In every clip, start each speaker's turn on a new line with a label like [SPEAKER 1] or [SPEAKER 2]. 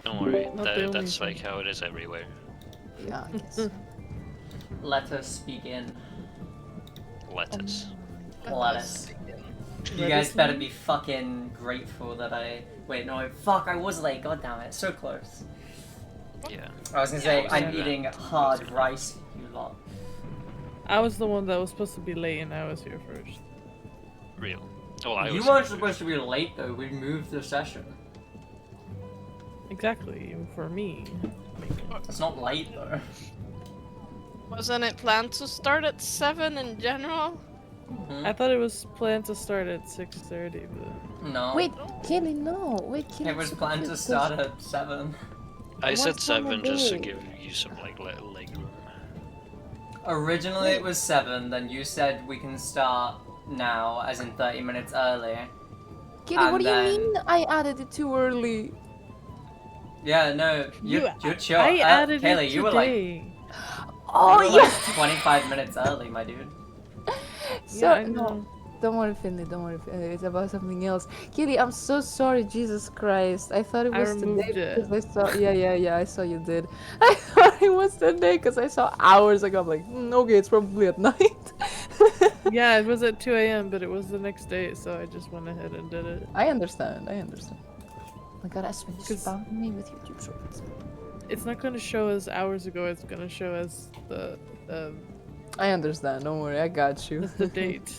[SPEAKER 1] Don't worry,
[SPEAKER 2] Not the only
[SPEAKER 1] that's
[SPEAKER 2] thing.
[SPEAKER 1] like how it is everywhere.
[SPEAKER 3] Yeah, I guess.
[SPEAKER 4] Let us begin.
[SPEAKER 1] Lettuce.
[SPEAKER 4] Let us. You guys better be fucking grateful that I... Wait, no, fuck, I was late, god damn it, so close.
[SPEAKER 1] Yeah.
[SPEAKER 4] I was gonna say,
[SPEAKER 1] Yeah,
[SPEAKER 4] I'm
[SPEAKER 1] yeah.
[SPEAKER 4] eating hard rice, you lot.
[SPEAKER 2] I was the one that was supposed to be late and I was here first.
[SPEAKER 1] Real. Well, I
[SPEAKER 4] You
[SPEAKER 1] was
[SPEAKER 4] weren't supposed to be late though, we moved the session.
[SPEAKER 2] Exactly, for me.
[SPEAKER 4] It's not late though.
[SPEAKER 5] Wasn't it planned to start at 7 in general?
[SPEAKER 2] I thought it was planned to start at 6:30, but...
[SPEAKER 4] No.
[SPEAKER 3] Wait, Kelly, no. Wait, Kelly.
[SPEAKER 4] It was planned to start at 7.
[SPEAKER 1] I said
[SPEAKER 3] What's on the
[SPEAKER 1] 7 just to
[SPEAKER 3] day?
[SPEAKER 1] give you some like leg room.
[SPEAKER 4] Originally it was 7, then you said we can start now, as in 30 minutes early.
[SPEAKER 3] Kelly, what
[SPEAKER 4] And
[SPEAKER 3] do you
[SPEAKER 4] then-
[SPEAKER 3] mean I added it too early?
[SPEAKER 4] Yeah, no, you're chill.
[SPEAKER 2] I added
[SPEAKER 4] Kaylee,
[SPEAKER 2] it
[SPEAKER 4] you were like,
[SPEAKER 2] today.
[SPEAKER 3] Oh,
[SPEAKER 4] you were
[SPEAKER 3] yeah.
[SPEAKER 4] like 25 minutes early, my dude.
[SPEAKER 3] So,
[SPEAKER 2] Yeah, I
[SPEAKER 3] no.
[SPEAKER 2] know.
[SPEAKER 3] Don't worry, Finley. Don't worry, Finley. It's about something else. Kelly, I'm so sorry. Jesus Christ. I thought it
[SPEAKER 2] I
[SPEAKER 3] was
[SPEAKER 2] removed
[SPEAKER 3] today
[SPEAKER 2] it.
[SPEAKER 3] because I saw. Yeah. I saw you did. I thought it was today because I saw hours ago. I'm like, okay, it's probably at night.
[SPEAKER 2] Yeah, it was at 2 a.m., but it was the next day, so I just went ahead and did it.
[SPEAKER 3] I understand. Oh my God, Aspen, you
[SPEAKER 2] 'Cause-
[SPEAKER 3] spammed me with YouTube Shorts.
[SPEAKER 2] It's not gonna show as hours ago, it's gonna show as the
[SPEAKER 3] I understand. Don't worry. I got you.
[SPEAKER 2] as the date.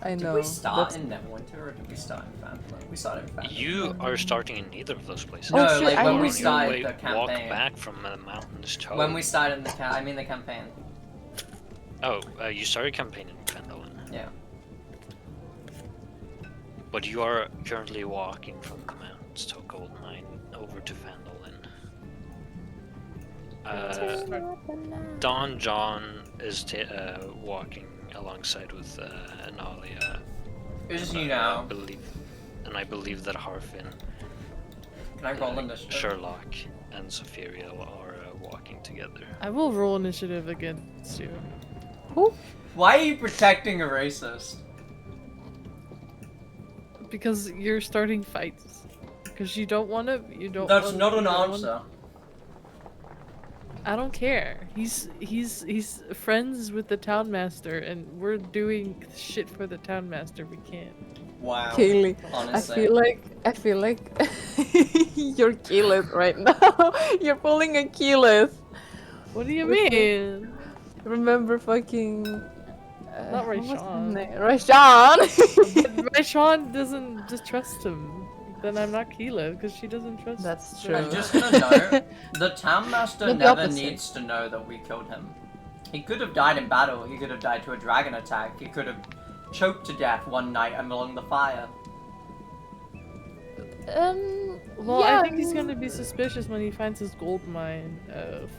[SPEAKER 3] I
[SPEAKER 4] Did
[SPEAKER 3] know.
[SPEAKER 4] we start
[SPEAKER 3] that's-
[SPEAKER 4] in Neverwinter or did we start in Phantom? We started in Phantom.
[SPEAKER 1] You are starting in neither of those places.
[SPEAKER 3] Oh,
[SPEAKER 4] No,
[SPEAKER 3] shit,
[SPEAKER 4] like
[SPEAKER 3] I
[SPEAKER 4] when
[SPEAKER 1] You're
[SPEAKER 4] we
[SPEAKER 1] on
[SPEAKER 3] missed
[SPEAKER 1] your
[SPEAKER 4] started
[SPEAKER 1] way-
[SPEAKER 4] the
[SPEAKER 1] walk
[SPEAKER 4] campaign.
[SPEAKER 1] back from the mountains to
[SPEAKER 4] When we started the I mean the campaign.
[SPEAKER 1] Oh, you started campaign in Phandalin.
[SPEAKER 4] Yeah.
[SPEAKER 1] But you are currently walking from the mountains to a gold mine over to Phandalin. Don John is walking alongside with Analia.
[SPEAKER 4] It's you now.
[SPEAKER 1] I believe that Harfin,
[SPEAKER 4] Can I roll initiative?
[SPEAKER 1] Sherlock, and Sophiria are walking together.
[SPEAKER 2] I will roll initiative against you.
[SPEAKER 4] Why are you protecting a racist?
[SPEAKER 2] Because you're starting fights. Because you don't want to. You don't.
[SPEAKER 4] That's
[SPEAKER 2] want-
[SPEAKER 4] not
[SPEAKER 2] you
[SPEAKER 4] an
[SPEAKER 2] don't
[SPEAKER 4] answer.
[SPEAKER 2] want- I don't care. He's friends with the town master, and we're doing shit for the town master. We can't.
[SPEAKER 4] Wow.
[SPEAKER 3] Kaylee,
[SPEAKER 4] Honestly.
[SPEAKER 3] I feel like you're Keyleth right now. You're pulling a Keyleth.
[SPEAKER 2] What do you
[SPEAKER 3] Which one?
[SPEAKER 2] mean?
[SPEAKER 3] Remember fucking...
[SPEAKER 2] Not
[SPEAKER 3] what was his
[SPEAKER 2] Raishan.
[SPEAKER 3] name? Raishan!
[SPEAKER 2] Raishan doesn't just trust him. Then I'm not Keela because she doesn't trust.
[SPEAKER 3] That's
[SPEAKER 2] the-
[SPEAKER 3] true.
[SPEAKER 4] I'm just gonna know, the town master
[SPEAKER 3] Not the
[SPEAKER 4] never
[SPEAKER 3] opposite.
[SPEAKER 4] needs to know that we killed him. He could have died in battle, he could have died to a dragon attack, he could have choked to death one night along the fire.
[SPEAKER 2] Well,
[SPEAKER 3] yeah,
[SPEAKER 2] I think he's gonna be suspicious when he finds his gold mine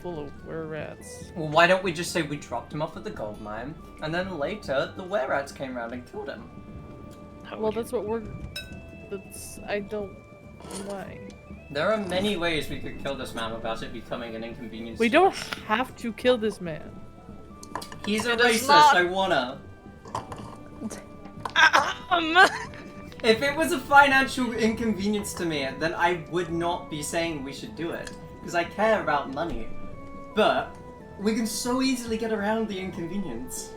[SPEAKER 2] full of were-rats.
[SPEAKER 4] Well, why don't we just say we dropped him off at the gold mine, and then later the were-rats came around and killed him?
[SPEAKER 1] How
[SPEAKER 2] Well,
[SPEAKER 1] would you-
[SPEAKER 2] that's what we're. That's I don't. Why?
[SPEAKER 4] There are many ways we could kill this man without it becoming an inconvenience.
[SPEAKER 2] We
[SPEAKER 4] to
[SPEAKER 2] don't
[SPEAKER 4] us.
[SPEAKER 2] have to kill this man.
[SPEAKER 4] He's a
[SPEAKER 5] It is
[SPEAKER 4] racist,
[SPEAKER 5] not-
[SPEAKER 4] I wanna.
[SPEAKER 5] Um,
[SPEAKER 4] If it was a financial inconvenience to me, then I would not be saying we should do it. Because I care about money. But we can so easily get around the inconvenience.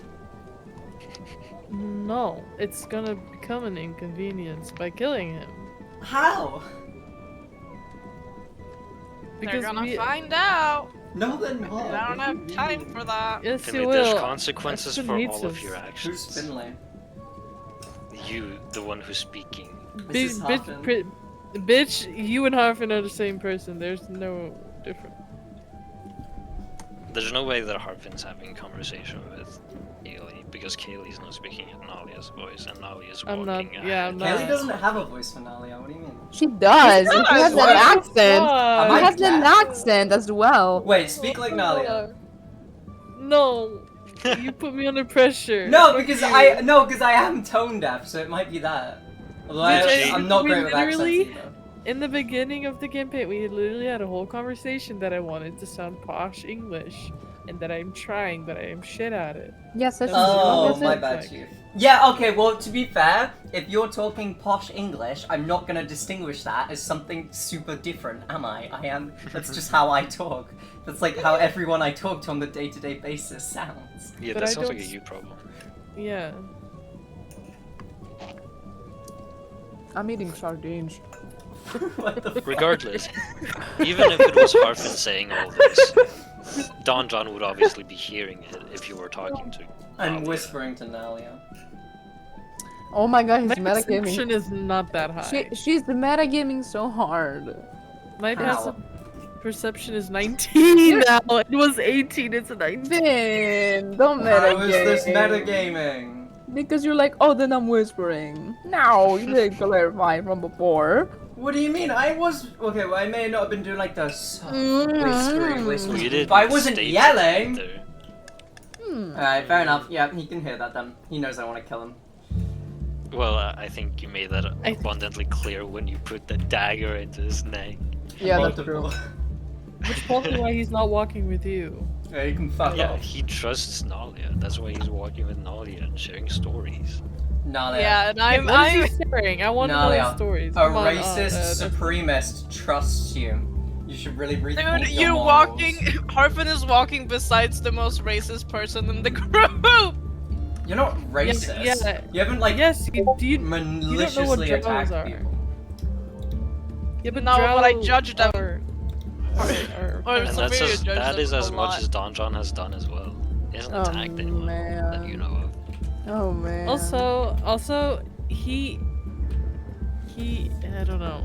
[SPEAKER 2] No, it's gonna become an inconvenience by killing him.
[SPEAKER 4] How?
[SPEAKER 5] they're gonna
[SPEAKER 2] we-
[SPEAKER 5] find out.
[SPEAKER 4] No, they're not.
[SPEAKER 5] I don't have time for that.
[SPEAKER 2] Yes,
[SPEAKER 1] Finley,
[SPEAKER 2] you
[SPEAKER 1] there's
[SPEAKER 2] will.
[SPEAKER 1] consequences
[SPEAKER 2] Aspen
[SPEAKER 1] for
[SPEAKER 2] needs
[SPEAKER 1] all of
[SPEAKER 2] us.
[SPEAKER 1] your
[SPEAKER 4] Who's
[SPEAKER 1] actions.
[SPEAKER 4] Finley?
[SPEAKER 1] You, the one who's speaking.
[SPEAKER 4] This is
[SPEAKER 2] Bitch,
[SPEAKER 4] Harfin.
[SPEAKER 2] bitch, you and Harfin are the same person. There's no difference.
[SPEAKER 1] There's no way that Harfin's having a conversation with Kaylee because Kaylee's not speaking in Nalia's voice and Nalia's
[SPEAKER 2] I'm not-
[SPEAKER 1] walking.
[SPEAKER 2] yeah, I'm
[SPEAKER 1] ahead.
[SPEAKER 2] not.
[SPEAKER 4] Kaylee doesn't have a voice for Nalia, what do you mean?
[SPEAKER 3] She does. And she has
[SPEAKER 4] What?
[SPEAKER 3] an accent.
[SPEAKER 4] Am
[SPEAKER 3] She
[SPEAKER 4] I
[SPEAKER 3] has an
[SPEAKER 4] deaf?
[SPEAKER 3] accent as well.
[SPEAKER 4] Wait, speak like Nalia.
[SPEAKER 2] No, you put me under pressure.
[SPEAKER 4] No,
[SPEAKER 2] Fuck
[SPEAKER 4] because
[SPEAKER 2] you.
[SPEAKER 4] I am tone deaf, so it might be that. Although
[SPEAKER 1] Bitch,
[SPEAKER 4] I'm not
[SPEAKER 2] we
[SPEAKER 4] great with accents
[SPEAKER 2] literally-
[SPEAKER 4] either.
[SPEAKER 2] In the beginning of the campaign, we literally had a whole conversation that I wanted to sound posh English, and that I'm trying, but I am shit at it.
[SPEAKER 3] Yes, that's
[SPEAKER 2] Oh,
[SPEAKER 4] Oh,
[SPEAKER 3] that's
[SPEAKER 4] my
[SPEAKER 3] it.
[SPEAKER 4] bad,
[SPEAKER 2] Like-
[SPEAKER 4] Chief. Yeah, okay, well, to be fair, if you're talking posh English, I'm not gonna distinguish that as something super different, am I? I am. That's just how I talk. That's like how everyone I talk to on the day-to-day basis sounds.
[SPEAKER 1] Yeah,
[SPEAKER 2] But
[SPEAKER 1] that
[SPEAKER 2] I
[SPEAKER 1] sounds like a
[SPEAKER 2] don't
[SPEAKER 1] you problem.
[SPEAKER 2] Yeah.
[SPEAKER 3] I'm eating sardines.
[SPEAKER 4] What the fuck?
[SPEAKER 1] Regardless, even if it was Harfin saying all this, Don John would obviously be hearing it if you were talking to.
[SPEAKER 4] I'm
[SPEAKER 1] Nalia.
[SPEAKER 4] whispering to Nalia.
[SPEAKER 3] Oh my god, he's
[SPEAKER 2] My
[SPEAKER 3] metagaming.
[SPEAKER 2] perception is not that high.
[SPEAKER 3] She's metagaming so hard.
[SPEAKER 2] My
[SPEAKER 4] How?
[SPEAKER 2] perception is 19 now. It was 18, it's a 19.
[SPEAKER 3] Finn, don't
[SPEAKER 4] How is this
[SPEAKER 3] metagame.
[SPEAKER 4] metagaming?
[SPEAKER 3] Because you're like, oh, then I'm whispering. No, you didn't clarify from before.
[SPEAKER 4] What do you mean? I was... Okay, well, I may not have been doing like the
[SPEAKER 1] Well,
[SPEAKER 4] whispering.
[SPEAKER 1] you didn't
[SPEAKER 4] But I wasn't
[SPEAKER 1] state it
[SPEAKER 4] yelling!
[SPEAKER 1] either.
[SPEAKER 4] Alright, fair enough. Yeah, he can hear that then. He knows I want to kill him.
[SPEAKER 1] Well, I think you made that abundantly clear when you put the dagger into his neck.
[SPEAKER 3] Yeah, that's true.
[SPEAKER 4] Multiple.
[SPEAKER 2] Which tells me why he's not walking with you.
[SPEAKER 4] Yeah, you can fuck
[SPEAKER 1] Yeah,
[SPEAKER 4] off.
[SPEAKER 1] he trusts Nalia. That's why he's walking with Nalia and sharing stories.
[SPEAKER 4] Nalia.
[SPEAKER 5] Yeah, and
[SPEAKER 2] What is he sharing? I want to know
[SPEAKER 4] Nalia,
[SPEAKER 2] his stories.
[SPEAKER 4] a
[SPEAKER 2] Come on,
[SPEAKER 4] racist supremacist trusts you. You should really rethink
[SPEAKER 5] Dude,
[SPEAKER 4] your
[SPEAKER 5] you're
[SPEAKER 4] morals.
[SPEAKER 5] walking. Harfin is walking besides the most racist person in the group.
[SPEAKER 4] You're not racist.
[SPEAKER 2] yeah.
[SPEAKER 4] You haven't like
[SPEAKER 2] Yes, you know what
[SPEAKER 4] maliciously
[SPEAKER 2] drows
[SPEAKER 4] attacked
[SPEAKER 2] are.
[SPEAKER 4] people.
[SPEAKER 2] Yeah, but
[SPEAKER 5] No, but I
[SPEAKER 2] drow
[SPEAKER 5] judged them.
[SPEAKER 2] are-
[SPEAKER 5] Or
[SPEAKER 1] And that's
[SPEAKER 5] Sophia
[SPEAKER 1] as,
[SPEAKER 5] judged
[SPEAKER 1] that
[SPEAKER 5] them
[SPEAKER 1] is
[SPEAKER 5] a
[SPEAKER 1] as much
[SPEAKER 5] lot.
[SPEAKER 1] as Don John has done as well. He hasn't
[SPEAKER 3] Oh,
[SPEAKER 1] attacked anyone that you know of.
[SPEAKER 3] Oh man.
[SPEAKER 2] Also, he, I don't know.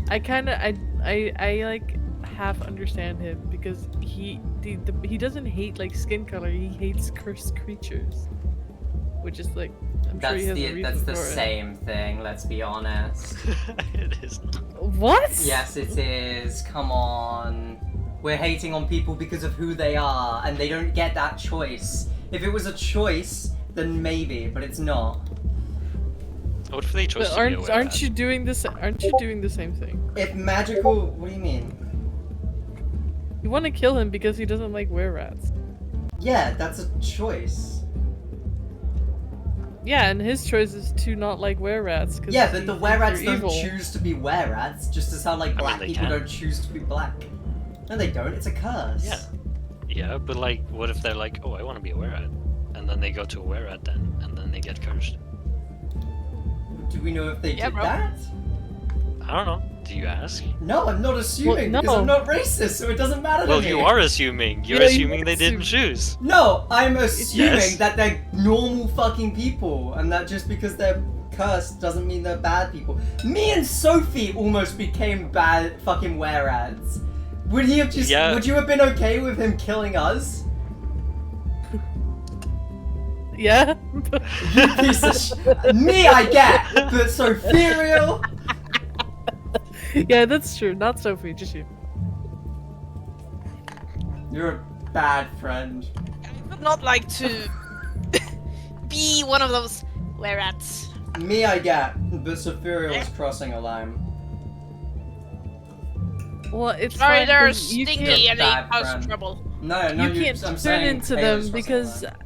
[SPEAKER 2] I kind of, I like half understand him because he doesn't hate like skin color. He hates cursed creatures, which is like, I'm sure he has a reason
[SPEAKER 4] That's the
[SPEAKER 2] for it.
[SPEAKER 4] same thing, let's be honest.
[SPEAKER 1] It is not.
[SPEAKER 2] What?
[SPEAKER 4] Yes, it is. Come on. We're hating on people because of who they are, and they don't get that choice. If it was a choice, then maybe, but it's not.
[SPEAKER 1] What if they chose
[SPEAKER 2] But
[SPEAKER 1] to be aware
[SPEAKER 2] aren't you doing this? Aren't you doing the same thing?
[SPEAKER 4] If magical... What do you mean?
[SPEAKER 2] You want to kill him because he doesn't like were rats.
[SPEAKER 4] Yeah, that's a choice.
[SPEAKER 2] Yeah, and his choice is to not like were rats.
[SPEAKER 4] Yeah, but the were-rats don't
[SPEAKER 2] evil.
[SPEAKER 4] choose to be were-rats, just as how, like, black
[SPEAKER 1] they
[SPEAKER 4] people
[SPEAKER 1] can.
[SPEAKER 4] don't choose to be black. No, they don't. It's a curse.
[SPEAKER 1] Yeah. Yeah, but like, what if they're like, oh, I want to be a were-rat, and then they go to a were-rat then, and then they get cursed?
[SPEAKER 4] Do we know if they
[SPEAKER 5] Yeah,
[SPEAKER 4] did
[SPEAKER 5] bro.
[SPEAKER 4] that?
[SPEAKER 1] I don't know. Do you ask?
[SPEAKER 4] No, I'm not assuming,
[SPEAKER 2] Well,
[SPEAKER 4] because I'm
[SPEAKER 2] no.
[SPEAKER 4] not racist, so it doesn't matter
[SPEAKER 1] Well,
[SPEAKER 4] to me.
[SPEAKER 1] you are assuming. You're
[SPEAKER 2] Yeah, you
[SPEAKER 1] assuming they didn't choose.
[SPEAKER 4] No, I'm assuming
[SPEAKER 1] Yes.
[SPEAKER 4] that they're normal fucking people, and that just because they're cursed doesn't mean they're bad people. Me and Sophie almost became bad fucking were-rats. Would he have just?
[SPEAKER 1] Yeah.
[SPEAKER 4] Would you have been okay with him killing us?
[SPEAKER 2] Yeah.
[SPEAKER 4] You piece of Me, I get, but Sophia.
[SPEAKER 2] Yeah, that's true. Not Sophie, just you.
[SPEAKER 4] You're a bad friend.
[SPEAKER 5] I would not like to be one of those were-rats.
[SPEAKER 4] Me, I get, but Sophia was crossing a line.
[SPEAKER 2] Well, it's
[SPEAKER 5] Sorry,
[SPEAKER 2] fine,
[SPEAKER 5] they're
[SPEAKER 2] 'cause you
[SPEAKER 5] stinky
[SPEAKER 2] can't-
[SPEAKER 5] and they
[SPEAKER 4] Bad
[SPEAKER 5] cause
[SPEAKER 4] friend.
[SPEAKER 5] trouble.
[SPEAKER 4] No, no,
[SPEAKER 2] you can't
[SPEAKER 4] I'm
[SPEAKER 2] turn
[SPEAKER 4] saying
[SPEAKER 2] into
[SPEAKER 4] Taylor's
[SPEAKER 2] them
[SPEAKER 4] crossing
[SPEAKER 2] because
[SPEAKER 4] a line.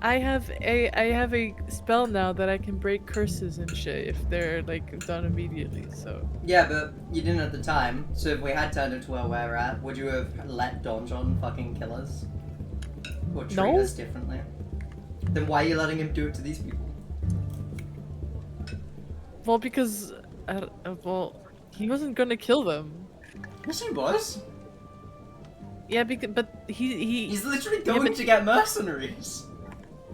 [SPEAKER 2] I have a spell now that I can break curses and shit if they're like done immediately. So
[SPEAKER 4] Yeah, but you didn't at the time. So if we had turned into a were-rat, would you have let Don John fucking kill us? Or treat
[SPEAKER 2] No.
[SPEAKER 4] us differently? Then why are you letting him do it to these people?
[SPEAKER 2] well, because well, he wasn't gonna kill them.
[SPEAKER 4] Yes, he was.
[SPEAKER 2] Yeah, but he
[SPEAKER 4] He's literally going
[SPEAKER 2] but-
[SPEAKER 4] to get mercenaries.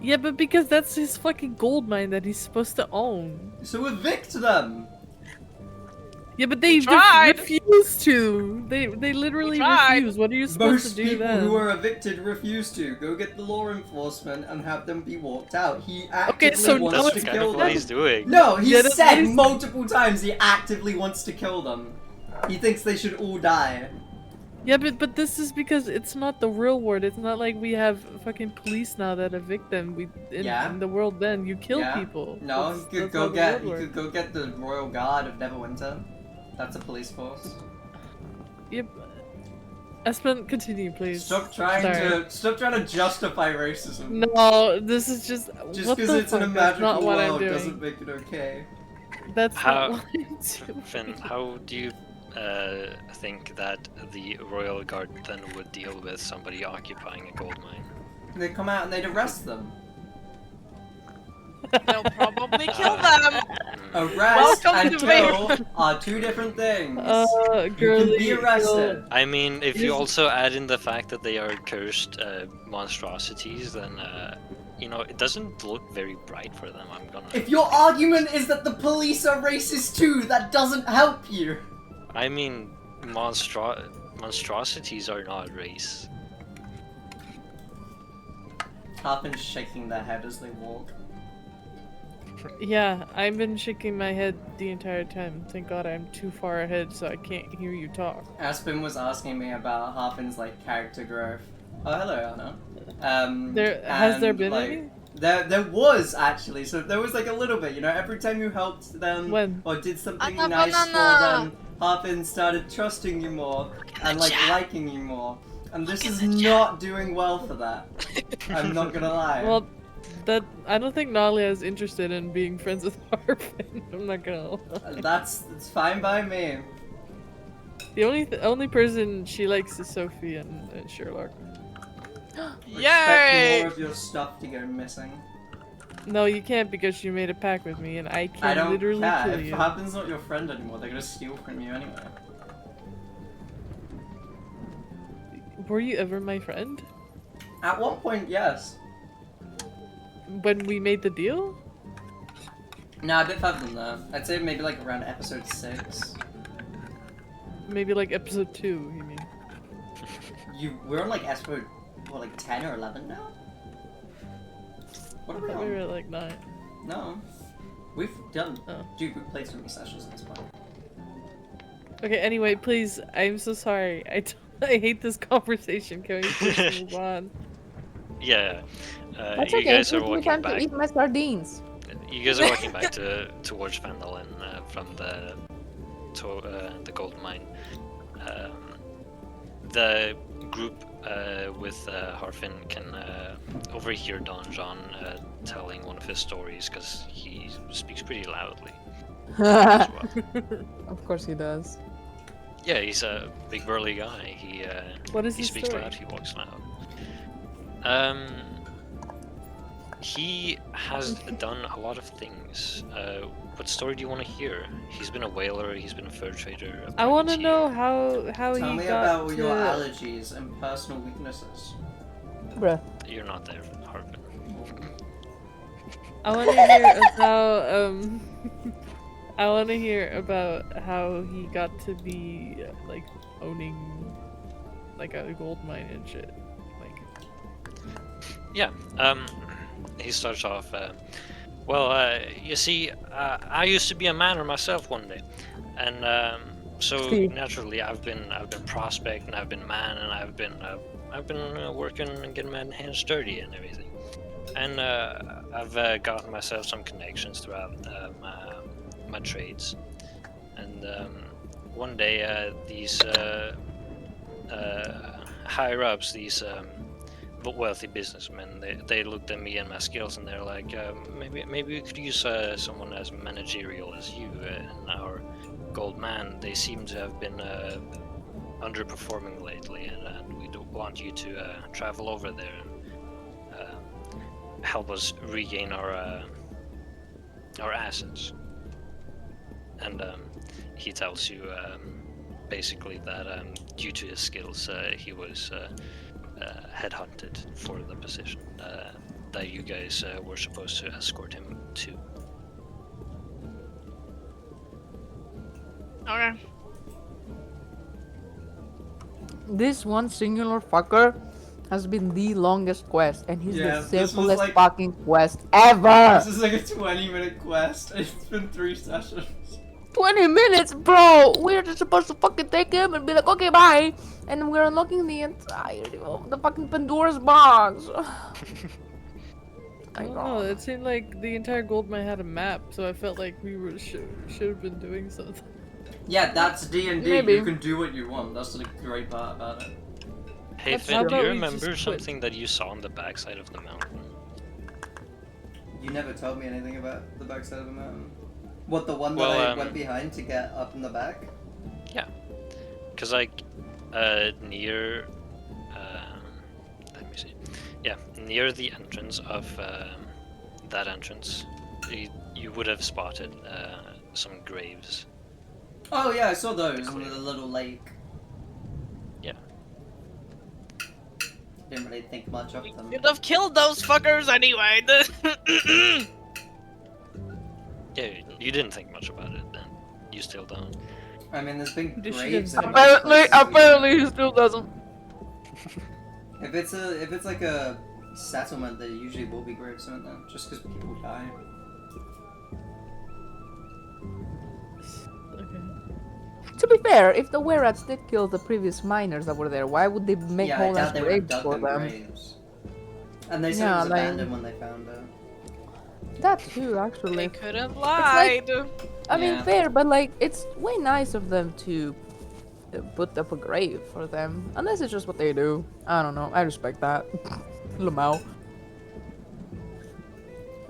[SPEAKER 2] yeah, but because that's his fucking gold mine that he's supposed to own.
[SPEAKER 4] So evict them.
[SPEAKER 2] Yeah, but they
[SPEAKER 5] tried.
[SPEAKER 2] refuse to. They literally
[SPEAKER 5] tried.
[SPEAKER 2] refuse. What are you supposed
[SPEAKER 4] Most
[SPEAKER 2] to do
[SPEAKER 4] people
[SPEAKER 2] then?
[SPEAKER 4] who are evicted refuse to. Go get the law enforcement and have them be walked out. He actively
[SPEAKER 2] Okay, so
[SPEAKER 4] wants
[SPEAKER 2] now
[SPEAKER 4] to
[SPEAKER 1] That's
[SPEAKER 2] it's
[SPEAKER 1] kind
[SPEAKER 4] kill
[SPEAKER 1] of what
[SPEAKER 4] them.
[SPEAKER 1] he's doing.
[SPEAKER 4] No, he
[SPEAKER 2] Yeah, that's
[SPEAKER 4] said
[SPEAKER 2] what he's-
[SPEAKER 4] multiple times he actively wants to kill them. He thinks they should all die.
[SPEAKER 2] Yeah, but this is because it's not the real world. It's not like we have fucking police now that evict them.
[SPEAKER 4] Yeah.
[SPEAKER 2] In the world then you kill
[SPEAKER 4] Yeah.
[SPEAKER 2] people.
[SPEAKER 4] No,
[SPEAKER 2] That's-
[SPEAKER 4] you could
[SPEAKER 2] that's
[SPEAKER 4] go
[SPEAKER 2] how the
[SPEAKER 4] get
[SPEAKER 2] world
[SPEAKER 4] you
[SPEAKER 2] works.
[SPEAKER 4] could go get the Royal Guard of Neverwinter. That's a police force.
[SPEAKER 2] Yep. Espen, continue, please.
[SPEAKER 4] Stop trying to justify racism.
[SPEAKER 2] No, this is just.
[SPEAKER 4] Just
[SPEAKER 2] what
[SPEAKER 4] because
[SPEAKER 2] the
[SPEAKER 4] it's in a
[SPEAKER 2] fuck? That's not
[SPEAKER 4] magical
[SPEAKER 2] what I'm
[SPEAKER 4] world
[SPEAKER 2] doing.
[SPEAKER 4] doesn't make it okay.
[SPEAKER 2] That's
[SPEAKER 1] How-
[SPEAKER 2] not what I'm doing.
[SPEAKER 1] Finn, how do you think that the Royal Guard then would deal with somebody occupying a gold mine?
[SPEAKER 4] They'd come out and they'd arrest them.
[SPEAKER 5] They'll probably kill them.
[SPEAKER 4] Arrest
[SPEAKER 5] Welcome
[SPEAKER 4] and
[SPEAKER 5] to
[SPEAKER 4] kill are two different things. You
[SPEAKER 2] Girly,
[SPEAKER 4] can be arrested.
[SPEAKER 1] I mean, if you
[SPEAKER 2] Here's-
[SPEAKER 1] also add in the fact that they are cursed monstrosities, then you know, it doesn't look very bright for them. I'm gonna.
[SPEAKER 4] If your argument is that the police are racist too, that doesn't help you.
[SPEAKER 1] I mean, monstrosities are not race.
[SPEAKER 4] Harpin's shaking their head as they walk.
[SPEAKER 2] Yeah, I've been shaking my head the entire time. Thank God I'm too far ahead so I can't hear you talk.
[SPEAKER 4] Aspen was asking me about Harpin's like character growth. Oh, hello, Anna.
[SPEAKER 2] Has there
[SPEAKER 4] and,
[SPEAKER 2] been
[SPEAKER 4] like,
[SPEAKER 2] any?
[SPEAKER 4] There was actually, so there was like a little bit, you know, every time you helped them
[SPEAKER 2] When?
[SPEAKER 4] or did something
[SPEAKER 5] Anna,
[SPEAKER 4] nice for
[SPEAKER 5] banana.
[SPEAKER 4] them, Harpin started trusting you more and like
[SPEAKER 5] chat.
[SPEAKER 4] liking you more. And this
[SPEAKER 5] Look
[SPEAKER 4] is
[SPEAKER 5] in the
[SPEAKER 4] not doing well for that. I'm not gonna lie.
[SPEAKER 2] Well, I don't think Nalia is interested in being friends with Harpin. I'm not gonna lie.
[SPEAKER 4] That's fine by me.
[SPEAKER 2] The only person she likes is Sophie and Sherlock.
[SPEAKER 4] Expect
[SPEAKER 5] Yay!
[SPEAKER 4] more of your stuff to go missing.
[SPEAKER 2] No, you can't because you made a pact with me and I can
[SPEAKER 4] I don't
[SPEAKER 2] literally
[SPEAKER 4] care.
[SPEAKER 2] kill
[SPEAKER 4] If
[SPEAKER 2] you.
[SPEAKER 4] Harpin's not your friend anymore, they're gonna steal from you anyway.
[SPEAKER 2] Were you ever my friend?
[SPEAKER 4] At one point, yes.
[SPEAKER 2] When we made the deal?
[SPEAKER 4] Nah, a bit further than that. I'd say maybe like around episode 6.
[SPEAKER 2] Maybe like episode 2, you mean?
[SPEAKER 4] We're on like episode, what, like 10 or 11 now? What are we
[SPEAKER 2] I thought we were
[SPEAKER 4] on?
[SPEAKER 2] at like 9.
[SPEAKER 4] No. We've done,
[SPEAKER 2] Oh.
[SPEAKER 4] dude, we've played so many sessions at this point.
[SPEAKER 2] Okay, anyway, please, I'm so sorry. I hate this conversation. Can we just move on?
[SPEAKER 1] Yeah.
[SPEAKER 3] That's
[SPEAKER 1] You
[SPEAKER 3] okay.
[SPEAKER 1] guys are
[SPEAKER 3] Give me
[SPEAKER 1] walking
[SPEAKER 3] time to
[SPEAKER 1] back.
[SPEAKER 3] eat my sardines.
[SPEAKER 1] You guys are walking back towards Vandalen from the gold mine. The group with Harfin can overhear Don John telling one of his stories because he speaks pretty loudly as well.
[SPEAKER 3] Of course he does.
[SPEAKER 1] Yeah, he's a big burly guy.
[SPEAKER 2] What is
[SPEAKER 1] He
[SPEAKER 2] his
[SPEAKER 1] speaks
[SPEAKER 2] story?
[SPEAKER 1] loud. He walks loud. He has done a lot of things. What story do you want to hear? He's been a whaler. He's been a fur trader. A
[SPEAKER 2] I want to
[SPEAKER 1] privateer.
[SPEAKER 2] know how
[SPEAKER 4] Tell
[SPEAKER 2] he
[SPEAKER 4] me
[SPEAKER 2] got
[SPEAKER 4] about
[SPEAKER 2] to...
[SPEAKER 4] your allergies and personal weaknesses.
[SPEAKER 3] Bruh.
[SPEAKER 1] You're not there, Harvin.
[SPEAKER 2] I want to hear about I want to hear about how he got to be like owning like a gold mine and shit. Like,
[SPEAKER 1] Yeah. He starts off. You see, I used to be a miner myself one day, and so
[SPEAKER 3] See.
[SPEAKER 1] naturally I've been prospecting, I've been man, and I've been working and getting my hands dirty and everything. And I've gotten myself some connections throughout my trades. And one day, these higher ups, these wealthy businessmen, they looked at me and my skills, and they're like, maybe we could use someone as managerial as you in our gold man. They seem to have been underperforming lately, and we do want you to travel over there and help us regain our assets. And he tells you basically that due to his skills, he was headhunted for the position that you guys were supposed to escort him to.
[SPEAKER 5] Okay.
[SPEAKER 3] This one singular fucker has been the longest quest, and he's
[SPEAKER 4] Yeah,
[SPEAKER 3] the
[SPEAKER 4] this was
[SPEAKER 3] simplest
[SPEAKER 4] like-
[SPEAKER 3] fucking quest ever!
[SPEAKER 4] This is like a 20-minute quest, and it's been 3 sessions.
[SPEAKER 3] 20 minutes, bro! We're just supposed to fucking take him and be like, okay, bye! And we're unlocking the entirety of the fucking Pandora's box.
[SPEAKER 2] I don't know. It seemed like the entire gold mine had a map, so I felt like we were should have been doing something.
[SPEAKER 4] Yeah, that's D&D.
[SPEAKER 3] Maybe.
[SPEAKER 4] You can do what you want. That's the great part about it.
[SPEAKER 1] Hey
[SPEAKER 3] That's
[SPEAKER 1] Finn,
[SPEAKER 2] true.
[SPEAKER 1] do
[SPEAKER 2] How
[SPEAKER 1] you
[SPEAKER 2] about we just
[SPEAKER 1] remember
[SPEAKER 2] quit?
[SPEAKER 1] something that you saw on the backside of the mountain?
[SPEAKER 4] You never told me anything about the backside of the mountain. What, the one that
[SPEAKER 1] Well,
[SPEAKER 4] I went behind to get up in the back?
[SPEAKER 1] Yeah, because like near, let me see. Yeah, near the entrance of that entrance, you would have spotted some graves.
[SPEAKER 4] Oh yeah, I saw those
[SPEAKER 1] The
[SPEAKER 4] in
[SPEAKER 1] clear.
[SPEAKER 4] the little lake.
[SPEAKER 1] Yeah.
[SPEAKER 4] Didn't really think much of them.
[SPEAKER 5] You'd have killed those fuckers anyway.
[SPEAKER 1] Yeah, you didn't think much about it then. You still don't.
[SPEAKER 4] I mean, there's been
[SPEAKER 2] You should
[SPEAKER 4] graves
[SPEAKER 2] have
[SPEAKER 4] in
[SPEAKER 2] done
[SPEAKER 4] most
[SPEAKER 3] Apparently,
[SPEAKER 4] places we
[SPEAKER 3] apparently he still doesn't.
[SPEAKER 4] If it's like a settlement, there usually will be graves in there, just because people die.
[SPEAKER 2] Okay.
[SPEAKER 3] To be fair, if the were-rats did kill the previous miners that were there, why would they make
[SPEAKER 4] Yeah, I
[SPEAKER 3] whole ass
[SPEAKER 4] doubt they would have
[SPEAKER 3] graves
[SPEAKER 4] dug
[SPEAKER 3] for
[SPEAKER 4] them
[SPEAKER 3] them?
[SPEAKER 4] graves. And they said
[SPEAKER 3] Yeah,
[SPEAKER 4] it was
[SPEAKER 3] like-
[SPEAKER 4] abandoned when they found it.
[SPEAKER 3] That too,
[SPEAKER 5] They
[SPEAKER 3] actually.
[SPEAKER 5] could have
[SPEAKER 3] like-
[SPEAKER 5] lied.
[SPEAKER 3] I mean,
[SPEAKER 4] Yeah.
[SPEAKER 3] fair, but like, it's way nice of them to put up a grave for them. Unless it's just what they do. I don't know. I respect that. Lamau.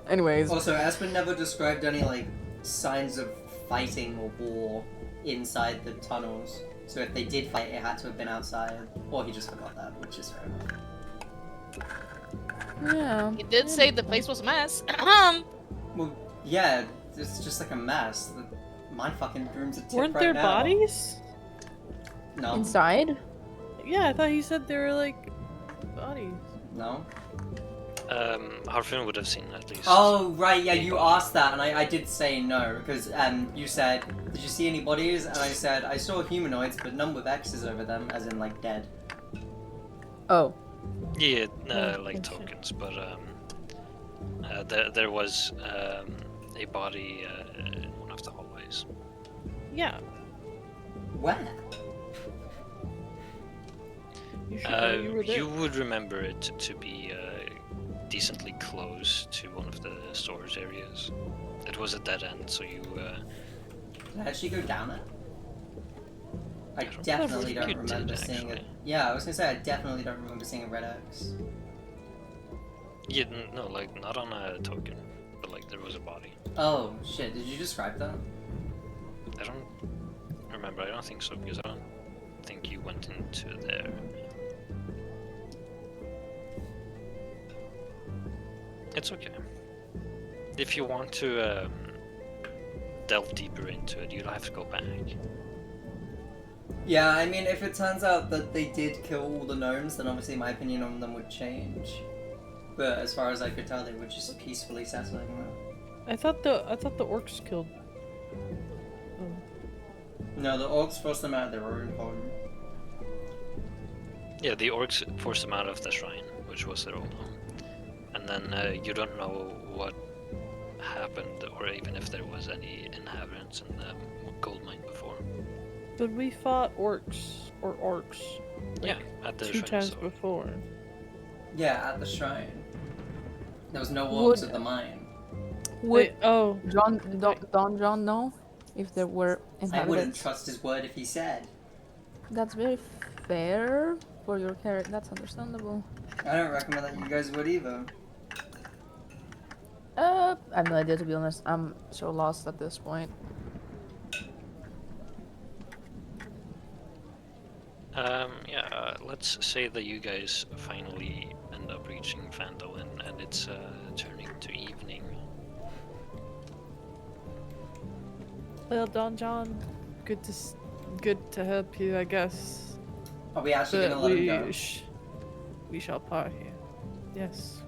[SPEAKER 3] Anyways,
[SPEAKER 4] Also, Aspen never described any like signs of fighting or war inside the tunnels. So if they did fight, it had to have been outside, or he just forgot that, which is fair enough.
[SPEAKER 3] yeah.
[SPEAKER 5] He did say the place was a mess.
[SPEAKER 4] Well, yeah, it's just like a mess. My fucking room's a tip
[SPEAKER 2] Weren't
[SPEAKER 4] right
[SPEAKER 2] there
[SPEAKER 4] now.
[SPEAKER 2] bodies?
[SPEAKER 4] No.
[SPEAKER 3] Inside?
[SPEAKER 2] Yeah, I thought he said there were like bodies.
[SPEAKER 4] No.
[SPEAKER 1] Harfin would have seen at least.
[SPEAKER 4] Oh, right, yeah, you asked that, and I did say no, because you said, did you see any bodies? And I said, I saw humanoids, but none with X's over them, as in, like, dead.
[SPEAKER 3] Oh.
[SPEAKER 1] Yeah,
[SPEAKER 2] Oh,
[SPEAKER 1] like
[SPEAKER 2] okay.
[SPEAKER 1] tokens, but there was a body in one of the hallways.
[SPEAKER 2] Yeah.
[SPEAKER 4] Where?
[SPEAKER 2] You should. You were there.
[SPEAKER 1] You would remember it to be decently close to one of the storage areas. It was a dead end, so you.
[SPEAKER 4] Did I actually go down it? I
[SPEAKER 1] don't
[SPEAKER 4] definitely
[SPEAKER 1] think
[SPEAKER 4] don't
[SPEAKER 1] you did,
[SPEAKER 4] remember seeing it.
[SPEAKER 1] actually.
[SPEAKER 4] Yeah, I was gonna say, I definitely don't remember seeing a red X.
[SPEAKER 1] Yeah, no, like not on a token, but like there was a body.
[SPEAKER 4] Oh, shit, did you describe that?
[SPEAKER 1] I don't remember. I don't think so because I don't think you went into there. It's okay. If you want to delve deeper into it, you'll have to go back.
[SPEAKER 4] Yeah, I mean, if it turns out that they did kill all the gnomes, then obviously my opinion on them would change. But as far as I could tell, they were just peacefully settling there.
[SPEAKER 2] I thought the orcs killed.
[SPEAKER 4] No, the orcs forced them out of their own home.
[SPEAKER 1] Yeah, the orcs forced them out of the shrine, which was their own home. And then you don't know what happened, or even if there was any inhabitants in the gold mine before.
[SPEAKER 2] But we fought orcs or orcs.
[SPEAKER 1] Yeah, at the
[SPEAKER 2] Two
[SPEAKER 1] shrine.
[SPEAKER 2] times
[SPEAKER 1] So
[SPEAKER 2] before.
[SPEAKER 4] Yeah, at the shrine. There was no orcs
[SPEAKER 3] Would-
[SPEAKER 4] at the mine.
[SPEAKER 3] Would
[SPEAKER 2] Wait, oh,
[SPEAKER 3] Don John know if there were
[SPEAKER 4] I wouldn't
[SPEAKER 3] inhabitants?
[SPEAKER 4] trust his word if he said.
[SPEAKER 3] That's very fair for your character. That's understandable.
[SPEAKER 4] I don't recommend that you guys would either.
[SPEAKER 3] I have no idea, to be honest. I'm so lost at this point.
[SPEAKER 1] yeah, let's say that you guys finally end up reaching Vandal and it's turning to evening.
[SPEAKER 2] well, Don John, good to help you, I guess.
[SPEAKER 4] Are we actually
[SPEAKER 2] But
[SPEAKER 4] gonna let him go?
[SPEAKER 2] we shall part here. Yes.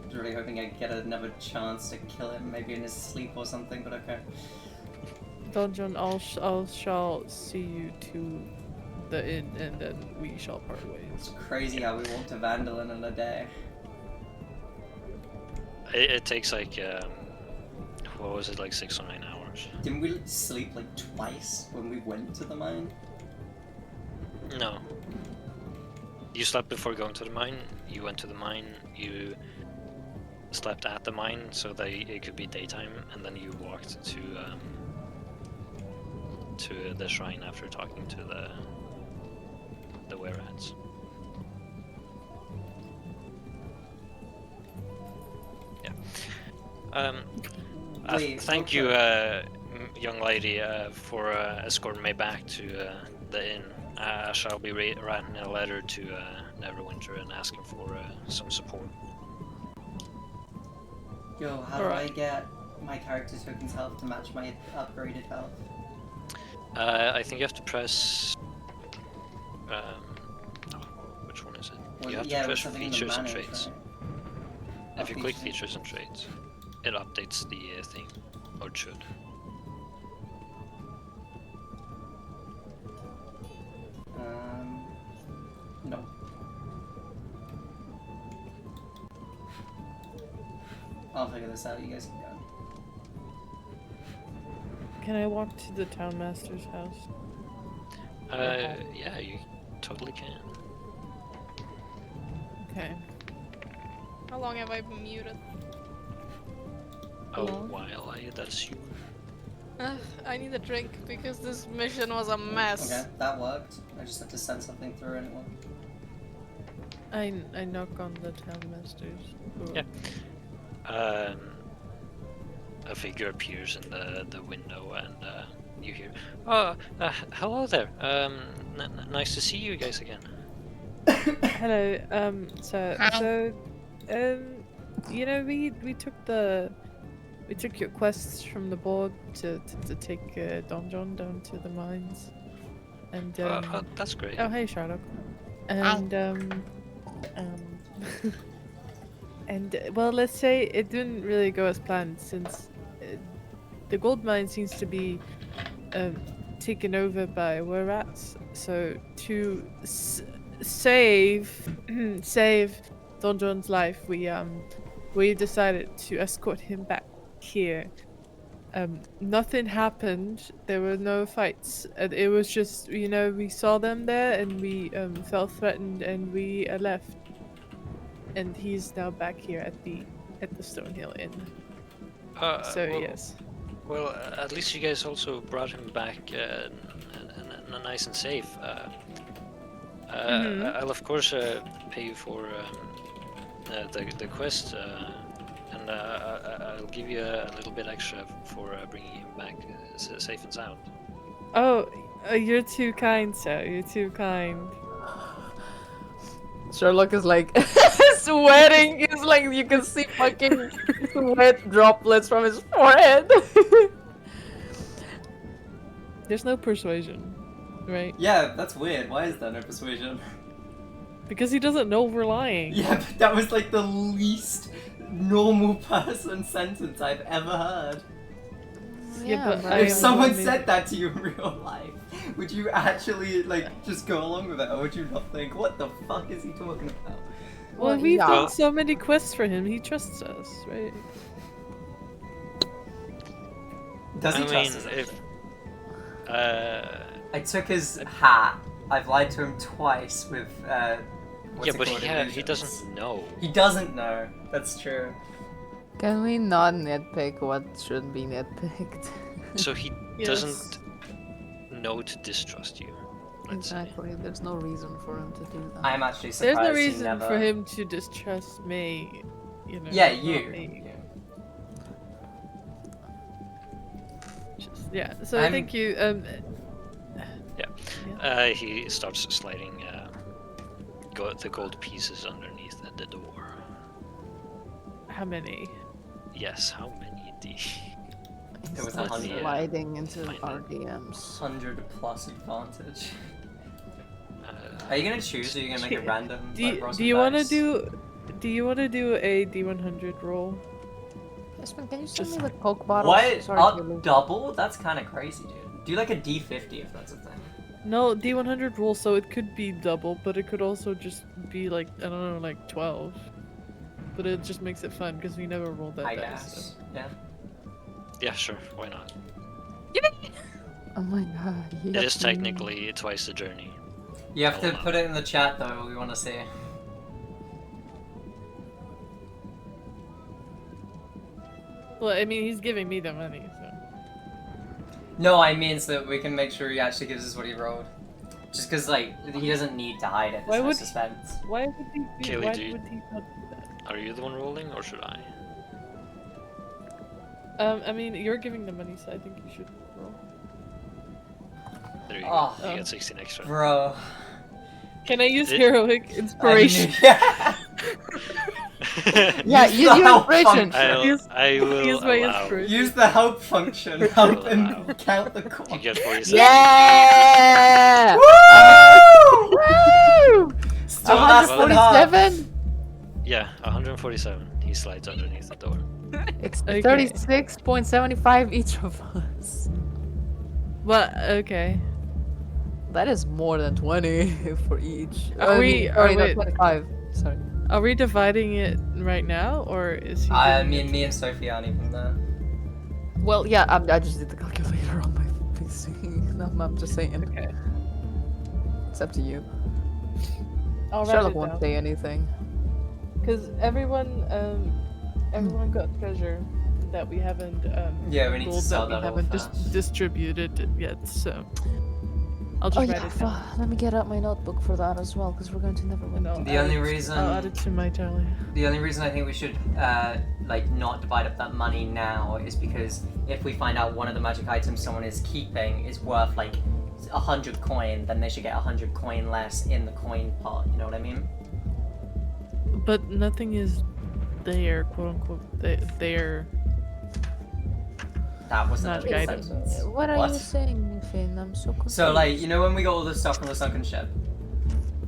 [SPEAKER 4] I was really hoping I'd get another chance to kill him, maybe in his sleep or something, but okay.
[SPEAKER 2] Don John, I shall see you to the inn, and then we shall part ways.
[SPEAKER 4] It's crazy how we walked to Vandalin in a day.
[SPEAKER 1] It takes like what was it, like 6 or 9 hours?
[SPEAKER 4] Didn't we sleep like twice when we went to the mine?
[SPEAKER 1] No. You slept before going to the mine. You went to the mine. You slept at the mine so that it could be daytime, and then you walked to the shrine after talking to the were-rats.
[SPEAKER 4] Wait,
[SPEAKER 1] thank you, young lady, for escorting me back to the inn. I shall be writing a letter to Neverwinter and asking for some support.
[SPEAKER 4] Yo, how do I
[SPEAKER 2] Alright.
[SPEAKER 4] get my character token's health to match my upgraded health?
[SPEAKER 1] I think you have to press. Which one is it?
[SPEAKER 4] Well,
[SPEAKER 1] You have
[SPEAKER 4] yeah,
[SPEAKER 1] to
[SPEAKER 4] it was
[SPEAKER 1] press
[SPEAKER 4] something in the
[SPEAKER 1] features and
[SPEAKER 4] manage,
[SPEAKER 1] traits.
[SPEAKER 4] right?
[SPEAKER 1] If you
[SPEAKER 4] Oh,
[SPEAKER 1] click
[SPEAKER 4] features.
[SPEAKER 1] features and traits, it updates the thing, or it should.
[SPEAKER 4] No. I'll figure this out, you guys can go.
[SPEAKER 2] Can I walk to the town master's house?
[SPEAKER 1] Yeah, you totally can.
[SPEAKER 2] Okay.
[SPEAKER 5] How long have I been muted?
[SPEAKER 1] Oh,
[SPEAKER 2] Hello?
[SPEAKER 1] while that's you.
[SPEAKER 5] I need a drink because this mission was a mess.
[SPEAKER 4] Okay, that worked. I just had to send something through and it worked.
[SPEAKER 2] I knock on the town master's door.
[SPEAKER 1] Yeah. A figure appears in the window, and you hear, "Oh, hello there. Nice to see you guys again."
[SPEAKER 2] Hello. You know, we took your quests from the board to take Don John down to the mines, and
[SPEAKER 1] That's great.
[SPEAKER 2] oh hey Sherlock, and and well, let's say it didn't really go as planned since the gold mine seems to be taken over by were-rats. So to save save Don John's life, we decided to escort him back here. Nothing happened. There were no fights. It was just, you know, we saw them there and we felt threatened and we left. And he's now back here at the Stonehill Inn. So
[SPEAKER 1] Well,
[SPEAKER 2] yes.
[SPEAKER 1] Well, at least you guys also brought him back nice and safe. I'll of course pay you for the quest, and I'll give you a little bit extra for bringing him back safe and sound.
[SPEAKER 2] Oh, you're too kind, sir. You're too kind.
[SPEAKER 3] Sherlock is like sweating. He's like, you can see fucking sweat droplets from his forehead.
[SPEAKER 2] There's no persuasion, right?
[SPEAKER 4] Yeah, that's weird. Why is there no persuasion?
[SPEAKER 2] Because he doesn't know we're lying.
[SPEAKER 4] Yeah, but that was like the least normal person sentence I've ever heard.
[SPEAKER 2] Yeah, but
[SPEAKER 4] If someone
[SPEAKER 2] mean-
[SPEAKER 4] said that to you in real life, would you actually like just go along with it, or would you not think, what the fuck is he talking about?
[SPEAKER 2] Well,
[SPEAKER 3] Well,
[SPEAKER 2] we've
[SPEAKER 3] yeah.
[SPEAKER 2] done so many quests for him. He trusts us, right?
[SPEAKER 4] Does he
[SPEAKER 1] I
[SPEAKER 4] trust
[SPEAKER 1] mean,
[SPEAKER 4] us?
[SPEAKER 1] if
[SPEAKER 4] I took his hat. I've lied to him twice with what's
[SPEAKER 1] yeah,
[SPEAKER 4] it
[SPEAKER 1] but
[SPEAKER 4] called,
[SPEAKER 1] he
[SPEAKER 4] illusions.
[SPEAKER 1] doesn't know.
[SPEAKER 4] He doesn't know. That's true.
[SPEAKER 3] Can we not nitpick what should be nitpicked?
[SPEAKER 1] So he
[SPEAKER 2] Yes.
[SPEAKER 1] doesn't know to distrust you. Let's say.
[SPEAKER 3] Exactly. There's no reason for him to do that.
[SPEAKER 4] I'm actually
[SPEAKER 2] There's
[SPEAKER 4] surprised
[SPEAKER 2] no
[SPEAKER 4] he
[SPEAKER 2] reason
[SPEAKER 4] never...
[SPEAKER 2] for him to distrust me, you know.
[SPEAKER 4] Yeah,
[SPEAKER 2] not
[SPEAKER 4] you.
[SPEAKER 2] me. Just, yeah. So
[SPEAKER 4] I'm-
[SPEAKER 2] thank you.
[SPEAKER 1] He starts sliding the gold pieces underneath the door.
[SPEAKER 2] How many?
[SPEAKER 1] Yes, how many?
[SPEAKER 4] It was
[SPEAKER 1] Let's
[SPEAKER 4] 100.
[SPEAKER 1] see,
[SPEAKER 3] Sliding into
[SPEAKER 1] find it.
[SPEAKER 3] our DMs.
[SPEAKER 4] 100 plus advantage.
[SPEAKER 1] Uh,
[SPEAKER 4] Are you gonna choose, or are you gonna make it random?
[SPEAKER 2] Do you want to do a D100 roll?
[SPEAKER 3] Yasmin, can you send
[SPEAKER 2] Just-
[SPEAKER 3] me the Coke bottle?
[SPEAKER 4] What?
[SPEAKER 3] Sorry,
[SPEAKER 4] Up
[SPEAKER 3] Lulu.
[SPEAKER 4] double? That's kind of crazy, dude. Do like a D50 if that's a thing.
[SPEAKER 2] No, D100 roll, so it could be double, but it could also just be like, I don't know, like 12. But it just makes it fun because we never rolled that
[SPEAKER 4] I
[SPEAKER 2] dice.
[SPEAKER 4] guess. Yeah.
[SPEAKER 1] yeah, sure, why not?
[SPEAKER 3] Oh my god.
[SPEAKER 1] It is technically twice the journey.
[SPEAKER 4] You have to
[SPEAKER 1] Hold on.
[SPEAKER 4] put it in the chat though. We want to see.
[SPEAKER 2] Well, I mean, he's giving me the money, so.
[SPEAKER 4] No, I mean so that we can make sure he actually gives us what he rolled. Just because, like, he doesn't need to hide it.
[SPEAKER 2] Why
[SPEAKER 4] There's no
[SPEAKER 2] would-
[SPEAKER 4] suspense.
[SPEAKER 2] Why would he?
[SPEAKER 1] Kaylee,
[SPEAKER 2] Why
[SPEAKER 1] do you-
[SPEAKER 2] would he not do that?
[SPEAKER 1] Are you the one rolling, or should I?
[SPEAKER 2] I mean, you're giving the money, so I think you should roll.
[SPEAKER 1] There you
[SPEAKER 4] Oh.
[SPEAKER 1] go. You get 16 extra.
[SPEAKER 4] Bro.
[SPEAKER 2] Can I use
[SPEAKER 1] It-
[SPEAKER 2] heroic inspiration?
[SPEAKER 4] Yeah.
[SPEAKER 3] Yeah,
[SPEAKER 4] Use
[SPEAKER 3] use
[SPEAKER 4] the
[SPEAKER 3] your
[SPEAKER 4] help
[SPEAKER 3] inspiration.
[SPEAKER 4] function.
[SPEAKER 1] I will
[SPEAKER 2] Use my
[SPEAKER 1] allow.
[SPEAKER 2] inspiration.
[SPEAKER 4] Use the help function. Help
[SPEAKER 1] Wow.
[SPEAKER 4] and count the
[SPEAKER 1] You
[SPEAKER 4] coin.
[SPEAKER 1] get 47.
[SPEAKER 3] Yeah!
[SPEAKER 4] Woo!
[SPEAKER 3] Woo!
[SPEAKER 4] Still less than half.
[SPEAKER 3] 147?
[SPEAKER 1] Yeah, 147. He slides underneath the door.
[SPEAKER 3] It's
[SPEAKER 2] Okay.
[SPEAKER 3] 36.75 each of us.
[SPEAKER 2] Well, okay.
[SPEAKER 3] That is more than 20 for each.
[SPEAKER 2] Are
[SPEAKER 3] I
[SPEAKER 2] we-
[SPEAKER 3] mean,
[SPEAKER 2] are
[SPEAKER 3] sorry, not
[SPEAKER 2] we-
[SPEAKER 3] 25. Sorry.
[SPEAKER 2] Are we dividing it right now, or is he?
[SPEAKER 4] I
[SPEAKER 2] doing
[SPEAKER 4] mean,
[SPEAKER 2] it-
[SPEAKER 4] me and Sophie aren't even there.
[SPEAKER 3] Well, yeah, I just did the calculator on my PC. I'm just saying.
[SPEAKER 2] Okay.
[SPEAKER 3] It's up to you.
[SPEAKER 2] I'll write
[SPEAKER 3] Sherlock
[SPEAKER 2] it
[SPEAKER 3] won't
[SPEAKER 2] down.
[SPEAKER 3] say anything.
[SPEAKER 2] Because everyone got treasure that we haven't
[SPEAKER 4] Yeah, we need to
[SPEAKER 2] gold
[SPEAKER 4] sell
[SPEAKER 2] that we
[SPEAKER 4] that all
[SPEAKER 2] haven't
[SPEAKER 4] first.
[SPEAKER 2] distributed yet. So I'll
[SPEAKER 3] Oh
[SPEAKER 2] just
[SPEAKER 3] yeah,
[SPEAKER 2] write it down.
[SPEAKER 3] let me get out my notebook for that as well, because we're going to never win.
[SPEAKER 2] And I'll
[SPEAKER 4] The
[SPEAKER 2] add
[SPEAKER 4] only
[SPEAKER 2] it-
[SPEAKER 4] reason-
[SPEAKER 2] I'll add it to my tally.
[SPEAKER 4] The only reason I think we should like not divide up that money now is because if we find out one of the magic items someone is keeping is worth like 100 coin, then they should get 100 coin less in the coin pot. You know what I mean?
[SPEAKER 2] But nothing is there, quote unquote. There.
[SPEAKER 4] That wasn't
[SPEAKER 2] Magic
[SPEAKER 4] a good
[SPEAKER 2] items.
[SPEAKER 4] sentence.
[SPEAKER 3] What are you saying, Finn? I'm so confused.
[SPEAKER 4] So like, you know when we got all the stuff from the sunken ship,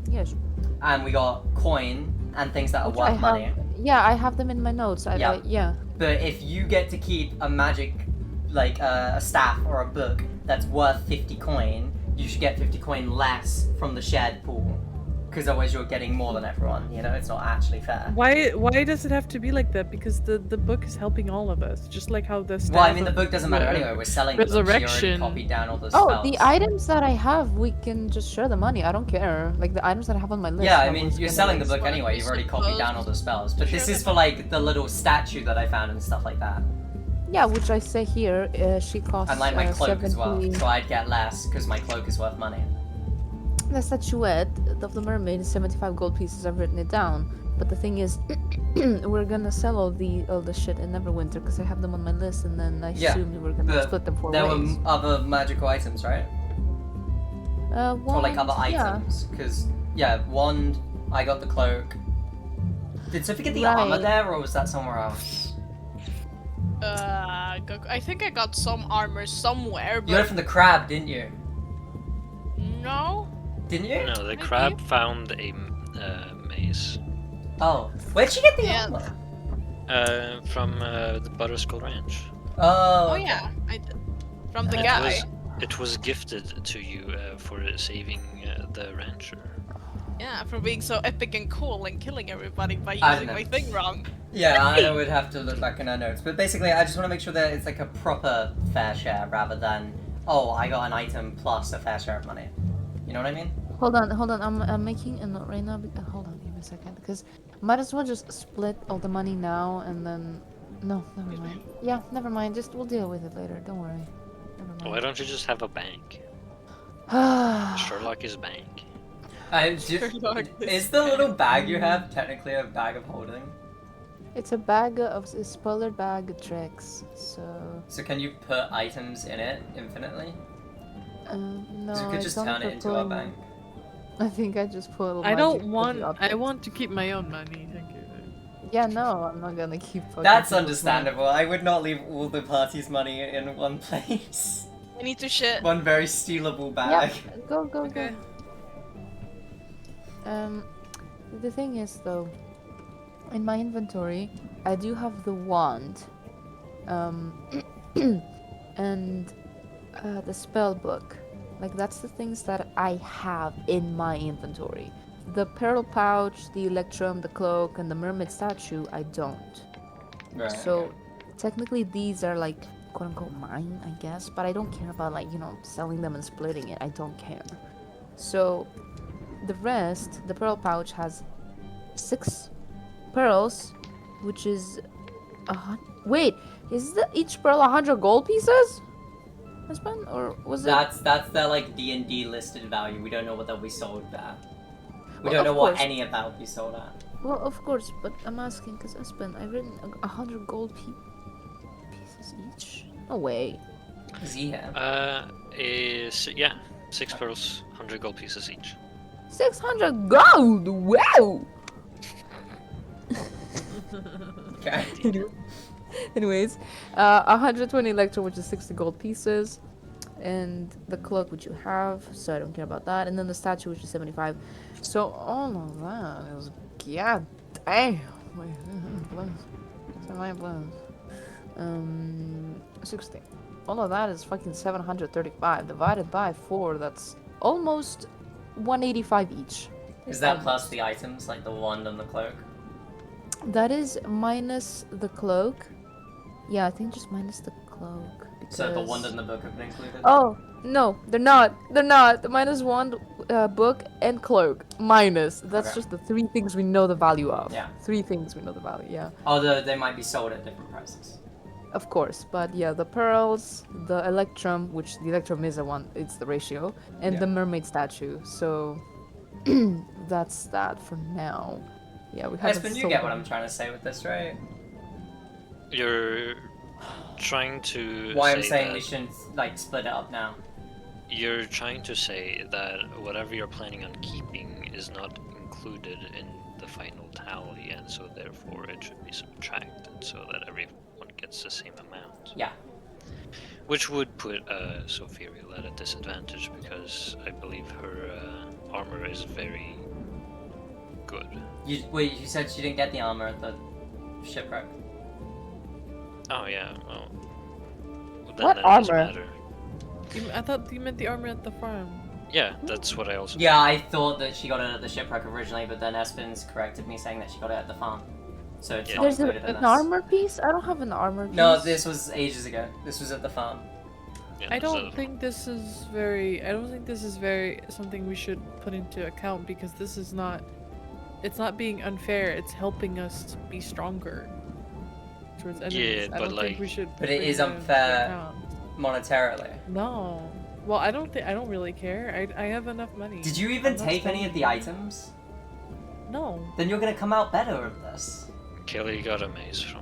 [SPEAKER 3] Yes.
[SPEAKER 4] and we got coin and things that are
[SPEAKER 3] Which I
[SPEAKER 4] worth money.
[SPEAKER 3] have. Yeah, I have them in my notes.
[SPEAKER 4] Yeah.
[SPEAKER 3] Yeah.
[SPEAKER 4] But if you get to keep a magic, like a staff or a book that's worth 50 coin, you should get 50 coin less from the shared pool. Because otherwise you're getting more than everyone, you know? It's not actually fair.
[SPEAKER 2] Why does it have to be like that? Because the book is helping all of us, just like how the.
[SPEAKER 4] Well, I
[SPEAKER 2] staff
[SPEAKER 4] mean, the
[SPEAKER 2] of-
[SPEAKER 4] book doesn't matter
[SPEAKER 2] Re-
[SPEAKER 4] anyway. We're selling the book. She already
[SPEAKER 2] Resurrection.
[SPEAKER 4] copied down all the
[SPEAKER 3] Oh,
[SPEAKER 4] spells.
[SPEAKER 3] the items that I have, we can just share the money. I don't care. Like the items that I have on my list.
[SPEAKER 4] Yeah, I
[SPEAKER 3] I'm
[SPEAKER 4] mean,
[SPEAKER 3] just
[SPEAKER 4] you're
[SPEAKER 3] gonna,
[SPEAKER 4] selling the
[SPEAKER 3] like,
[SPEAKER 4] book
[SPEAKER 5] Well,
[SPEAKER 4] anyway.
[SPEAKER 5] we
[SPEAKER 4] You've already copied down all the spells. But this
[SPEAKER 5] Sure.
[SPEAKER 4] is for, like, the little statue that I found and stuff like that.
[SPEAKER 3] Yeah, which I say here, she costs.
[SPEAKER 4] And, like, my cloak as well.
[SPEAKER 3] 70
[SPEAKER 4] So I'd get less, because my cloak is worth money.
[SPEAKER 3] The statuette of the mermaid is 75 gold pieces. I've written it down. But the thing is, we're gonna sell all the shit in Neverwinter because I have them on my list, and then I
[SPEAKER 4] Yeah,
[SPEAKER 3] assumed we're gonna
[SPEAKER 4] but
[SPEAKER 3] split them four
[SPEAKER 4] There
[SPEAKER 3] ways.
[SPEAKER 4] were other magical items, right? Or, like, other
[SPEAKER 3] wand, yeah.
[SPEAKER 4] items. Because, yeah, wand, I got the cloak. Did Sophie get the armor
[SPEAKER 3] Right.
[SPEAKER 4] there, or was that somewhere else?
[SPEAKER 5] I think I got some armor somewhere,
[SPEAKER 4] You got it
[SPEAKER 5] but
[SPEAKER 4] from the crab, didn't you?
[SPEAKER 5] no.
[SPEAKER 4] Didn't you?
[SPEAKER 1] No, the
[SPEAKER 5] Maybe.
[SPEAKER 1] crab found a maze
[SPEAKER 4] Oh. Where'd she get the
[SPEAKER 5] Yeah.
[SPEAKER 4] armor?
[SPEAKER 1] from the Butterskull Ranch.
[SPEAKER 4] Oh,
[SPEAKER 5] Oh
[SPEAKER 4] okay.
[SPEAKER 5] yeah, I did. From the
[SPEAKER 1] It
[SPEAKER 5] guy.
[SPEAKER 1] was, it was gifted to you for saving the rancher.
[SPEAKER 5] Yeah, for being so epic and cool and killing everybody by
[SPEAKER 4] I
[SPEAKER 5] using
[SPEAKER 4] don't
[SPEAKER 5] my
[SPEAKER 4] know.
[SPEAKER 5] thing wrong.
[SPEAKER 4] Yeah, I would have to look back in our notes. But basically, I just want to make sure that it's like a proper fair share rather than, oh, I got an item plus a fair share of money. You know what I mean?
[SPEAKER 3] Hold on. I'm making a note right now. Hold on, give me a second, because might as well just split all the money now and then. No, never mind. Yeah, never mind. Just we'll deal with it later. Don't worry. Never mind.
[SPEAKER 1] Why don't you just have a bank? Sherlock is bank.
[SPEAKER 4] Is the little bag you have technically a bag of holding?
[SPEAKER 3] It's a bag of a spoiler bag of tricks. So
[SPEAKER 4] So can you put items in it infinitely?
[SPEAKER 3] no.
[SPEAKER 4] 'Cause we could
[SPEAKER 3] I
[SPEAKER 4] just
[SPEAKER 3] don't
[SPEAKER 4] turn it into our
[SPEAKER 3] propose-
[SPEAKER 4] bank.
[SPEAKER 3] I think I just put.
[SPEAKER 2] I
[SPEAKER 3] magic
[SPEAKER 2] don't
[SPEAKER 3] with
[SPEAKER 2] want.
[SPEAKER 3] the
[SPEAKER 2] I
[SPEAKER 3] object.
[SPEAKER 2] want to keep my own money. Thank you.
[SPEAKER 3] Yeah, no, I'm not gonna keep. fucking
[SPEAKER 4] That's
[SPEAKER 3] people's
[SPEAKER 4] understandable. I would not leave all the party's money in one place.
[SPEAKER 5] I need to shit.
[SPEAKER 4] One very stealable
[SPEAKER 3] money.
[SPEAKER 4] bag.
[SPEAKER 3] Yeah, go.
[SPEAKER 5] Okay.
[SPEAKER 3] The thing is though, in my inventory, I do have the wand, and the spell book. Like that's the things that I have in my inventory. The pearl pouch, the electrum, the cloak, and the mermaid statue, I don't.
[SPEAKER 4] Right.
[SPEAKER 3] So technically these are like quote unquote mine, I guess, but I don't care about like, selling them and splitting it. I don't care. So the rest, the pearl pouch has 6 pearls, which is wait, is each pearl 100 gold pieces? Husband, or was it?
[SPEAKER 4] That's the like D&D listed value. We don't know what they'll be sold at. We
[SPEAKER 3] Well,
[SPEAKER 4] don't know
[SPEAKER 3] of
[SPEAKER 4] what
[SPEAKER 3] course.
[SPEAKER 4] any of that will be sold at.
[SPEAKER 3] Well, of course, but I'm asking because husband, I've written 100 gold pieces pearls each? No way.
[SPEAKER 4] Is he here?
[SPEAKER 1] Yeah, 6 pearls, 100 gold pieces each.
[SPEAKER 3] 600 gold! Wow!
[SPEAKER 4] Okay.
[SPEAKER 3] Anyways, 120 electrum, which is 60 gold pieces. And the cloak, which you have, so I don't care about that. And then the statue, which is 75. So all of that is... God damn! Wait, plus. 60. All of that is fucking 735. Divided by 4, that's almost 185 each.
[SPEAKER 4] Is that plus the items, like the wand and the cloak?
[SPEAKER 3] That is minus the cloak. Yeah, I think just minus the cloak.
[SPEAKER 4] So the
[SPEAKER 3] because-
[SPEAKER 4] wand and the book have been included?
[SPEAKER 3] Oh, no, they're not. They're not. The minus wand, book, and cloak. Minus. That's
[SPEAKER 4] Okay.
[SPEAKER 3] just the 3 things we know the value of.
[SPEAKER 4] Yeah.
[SPEAKER 3] 3 things we know the value, yeah.
[SPEAKER 4] Although they might be sold at different prices.
[SPEAKER 3] Of course, but yeah, the pearls, the electrum, which the electrum is it's the ratio, and
[SPEAKER 4] Yeah.
[SPEAKER 3] the mermaid statue. So that's that for now. Yeah, we haven't
[SPEAKER 4] Espen, you
[SPEAKER 3] sold
[SPEAKER 4] get what
[SPEAKER 3] them.
[SPEAKER 4] I'm trying to say with this, right?
[SPEAKER 1] You're trying to
[SPEAKER 4] Why I'm
[SPEAKER 1] say
[SPEAKER 4] saying
[SPEAKER 1] that
[SPEAKER 4] we shouldn't, like, split it up now.
[SPEAKER 1] you're trying to say that whatever you're planning on keeping is not included in the final tally, and so therefore it should be subtracted so that everyone gets the same amount.
[SPEAKER 4] Yeah.
[SPEAKER 1] Which would put Sophiriel at a disadvantage because I believe her armor is very good.
[SPEAKER 4] Wait, you said she didn't get the armor at the shipwreck.
[SPEAKER 1] Oh yeah, well. Then
[SPEAKER 3] What
[SPEAKER 1] that doesn't
[SPEAKER 3] armor?
[SPEAKER 1] matter.
[SPEAKER 2] I thought you meant the armor at the farm.
[SPEAKER 1] Yeah, that's what I also.
[SPEAKER 4] Yeah, I thought that she got it at the shipwreck originally, but then Espen's corrected me saying that she got it at the farm. So it's
[SPEAKER 1] Yeah.
[SPEAKER 4] not
[SPEAKER 3] There's
[SPEAKER 4] included in
[SPEAKER 3] an
[SPEAKER 4] this.
[SPEAKER 3] armor piece? I don't have an armor piece.
[SPEAKER 4] No, this was ages ago. This was at the farm.
[SPEAKER 1] Yeah,
[SPEAKER 2] I don't
[SPEAKER 1] so-
[SPEAKER 2] think this is very. I don't think this is very something we should put into account because this is not. It's not being unfair. It's helping us be stronger towards enemies.
[SPEAKER 1] Yeah,
[SPEAKER 2] I
[SPEAKER 1] but,
[SPEAKER 2] don't think we
[SPEAKER 1] like-
[SPEAKER 2] should.
[SPEAKER 4] But it
[SPEAKER 2] bring
[SPEAKER 4] is
[SPEAKER 2] that into
[SPEAKER 4] unfair.
[SPEAKER 2] account.
[SPEAKER 4] Monetarily.
[SPEAKER 2] No. Well, I don't think. I don't really care. I have enough money.
[SPEAKER 4] Did you even
[SPEAKER 2] I'm not
[SPEAKER 4] take any of the
[SPEAKER 2] spending-
[SPEAKER 4] items?
[SPEAKER 2] No.
[SPEAKER 4] Then you're gonna come out better of this.
[SPEAKER 1] Kelly got a mace from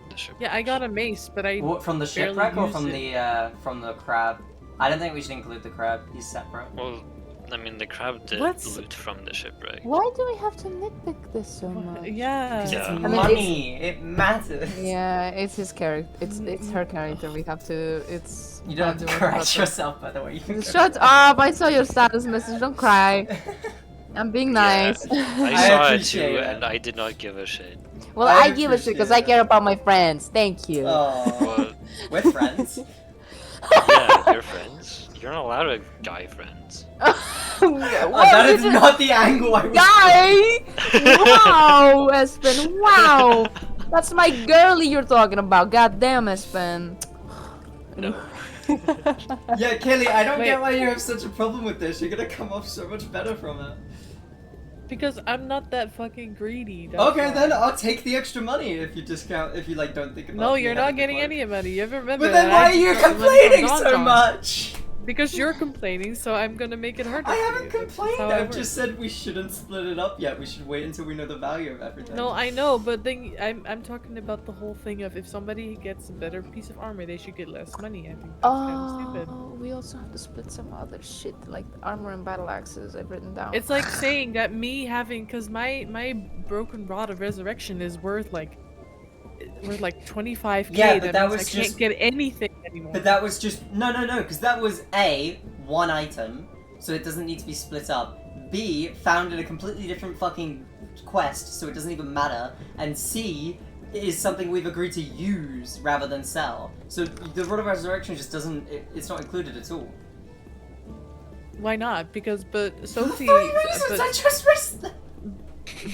[SPEAKER 1] the ship.
[SPEAKER 2] Yeah, I got a mace, but I.
[SPEAKER 4] What, from the
[SPEAKER 2] barely
[SPEAKER 4] shipwreck or
[SPEAKER 2] use
[SPEAKER 4] from
[SPEAKER 2] it.
[SPEAKER 4] the crab? I don't think we should include the crab. He's separate.
[SPEAKER 1] Well, I mean, the crab did
[SPEAKER 2] What?
[SPEAKER 1] loot from the shipwreck.
[SPEAKER 3] Why do we have to nitpick this so much?
[SPEAKER 2] Yeah.
[SPEAKER 4] Because it's
[SPEAKER 1] Yeah. I
[SPEAKER 3] mean,
[SPEAKER 4] money. It matters.
[SPEAKER 3] Yeah, it's his character. It's her character. We have to. It's.
[SPEAKER 4] You don't have to
[SPEAKER 3] do it
[SPEAKER 4] correct
[SPEAKER 3] proper.
[SPEAKER 4] yourself, by the way. You can
[SPEAKER 3] Shut up! I saw your status message. Don't cry. I'm being nice.
[SPEAKER 1] I
[SPEAKER 4] I
[SPEAKER 1] saw it
[SPEAKER 4] appreciate
[SPEAKER 1] too,
[SPEAKER 4] it.
[SPEAKER 1] and I did not give a shit.
[SPEAKER 3] Well,
[SPEAKER 4] I
[SPEAKER 3] I give a shit because I
[SPEAKER 4] appreciate
[SPEAKER 3] care
[SPEAKER 4] it.
[SPEAKER 3] about my friends. Thank you.
[SPEAKER 4] Oh,
[SPEAKER 1] Well,
[SPEAKER 4] we're friends.
[SPEAKER 1] yeah, you're friends. You're not allowed to have guy friends.
[SPEAKER 3] What
[SPEAKER 4] That
[SPEAKER 3] did
[SPEAKER 4] is
[SPEAKER 3] you-
[SPEAKER 4] not the angle I was.
[SPEAKER 3] Guy! Wow, Espen! Wow, that's my girlie you're talking about. God damn, Espen.
[SPEAKER 1] No.
[SPEAKER 4] Yeah, Kelly, I don't
[SPEAKER 2] Wait.
[SPEAKER 4] get why you have such a problem with this. You're gonna come off so much better from it.
[SPEAKER 2] Because I'm not that fucking greedy. that's
[SPEAKER 4] Okay,
[SPEAKER 2] why.
[SPEAKER 4] then I'll take the extra money if you discount. If you like, don't think about.
[SPEAKER 2] No,
[SPEAKER 4] me
[SPEAKER 2] you're
[SPEAKER 4] having
[SPEAKER 2] not
[SPEAKER 4] the
[SPEAKER 2] getting
[SPEAKER 4] cloak.
[SPEAKER 2] any money. You ever remember
[SPEAKER 4] But then
[SPEAKER 2] that?
[SPEAKER 4] why
[SPEAKER 2] I
[SPEAKER 4] are you
[SPEAKER 2] just got the money from
[SPEAKER 4] complaining
[SPEAKER 2] Don
[SPEAKER 4] so
[SPEAKER 2] John.
[SPEAKER 4] much?
[SPEAKER 2] Because you're complaining, so I'm gonna make it harder.
[SPEAKER 4] I
[SPEAKER 2] for
[SPEAKER 4] haven't
[SPEAKER 2] you. That's
[SPEAKER 4] complained.
[SPEAKER 2] how it
[SPEAKER 4] I've
[SPEAKER 2] works.
[SPEAKER 4] just said we shouldn't split it up yet. We should wait until we know the value of everything.
[SPEAKER 2] No, I know, but then I'm talking about the whole thing of if somebody gets a better piece of armor, they should get less money. I think that's kind of stupid.
[SPEAKER 3] Oh, we also have to split some other shit like armor and battle axes. I've written down.
[SPEAKER 2] It's like saying that me having, cause my broken rod of resurrection is worth like 25k.
[SPEAKER 4] Yeah, but that
[SPEAKER 2] means
[SPEAKER 4] was
[SPEAKER 2] I
[SPEAKER 4] just-
[SPEAKER 2] can't get anything anymore.
[SPEAKER 4] But that was just no, because that was A, one item, so it doesn't need to be split up. B, found in a completely different fucking quest, so it doesn't even matter. And C is something we've agreed to use rather than sell. So the Rod of Resurrection just doesn't. It's not included at all.
[SPEAKER 2] Why not? Because but Sophie,
[SPEAKER 4] 3 reasons. I just risked.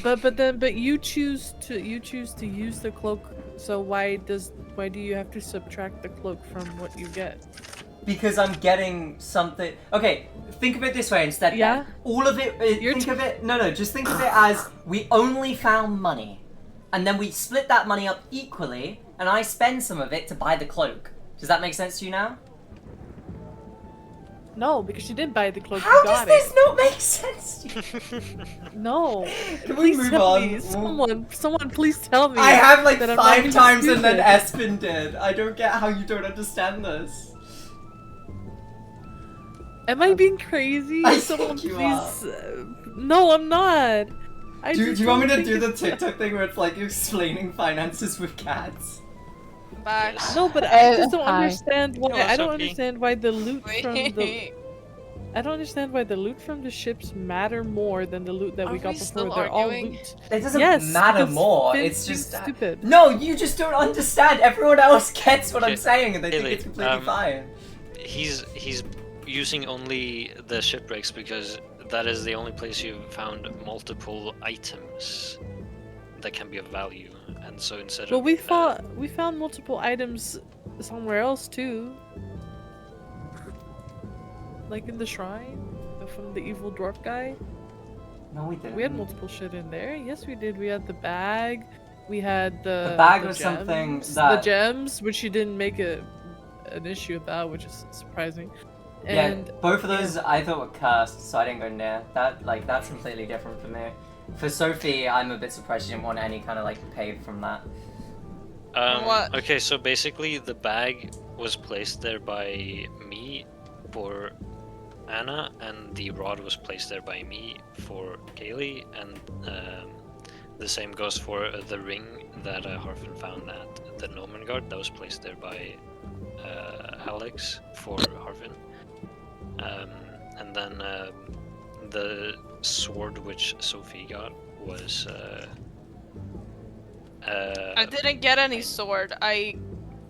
[SPEAKER 2] but you choose to use the cloak. So why do you have to subtract the cloak from what you get?
[SPEAKER 4] Because I'm getting something. Okay, think of it this way instead.
[SPEAKER 2] Yeah?
[SPEAKER 4] then. All of it.
[SPEAKER 2] You're
[SPEAKER 4] Think of it. No. Just think of it as we only found money, and then we split that money up equally, and I spend some of it to buy the cloak. Does that make sense to you now?
[SPEAKER 2] No, because she didn't buy the cloak.
[SPEAKER 4] How
[SPEAKER 2] You
[SPEAKER 4] does
[SPEAKER 2] got
[SPEAKER 4] this
[SPEAKER 2] it.
[SPEAKER 4] not make sense to you?
[SPEAKER 2] No.
[SPEAKER 4] Can we
[SPEAKER 2] Please
[SPEAKER 4] move
[SPEAKER 2] tell
[SPEAKER 4] on?
[SPEAKER 2] me. Someone, please tell me.
[SPEAKER 4] I have like
[SPEAKER 2] that I'm not
[SPEAKER 4] 5
[SPEAKER 2] being
[SPEAKER 4] times and then
[SPEAKER 2] stupid.
[SPEAKER 4] Espen did. I don't get how you don't understand this.
[SPEAKER 2] Am I being crazy?
[SPEAKER 4] I
[SPEAKER 2] Someone
[SPEAKER 4] think you
[SPEAKER 2] please. No, I'm not.
[SPEAKER 4] Do you want me to
[SPEAKER 2] don't
[SPEAKER 4] do the
[SPEAKER 2] think it's-
[SPEAKER 4] TikTok thing where it's like explaining finances with cats?
[SPEAKER 5] Bye.
[SPEAKER 1] Yes.
[SPEAKER 2] No, but I just don't
[SPEAKER 3] Hi.
[SPEAKER 2] understand why.
[SPEAKER 1] Hello,
[SPEAKER 2] I don't
[SPEAKER 1] Sophie.
[SPEAKER 2] understand why the loot from the.
[SPEAKER 5] Wait.
[SPEAKER 2] I don't understand why the loot from the ships matter more than the loot that
[SPEAKER 5] Are
[SPEAKER 2] we got
[SPEAKER 5] we
[SPEAKER 2] before.
[SPEAKER 5] still
[SPEAKER 2] They're all
[SPEAKER 5] arguing?
[SPEAKER 2] loot.
[SPEAKER 4] It doesn't
[SPEAKER 2] Yes,
[SPEAKER 4] matter
[SPEAKER 2] because
[SPEAKER 4] more.
[SPEAKER 2] Finn's
[SPEAKER 4] It's
[SPEAKER 2] being
[SPEAKER 4] just
[SPEAKER 2] stupid.
[SPEAKER 4] No, you just don't understand. Everyone else gets what I'm
[SPEAKER 1] Okay,
[SPEAKER 4] saying, and they think
[SPEAKER 1] Haley,
[SPEAKER 4] it's completely fine.
[SPEAKER 1] He's using only the shipwrecks because that is the only place you've found multiple items that can be of value, and so instead
[SPEAKER 2] Well,
[SPEAKER 1] of
[SPEAKER 2] we found multiple items somewhere else too. Like in the shrine from the evil dwarf guy.
[SPEAKER 4] No, we didn't.
[SPEAKER 2] We had multiple shit in there. Yes, we did. We had the bag. We had the
[SPEAKER 4] bag
[SPEAKER 2] the
[SPEAKER 4] was something
[SPEAKER 2] gems,
[SPEAKER 4] that-
[SPEAKER 2] the gems, which you didn't make an issue about, which is surprising.
[SPEAKER 4] Yeah,
[SPEAKER 2] And
[SPEAKER 4] both of those I thought were cursed, so I didn't go near. That's completely different for me. For Sophie, I'm a bit surprised she didn't want any kind of like pay from that.
[SPEAKER 5] What?
[SPEAKER 1] Okay, so basically the bag was placed there by me for Anna, and the rod was placed there by me for Kaylee, and the same goes for the ring that Harfin found at the Nomengard. That was placed there by Alex for Harfin. And then the sword which Sophie got was
[SPEAKER 5] I didn't get any sword. I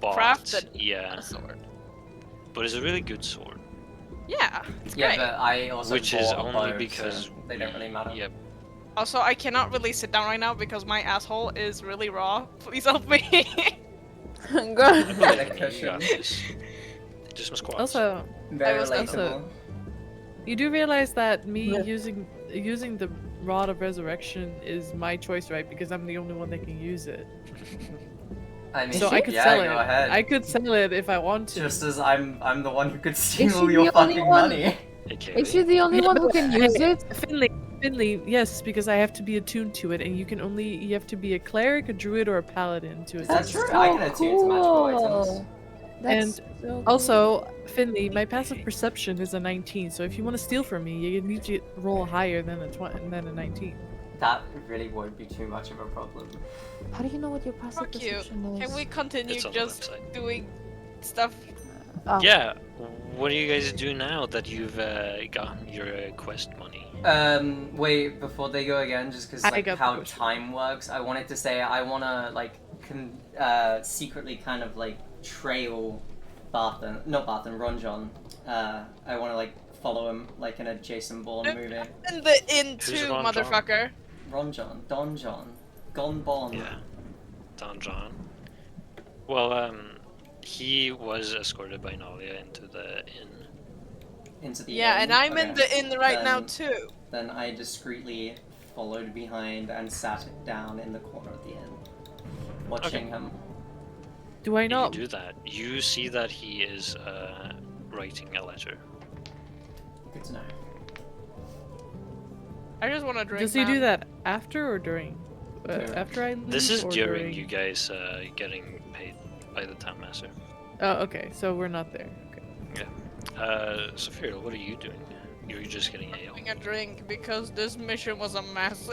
[SPEAKER 1] bought.
[SPEAKER 5] crafted
[SPEAKER 1] Yeah,
[SPEAKER 5] a sword.
[SPEAKER 1] but it's a really good sword.
[SPEAKER 5] Yeah, it's
[SPEAKER 4] Yeah,
[SPEAKER 5] great.
[SPEAKER 4] but I also
[SPEAKER 1] Which
[SPEAKER 4] bought
[SPEAKER 1] is
[SPEAKER 4] a
[SPEAKER 1] only
[SPEAKER 4] bow,
[SPEAKER 1] because
[SPEAKER 4] so they don't really matter.
[SPEAKER 1] Yep.
[SPEAKER 5] Also, I cannot really sit down right now because my asshole is really raw. Please help me.
[SPEAKER 1] I
[SPEAKER 3] Girl.
[SPEAKER 1] believe
[SPEAKER 4] Get a
[SPEAKER 1] in you, you
[SPEAKER 4] cushion.
[SPEAKER 1] got this. Do some squats.
[SPEAKER 2] also,
[SPEAKER 4] Very
[SPEAKER 5] was
[SPEAKER 4] relatable.
[SPEAKER 2] also- you do realize that me
[SPEAKER 3] Yeah.
[SPEAKER 2] using the rod of resurrection is my choice, right? Because I'm the only one that can use it.
[SPEAKER 4] I mean,
[SPEAKER 2] So I could
[SPEAKER 4] yeah,
[SPEAKER 2] sell
[SPEAKER 4] go
[SPEAKER 2] it.
[SPEAKER 4] ahead.
[SPEAKER 2] I could sell it if I want to.
[SPEAKER 4] Just as I'm the one who could
[SPEAKER 3] she
[SPEAKER 4] steal your
[SPEAKER 3] the only
[SPEAKER 4] fucking
[SPEAKER 3] one?
[SPEAKER 4] money.
[SPEAKER 1] Hey,
[SPEAKER 3] Is she
[SPEAKER 1] Kaylee.
[SPEAKER 3] the only
[SPEAKER 2] Yeah,
[SPEAKER 3] one who
[SPEAKER 2] but
[SPEAKER 3] can
[SPEAKER 2] I-
[SPEAKER 3] use it?
[SPEAKER 2] Finley, yes, because I have to be attuned to it, and you have to be a cleric, a druid, or a paladin to attune
[SPEAKER 4] That's
[SPEAKER 2] to
[SPEAKER 4] true.
[SPEAKER 2] it.
[SPEAKER 4] I can attune to magical items.
[SPEAKER 3] That's
[SPEAKER 2] And
[SPEAKER 3] so cool.
[SPEAKER 2] Also, Finley, my passive perception is a 19, so if you want to steal from me, you need to roll higher than a 19.
[SPEAKER 4] That really won't be too much of a problem.
[SPEAKER 3] How do you know what your passive
[SPEAKER 5] Fuck you.
[SPEAKER 3] perception is?
[SPEAKER 5] Can we continue
[SPEAKER 1] It's on the
[SPEAKER 5] just
[SPEAKER 1] website.
[SPEAKER 5] doing stuff?
[SPEAKER 3] Oh.
[SPEAKER 1] Yeah. What do you guys do now that you've gotten your quest money?
[SPEAKER 4] Wait, before they go again, just because
[SPEAKER 2] I
[SPEAKER 4] like
[SPEAKER 2] got the
[SPEAKER 4] how
[SPEAKER 2] question.
[SPEAKER 4] time works, I wanted to say I wanna like secretly kind of like trail Ronjon. I wanna like follow him like in a Jason Bourne movie.
[SPEAKER 5] In the inn
[SPEAKER 1] Who's
[SPEAKER 5] too,
[SPEAKER 1] Ron John?
[SPEAKER 5] motherfucker.
[SPEAKER 4] Ronjon, Don John, Gon Bon.
[SPEAKER 1] Yeah. Don John. Well, he was escorted by Nalia into the inn.
[SPEAKER 4] Into the
[SPEAKER 5] Yeah,
[SPEAKER 4] inn.
[SPEAKER 5] and I'm in
[SPEAKER 4] Okay.
[SPEAKER 5] the inn right now
[SPEAKER 4] Then-
[SPEAKER 5] too.
[SPEAKER 4] Then I discreetly followed behind and sat down in the corner of the inn, watching him.
[SPEAKER 2] Do I
[SPEAKER 1] You
[SPEAKER 2] not?
[SPEAKER 1] do that. You see that he is writing a letter.
[SPEAKER 4] Good to know.
[SPEAKER 5] I just want to drink.
[SPEAKER 2] Does he
[SPEAKER 5] now.
[SPEAKER 2] do that after or during?
[SPEAKER 4] During.
[SPEAKER 2] After I leave?
[SPEAKER 1] This is
[SPEAKER 2] or
[SPEAKER 1] during you guys getting paid by the town master.
[SPEAKER 2] Oh, okay. So we're not there. Okay.
[SPEAKER 1] Sophia, what are you doing? You're just getting ale.
[SPEAKER 5] Having a drink because this mission was a mess.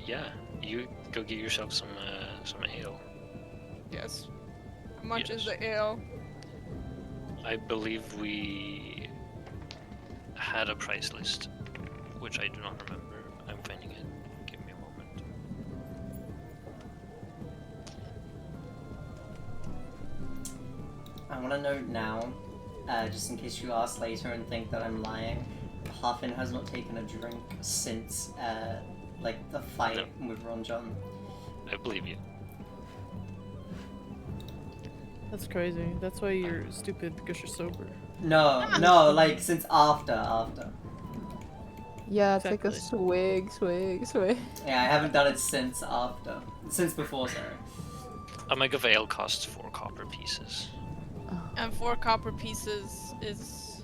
[SPEAKER 1] Yeah, you go get yourself some ale.
[SPEAKER 5] Yes. How much is
[SPEAKER 1] Yes.
[SPEAKER 5] the ale?
[SPEAKER 1] I believe we had a price list, which I do not remember. I'm finding it. Give me a moment.
[SPEAKER 4] I want to note now, just in case you ask later and think that I'm lying, Harfin has not taken a drink since, like, the fight with Ronjon.
[SPEAKER 1] I believe you.
[SPEAKER 2] That's crazy. That's why you're stupid because you're sober.
[SPEAKER 4] No, like, since after.
[SPEAKER 3] Yeah, it's like a
[SPEAKER 2] Exactly.
[SPEAKER 3] swig.
[SPEAKER 4] Yeah, I haven't done it since after. Since before, sorry.
[SPEAKER 1] A mug of ale costs 4 copper pieces.
[SPEAKER 5] And 4 copper pieces is...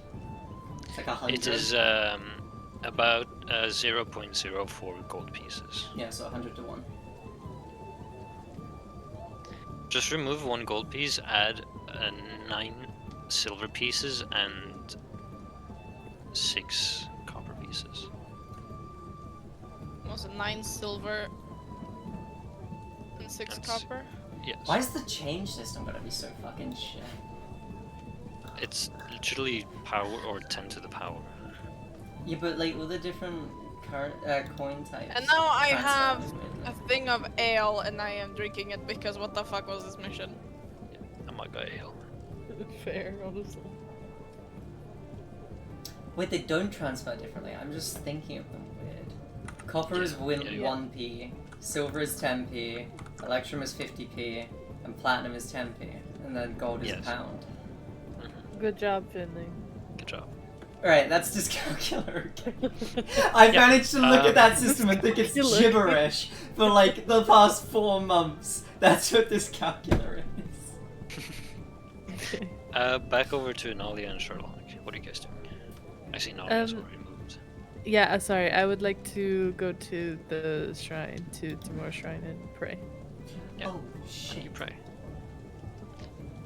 [SPEAKER 4] It's like 100.
[SPEAKER 1] It is about 0.04 gold pieces.
[SPEAKER 4] Yeah, so 100 to 1.
[SPEAKER 1] Just remove 1 gold piece, add 9 silver pieces, and 6 copper pieces.
[SPEAKER 5] Was it 9 silver and 6
[SPEAKER 1] And
[SPEAKER 5] copper?
[SPEAKER 1] Yes.
[SPEAKER 4] Why is the change system gonna be so fucking shit?
[SPEAKER 1] It's literally power or 10 to the power.
[SPEAKER 4] Yeah, but like all the different coin types.
[SPEAKER 5] And now I
[SPEAKER 4] transfer
[SPEAKER 5] have
[SPEAKER 4] weirdly.
[SPEAKER 5] a thing of ale and I am drinking it because what the fuck was this mission?
[SPEAKER 1] Oh my god, ale.
[SPEAKER 2] Fair, honestly.
[SPEAKER 4] Wait, they don't transfer differently. I'm just thinking of them weird. Copper is
[SPEAKER 1] Yeah.
[SPEAKER 4] 1p, silver is 10p, electrum is 50p, and platinum is 10p, and then gold is a
[SPEAKER 1] Yes.
[SPEAKER 4] pound.
[SPEAKER 2] Good job, Finley.
[SPEAKER 1] Good job.
[SPEAKER 4] Alright, that's just calculator again. I managed to look at that system and think it's
[SPEAKER 2] Calculator.
[SPEAKER 4] gibberish for like the past 4 months. That's what this calculator is.
[SPEAKER 2] Okay.
[SPEAKER 1] Back over to Nalia and Sherlock. What are you guys doing? I see Nalia's already moved.
[SPEAKER 2] Yeah, sorry. I would like to go to the shrine, to Timor's shrine, and pray.
[SPEAKER 1] Yeah.
[SPEAKER 4] Oh
[SPEAKER 1] And
[SPEAKER 4] shit.
[SPEAKER 1] you pray.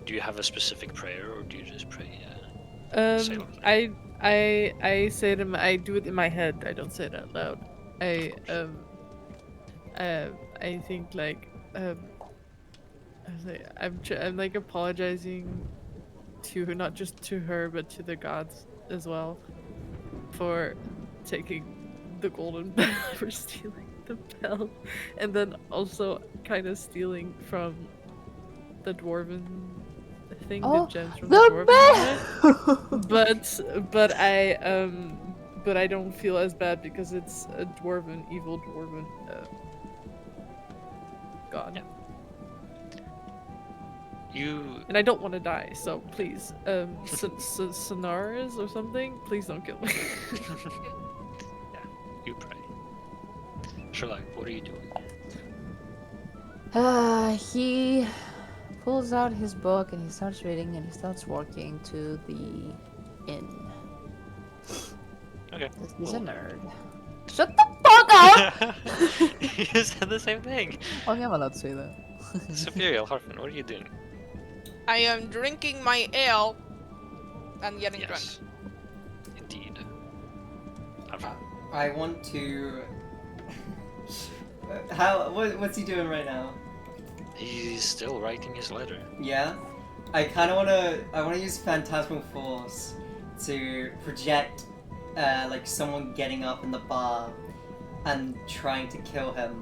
[SPEAKER 1] Do you have a specific prayer, or do you just pray? Say it loudly.
[SPEAKER 2] I say it I do it in my head. I don't say it out loud. I think like I'm like apologizing to her, not just to her, but to the gods as well, for taking the golden bell, for stealing the bell, and then also kind of stealing from the dwarven thing,
[SPEAKER 3] Oh,
[SPEAKER 2] the gems from
[SPEAKER 3] the
[SPEAKER 2] dwarven
[SPEAKER 3] bell!
[SPEAKER 2] but I don't feel as bad because it's a evil dwarven god.
[SPEAKER 1] Yeah. You
[SPEAKER 2] And I don't want to die, so please, Sonaris or something, please don't kill me.
[SPEAKER 1] you pray. Sherlock, what are you doing?
[SPEAKER 3] He pulls out his book and he starts reading and he starts walking to the inn.
[SPEAKER 1] Okay.
[SPEAKER 3] He's a
[SPEAKER 1] Well-
[SPEAKER 3] nerd. Shut the fuck up!
[SPEAKER 1] You said the same thing.
[SPEAKER 3] Oh, yeah, I'm allowed to say that.
[SPEAKER 1] Superior Harfin, what are you doing?
[SPEAKER 5] I am drinking my ale and getting drunk.
[SPEAKER 1] Yes. Indeed. Harfin.
[SPEAKER 4] I want to. What's he doing right now?
[SPEAKER 1] He's still writing his letter.
[SPEAKER 4] Yeah, I kind of wanna use phantasmal force to project like someone getting up in the bar and trying to kill him,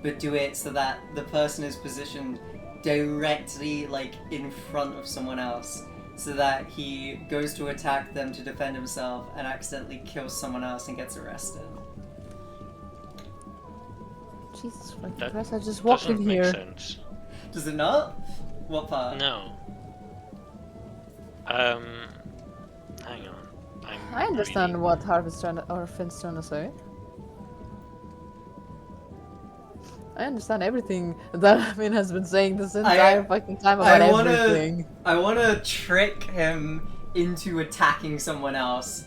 [SPEAKER 4] but do it so that the person is positioned directly like in front of someone else, so that he goes to attack them to defend himself and accidentally kills someone else and gets arrested.
[SPEAKER 3] Jesus fucking
[SPEAKER 1] That
[SPEAKER 3] Christ, I just walked
[SPEAKER 1] Doesn't
[SPEAKER 3] in
[SPEAKER 1] make
[SPEAKER 3] here.
[SPEAKER 1] sense.
[SPEAKER 4] Does it not? What part?
[SPEAKER 1] No. Hang on.
[SPEAKER 3] I understand
[SPEAKER 1] reading-
[SPEAKER 3] what Harvey's trying to, or Finn's trying to say. I understand everything that Finn has been saying this entire fucking time about
[SPEAKER 4] I wanna-
[SPEAKER 3] everything.
[SPEAKER 4] I want to trick him into attacking someone else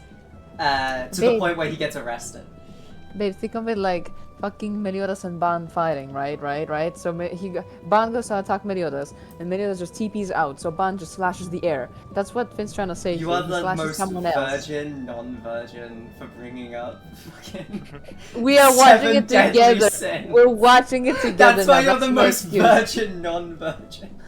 [SPEAKER 4] to the
[SPEAKER 3] Babe.
[SPEAKER 4] point where he gets arrested.
[SPEAKER 3] Babe, think of it like fucking Meliodas and Ban fighting, right? So Ban goes to attack Meliodas, and Meliodas just TP's out, so Ban just slashes the air. That's what Finn's trying to say
[SPEAKER 4] You
[SPEAKER 3] here.
[SPEAKER 4] are
[SPEAKER 3] He
[SPEAKER 4] the
[SPEAKER 3] slashes
[SPEAKER 4] most
[SPEAKER 3] someone else.
[SPEAKER 4] virgin, non-virgin for bringing up fucking.
[SPEAKER 3] We are watching
[SPEAKER 4] Seven
[SPEAKER 3] it
[SPEAKER 4] deadly
[SPEAKER 3] together.
[SPEAKER 4] sins.
[SPEAKER 3] We're watching it together.
[SPEAKER 4] That's why
[SPEAKER 3] now.
[SPEAKER 4] you're the
[SPEAKER 3] my
[SPEAKER 4] most
[SPEAKER 3] excuse.
[SPEAKER 4] virgin, non-virgin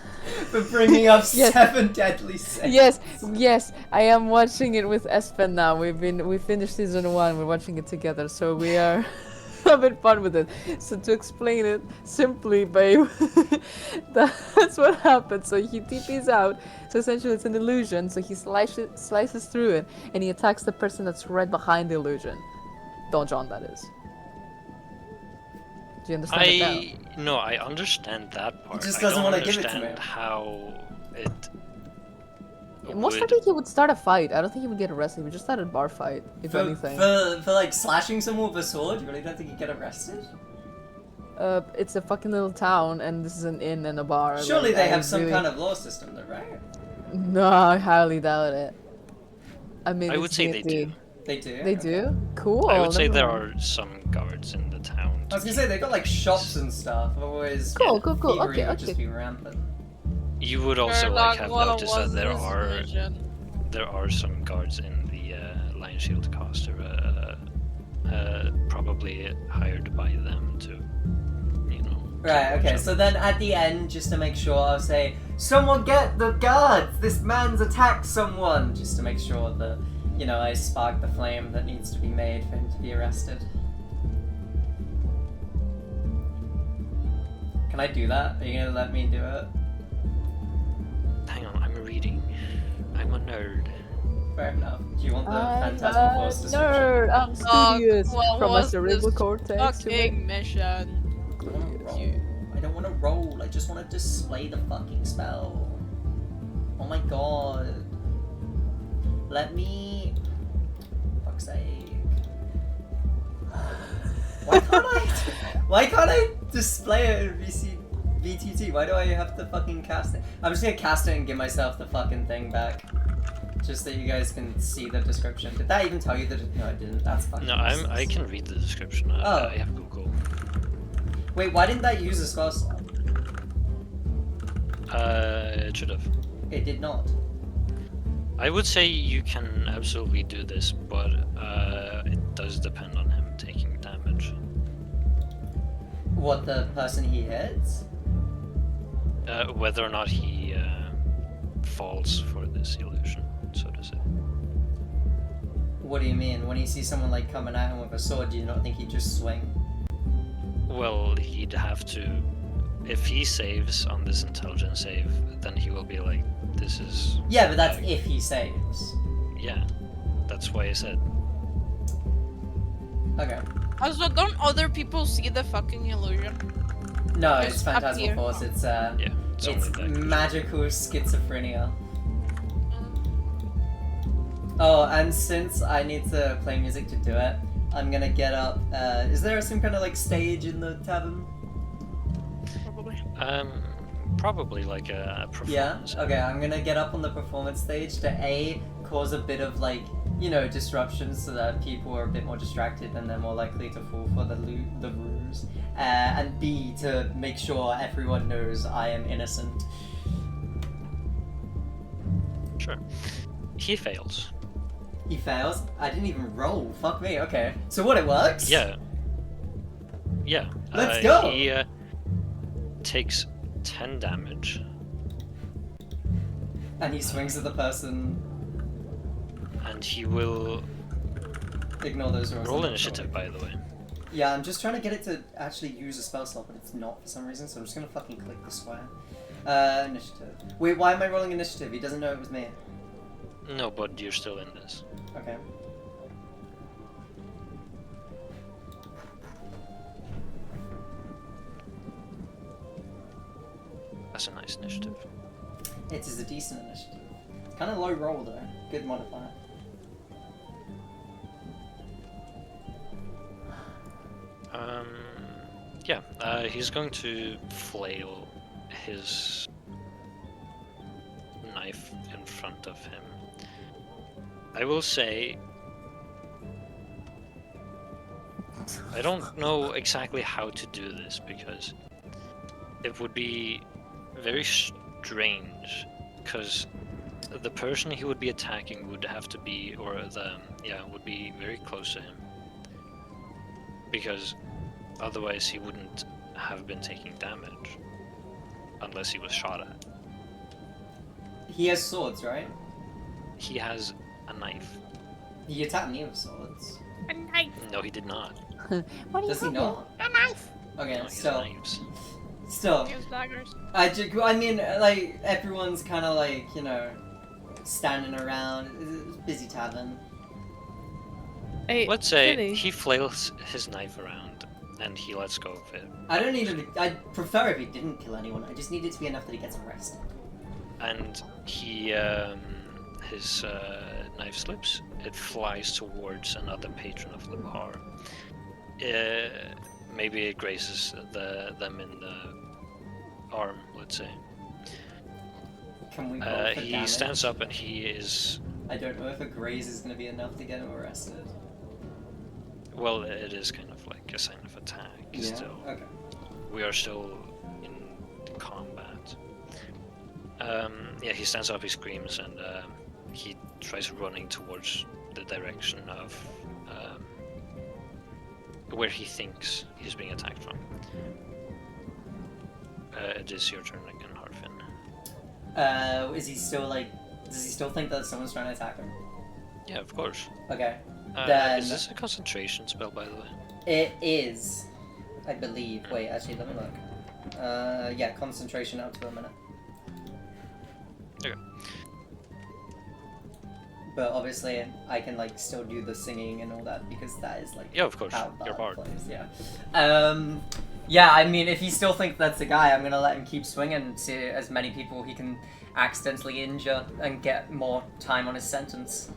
[SPEAKER 4] for bringing up
[SPEAKER 3] Yes.
[SPEAKER 4] 7 deadly sins.
[SPEAKER 3] Yes, I am watching it with Espen now. We finished season 1. We're watching it together, so we are having fun with it. So to explain it simply, babe, that's what happened. So he TP's out. So essentially, it's an illusion. So he slices through it, and he attacks the person that's right behind the illusion. Don John, that is. Do you understand it now?
[SPEAKER 1] No, I understand that part.
[SPEAKER 4] just
[SPEAKER 1] I
[SPEAKER 4] doesn't
[SPEAKER 1] don't
[SPEAKER 4] wanna give it to
[SPEAKER 1] understand
[SPEAKER 4] me.
[SPEAKER 1] how it.
[SPEAKER 3] Most
[SPEAKER 1] would-
[SPEAKER 3] likely he would start a fight. I don't think he would get arrested. He would just start a bar fight, if
[SPEAKER 4] For,
[SPEAKER 3] anything.
[SPEAKER 4] for like slashing someone with a sword, you really don't think he'd get arrested?
[SPEAKER 3] It's a fucking little town, and this is an inn and a bar.
[SPEAKER 4] Surely
[SPEAKER 3] like,
[SPEAKER 4] they
[SPEAKER 3] I
[SPEAKER 4] have some
[SPEAKER 3] really-
[SPEAKER 4] kind of law system, though, right?
[SPEAKER 3] No, I highly doubt it. I mean,
[SPEAKER 1] I
[SPEAKER 3] it's
[SPEAKER 1] would say they do.
[SPEAKER 3] D&D.
[SPEAKER 4] They do.
[SPEAKER 3] They
[SPEAKER 4] Okay.
[SPEAKER 3] do? Cool.
[SPEAKER 1] I would say
[SPEAKER 3] never
[SPEAKER 1] there
[SPEAKER 3] mind.
[SPEAKER 1] are some guards in the town.
[SPEAKER 4] I was gonna say they got like shops and stuff. Otherwise,
[SPEAKER 3] Cool, cool, cool.
[SPEAKER 4] thievery
[SPEAKER 3] Okay,
[SPEAKER 4] would just
[SPEAKER 3] okay.
[SPEAKER 4] be rampant.
[SPEAKER 1] You would also like
[SPEAKER 5] Sherlock,
[SPEAKER 1] have
[SPEAKER 5] what
[SPEAKER 1] noticed
[SPEAKER 5] was
[SPEAKER 1] that
[SPEAKER 5] this mission?
[SPEAKER 1] there are some guards in the Lion Shield caster, probably hired by them to, you know.
[SPEAKER 4] Right,
[SPEAKER 1] keep
[SPEAKER 4] okay,
[SPEAKER 1] watch
[SPEAKER 4] so
[SPEAKER 1] over.
[SPEAKER 4] then at the end, just to make sure, I'll say, someone get the guards! This man's attacked someone! Just to make sure that, you know, I spark the flame that needs to be made for him to be arrested. Can I do that? Are you gonna let me do it?
[SPEAKER 1] Hang on, I'm reading. I'm a nerd.
[SPEAKER 4] Fair enough. Do you want the
[SPEAKER 3] I'm
[SPEAKER 4] Phantasmal
[SPEAKER 3] a
[SPEAKER 4] Force description?
[SPEAKER 3] nerd. I'm studious.
[SPEAKER 5] what
[SPEAKER 3] From my
[SPEAKER 5] was
[SPEAKER 3] cerebral
[SPEAKER 5] this
[SPEAKER 3] cortex to
[SPEAKER 5] fucking mission?
[SPEAKER 4] I wanna roll. I don't wanna roll, I just wanna display the fucking spell. Oh my god. Let me... Fuck's sake. Why can't I display it in VTT? Why do I have to fucking cast it? I'm just gonna cast it and give myself the fucking thing back. Just so you guys can see the description. Did that even tell you that? No, it didn't. That's fucking
[SPEAKER 1] No,
[SPEAKER 4] useless.
[SPEAKER 1] I can read the description.
[SPEAKER 4] Oh.
[SPEAKER 1] I have Google.
[SPEAKER 4] Wait, why didn't that use a spell slot?
[SPEAKER 1] It should have.
[SPEAKER 4] It did not.
[SPEAKER 1] I would say you can absolutely do this, but it does depend on him taking damage.
[SPEAKER 4] What, the person he hits?
[SPEAKER 1] Whether or not he falls for this illusion, so to say.
[SPEAKER 4] What do you mean? When you see someone like coming at him with a sword, do you not think he'd just swing?
[SPEAKER 1] Well, he'd have to. If he saves on this intelligence save, then he will be like, this is.
[SPEAKER 4] Yeah, but that's if he saves.
[SPEAKER 1] Yeah, that's why I said.
[SPEAKER 4] Okay.
[SPEAKER 5] Also, don't other people see the fucking illusion?
[SPEAKER 4] No,
[SPEAKER 5] Just
[SPEAKER 4] it's
[SPEAKER 5] up
[SPEAKER 4] Phantasmal
[SPEAKER 5] here.
[SPEAKER 4] Force. It's
[SPEAKER 1] Yeah,
[SPEAKER 4] it's
[SPEAKER 1] only that.
[SPEAKER 4] magical schizophrenia. Oh, and since I need to play music to do it, I'm gonna get up. Is there some kind of like stage in the tavern?
[SPEAKER 5] Probably.
[SPEAKER 1] Probably like a
[SPEAKER 4] Yeah?
[SPEAKER 1] performance.
[SPEAKER 4] Okay, I'm gonna get up on the performance stage to A, cause a bit of like, you know, disruption so that people are a bit more distracted and they're more likely to fall for the ruse. And B, to make sure everyone knows I am innocent.
[SPEAKER 1] Sure. He fails.
[SPEAKER 4] He fails? I didn't even roll. Fuck me. Okay. So what, it works?
[SPEAKER 1] Yeah. Yeah.
[SPEAKER 4] Let's go!
[SPEAKER 1] He takes 10 damage.
[SPEAKER 4] And he swings at the person.
[SPEAKER 1] And he will
[SPEAKER 4] Ignore those rolls.
[SPEAKER 1] roll initiative, by the way.
[SPEAKER 4] Yeah, I'm just trying to get it to actually use a spell slot, but it's not for some reason, so I'm just gonna fucking click the square. Initiative. Wait, why am I rolling initiative? He doesn't know it was me.
[SPEAKER 1] No, but you're still in this.
[SPEAKER 4] Okay.
[SPEAKER 1] That's a nice initiative.
[SPEAKER 4] It is a decent initiative. It's kind of low roll though. Good modifier.
[SPEAKER 1] Yeah, he's going to flail his knife in front of him. I will say, I don't know exactly how to do this because it would be very strange because the person he would be attacking would have to be, or would be very close to him. Because otherwise he wouldn't have been taking damage unless he was shot at.
[SPEAKER 4] He has swords, right?
[SPEAKER 1] He has a knife.
[SPEAKER 4] He attacked me with swords.
[SPEAKER 5] A knife.
[SPEAKER 1] No, he did not.
[SPEAKER 3] What do you
[SPEAKER 4] Does he
[SPEAKER 3] have
[SPEAKER 4] not?
[SPEAKER 5] A knife.
[SPEAKER 4] Okay,
[SPEAKER 1] No, he has
[SPEAKER 4] still.
[SPEAKER 1] knives.
[SPEAKER 4] Still.
[SPEAKER 5] Use daggers.
[SPEAKER 4] I mean, like, everyone's kind of like, you know, standing around. It's a busy tavern.
[SPEAKER 2] Hey,
[SPEAKER 1] Let's say
[SPEAKER 2] Vinny,
[SPEAKER 1] he flails his knife around and he lets go of it.
[SPEAKER 4] I don't need to. I'd prefer if he didn't kill anyone. I just need it to be enough that he gets arrested.
[SPEAKER 1] And he, his knife slips. It flies towards another patron of the bar. Maybe it grazes them in the arm, let's say.
[SPEAKER 4] Can we roll for
[SPEAKER 1] He
[SPEAKER 4] damage?
[SPEAKER 1] stands up and he is.
[SPEAKER 4] I don't know if a graze is going to be enough to get him arrested.
[SPEAKER 1] Well, it is kind of like a sign of attack. Still,
[SPEAKER 4] Okay.
[SPEAKER 1] we are still in combat. Yeah, he stands up, he screams, and he tries running towards the direction of where he thinks he's being attacked from. It is your turn again, Harfin.
[SPEAKER 4] Is he still like? Does he still think that someone's trying to attack him?
[SPEAKER 1] Yeah, of course.
[SPEAKER 4] Okay.
[SPEAKER 1] Is this a concentration spell, by the way?
[SPEAKER 4] It is, I believe. Wait, actually, let me look. Yeah, concentration up to a minute.
[SPEAKER 1] Okay.
[SPEAKER 4] But obviously, I can like still do the singing and all that because that is like
[SPEAKER 1] Yeah, of course.
[SPEAKER 4] how
[SPEAKER 1] You're
[SPEAKER 4] Bard
[SPEAKER 1] Bard.
[SPEAKER 4] plays. Yeah. Yeah. I mean, if he still thinks that's the guy, I'm gonna let him keep swinging to as many people he can accidentally injure and get more time on his sentence.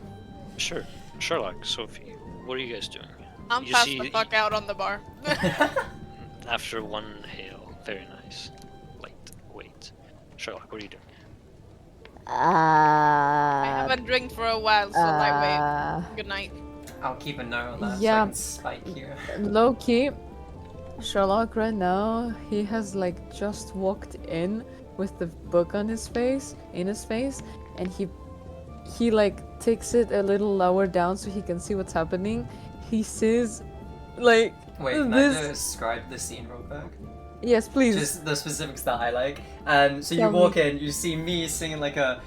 [SPEAKER 1] Sure. Sherlock, Sophie, what are you guys doing?
[SPEAKER 5] I'm
[SPEAKER 1] You
[SPEAKER 5] passed
[SPEAKER 1] see-
[SPEAKER 5] the fuck out on the bar.
[SPEAKER 1] After one hail, very nice. Wait. Sherlock, what are you doing?
[SPEAKER 5] I haven't drank for a while, so lightweight. Good night.
[SPEAKER 4] I'll keep a note on that so I
[SPEAKER 3] Yeah.
[SPEAKER 4] can spike you.
[SPEAKER 3] Low key, Sherlock right now, he has like just walked in with the book on his face, and he like takes it a little lower down so he can see what's happening. He sees like
[SPEAKER 4] Wait, can
[SPEAKER 3] this.
[SPEAKER 4] I describe the scene real quick?
[SPEAKER 3] Yes, please.
[SPEAKER 4] Just the specifics that I like. So you
[SPEAKER 3] Tell
[SPEAKER 4] walk
[SPEAKER 3] me.
[SPEAKER 4] in, you see me singing like a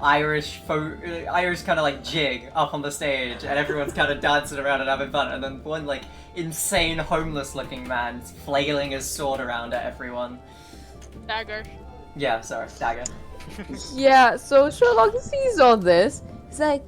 [SPEAKER 4] Irish kind of like jig up on the stage, and everyone's kind of dancing around and having fun. And then one like insane homeless-looking man flailing his sword around at everyone.
[SPEAKER 5] Dagger.
[SPEAKER 4] Yeah, sorry, dagger.
[SPEAKER 3] Yeah, so Sherlock sees all this. He's like,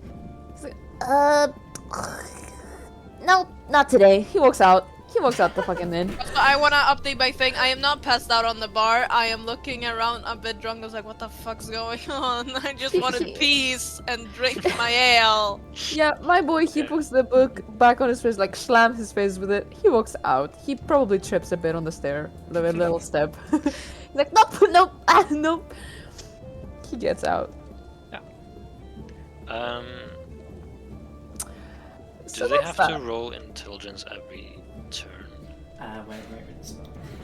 [SPEAKER 3] no, not today. He walks out. He walks out the fucking in.
[SPEAKER 5] So I wanna update my thing. I am not passed out on the bar. I am looking around a bit drunk. I was like, what the fuck's going on? I just wanted peace and drink my ale.
[SPEAKER 3] Yeah, my boy, he puts the book back on his face, like slams his face with it. He walks out. He probably trips a bit on the stair, the little step. He's like, nope, nope, nope. He gets out.
[SPEAKER 1] Do
[SPEAKER 3] So
[SPEAKER 1] they
[SPEAKER 3] that's
[SPEAKER 1] have to
[SPEAKER 3] that.
[SPEAKER 1] roll intelligence every turn?
[SPEAKER 4] Wait. Do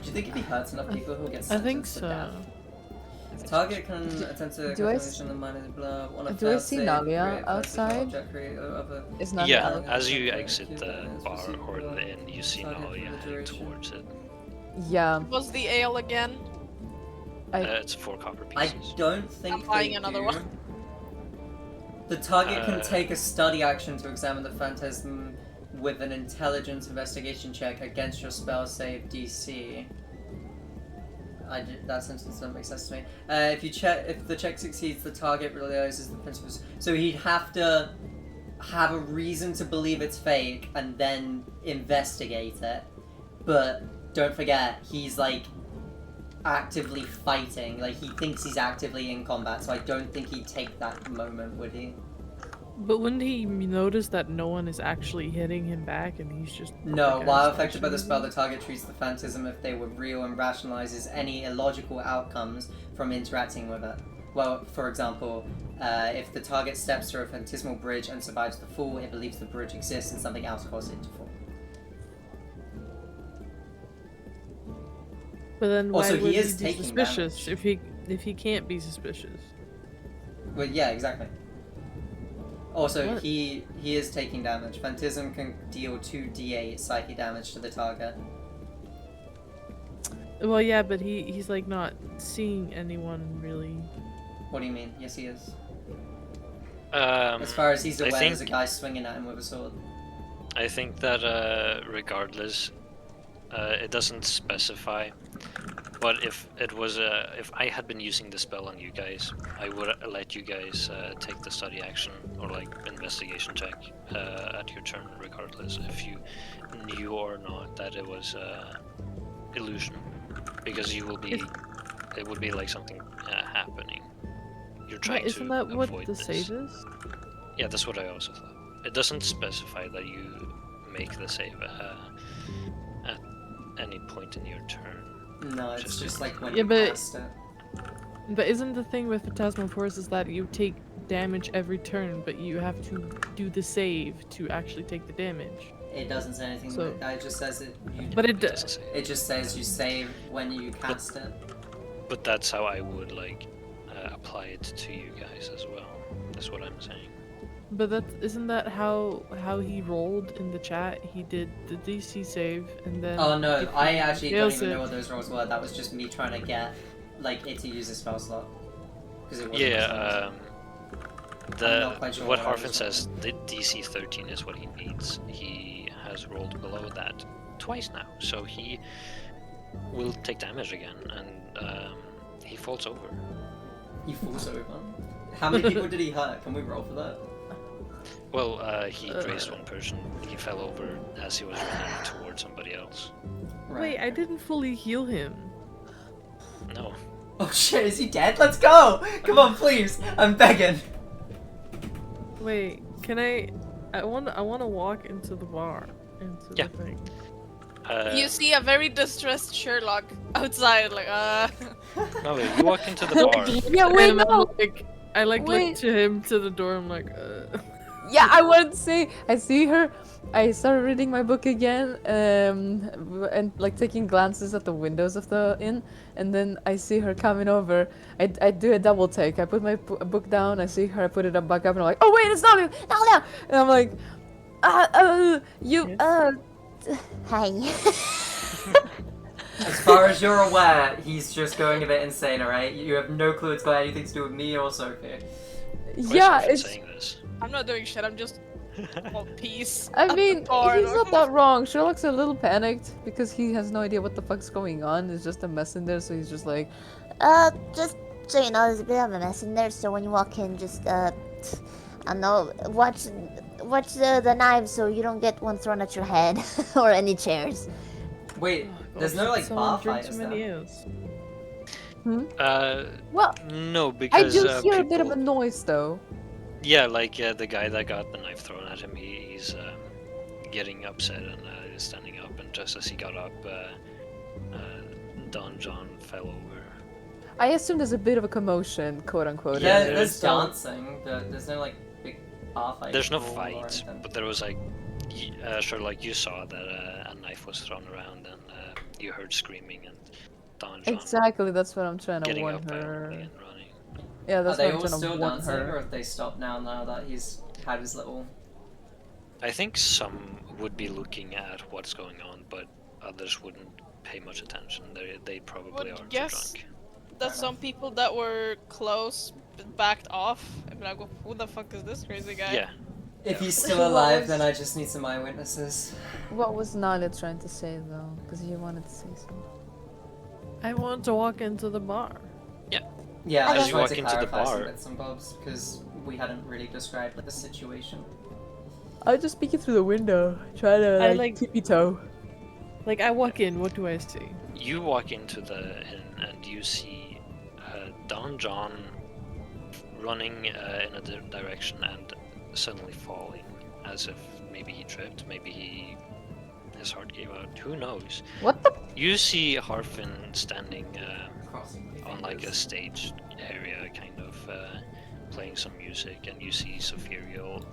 [SPEAKER 4] you think if he hurts enough people, he'll get
[SPEAKER 2] I think
[SPEAKER 4] sentenced to
[SPEAKER 2] so.
[SPEAKER 4] death? Target can attempt to
[SPEAKER 3] Do I
[SPEAKER 4] calculation of minus blah. On a
[SPEAKER 3] do I
[SPEAKER 4] failed
[SPEAKER 3] see
[SPEAKER 4] save,
[SPEAKER 3] Nalia
[SPEAKER 4] create a physical
[SPEAKER 3] outside?
[SPEAKER 4] object, create other-
[SPEAKER 3] It's not
[SPEAKER 1] Yeah,
[SPEAKER 3] out.
[SPEAKER 1] as you exit the bar or the inn, you see Nalia heading towards it.
[SPEAKER 3] Yeah,
[SPEAKER 5] What's the ale again?
[SPEAKER 1] It's 4 copper
[SPEAKER 4] I
[SPEAKER 1] pieces.
[SPEAKER 4] don't think
[SPEAKER 5] I'm buying
[SPEAKER 4] they
[SPEAKER 5] another
[SPEAKER 4] do.
[SPEAKER 5] one.
[SPEAKER 4] The target can
[SPEAKER 1] Uh,
[SPEAKER 4] take a study action to examine the phantasm with an intelligence investigation check against your spell save DC. That sentence doesn't make sense to me. If the check succeeds, the target realizes the principles. So he'd have to have a reason to believe it's fake and then investigate it. But don't forget, he's like actively fighting. Like he thinks he's actively in combat. So I don't think he'd take that moment, would he?
[SPEAKER 2] But wouldn't he notice that no one is actually hitting him back and he's just...
[SPEAKER 4] No,
[SPEAKER 2] the
[SPEAKER 4] while
[SPEAKER 2] guy's
[SPEAKER 4] affected by the
[SPEAKER 2] actually-
[SPEAKER 4] spell, the target treats the phantasm if they were real and rationalizes any illogical outcomes from interacting with it. Well, for example, if the target steps through a phantasmal bridge and survives the fall, it believes the bridge exists and something else caused it to fall.
[SPEAKER 2] But then why
[SPEAKER 4] Also,
[SPEAKER 2] would
[SPEAKER 4] he
[SPEAKER 2] he
[SPEAKER 4] is
[SPEAKER 2] be
[SPEAKER 4] taking
[SPEAKER 2] suspicious
[SPEAKER 4] damage.
[SPEAKER 2] if he can't be suspicious?
[SPEAKER 4] Well, yeah, exactly. Also,
[SPEAKER 2] What?
[SPEAKER 4] he is taking damage. Phantasm can deal 2d8 psychic damage to the target.
[SPEAKER 2] Well, yeah, but he's like not seeing anyone really.
[SPEAKER 4] What do you mean? Yes, he is.
[SPEAKER 1] Um,
[SPEAKER 4] As far as he's
[SPEAKER 1] I
[SPEAKER 4] aware,
[SPEAKER 1] think,
[SPEAKER 4] there's a guy swinging at him with a sword.
[SPEAKER 1] I think that regardless, it doesn't specify. But if it was if I had been using the spell on you guys, I would let you guys take the study action or like investigation check at your turn, regardless if you knew or not that it was illusion, because you will be. It would be like something happening. You're trying
[SPEAKER 2] Isn't
[SPEAKER 1] to
[SPEAKER 2] that what
[SPEAKER 1] avoid
[SPEAKER 2] the
[SPEAKER 1] this.
[SPEAKER 2] save is?
[SPEAKER 1] Yeah, that's what I also thought. It doesn't specify that you make the save at any point in your turn.
[SPEAKER 4] No, it's
[SPEAKER 1] Just
[SPEAKER 4] just
[SPEAKER 1] so-
[SPEAKER 4] like when
[SPEAKER 2] Yeah,
[SPEAKER 4] you
[SPEAKER 2] but-
[SPEAKER 4] cast it.
[SPEAKER 2] But isn't the thing with Phantasmal Force is that you take damage every turn, but you have to do the save to actually take the damage.
[SPEAKER 4] It doesn't say anything.
[SPEAKER 2] So-
[SPEAKER 4] It just says it.
[SPEAKER 2] But
[SPEAKER 1] It doesn't say.
[SPEAKER 4] It just says you save when you cast it.
[SPEAKER 1] But that's how I would like apply it to you guys as well. That's what I'm saying.
[SPEAKER 2] But isn't that how he rolled in the chat? He did the DC save and then.
[SPEAKER 4] Oh no,
[SPEAKER 2] if
[SPEAKER 4] I
[SPEAKER 2] he
[SPEAKER 4] actually don't
[SPEAKER 2] fails
[SPEAKER 4] even
[SPEAKER 2] it-
[SPEAKER 4] know what those rolls were. That was just me trying to get like it to use a spell slot. Because it wasn't.
[SPEAKER 1] Yeah.
[SPEAKER 4] I'm not quite sure
[SPEAKER 1] What
[SPEAKER 4] what I
[SPEAKER 1] Harfin
[SPEAKER 4] was
[SPEAKER 1] says, the DC 13 is what he needs. He has rolled below that twice now, so he will take damage again, and he falls over.
[SPEAKER 4] He falls over. How many people did he hurt? Can we roll for that?
[SPEAKER 1] Well, he grazed one person. He fell over as he was running towards somebody else.
[SPEAKER 2] Wait, I didn't fully heal him.
[SPEAKER 1] No.
[SPEAKER 4] Oh shit, is he dead? Let's go! Come on, please! I'm begging!
[SPEAKER 2] Wait, can I? I want to walk into the bar, into
[SPEAKER 1] Yeah.
[SPEAKER 2] the thing.
[SPEAKER 5] You see a very distressed Sherlock outside, like,
[SPEAKER 1] No, wait, you walk into the bar.
[SPEAKER 3] Yeah, wait,
[SPEAKER 2] And I'm
[SPEAKER 3] no!
[SPEAKER 2] like, I like
[SPEAKER 3] Wait.
[SPEAKER 2] look to him to the door. I'm like,
[SPEAKER 3] Yeah, I wanted to say, I see her. I started reading my book again, and like taking glances at the windows of the inn, and then I see her coming over. I do a double take. I put my book down. I see her. I put it up back up, and I'm like, oh wait, it's not you. No. And I'm like, you,
[SPEAKER 2] Yes.
[SPEAKER 3] hi.
[SPEAKER 4] As far as you're aware, he's just going a bit insane, alright? You have no clue it's got anything to do with me or Sophie.
[SPEAKER 1] Why is
[SPEAKER 3] Yeah,
[SPEAKER 1] Harfin
[SPEAKER 3] it's.
[SPEAKER 1] saying this?
[SPEAKER 5] I'm not doing shit, I'm just all peace.
[SPEAKER 3] I
[SPEAKER 5] at the
[SPEAKER 3] mean,
[SPEAKER 5] bar.
[SPEAKER 3] he's not that wrong. Sherlock's a little panicked because he has no idea what the fuck's going on. There's just a mess in there, so he's just like,
[SPEAKER 6] Just so you know, there's a bit of a mess in there, so when you walk in, just, I don't know, watch the knives so you don't get one thrown at your head, or any chairs.
[SPEAKER 4] Wait,
[SPEAKER 2] oh,
[SPEAKER 4] there's no like
[SPEAKER 2] someone
[SPEAKER 4] bar
[SPEAKER 2] drink
[SPEAKER 4] fight,
[SPEAKER 2] too
[SPEAKER 4] is
[SPEAKER 2] many
[SPEAKER 4] there?
[SPEAKER 2] ales.
[SPEAKER 3] well,
[SPEAKER 1] No,
[SPEAKER 3] I
[SPEAKER 1] because
[SPEAKER 3] do hear a bit of
[SPEAKER 1] people-
[SPEAKER 3] a noise though.
[SPEAKER 1] Yeah, like the guy that got the knife thrown at him, he's getting upset and is standing up. And just as he got up, Don John fell over.
[SPEAKER 3] I assume there's a bit of a commotion, quote unquote.
[SPEAKER 4] Yeah,
[SPEAKER 3] in there,
[SPEAKER 4] there's
[SPEAKER 3] so-
[SPEAKER 4] dancing, but there's no like big bar fight.
[SPEAKER 1] There's no
[SPEAKER 4] brawl or
[SPEAKER 1] fight,
[SPEAKER 4] anything.
[SPEAKER 1] but there was like, sure, like you saw that a knife was thrown around, and you heard screaming and Don John
[SPEAKER 3] Exactly, that's what I'm trying to
[SPEAKER 1] getting
[SPEAKER 3] warn
[SPEAKER 1] up violently
[SPEAKER 3] her.
[SPEAKER 1] and running.
[SPEAKER 3] Yeah,
[SPEAKER 4] Are
[SPEAKER 3] that's
[SPEAKER 4] they
[SPEAKER 3] what I'm
[SPEAKER 4] all
[SPEAKER 3] trying to
[SPEAKER 4] still
[SPEAKER 3] warn
[SPEAKER 4] dancing, or
[SPEAKER 3] her.
[SPEAKER 4] have they stopped now that he's had his little...
[SPEAKER 1] I think some would be looking at what's going on, but others wouldn't pay much attention. They probably
[SPEAKER 5] Would
[SPEAKER 1] are too
[SPEAKER 5] guess-
[SPEAKER 1] drunk.
[SPEAKER 5] That some people that were close backed off and be like, who the fuck is this crazy guy?
[SPEAKER 1] Yeah.
[SPEAKER 4] If he's still
[SPEAKER 3] What
[SPEAKER 4] alive,
[SPEAKER 3] was-
[SPEAKER 4] then I just need some eyewitnesses.
[SPEAKER 3] What was Nalia trying to say though? Because you wanted to say something.
[SPEAKER 2] I want to walk into the bar.
[SPEAKER 4] Yeah, I
[SPEAKER 6] As
[SPEAKER 4] just
[SPEAKER 6] you
[SPEAKER 4] wanted
[SPEAKER 1] walk
[SPEAKER 4] to
[SPEAKER 1] into the
[SPEAKER 4] clarify some
[SPEAKER 1] bar-
[SPEAKER 4] bits and bobs, because we hadn't really described the situation.
[SPEAKER 3] I'll just peek it through the window, try to
[SPEAKER 2] I
[SPEAKER 3] like,
[SPEAKER 2] like-
[SPEAKER 3] tippy toe.
[SPEAKER 2] Like I walk in, what do I see?
[SPEAKER 1] You walk into the inn and you see Don John running in a direction and suddenly falling, as if maybe he tripped, maybe his heart gave out. Who knows?
[SPEAKER 3] What the?
[SPEAKER 1] You see Harfin standing
[SPEAKER 4] Crossing the
[SPEAKER 1] on like a
[SPEAKER 4] fingers.
[SPEAKER 1] stage area, kind of playing some music, and you see Sophirio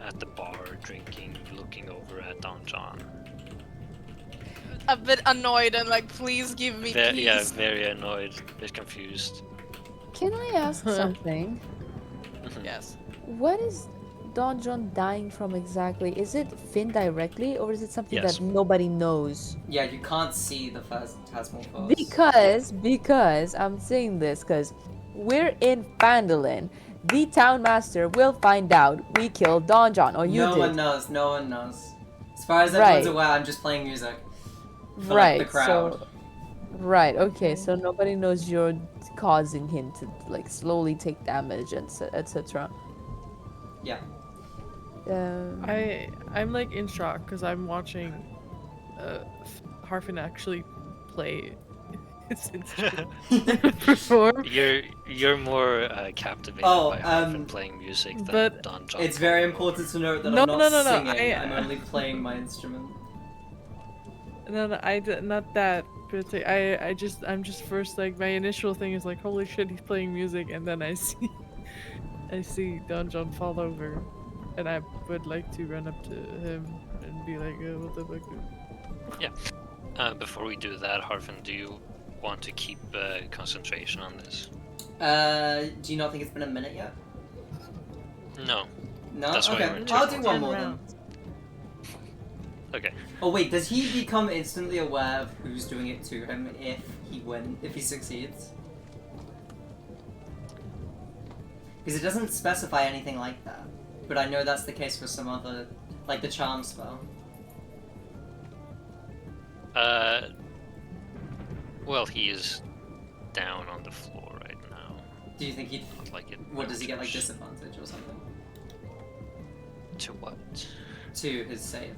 [SPEAKER 1] at the bar drinking, looking over at Don John.
[SPEAKER 5] A bit annoyed and like, please give me peace.
[SPEAKER 1] Yeah, very annoyed, a bit confused.
[SPEAKER 3] Can I ask something?
[SPEAKER 5] Yes.
[SPEAKER 3] What is Don John dying from exactly? Is it Finn directly, or is it something
[SPEAKER 1] Yes.
[SPEAKER 3] that nobody knows?
[SPEAKER 4] Yeah, you can't see the Phantasmal Force.
[SPEAKER 3] Because I'm saying this because we're in Phandalin. The town master will find out we killed Don John, or you
[SPEAKER 4] no
[SPEAKER 3] did.
[SPEAKER 4] one knows, no one knows. As far as
[SPEAKER 3] Right.
[SPEAKER 4] everyone's aware, I'm just playing music. For,
[SPEAKER 3] Right.
[SPEAKER 4] like, the crowd.
[SPEAKER 3] So, right. Okay. So nobody knows you're causing him to like slowly take damage, and etc.
[SPEAKER 4] Yeah.
[SPEAKER 2] I'm like in shock because I'm watching Harfin actually play his instrument perform.
[SPEAKER 1] You're more captivated
[SPEAKER 4] Oh,
[SPEAKER 1] by Harfin
[SPEAKER 4] um,
[SPEAKER 1] playing music than
[SPEAKER 2] but
[SPEAKER 1] Don John.
[SPEAKER 4] It's very important to note that
[SPEAKER 2] No,
[SPEAKER 4] I'm not
[SPEAKER 2] no, no, no,
[SPEAKER 4] singing,
[SPEAKER 2] I-
[SPEAKER 4] I'm only playing my instrument.
[SPEAKER 2] No, I not that. but it's like I'm just first like my initial thing is like holy shit he's playing music, and then I see Don John fall over, and I would like to run up to him and be like, oh, what the fuck?
[SPEAKER 1] Before we do that, Harvin, do you want to keep concentration on this?
[SPEAKER 4] Do you not think it's been a minute yet?
[SPEAKER 1] No.
[SPEAKER 4] No?
[SPEAKER 1] That's why
[SPEAKER 4] okay,
[SPEAKER 1] we're in
[SPEAKER 4] I'll
[SPEAKER 1] turn
[SPEAKER 4] do one more then.
[SPEAKER 2] rounds.
[SPEAKER 1] Okay.
[SPEAKER 4] Oh wait, does he become instantly aware of who's doing it to him if he succeeds? Because it doesn't specify anything like that. But I know that's the case for some other, like the charm spell.
[SPEAKER 1] Well, he is down on the floor right now.
[SPEAKER 4] Do you think he'd...
[SPEAKER 1] Not like it
[SPEAKER 4] What, does he get like
[SPEAKER 1] matters.
[SPEAKER 4] disadvantage or something?
[SPEAKER 1] To what?
[SPEAKER 4] To his save.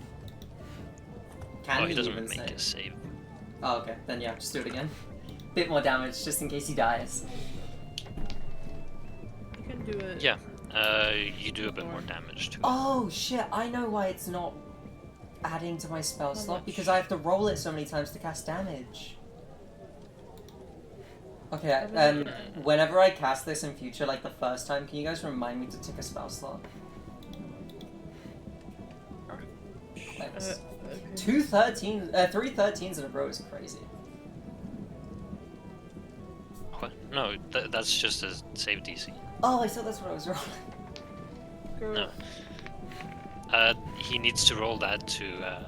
[SPEAKER 4] Can
[SPEAKER 1] Oh, he doesn't
[SPEAKER 4] even
[SPEAKER 1] make
[SPEAKER 4] save?
[SPEAKER 1] a save.
[SPEAKER 4] Oh, okay. Then yeah, just do it again. Bit more damage, just in case he dies.
[SPEAKER 2] You can do it.
[SPEAKER 1] Yeah. You do a bit more damage to it.
[SPEAKER 4] Oh shit, I know why it's not adding to my spell slot,
[SPEAKER 2] much?
[SPEAKER 4] because I have to roll it so many times to cast damage. Okay, whenever I cast this in future, like the first time, can you guys remind me to tick a spell slot? Thanks.
[SPEAKER 2] Okay.
[SPEAKER 4] 3 13s in a row is crazy.
[SPEAKER 1] What? No, that's just a save DC.
[SPEAKER 4] Oh, I thought that's what I was rolling.
[SPEAKER 1] No. He needs to roll that to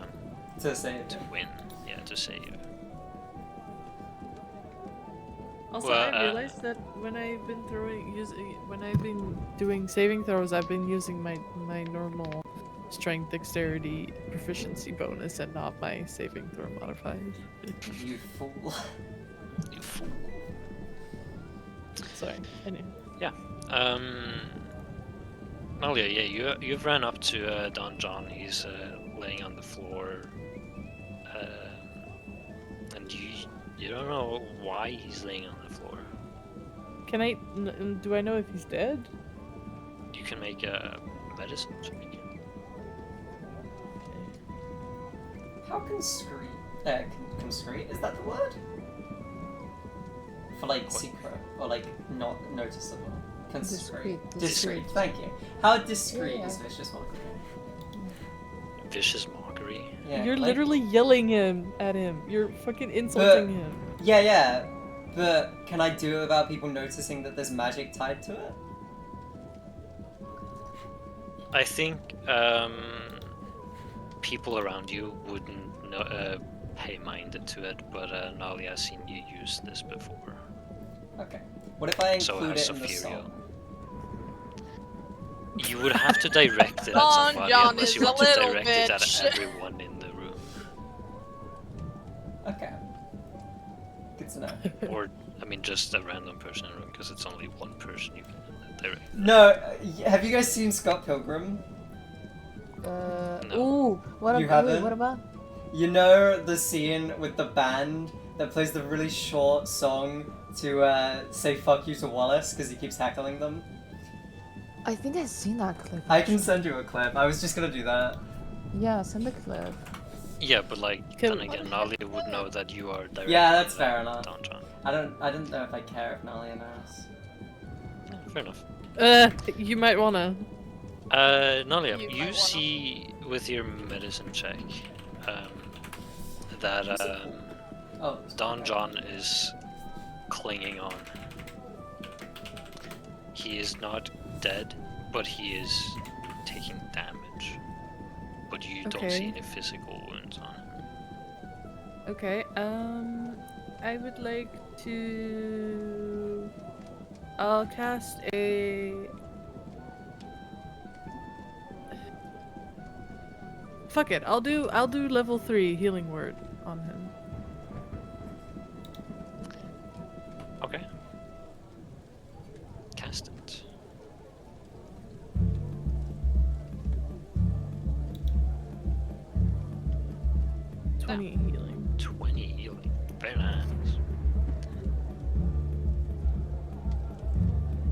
[SPEAKER 4] To save.
[SPEAKER 1] win. Yeah, to save.
[SPEAKER 2] Also,
[SPEAKER 1] Well,
[SPEAKER 2] I realized that when I've been doing saving throws, I've been using my normal strength, dexterity, proficiency bonus, and not my saving throw modifiers.
[SPEAKER 4] You fool.
[SPEAKER 1] You fool.
[SPEAKER 2] Sorry. Anyway.
[SPEAKER 1] Malia, yeah, you've ran up to Don John. He's laying on the floor, and you don't know why he's laying on the floor.
[SPEAKER 2] Can I? Do I know if he's dead?
[SPEAKER 1] You can make a medicine check.
[SPEAKER 4] How conscrete? Conscrete? Is that the word? For like
[SPEAKER 1] What?
[SPEAKER 4] secret or like not noticeable. Conscrete.
[SPEAKER 3] Discreet,
[SPEAKER 4] Discreet.
[SPEAKER 3] discreet.
[SPEAKER 4] Thank you. How discreet
[SPEAKER 3] Yeah.
[SPEAKER 4] is vicious mockery?
[SPEAKER 1] Vicious mockery.
[SPEAKER 4] Yeah.
[SPEAKER 2] You're
[SPEAKER 4] like-
[SPEAKER 2] literally yelling at him. You're fucking insulting him.
[SPEAKER 4] Yeah. But can I do it without people noticing that there's magic tied to it?
[SPEAKER 1] I think people around you wouldn't pay mind to it, but Nalia has seen you use this before.
[SPEAKER 4] Okay. What if I
[SPEAKER 1] So
[SPEAKER 4] include
[SPEAKER 1] has
[SPEAKER 4] it in the
[SPEAKER 1] Sophia.
[SPEAKER 4] song?
[SPEAKER 1] You would have to direct it at
[SPEAKER 5] Don
[SPEAKER 1] somebody
[SPEAKER 5] John
[SPEAKER 1] unless
[SPEAKER 5] is
[SPEAKER 1] you
[SPEAKER 5] a
[SPEAKER 1] want to
[SPEAKER 5] little
[SPEAKER 1] direct it at
[SPEAKER 5] bitch.
[SPEAKER 1] everyone in the room.
[SPEAKER 4] Okay. Good to know.
[SPEAKER 1] Or, I mean, just a random person in the room, because it's only one person you can direct.
[SPEAKER 4] No, have you guys seen Scott Pilgrim?
[SPEAKER 1] No.
[SPEAKER 3] Ooh, what
[SPEAKER 4] You
[SPEAKER 3] about? Wait,
[SPEAKER 4] haven't?
[SPEAKER 3] what about?
[SPEAKER 4] You know the scene with the band that plays the really short song to say fuck you to Wallace because he keeps heckling them?
[SPEAKER 3] I think I've seen that clip.
[SPEAKER 4] I can send you a clip. I was just gonna do that.
[SPEAKER 3] Yeah, send the clip.
[SPEAKER 1] Yeah, but like,
[SPEAKER 2] Can-
[SPEAKER 1] then again, Nalia would know that you are directing
[SPEAKER 4] Yeah, that's
[SPEAKER 1] at
[SPEAKER 4] fair enough.
[SPEAKER 1] Don John.
[SPEAKER 4] I don't know if I care if Nalia knows.
[SPEAKER 1] Yeah, fair enough.
[SPEAKER 2] You might wanna.
[SPEAKER 1] Nalia,
[SPEAKER 5] You might
[SPEAKER 1] you
[SPEAKER 5] wanna-
[SPEAKER 1] see with your medicine check that
[SPEAKER 4] Oh,
[SPEAKER 1] Don John is clinging on. He is not dead, but he is taking damage. But you don't see
[SPEAKER 2] Okay.
[SPEAKER 1] any physical wounds on him.
[SPEAKER 2] Okay. I would like to. I'll cast a. Fuck it. I'll do level 3 healing word on him.
[SPEAKER 1] Okay. Cast it.
[SPEAKER 2] Ah. 20 healing.
[SPEAKER 1] 20 healing. Very nice.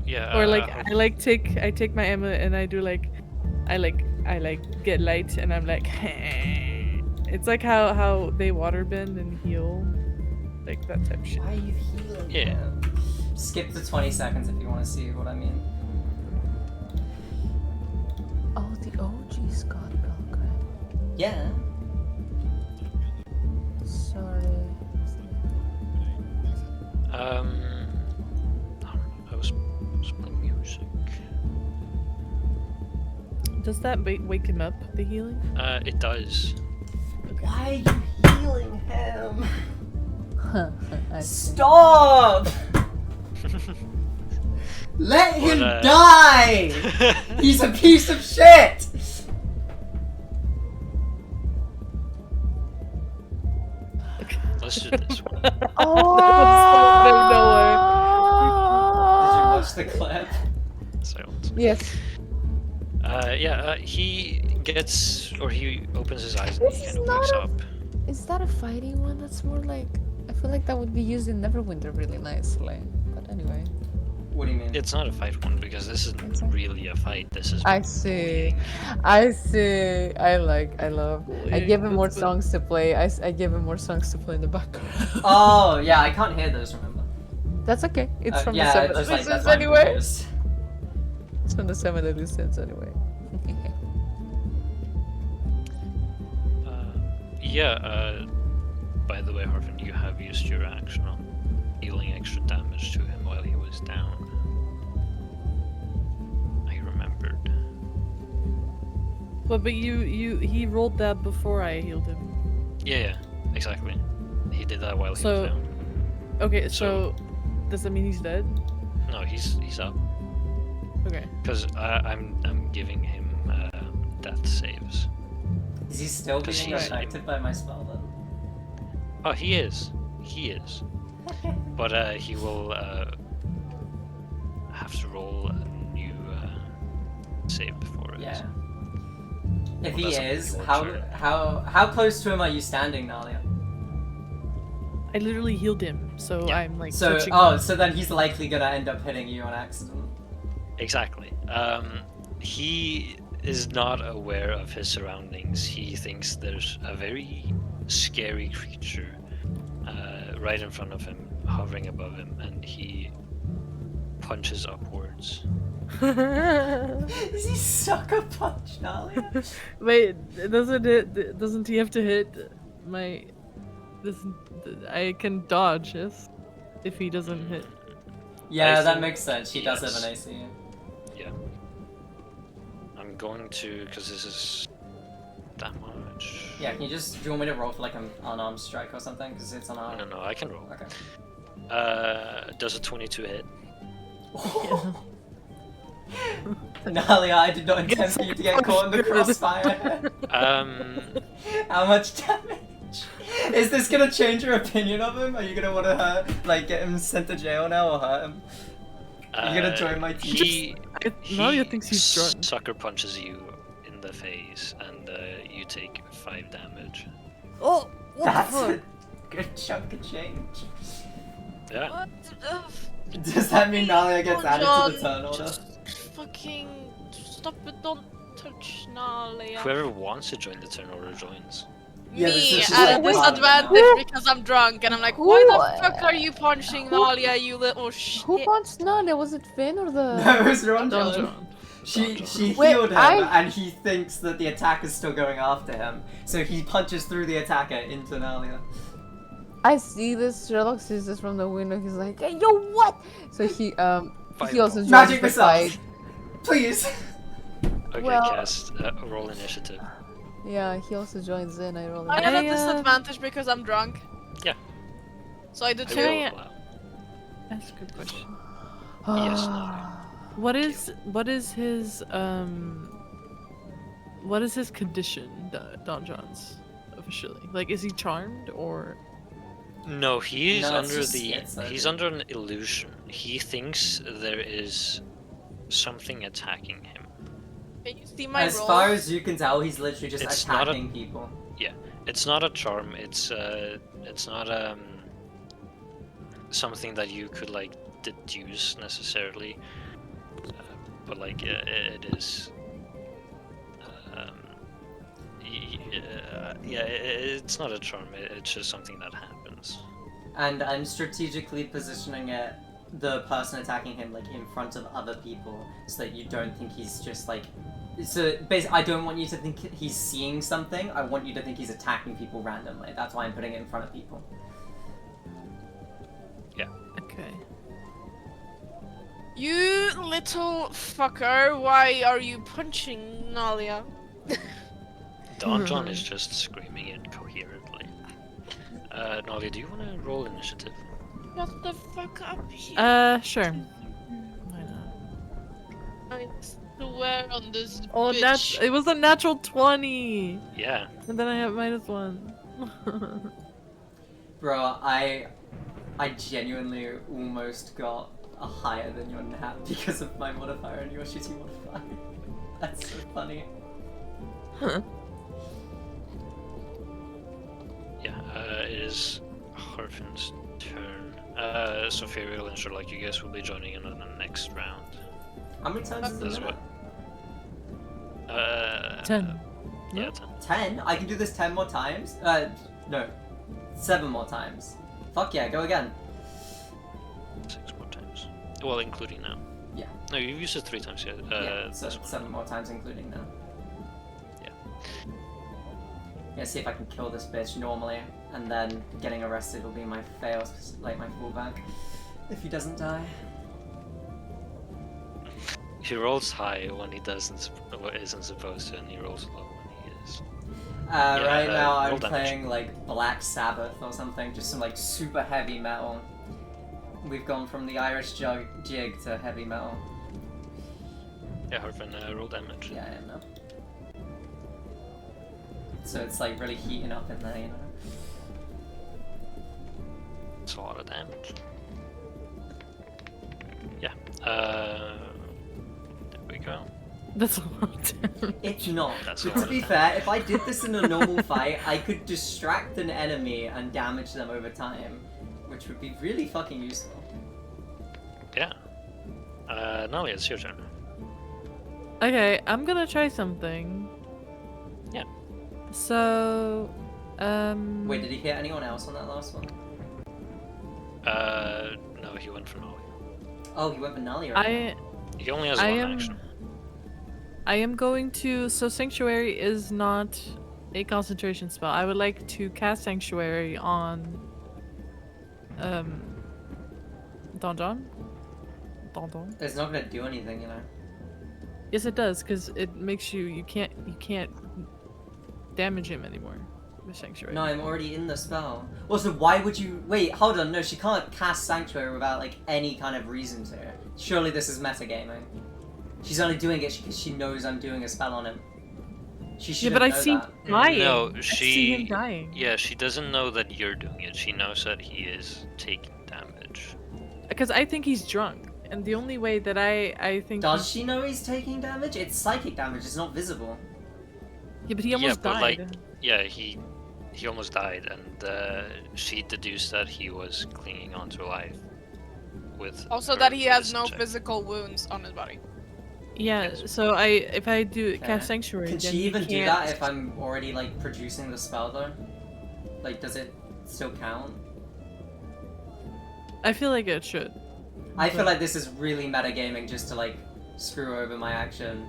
[SPEAKER 1] Yeah.
[SPEAKER 2] Or like I take my ammo and I do like I get light and I'm like it's like how they water bend and heal like that type of shit.
[SPEAKER 4] Why are you healing?
[SPEAKER 1] Yeah.
[SPEAKER 4] him? Skip the 20 seconds if you want to see what I mean.
[SPEAKER 3] Oh, the OG Scott Pilgrim.
[SPEAKER 4] Yeah.
[SPEAKER 3] Sorry.
[SPEAKER 1] I was playing music.
[SPEAKER 2] Does that wake him up? The healing?
[SPEAKER 1] It does.
[SPEAKER 4] Why are you healing him?
[SPEAKER 3] I see.
[SPEAKER 4] Stop! Let him
[SPEAKER 1] But,
[SPEAKER 4] die! He's a piece of shit!
[SPEAKER 1] Let's do this one.
[SPEAKER 6] Oh!
[SPEAKER 4] Did you watch the clip?
[SPEAKER 1] Silence.
[SPEAKER 3] Yes.
[SPEAKER 1] He gets, or he opens his eyes and
[SPEAKER 3] This
[SPEAKER 1] he
[SPEAKER 3] is
[SPEAKER 1] kind of wakes
[SPEAKER 3] not
[SPEAKER 1] up.
[SPEAKER 3] Is that a fighting one? That's more like. I feel like that would be used in Neverwinter really nicely. But anyway.
[SPEAKER 4] What do you mean?
[SPEAKER 1] It's not a fight one because this isn't
[SPEAKER 3] Exactly.
[SPEAKER 1] really a fight. This is.
[SPEAKER 3] I see. I see. I love. I give him more
[SPEAKER 2] That's what-
[SPEAKER 3] songs to play. I give him more songs to play in the background.
[SPEAKER 4] Oh, yeah, I can't hear those, remember?
[SPEAKER 3] That's okay. It's from
[SPEAKER 4] yeah,
[SPEAKER 3] the Seven
[SPEAKER 4] just like,
[SPEAKER 3] Deadly
[SPEAKER 4] that's why
[SPEAKER 3] Sins
[SPEAKER 4] I'm
[SPEAKER 3] anyway.
[SPEAKER 4] confused.
[SPEAKER 3] It's from the Seven Deadly Sins anyway.
[SPEAKER 1] By the way, Harvin, you have used your action on dealing extra damage to him while he was down. I remembered.
[SPEAKER 2] But he rolled that before I healed him.
[SPEAKER 1] Yeah, exactly. He did that while he
[SPEAKER 2] So-
[SPEAKER 1] was down.
[SPEAKER 2] Okay,
[SPEAKER 1] So-
[SPEAKER 2] so does that mean he's dead?
[SPEAKER 1] No, he's up.
[SPEAKER 2] Okay.
[SPEAKER 1] Because I'm giving him death saves.
[SPEAKER 4] Is he still
[SPEAKER 1] Does
[SPEAKER 4] being
[SPEAKER 1] he-
[SPEAKER 4] affected by my spell then?
[SPEAKER 1] Oh, he is. He is. But he will have to roll a new save for it.
[SPEAKER 4] Yeah. If
[SPEAKER 1] Well,
[SPEAKER 4] he
[SPEAKER 1] that's up to
[SPEAKER 4] is,
[SPEAKER 1] your
[SPEAKER 4] how
[SPEAKER 1] turn.
[SPEAKER 4] how close to him are you standing, Nalia?
[SPEAKER 2] I literally healed him, so
[SPEAKER 1] Yeah.
[SPEAKER 2] I'm like
[SPEAKER 4] So
[SPEAKER 2] touching
[SPEAKER 4] oh,
[SPEAKER 2] him.
[SPEAKER 4] so then he's likely gonna end up hitting you on accident.
[SPEAKER 1] Exactly. He is not aware of his surroundings. He thinks there's a very scary creature right in front of him, hovering above him, and he punches upwards.
[SPEAKER 4] Is he sucker punch, Nalia?
[SPEAKER 2] Wait, doesn't he have to hit my doesn't I can dodge, yes? If he doesn't hit.
[SPEAKER 4] Yeah,
[SPEAKER 1] I
[SPEAKER 4] that
[SPEAKER 1] think
[SPEAKER 4] makes sense. He does have
[SPEAKER 1] yes.
[SPEAKER 4] an AC.
[SPEAKER 1] Yeah. I'm going to, because this is damage.
[SPEAKER 4] Yeah, can you just do you want me to roll for like an unarmed strike or something? Because it's unarmed.
[SPEAKER 1] No, I can roll.
[SPEAKER 4] Okay.
[SPEAKER 1] Does a 22 hit?
[SPEAKER 4] Nalia, I did not intend for you to get caught in the crossfire. How much damage? Is this gonna change your opinion of him? Are you gonna want to get him sent to jail now or hurt him? Are you gonna join my team?
[SPEAKER 2] Nalia thinks he's drunk.
[SPEAKER 1] Sucker punches you in the face, and you take 5 damage.
[SPEAKER 2] Oh, what
[SPEAKER 4] That's
[SPEAKER 2] the
[SPEAKER 4] a
[SPEAKER 2] fuck?
[SPEAKER 4] good chunk of change.
[SPEAKER 1] Yeah.
[SPEAKER 5] What the f-
[SPEAKER 4] Does that mean Nalia gets added to
[SPEAKER 5] John,
[SPEAKER 4] the turn order?
[SPEAKER 5] Just fucking stop it! Don't touch Nalia.
[SPEAKER 1] Whoever wants to join the turn order joins.
[SPEAKER 4] Yeah, this
[SPEAKER 5] Me
[SPEAKER 4] is just
[SPEAKER 5] at a
[SPEAKER 4] like part of it
[SPEAKER 5] disadvantage because I'm drunk, and I'm like, why
[SPEAKER 3] Who-
[SPEAKER 5] the fuck are you punching Nalia, you little shit?
[SPEAKER 3] Who punched Nadia? Was it Finn or the?
[SPEAKER 4] No, it was Ron
[SPEAKER 2] Don
[SPEAKER 4] John.
[SPEAKER 2] John.
[SPEAKER 4] She
[SPEAKER 3] Wait,
[SPEAKER 4] healed him,
[SPEAKER 3] I-
[SPEAKER 4] and he thinks that the attack is still going after him, so he punches through the attacker into Nalia.
[SPEAKER 3] I see this. Sherlock sees this from the window. He's like, "Hey, yo, what?" So he also
[SPEAKER 1] Fireball.
[SPEAKER 3] joins
[SPEAKER 4] Magic
[SPEAKER 3] the
[SPEAKER 4] missile!
[SPEAKER 3] fight.
[SPEAKER 4] Please!
[SPEAKER 1] Okay,
[SPEAKER 3] Well-
[SPEAKER 1] cast roll initiative.
[SPEAKER 3] Yeah, he also joins in. I roll.
[SPEAKER 5] I
[SPEAKER 3] it.
[SPEAKER 5] am at
[SPEAKER 2] I,
[SPEAKER 5] disadvantage because I'm drunk.
[SPEAKER 1] Yeah.
[SPEAKER 5] So I do
[SPEAKER 1] I
[SPEAKER 5] two.
[SPEAKER 1] will
[SPEAKER 2] I-
[SPEAKER 1] allow.
[SPEAKER 2] That's a good question.
[SPEAKER 1] Yes,
[SPEAKER 3] Ah.
[SPEAKER 2] What is his condition, Don John's, officially? Like, is he charmed or?
[SPEAKER 1] No, he's
[SPEAKER 4] No, it's
[SPEAKER 1] under
[SPEAKER 4] just
[SPEAKER 1] the.
[SPEAKER 4] schizo,
[SPEAKER 1] He's
[SPEAKER 4] dude.
[SPEAKER 1] under an illusion. He thinks there is something attacking him.
[SPEAKER 5] Can you see my
[SPEAKER 4] As
[SPEAKER 5] roll?
[SPEAKER 4] far as you can tell, he's literally just
[SPEAKER 1] It's not a-
[SPEAKER 4] attacking people.
[SPEAKER 1] It's not a charm. It's not something that you could like deduce necessarily. But like it is. Yeah, it's not a charm. It's just something that happens.
[SPEAKER 4] And I'm strategically positioning it, the person attacking him, like in front of other people, so that you don't think he's just like. So basically, I don't want you to think he's seeing something. I want you to think he's attacking people randomly. That's why I'm putting it in front of people.
[SPEAKER 2] Okay.
[SPEAKER 5] You little fucker, why are you punching Nalia?
[SPEAKER 1] Don John is just screaming incoherently. Nolly, do you want to roll initiative?
[SPEAKER 5] Shut the fuck up here.
[SPEAKER 2] Sure. Why not?
[SPEAKER 5] I swear on this
[SPEAKER 2] Oh,
[SPEAKER 5] bitch.
[SPEAKER 2] it was a natural 20!
[SPEAKER 1] Yeah.
[SPEAKER 2] And then I have -1.
[SPEAKER 4] Bro, I genuinely almost got a higher than your nat because of my modifier and your shitty modifier. That's so funny.
[SPEAKER 2] Huh.
[SPEAKER 1] Yeah, it is Harfin's turn. Sophia will ensure like you guys will be joining in on the next round.
[SPEAKER 4] How many times is
[SPEAKER 1] That's
[SPEAKER 4] it?
[SPEAKER 1] what.
[SPEAKER 2] 10.
[SPEAKER 1] Yeah, 10.
[SPEAKER 4] 10? I can do this 10 more times? No. 7 more times. Fuck yeah, go again.
[SPEAKER 1] 6 more times. Well, including now.
[SPEAKER 4] Yeah.
[SPEAKER 1] No, you've used it 3 times yet.
[SPEAKER 4] Yeah, so
[SPEAKER 1] this one.
[SPEAKER 4] 7 more times including now.
[SPEAKER 1] Yeah.
[SPEAKER 4] Yeah, see if I can kill this bitch normally, and then getting arrested will be my fail, like my fallback. If he doesn't die.
[SPEAKER 1] He rolls high when he isn't supposed to, and he rolls low when he is.
[SPEAKER 4] Right now I'm
[SPEAKER 1] roll damage.
[SPEAKER 4] playing like Black Sabbath or something, just some like super heavy metal. We've gone from the Irish jig to heavy metal.
[SPEAKER 1] Yeah, Harfin, roll damage.
[SPEAKER 4] Yeah, I know. So it's like really heating up in there, you know.
[SPEAKER 1] It's a lot of damage. Yeah. There we go.
[SPEAKER 2] That's a lot.
[SPEAKER 4] It's not.
[SPEAKER 1] That's
[SPEAKER 4] But
[SPEAKER 1] all
[SPEAKER 4] to be
[SPEAKER 1] right.
[SPEAKER 4] fair, if I did this in a normal fight, I could distract an enemy and damage them over time, which would be really fucking useful.
[SPEAKER 1] Yeah. Nolly, it's your turn.
[SPEAKER 2] Okay, I'm gonna try something.
[SPEAKER 1] Yeah.
[SPEAKER 2] So,
[SPEAKER 4] Wait, did he hit anyone else on that last one?
[SPEAKER 1] No, he went for Nolly.
[SPEAKER 4] Oh, he went Vanelli right
[SPEAKER 1] He only has
[SPEAKER 2] I
[SPEAKER 1] one
[SPEAKER 2] am
[SPEAKER 1] action.
[SPEAKER 2] I am going to. So Sanctuary is not a concentration spell. I would like to cast Sanctuary on Don Don. Don Don.
[SPEAKER 4] now. It's not gonna do anything, you know.
[SPEAKER 2] Yes, it does, because it makes you can't damage him anymore with Sanctuary.
[SPEAKER 4] No, I'm already in the spell. Also, why would you... Wait, hold on, no, she can't cast Sanctuary without, like, any kind of reason to. Surely this is metagaming. She's only doing it because she knows I'm doing a spell on him. She
[SPEAKER 2] Yeah,
[SPEAKER 4] should
[SPEAKER 2] but I
[SPEAKER 4] know
[SPEAKER 2] see him
[SPEAKER 4] that.
[SPEAKER 2] dying.
[SPEAKER 1] No,
[SPEAKER 2] I see him
[SPEAKER 1] she.
[SPEAKER 2] dying.
[SPEAKER 1] Yeah, she doesn't know that you're doing it. She knows that he is taking damage.
[SPEAKER 2] Because I think he's drunk, and the only way that I think
[SPEAKER 4] Does she know he's taking damage? It's psychic damage, it's not visible.
[SPEAKER 2] Yeah, but he almost
[SPEAKER 1] but,
[SPEAKER 2] died.
[SPEAKER 1] like, yeah, he almost died, and she deduced that he was clinging on to life. With
[SPEAKER 5] Also
[SPEAKER 1] her
[SPEAKER 5] that he has
[SPEAKER 1] medicine
[SPEAKER 5] no
[SPEAKER 1] check.
[SPEAKER 5] physical wounds on his body.
[SPEAKER 2] Yeah,
[SPEAKER 1] Yes.
[SPEAKER 2] so if I do
[SPEAKER 4] Okay.
[SPEAKER 2] cast Sanctuary,
[SPEAKER 4] Can
[SPEAKER 2] then
[SPEAKER 4] she
[SPEAKER 2] he
[SPEAKER 4] even do
[SPEAKER 2] can't-
[SPEAKER 4] that if I'm already, like, producing the spell, though? Like, does it still count?
[SPEAKER 2] I feel like it should.
[SPEAKER 4] I feel like this is really metagaming just to, like, screw over my action.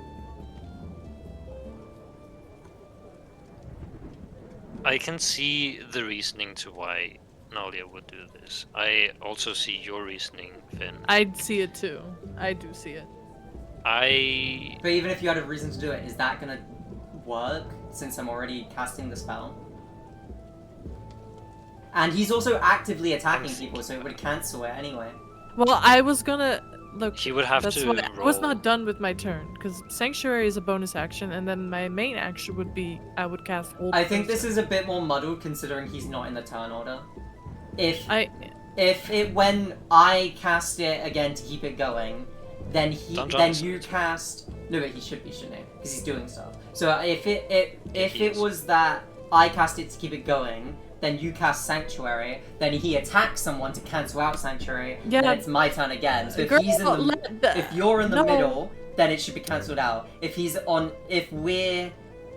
[SPEAKER 1] I can see the reasoning to why Nalia would do this. I also see your reasoning, Finn.
[SPEAKER 2] I'd see it too. I do see it.
[SPEAKER 4] But even if you had a reason to do it, is that gonna work since I'm already casting the spell? And he's also actively attacking people, so it would cancel it anyway.
[SPEAKER 2] Well, I was gonna look.
[SPEAKER 1] He would have
[SPEAKER 2] That's
[SPEAKER 1] to
[SPEAKER 2] why I was
[SPEAKER 1] roll-
[SPEAKER 2] not done with my turn because Sanctuary is a bonus action, and then my main action would be I would cast Hold
[SPEAKER 4] I think this
[SPEAKER 2] Person.
[SPEAKER 4] is a bit more muddled considering he's not in the turn order. If
[SPEAKER 2] I
[SPEAKER 4] when I cast it again to keep it going, then
[SPEAKER 1] Don John
[SPEAKER 4] then
[SPEAKER 1] is
[SPEAKER 4] you
[SPEAKER 1] in it.
[SPEAKER 4] cast. No, but he should be, shouldn't he? Because he's doing stuff. So if it
[SPEAKER 1] He is.
[SPEAKER 4] was that I cast it to keep it going, then you cast Sanctuary, then he attacks someone to cancel out Sanctuary,
[SPEAKER 2] Yeah.
[SPEAKER 4] then it's my turn again. So if
[SPEAKER 2] Girl,
[SPEAKER 4] he's in the
[SPEAKER 2] let the-
[SPEAKER 4] if you're in the
[SPEAKER 2] no.
[SPEAKER 4] middle, then it should be cancelled out. If we're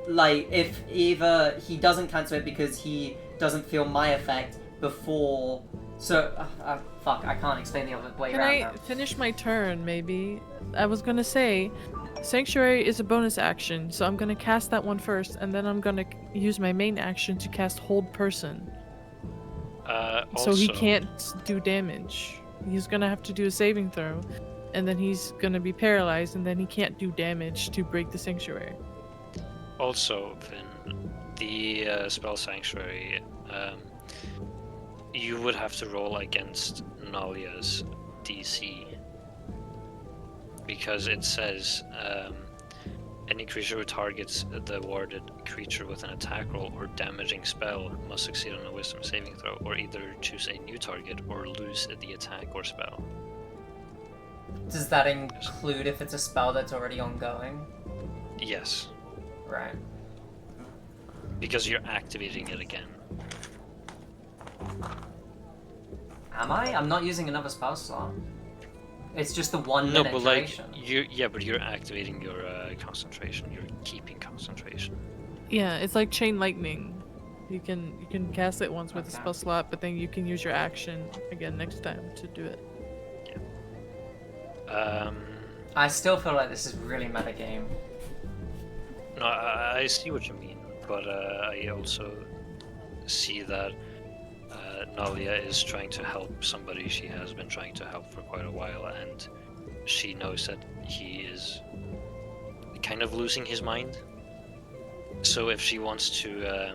[SPEAKER 4] like, if either he doesn't cancel it because he doesn't feel my effect before So, fuck, I can't explain the other way
[SPEAKER 2] Can
[SPEAKER 4] around
[SPEAKER 2] I
[SPEAKER 4] now.
[SPEAKER 2] finish my turn, maybe? I was gonna say, Sanctuary is a bonus action, so I'm gonna cast that one first, and then I'm gonna use my main action to cast Hold Person. So he
[SPEAKER 1] Also,
[SPEAKER 2] can't do damage. He's gonna have to do a saving throw, and then he's gonna be paralyzed, and then he can't do damage to break the Sanctuary.
[SPEAKER 1] Also, Finn, the spell Sanctuary, you would have to roll against Nalia's DC. Because it says, any creature who targets the warded creature with an attack roll or damaging spell must succeed on a wisdom saving throw, or either choose a new target or lose the attack or spell.
[SPEAKER 4] Does that include if it's a spell that's already ongoing?
[SPEAKER 1] Yes,
[SPEAKER 4] Right.
[SPEAKER 1] because you're activating it again.
[SPEAKER 4] Am I? I'm not using another spell slot. It's just the 1
[SPEAKER 1] No,
[SPEAKER 4] minute
[SPEAKER 1] but like,
[SPEAKER 4] duration.
[SPEAKER 1] but you're activating your concentration. You're keeping concentration.
[SPEAKER 2] Yeah, it's like Chain Lightning. You can cast it once with a
[SPEAKER 4] Okay.
[SPEAKER 2] spell slot, but then you can use your action again next time to do it.
[SPEAKER 4] I still feel like this is really metagame.
[SPEAKER 1] No, I see what you mean, but I also see that Nalia is trying to help somebody she has been trying to help for quite a while, and she knows that he is kind of losing his mind. So if she wants to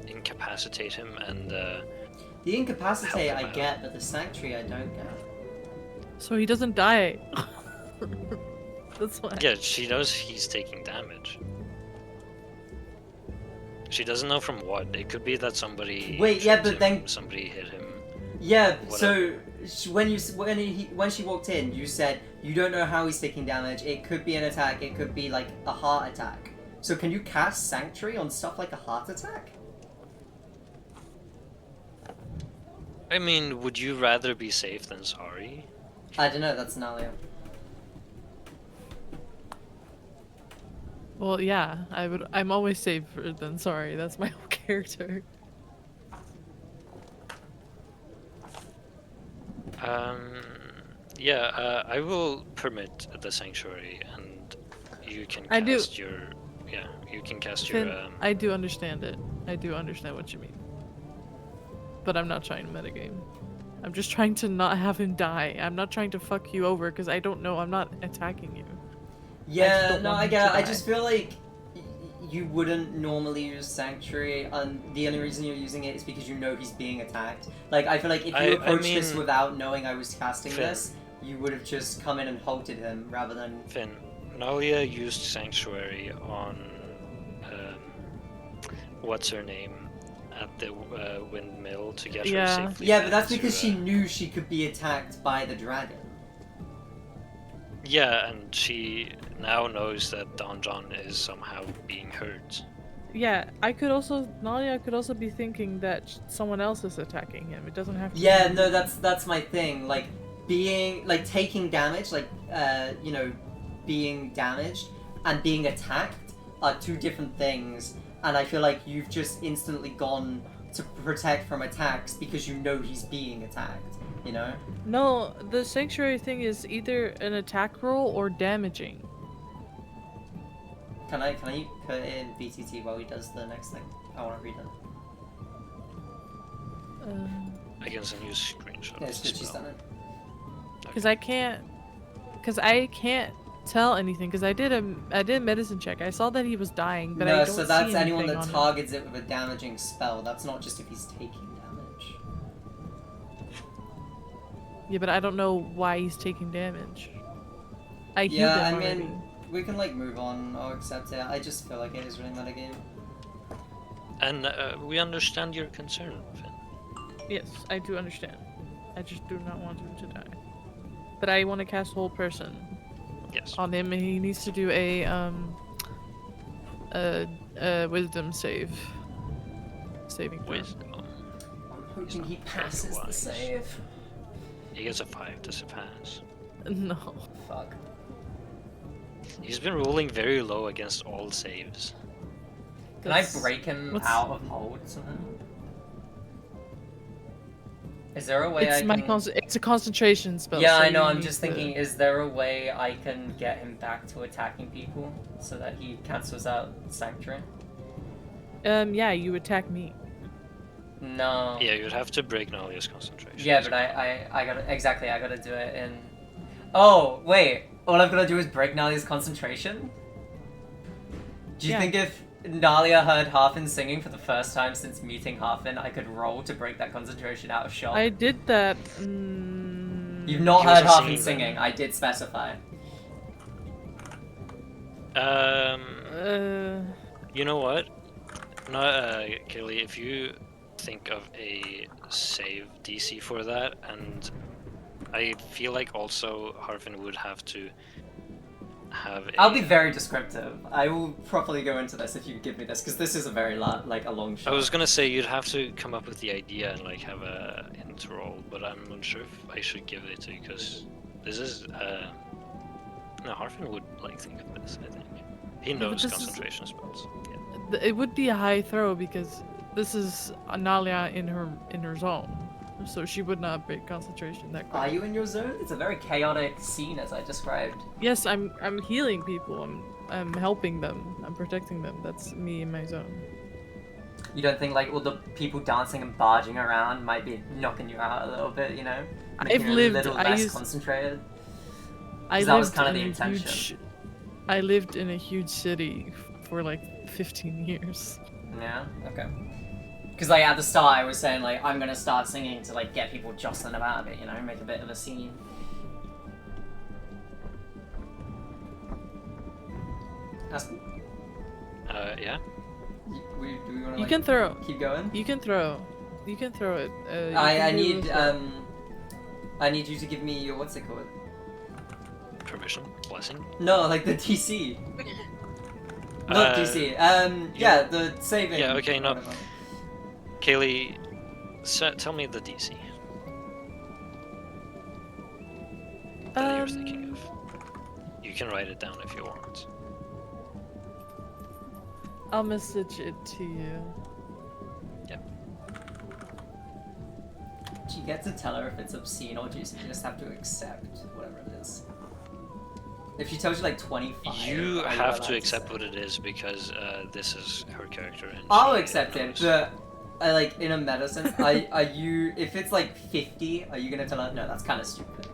[SPEAKER 1] incapacitate him and
[SPEAKER 4] The incapacitate
[SPEAKER 1] Help him
[SPEAKER 4] I
[SPEAKER 1] out.
[SPEAKER 4] get, but the sanctuary I don't get.
[SPEAKER 2] So he doesn't die. That's why.
[SPEAKER 1] yeah, she knows he's taking damage. She doesn't know from what. It could be that somebody
[SPEAKER 4] Wait, yeah,
[SPEAKER 1] tripped
[SPEAKER 4] but
[SPEAKER 1] him,
[SPEAKER 4] then-
[SPEAKER 1] somebody hit him.
[SPEAKER 4] Yeah,
[SPEAKER 1] Whatever.
[SPEAKER 4] so when she walked in, you said you don't know how he's taking damage. It could be an attack. It could be like a heart attack. So can you cast Sanctuary on stuff like a heart attack?
[SPEAKER 1] I mean, would you rather be safe than sorry?
[SPEAKER 4] I don't know. That's Nalia.
[SPEAKER 2] Well, yeah, I'm always safer than sorry. That's my whole character.
[SPEAKER 1] Yeah, I will permit the sanctuary, and you can
[SPEAKER 2] I do-
[SPEAKER 1] cast your. Yeah, you can cast
[SPEAKER 2] Finn,
[SPEAKER 1] your.
[SPEAKER 2] I do understand it. I do understand what you mean. But I'm not trying to metagame. I'm just trying to not have him die. I'm not trying to fuck you over because I don't know. I'm not attacking you.
[SPEAKER 4] Yeah,
[SPEAKER 2] don't
[SPEAKER 4] no,
[SPEAKER 2] want
[SPEAKER 4] I
[SPEAKER 2] him
[SPEAKER 4] get it.
[SPEAKER 2] to
[SPEAKER 4] I
[SPEAKER 2] die.
[SPEAKER 4] just feel like you wouldn't normally use Sanctuary, and the only reason you're using it is because you know he's being attacked. Like, I feel like if
[SPEAKER 1] I
[SPEAKER 4] you approached this
[SPEAKER 1] mean,
[SPEAKER 4] without knowing I was casting
[SPEAKER 1] Finn.
[SPEAKER 4] this, you would have just come in and halted him rather than.
[SPEAKER 1] Finn, Nalia used sanctuary on. What's her name? At the windmill to get her
[SPEAKER 2] Yeah.
[SPEAKER 1] safely.
[SPEAKER 4] Yeah, but
[SPEAKER 1] back
[SPEAKER 4] that's
[SPEAKER 1] to,
[SPEAKER 4] because she knew she could be attacked by the dragon.
[SPEAKER 1] Yeah, and she now knows that Don John is somehow being hurt.
[SPEAKER 2] Yeah, Nalia could also be thinking that someone else is attacking him. It doesn't have to.
[SPEAKER 4] Yeah,
[SPEAKER 2] be-
[SPEAKER 4] no, that's my thing. Like taking damage, being damaged and being attacked are two different things. And I feel like you've just instantly gone to protect from attacks because you know he's being attacked. You know?
[SPEAKER 2] No, the sanctuary thing is either an attack roll or damaging.
[SPEAKER 4] Can I put in VTT while he does the next thing? I want to read it.
[SPEAKER 1] I can send you a screenshot.
[SPEAKER 4] Yeah,
[SPEAKER 1] of
[SPEAKER 4] it's
[SPEAKER 1] the
[SPEAKER 4] good she's
[SPEAKER 1] spell.
[SPEAKER 4] done it.
[SPEAKER 2] Because I can't tell anything. Because I did a medicine check. I saw that he was dying, but I
[SPEAKER 4] No,
[SPEAKER 2] don't
[SPEAKER 4] so
[SPEAKER 2] see
[SPEAKER 4] that's anyone
[SPEAKER 2] anything
[SPEAKER 4] that
[SPEAKER 2] on him.
[SPEAKER 4] targets it with a damaging spell. That's not just if he's taking damage.
[SPEAKER 2] Yeah, but I don't know why he's taking damage. I healed
[SPEAKER 4] Yeah, I
[SPEAKER 2] him already.
[SPEAKER 4] mean, we can like move on. I'll accept it. I just feel like it is really metagame.
[SPEAKER 1] And we understand your concern, Finn.
[SPEAKER 2] Yes, I do understand. I just do not want him to die. But I want to cast Whole Person
[SPEAKER 1] Yes.
[SPEAKER 2] on him, and he needs to do a Wisdom saving throw.
[SPEAKER 1] Wisdom.
[SPEAKER 4] I'm hoping he passes the
[SPEAKER 1] Otherwise.
[SPEAKER 4] save.
[SPEAKER 1] He gets a 5 to pass.
[SPEAKER 2] No.
[SPEAKER 4] Fuck.
[SPEAKER 1] He's been rolling very low against all saves.
[SPEAKER 4] Can I
[SPEAKER 2] That's-
[SPEAKER 4] break him
[SPEAKER 2] what's-
[SPEAKER 4] out of hold somehow? Is there a way
[SPEAKER 2] It's
[SPEAKER 4] I
[SPEAKER 2] my
[SPEAKER 4] can...
[SPEAKER 2] it's a concentration spell.
[SPEAKER 4] Yeah,
[SPEAKER 2] so
[SPEAKER 4] I know.
[SPEAKER 2] you
[SPEAKER 4] I'm
[SPEAKER 2] need
[SPEAKER 4] just
[SPEAKER 2] to-
[SPEAKER 4] thinking, is there a way I can get him back to attacking people so that he cancels out Sanctuary?
[SPEAKER 2] Yeah, you attack me.
[SPEAKER 4] No.
[SPEAKER 1] Yeah, you'd have to break Nalia's concentration.
[SPEAKER 4] Yeah, but I gotta... Exactly, I gotta do it in... Oh, wait. All I've gotta do is break Nalia's concentration? Do you
[SPEAKER 2] Yeah.
[SPEAKER 4] think if Nalia heard Harfin singing for the first time since meeting Harfin, I could roll to break that concentration out of shot?
[SPEAKER 2] I did that.
[SPEAKER 4] You've not
[SPEAKER 1] He
[SPEAKER 4] heard
[SPEAKER 1] wasn't
[SPEAKER 4] Harfin
[SPEAKER 1] singing
[SPEAKER 4] singing.
[SPEAKER 1] then.
[SPEAKER 4] I did specify.
[SPEAKER 1] You know what? No, Kaylee, if you think of a save DC for that, and I feel like also Harvin would have to have a...
[SPEAKER 4] I'll be very descriptive. I will properly go into this if you give me this, because this is a very a long shot.
[SPEAKER 1] I was gonna say you'd have to come up with the idea and like have a hint roll, but I'm not sure if I should give it to you because this is no, Harfin would like think of this. I think he
[SPEAKER 2] but
[SPEAKER 1] knows
[SPEAKER 2] this is-
[SPEAKER 1] concentration spells. Yeah.
[SPEAKER 2] It would be a high throw because this is Analia in her zone, so she would not break concentration that quick.
[SPEAKER 4] Are you in your zone? It's a very chaotic scene, as I described.
[SPEAKER 2] Yes, I'm healing people. I'm helping them. I'm protecting them. That's me in my zone.
[SPEAKER 4] You don't think like all the people dancing and barging around might be knocking you out a little bit, you know? Making you a little less concentrated?
[SPEAKER 2] I
[SPEAKER 4] that was
[SPEAKER 2] lived
[SPEAKER 4] kind of
[SPEAKER 2] in
[SPEAKER 4] the
[SPEAKER 2] a
[SPEAKER 4] intention.
[SPEAKER 2] I lived in a huge city for like 15 years.
[SPEAKER 4] Yeah, okay. Because like at the start I was saying like I'm gonna start singing to like get people jostling about a bit, you know, make a bit of a scene. Aston,
[SPEAKER 1] Yeah.
[SPEAKER 4] do we want to
[SPEAKER 2] You can throw.
[SPEAKER 4] keep going?
[SPEAKER 2] You can throw. You can throw it. You
[SPEAKER 4] I
[SPEAKER 2] can do
[SPEAKER 4] need
[SPEAKER 2] this.
[SPEAKER 4] I need you to give me your what's it called?
[SPEAKER 1] Permission, blessing.
[SPEAKER 4] No, like the DC. Not DC. Yeah, the saving.
[SPEAKER 1] Yeah, okay, no.
[SPEAKER 4] whatever.
[SPEAKER 1] Kaylee, tell me the DC that you're thinking of. You can write it down if you want.
[SPEAKER 2] I'll message it to you.
[SPEAKER 4] Do you get to tell her if it's obscene or do you just have to accept whatever it is? If she tells you like 25,
[SPEAKER 1] You
[SPEAKER 4] are
[SPEAKER 1] have
[SPEAKER 4] allowed
[SPEAKER 1] to accept
[SPEAKER 4] say?
[SPEAKER 1] what it is because this is her character. And
[SPEAKER 4] I'll
[SPEAKER 1] she
[SPEAKER 4] accept it,
[SPEAKER 1] knows.
[SPEAKER 4] but like in a medicine, are you? If it's like 50, are you gonna tell her? No, that's kind of stupid.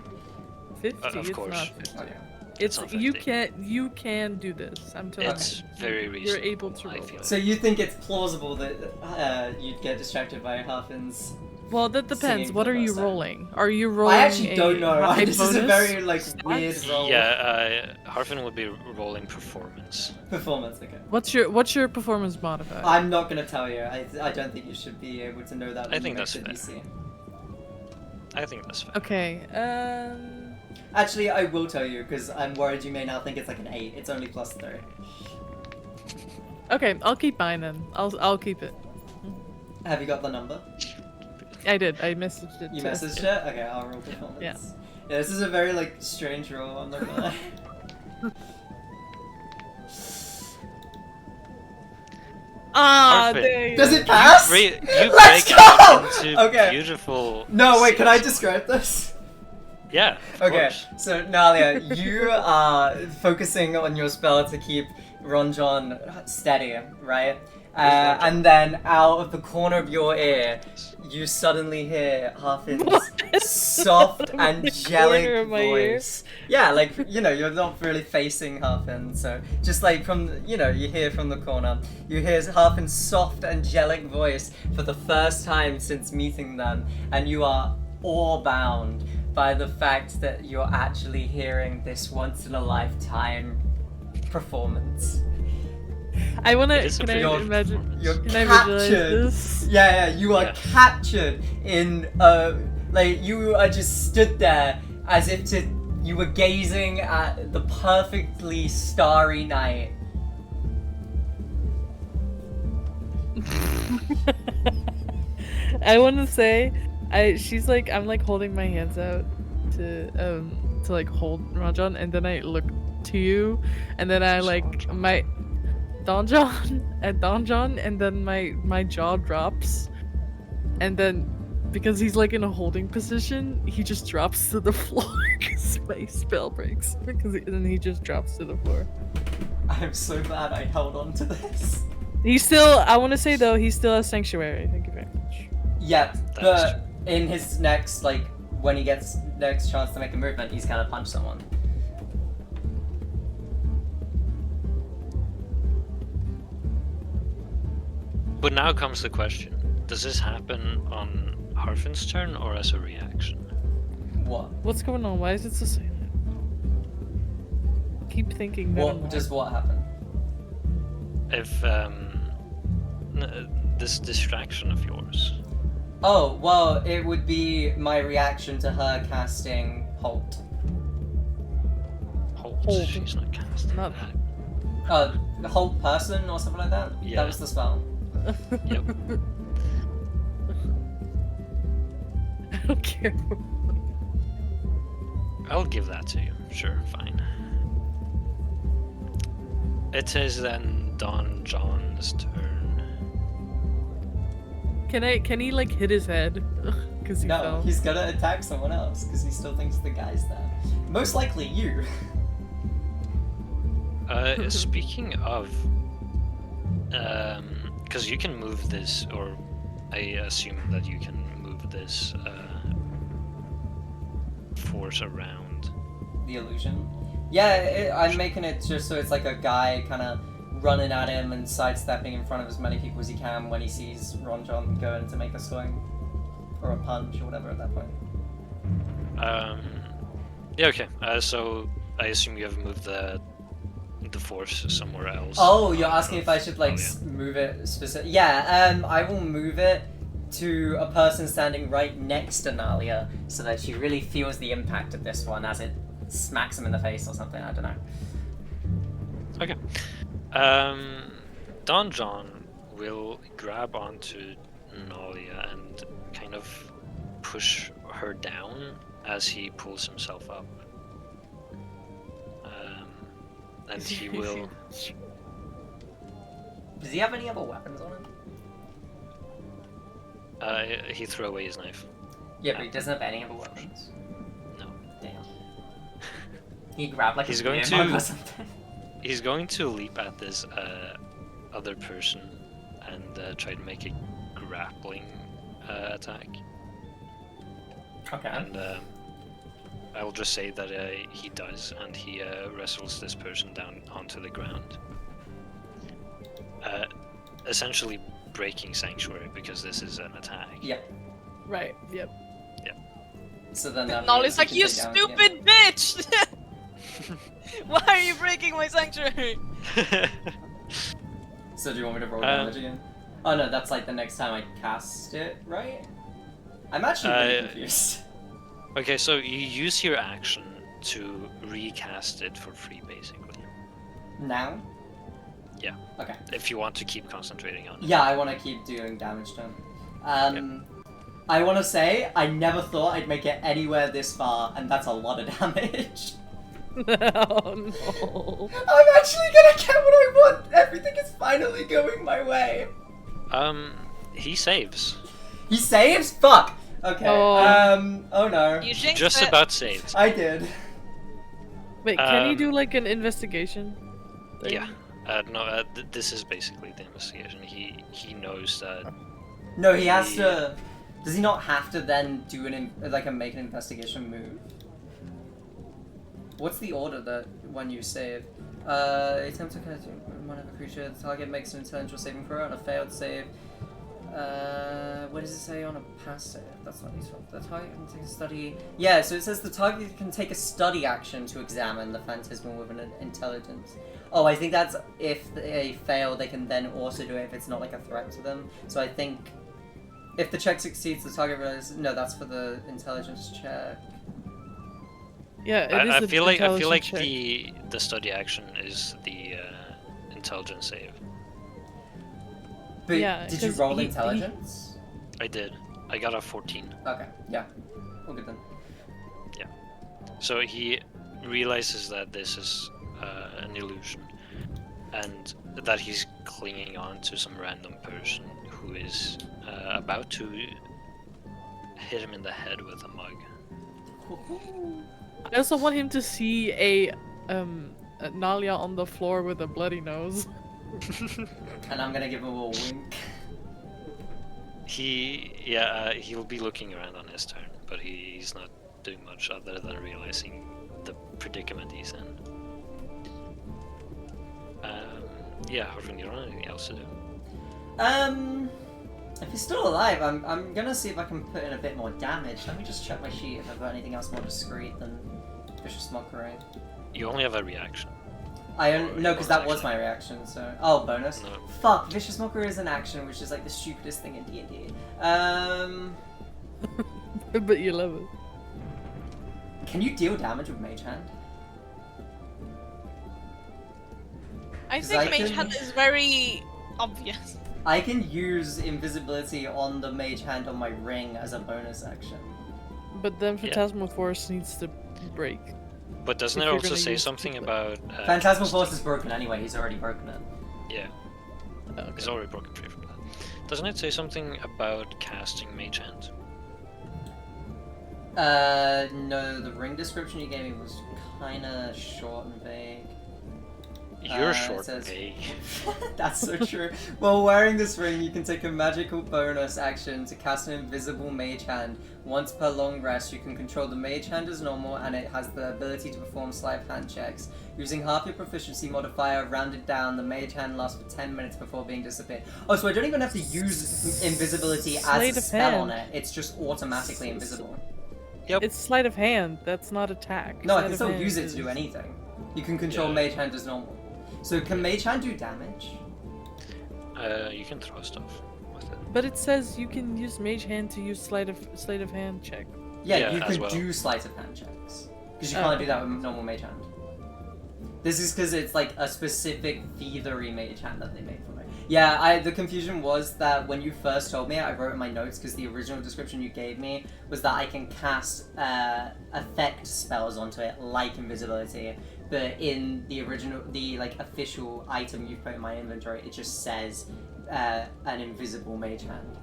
[SPEAKER 2] 50.
[SPEAKER 1] Of
[SPEAKER 2] it's
[SPEAKER 1] course.
[SPEAKER 2] not 50.
[SPEAKER 4] Okay.
[SPEAKER 2] It's
[SPEAKER 1] not
[SPEAKER 2] you
[SPEAKER 1] 50.
[SPEAKER 2] can do this. I'm telling
[SPEAKER 1] It's
[SPEAKER 2] you.
[SPEAKER 1] very
[SPEAKER 2] You're
[SPEAKER 1] reasonable.
[SPEAKER 2] able to
[SPEAKER 1] I
[SPEAKER 2] roll
[SPEAKER 1] feel.
[SPEAKER 2] it.
[SPEAKER 4] So you think it's plausible that you'd get distracted by Harfin's?
[SPEAKER 2] Well, that depends.
[SPEAKER 4] Singing for
[SPEAKER 2] What
[SPEAKER 4] the
[SPEAKER 2] are you
[SPEAKER 4] first time.
[SPEAKER 2] rolling? Are you rolling?
[SPEAKER 4] I actually
[SPEAKER 2] a
[SPEAKER 4] don't know.
[SPEAKER 2] high
[SPEAKER 4] This is a
[SPEAKER 2] bonus
[SPEAKER 4] very like
[SPEAKER 2] stats?
[SPEAKER 4] weird roll.
[SPEAKER 1] Yeah, Harfin would be rolling performance.
[SPEAKER 4] Performance. Okay.
[SPEAKER 2] What's your performance modifier?
[SPEAKER 4] I'm not gonna tell you. I don't think you should be able to know that.
[SPEAKER 1] I
[SPEAKER 4] when
[SPEAKER 1] think
[SPEAKER 4] you make
[SPEAKER 1] that's
[SPEAKER 4] the
[SPEAKER 1] fair.
[SPEAKER 4] DC.
[SPEAKER 1] I think that's fair.
[SPEAKER 2] Okay.
[SPEAKER 4] Actually, I will tell you because I'm worried you may now think it's like an 8. It's only +3.
[SPEAKER 2] Okay. I'll keep mine then. I'll keep it.
[SPEAKER 4] Have you got the number?
[SPEAKER 2] I did. I messaged it.
[SPEAKER 4] You
[SPEAKER 2] to-
[SPEAKER 4] messaged it? Okay, I'll roll performance.
[SPEAKER 2] Yeah.
[SPEAKER 4] Yeah, this is a very like strange roll. I'm not gonna lie.
[SPEAKER 2] Ah,
[SPEAKER 1] Perfect.
[SPEAKER 2] there you
[SPEAKER 4] Does
[SPEAKER 2] go.
[SPEAKER 4] it pass?
[SPEAKER 1] You
[SPEAKER 4] Let's
[SPEAKER 1] break out
[SPEAKER 4] go!
[SPEAKER 1] into
[SPEAKER 4] Okay.
[SPEAKER 1] beautiful.
[SPEAKER 4] No, wait. Can I
[SPEAKER 1] scenes.
[SPEAKER 4] describe this?
[SPEAKER 1] Yeah. Of
[SPEAKER 4] Okay,
[SPEAKER 1] course.
[SPEAKER 4] so Nalia, you are focusing on your spell to keep Ronjon steady, right?
[SPEAKER 1] Ronjon?
[SPEAKER 4] And then out of the corner of your ear, you suddenly hear Harfin's soft,
[SPEAKER 2] Out of the
[SPEAKER 4] angelic
[SPEAKER 2] corner of my ear?
[SPEAKER 4] voice. Yeah, like, you know, you're not really facing Harfin, so just like from, you know, you hear from the corner, you hear Harfin's soft, angelic voice for the first time since meeting them, and you are awe-bound by the fact that you're actually hearing this once-in-a-lifetime performance.
[SPEAKER 2] I wanna.
[SPEAKER 1] It is a
[SPEAKER 2] Can I
[SPEAKER 1] pretty
[SPEAKER 2] imagine?
[SPEAKER 4] You're
[SPEAKER 2] Can I visualize
[SPEAKER 4] captured.
[SPEAKER 2] this?
[SPEAKER 4] Yeah, you are
[SPEAKER 1] Yeah.
[SPEAKER 4] captured in like you are just stood there as if you were gazing at the perfectly starry night.
[SPEAKER 2] I want to say, she's like, I'm like holding my hands out to like hold Rajan, and then I look to you, and then I like my Donjon, and then my jaw drops, and then because he's like in a holding position, he just drops to the floor because my spell breaks. Then he just drops to the floor.
[SPEAKER 4] I'm so glad I held on to this.
[SPEAKER 2] He's still, I want to say though, he still has Sanctuary. Thank you very much.
[SPEAKER 4] Yeah,
[SPEAKER 1] That's
[SPEAKER 4] but in his next, like, when he gets next chance to make a movement, he's gonna punch someone.
[SPEAKER 1] But now comes the question: does this happen on Harfin's turn or as a reaction?
[SPEAKER 4] What?
[SPEAKER 2] What's going on? Why is it so silent? Keep thinking. never
[SPEAKER 4] What
[SPEAKER 2] mind.
[SPEAKER 4] does what happen?
[SPEAKER 1] If this distraction of yours.
[SPEAKER 4] Oh, well, it would be my reaction to her casting Halt.
[SPEAKER 1] Hold. She's not casting
[SPEAKER 2] Not-
[SPEAKER 1] that.
[SPEAKER 4] The Halt person or something like that?
[SPEAKER 1] Yeah.
[SPEAKER 4] That was the spell.
[SPEAKER 1] Yep.
[SPEAKER 2] I don't care.
[SPEAKER 1] I'll give that to you. Sure, fine. It is then Don John's turn.
[SPEAKER 2] Can he like hit his head? Because he
[SPEAKER 4] No,
[SPEAKER 2] fell.
[SPEAKER 4] he's gonna attack someone else because he still thinks the guy's there. Most likely you.
[SPEAKER 1] Speaking of, because you can move this, or I assume that you can move this force around.
[SPEAKER 4] The illusion. Yeah, I'm making it just so it's like a guy kind of running at him and sidestepping in front of as many people as he can when he sees Ron John going to make a swing or a punch or whatever at that point.
[SPEAKER 1] Yeah, okay. So I assume you have moved the force somewhere else.
[SPEAKER 4] Oh, you're asking if I should like
[SPEAKER 1] Oh, yeah.
[SPEAKER 4] move it specific? Yeah, I will move it to a person standing right next to Nalia so that she really feels the impact of this one as it smacks him in the face or something. I don't know.
[SPEAKER 1] Okay. Don John will grab onto Nalia and kind of push her down as he pulls himself up. And he will.
[SPEAKER 4] Does he have any other weapons on him?
[SPEAKER 1] He threw away his knife.
[SPEAKER 4] Yeah, but he doesn't have any other weapons.
[SPEAKER 1] No.
[SPEAKER 4] Damn. He grabbed like
[SPEAKER 1] He's
[SPEAKER 4] a
[SPEAKER 1] going
[SPEAKER 4] beer
[SPEAKER 1] to-
[SPEAKER 4] mug or something.
[SPEAKER 1] He's going to leap at this other person and try to make a grappling attack.
[SPEAKER 4] Okay.
[SPEAKER 1] And I will just say that he does, and he wrestles this person down onto the ground. Essentially breaking Sanctuary because this is an attack.
[SPEAKER 4] Yep.
[SPEAKER 2] Right. Yep.
[SPEAKER 4] So then that
[SPEAKER 5] Nolly's
[SPEAKER 4] means
[SPEAKER 5] like,
[SPEAKER 4] he
[SPEAKER 5] you
[SPEAKER 4] can take down-
[SPEAKER 5] stupid bitch! Why are you breaking my sanctuary?
[SPEAKER 4] Yeah. So do you want me to roll damage again? Oh no, that's like the next time I cast it, right? I'm actually really confused.
[SPEAKER 1] Okay, so you use your action to recast it for free, basically.
[SPEAKER 4] Now?
[SPEAKER 1] Yeah.
[SPEAKER 4] Okay.
[SPEAKER 1] If you want to keep concentrating on it.
[SPEAKER 4] Yeah, I want to keep doing damage to him. I want to say, I never thought I'd make it anywhere this far, and that's a lot of damage.
[SPEAKER 2] Oh no.
[SPEAKER 4] I'm actually gonna get what I want! Everything is finally going my way!
[SPEAKER 1] He saves.
[SPEAKER 4] He saves? Fuck! Okay,
[SPEAKER 2] Oh.
[SPEAKER 4] oh no.
[SPEAKER 5] You jinxed
[SPEAKER 1] Just
[SPEAKER 5] it.
[SPEAKER 1] about saved.
[SPEAKER 4] I did.
[SPEAKER 2] Wait, can he
[SPEAKER 1] Um,
[SPEAKER 2] do like an investigation? thing?
[SPEAKER 1] Yeah. No, this is basically the investigation. He knows that.
[SPEAKER 4] No, he has
[SPEAKER 1] Yeah.
[SPEAKER 4] to... Does he not have to then do make an investigation move? What's the order that when you save? Attempt to catch one of a creature. The target makes an intellectual saving throw on a failed save. What does it say on a pass save? That's not useful. The target can take a study. Yeah, so it says the target can take a study action to examine the phantasmal with an intelligence. Oh, I think that's if they fail, they can then also do it if it's not like a threat to them. So I think if the check succeeds, the target realizes. No, that's for the intelligence check.
[SPEAKER 2] Yeah, it is
[SPEAKER 1] I
[SPEAKER 2] an
[SPEAKER 1] feel like
[SPEAKER 2] intelligence check.
[SPEAKER 1] the study action is the intelligence save.
[SPEAKER 4] But
[SPEAKER 2] Yeah,
[SPEAKER 4] did you
[SPEAKER 2] 'cause
[SPEAKER 4] roll
[SPEAKER 2] he-
[SPEAKER 4] intelligence?
[SPEAKER 1] I did. I got a 14.
[SPEAKER 4] Okay, yeah. All good then.
[SPEAKER 1] So he realizes that this is an illusion, and that he's clinging on to some random person who is about to hit him in the head with a mug.
[SPEAKER 2] I also want him to see a Nalia on the floor with a bloody nose.
[SPEAKER 4] And I'm gonna give him a little wink.
[SPEAKER 1] He'll be looking around on his turn, but he's not doing much other than realizing the predicament he's in. Harvin, you don't have anything else to do?
[SPEAKER 4] If he's still alive, I'm gonna see if I can put in a bit more damage. Let me just check my sheet if I've got anything else more discreet than Vicious Mockery.
[SPEAKER 1] You only have a reaction.
[SPEAKER 4] No, because that was my reaction, so... Oh, bonus?
[SPEAKER 1] No.
[SPEAKER 4] Fuck, Vicious Mockery is an action, which is like the stupidest thing in D&D.
[SPEAKER 2] But you love it.
[SPEAKER 4] Can you deal damage with Mage Hand?
[SPEAKER 5] I
[SPEAKER 4] 'Cause
[SPEAKER 5] think
[SPEAKER 4] I
[SPEAKER 5] Mage
[SPEAKER 4] can-
[SPEAKER 5] Hand is very obvious.
[SPEAKER 4] I can use invisibility on the Mage Hand on my ring as a bonus action.
[SPEAKER 2] But then
[SPEAKER 1] Yeah.
[SPEAKER 2] Phantasmal Force needs to break.
[SPEAKER 1] But doesn't
[SPEAKER 2] If
[SPEAKER 1] it
[SPEAKER 2] you're
[SPEAKER 1] also
[SPEAKER 2] gonna
[SPEAKER 1] say
[SPEAKER 2] use
[SPEAKER 1] something
[SPEAKER 2] it.
[SPEAKER 1] about...
[SPEAKER 4] Phantasmal Force is broken anyway, he's already broken it.
[SPEAKER 1] Yeah,
[SPEAKER 2] Okay.
[SPEAKER 1] he's already broken free from that. Doesn't it say something about casting Mage Hand?
[SPEAKER 4] No, the ring description you gave me was kinda short and vague.
[SPEAKER 1] You're
[SPEAKER 4] It
[SPEAKER 1] short
[SPEAKER 4] says-
[SPEAKER 1] vague.
[SPEAKER 4] That's so true. While wearing this ring, you can take a magical bonus action to cast an invisible Mage Hand. Once per long rest, you can control the Mage Hand as normal, and it has the ability to perform sleight of hand checks. Using half your proficiency modifier rounded down, the Mage Hand lasts for 10 minutes before being disappeared. Oh, so I don't even have to use invisibility
[SPEAKER 2] Sleight
[SPEAKER 4] as a
[SPEAKER 2] of
[SPEAKER 4] spell on
[SPEAKER 2] hand.
[SPEAKER 4] it. It's just automatically invisible.
[SPEAKER 2] It's sleight of hand. That's not attack.
[SPEAKER 4] No, I
[SPEAKER 2] Sleight
[SPEAKER 4] can
[SPEAKER 2] of
[SPEAKER 4] still
[SPEAKER 2] hand
[SPEAKER 4] use it
[SPEAKER 2] is-
[SPEAKER 4] to do anything. You can control
[SPEAKER 1] Yeah.
[SPEAKER 4] Mage Hand as normal. So can Mage Hand do damage?
[SPEAKER 1] You can throw stuff with it.
[SPEAKER 2] But it says you can use Mage Hand to use sleight of hand check.
[SPEAKER 4] Yeah,
[SPEAKER 1] Yeah,
[SPEAKER 4] you
[SPEAKER 1] as
[SPEAKER 4] can
[SPEAKER 1] well.
[SPEAKER 4] do sleight of hand checks. Because you
[SPEAKER 2] Oh.
[SPEAKER 4] can't do that with normal Mage Hand. This is because it's like a specific feathery Mage Hand that they made for me. Yeah, the confusion was that when you first told me, I wrote in my notes because the original description you gave me was that I can cast effect spells onto it, like invisibility. But in the original, the like official item you put in my inventory, it just says an invisible Mage Hand.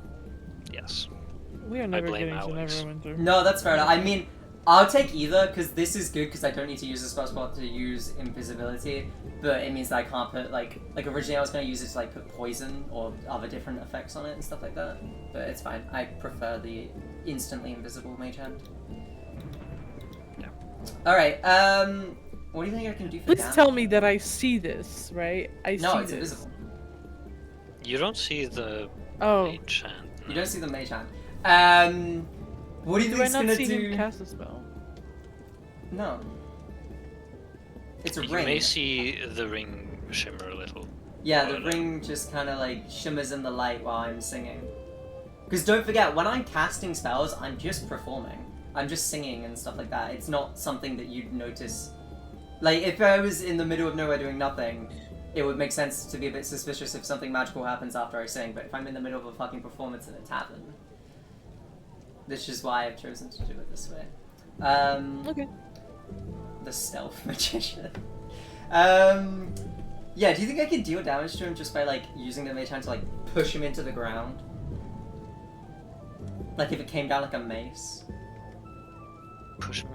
[SPEAKER 1] Yes.
[SPEAKER 2] We are never
[SPEAKER 1] blame
[SPEAKER 2] getting to
[SPEAKER 1] Alex.
[SPEAKER 2] Neverwinter.
[SPEAKER 4] No, that's fair enough. I mean, I'll take either, because this is good, because I don't need to use a spell spot to use invisibility, but it means that I can't put, like originally I was going to use it to, like, put poison or other different effects on it and stuff like that, but it's fine. I prefer the instantly invisible Mage Hand.
[SPEAKER 1] Yeah.
[SPEAKER 4] Alright, what do you think I can do for
[SPEAKER 2] Please
[SPEAKER 4] damage?
[SPEAKER 2] tell me that I see this, right? I
[SPEAKER 4] No,
[SPEAKER 2] see
[SPEAKER 4] it's
[SPEAKER 2] this.
[SPEAKER 4] invisible.
[SPEAKER 1] You don't see the
[SPEAKER 2] Oh.
[SPEAKER 1] Mage Hand.
[SPEAKER 4] You don't see the Mage Hand. What do you
[SPEAKER 2] Do I
[SPEAKER 4] think it's
[SPEAKER 2] not
[SPEAKER 4] gonna
[SPEAKER 2] see
[SPEAKER 4] do?
[SPEAKER 2] him cast a spell?
[SPEAKER 4] No. It's a
[SPEAKER 1] You
[SPEAKER 4] ring.
[SPEAKER 1] may see the ring shimmer a little.
[SPEAKER 4] Yeah, the
[SPEAKER 1] Oh, no.
[SPEAKER 4] ring just kind of like shimmers in the light while I'm singing. Because don't forget, when I'm casting spells, I'm just performing. I'm just singing and stuff like that. It's not something that you'd notice. Like, if I was in the middle of nowhere doing nothing, it would make sense to be a bit suspicious if something magical happens after I sing. But if I'm in the middle of a fucking performance in a tavern, this is why I've chosen to do it this way.
[SPEAKER 2] Okay.
[SPEAKER 4] The stealth magician. Yeah, do you think I could deal damage to him just by like using the Mage Hand to like push him into the ground? Like if it came down like a mace?
[SPEAKER 1] Push him.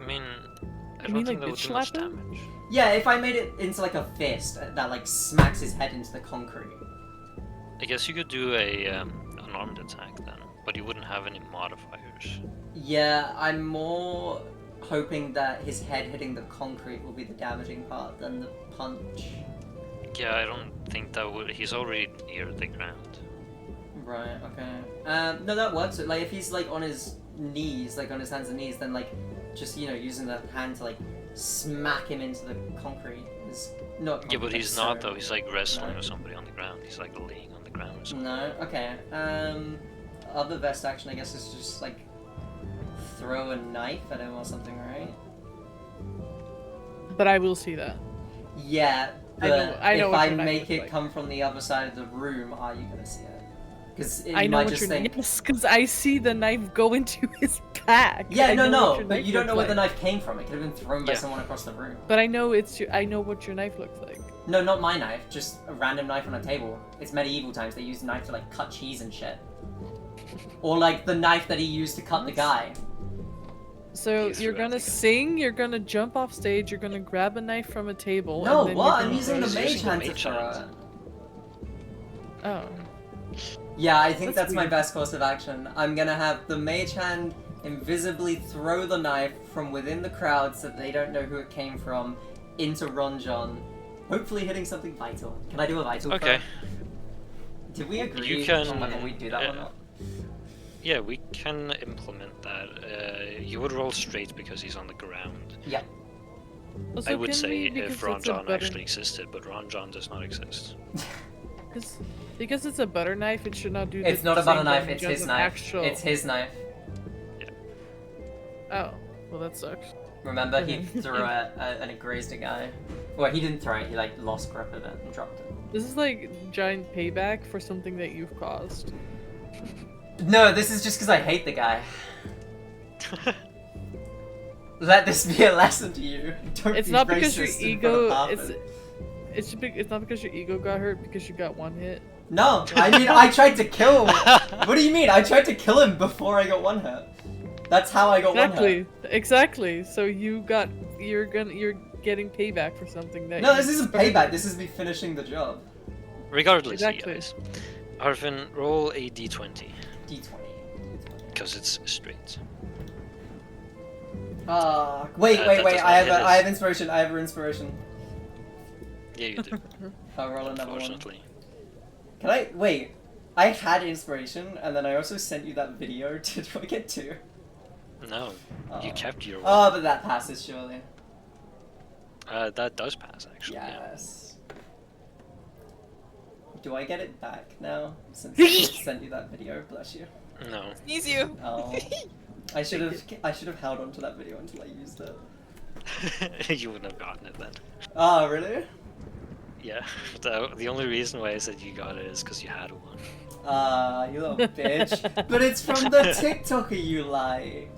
[SPEAKER 1] I mean, I
[SPEAKER 2] You
[SPEAKER 1] don't
[SPEAKER 2] mean,
[SPEAKER 1] think
[SPEAKER 2] like,
[SPEAKER 1] that would
[SPEAKER 2] bitch
[SPEAKER 1] do much
[SPEAKER 2] slap him?
[SPEAKER 1] damage.
[SPEAKER 4] Yeah, if I made it into like a fist that like smacks his head into the concrete.
[SPEAKER 1] I guess you could do a an armed attack then, but you wouldn't have any modifiers.
[SPEAKER 4] Yeah, I'm more hoping that his head hitting the concrete will be the damaging part than the punch.
[SPEAKER 1] Yeah, I don't think that would. He's already near the ground.
[SPEAKER 4] Right, okay. No, that works. Like, if he's, like, on his knees, like, on his hands and knees, then, like, just, you know, using the hand to, like, smack him into the concrete is not...
[SPEAKER 1] Yeah, but he's not though.
[SPEAKER 4] necessarily-
[SPEAKER 1] He's like wrestling
[SPEAKER 4] No.
[SPEAKER 1] with somebody on the ground. He's like laying on the ground or something.
[SPEAKER 4] No, okay. Other vest action, I guess, is just, like, throw a knife at him or something, right?
[SPEAKER 2] But I will see that.
[SPEAKER 4] Yeah,
[SPEAKER 2] I
[SPEAKER 4] but
[SPEAKER 2] know- I know
[SPEAKER 4] if
[SPEAKER 2] what
[SPEAKER 4] I
[SPEAKER 2] your knife
[SPEAKER 4] make
[SPEAKER 2] looks
[SPEAKER 4] it
[SPEAKER 2] like.
[SPEAKER 4] come from the other side of the room, are you gonna see it? Because
[SPEAKER 2] I
[SPEAKER 4] you
[SPEAKER 2] know
[SPEAKER 4] might
[SPEAKER 2] what
[SPEAKER 4] just
[SPEAKER 2] your
[SPEAKER 4] think...
[SPEAKER 2] yes, because I see the knife go into his back.
[SPEAKER 4] Yeah,
[SPEAKER 2] I
[SPEAKER 4] no,
[SPEAKER 2] know what
[SPEAKER 4] no,
[SPEAKER 2] your
[SPEAKER 4] but
[SPEAKER 2] knife
[SPEAKER 4] you don't know
[SPEAKER 2] looks
[SPEAKER 4] where the
[SPEAKER 2] like.
[SPEAKER 4] knife came from. It could have been thrown by
[SPEAKER 1] Yeah.
[SPEAKER 4] someone across the room.
[SPEAKER 2] But I know it's your. I know what your knife looks like.
[SPEAKER 4] No, not my knife, just a random knife on a table. It's medieval times. They used a knife to like cut cheese and shit. Or like the knife that he used to cut the guy.
[SPEAKER 2] So
[SPEAKER 1] He's
[SPEAKER 2] you're
[SPEAKER 1] throughout
[SPEAKER 2] gonna
[SPEAKER 1] the game.
[SPEAKER 2] sing, you're gonna jump off stage, you're gonna grab a knife from a table.
[SPEAKER 4] No,
[SPEAKER 2] and then
[SPEAKER 4] what?
[SPEAKER 2] You're
[SPEAKER 4] I'm
[SPEAKER 2] gonna
[SPEAKER 4] using the
[SPEAKER 1] He's
[SPEAKER 4] mage
[SPEAKER 1] using the
[SPEAKER 4] hand to
[SPEAKER 1] mage
[SPEAKER 4] throw
[SPEAKER 1] hand.
[SPEAKER 4] it.
[SPEAKER 2] Oh.
[SPEAKER 4] Yeah, I think
[SPEAKER 2] That's
[SPEAKER 4] that's my
[SPEAKER 2] weird.
[SPEAKER 4] best course of action. I'm gonna have the mage hand invisibly throw the knife from within the crowd so that they don't know who it came from into Ronjon. Hopefully hitting something vital. Can I do a vital
[SPEAKER 1] Okay.
[SPEAKER 4] throw? Did we agree
[SPEAKER 1] You can,
[SPEAKER 4] on whether we do that or not?
[SPEAKER 1] Yeah, we can implement that. You would roll straight because he's on the ground.
[SPEAKER 4] Yeah.
[SPEAKER 2] Also,
[SPEAKER 1] I would
[SPEAKER 2] can
[SPEAKER 1] say
[SPEAKER 2] we,
[SPEAKER 1] if
[SPEAKER 2] because it's a
[SPEAKER 1] Ronjon
[SPEAKER 2] butter-
[SPEAKER 1] actually existed, but Ronjon does not exist.
[SPEAKER 2] because it's a butter knife, it should not do.
[SPEAKER 4] It's
[SPEAKER 2] the
[SPEAKER 4] not a butter
[SPEAKER 2] same
[SPEAKER 4] knife,
[SPEAKER 2] damage
[SPEAKER 4] it's
[SPEAKER 2] as
[SPEAKER 4] his
[SPEAKER 2] an
[SPEAKER 4] knife.
[SPEAKER 2] Actual...
[SPEAKER 4] It's his knife.
[SPEAKER 2] Oh, well that sucks.
[SPEAKER 4] Remember, he threw it and it grazed a guy. Well, he didn't throw it, he like lost grip of it and dropped it.
[SPEAKER 2] This is like giant payback for something that you've caused.
[SPEAKER 4] No, this is just because I hate the guy. Let this be a lesson to you. Don't
[SPEAKER 2] It's
[SPEAKER 4] be
[SPEAKER 2] not because your
[SPEAKER 4] racist in
[SPEAKER 2] ego.
[SPEAKER 4] front of
[SPEAKER 2] It's
[SPEAKER 4] Harvard.
[SPEAKER 2] it's not because your ego got hurt because you got one hit.
[SPEAKER 4] No, I mean I tried to kill. What do you mean? I tried to kill him before I got one hit. That's how I got one hit.
[SPEAKER 2] Exactly. So you're getting payback for something that.
[SPEAKER 4] No,
[SPEAKER 2] you
[SPEAKER 4] this isn't
[SPEAKER 2] started.
[SPEAKER 4] payback. This is me finishing the job.
[SPEAKER 1] Regardless,
[SPEAKER 2] Exactly.
[SPEAKER 1] you guys. Arvin, roll a d20
[SPEAKER 4] D20.
[SPEAKER 1] because it's straight.
[SPEAKER 4] Wait.
[SPEAKER 1] That does
[SPEAKER 4] I
[SPEAKER 1] not hit
[SPEAKER 4] have
[SPEAKER 1] us.
[SPEAKER 4] inspiration. I have inspiration.
[SPEAKER 1] Yeah, you do.
[SPEAKER 4] I'll roll another one.
[SPEAKER 1] Unfortunately.
[SPEAKER 4] Can I wait? I had inspiration, and then I also sent you that video. Do I get two?
[SPEAKER 1] No, you
[SPEAKER 4] Oh.
[SPEAKER 1] kept your one.
[SPEAKER 4] Oh, but that passes surely.
[SPEAKER 1] That does pass actually.
[SPEAKER 4] Yes. Do I get it back now since I sent you that video? Bless you.
[SPEAKER 1] Yeah. No.
[SPEAKER 5] Sneeze you.
[SPEAKER 4] Oh, I should have held on to that video until I used it.
[SPEAKER 1] You wouldn't have gotten it then.
[SPEAKER 4] Oh, really?
[SPEAKER 1] Yeah. The only reason why I said you got it is because you had one.
[SPEAKER 4] You little bitch. But it's from the TikToker you like.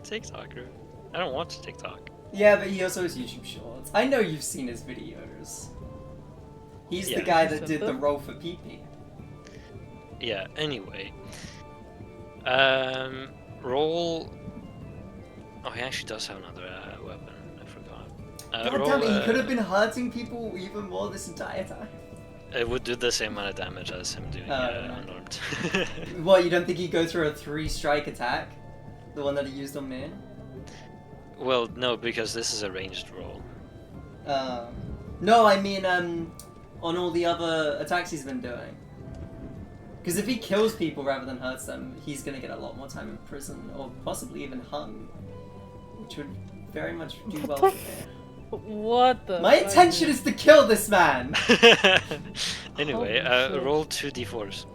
[SPEAKER 1] TikToker. I don't watch TikTok.
[SPEAKER 4] Yeah, but he also has YouTube Shorts. I know you've seen his videos. He's the
[SPEAKER 1] Yeah.
[SPEAKER 4] guy that
[SPEAKER 2] Sent
[SPEAKER 4] did the
[SPEAKER 2] them?
[SPEAKER 4] roll for PP.
[SPEAKER 1] Yeah. Anyway. Roll. Oh, he actually does have another weapon. I forgot.
[SPEAKER 4] God damn it, he could have been hurting people even more this entire time.
[SPEAKER 1] It would do the same amount of damage as him doing
[SPEAKER 4] yeah.
[SPEAKER 1] unarmed.
[SPEAKER 4] What, you don't think he'd go through a 3-strike attack? The one that he used on me?
[SPEAKER 1] Well, no, because this is a ranged roll.
[SPEAKER 4] No, I mean, on all the other attacks he's been doing. Because if he kills people rather than hurts them, he's gonna get a lot more time in prison, or possibly even hung. Which would very much do well for me.
[SPEAKER 2] What the?
[SPEAKER 4] My
[SPEAKER 2] fuck,
[SPEAKER 4] intention
[SPEAKER 2] dude?
[SPEAKER 4] is to kill this man!
[SPEAKER 1] Anyway,
[SPEAKER 2] Holy shit.
[SPEAKER 1] roll 2d4s.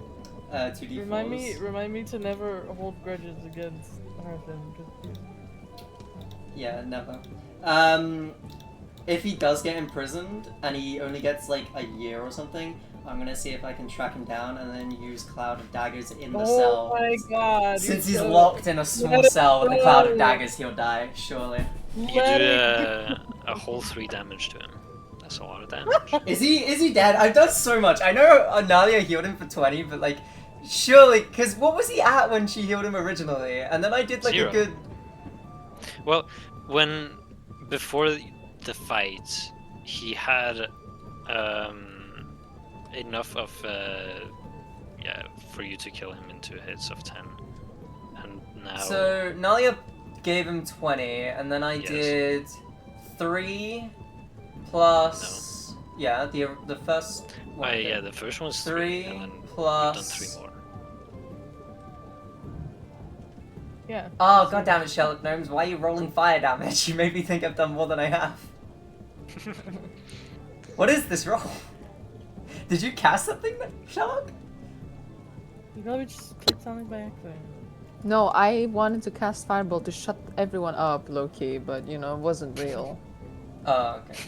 [SPEAKER 4] 2d4s.
[SPEAKER 2] Remind me to never hold grudges against Arvin.
[SPEAKER 4] Yeah, never. If he does get imprisoned, and he only gets like a year or something, I'm gonna see if I can track him down and then use Cloud of Daggers in the
[SPEAKER 2] Oh
[SPEAKER 4] cell.
[SPEAKER 2] my god!
[SPEAKER 4] Since
[SPEAKER 2] you're
[SPEAKER 4] he's
[SPEAKER 2] so-
[SPEAKER 4] locked in a small
[SPEAKER 2] Let it
[SPEAKER 4] cell with a Cloud of
[SPEAKER 2] go.
[SPEAKER 4] Daggers, he'll die, surely.
[SPEAKER 1] You
[SPEAKER 2] Let
[SPEAKER 1] do
[SPEAKER 2] it
[SPEAKER 1] a whole 3 damage to him. That's a lot of damage.
[SPEAKER 4] Is he dead? I've done so much. I know Analia healed him for 20, but like, surely, because what was he at when she healed him originally? And then I did like
[SPEAKER 1] 0.
[SPEAKER 4] a good...
[SPEAKER 1] Well, before the fight, he had enough of for you to kill him in 2 hits of 10, and now
[SPEAKER 4] So, Nalia gave him 20, and then I
[SPEAKER 1] Yes.
[SPEAKER 4] did 3 plus... Yeah, the first one.
[SPEAKER 1] yeah, the first one's 3,
[SPEAKER 4] 3
[SPEAKER 1] and then you've done
[SPEAKER 4] plus...
[SPEAKER 1] 3 more.
[SPEAKER 2] Yeah.
[SPEAKER 4] Oh, god damn it, Sherlock Gnomes, why are you rolling fire damage? You made me think I've done more than I have. What is this roll? Did you cast something, Sherlock?
[SPEAKER 2] You probably just clicked something by accident.
[SPEAKER 3] No, I wanted to cast Fireball to shut everyone up, low-key, but you know, it wasn't real.
[SPEAKER 4] Oh, okay.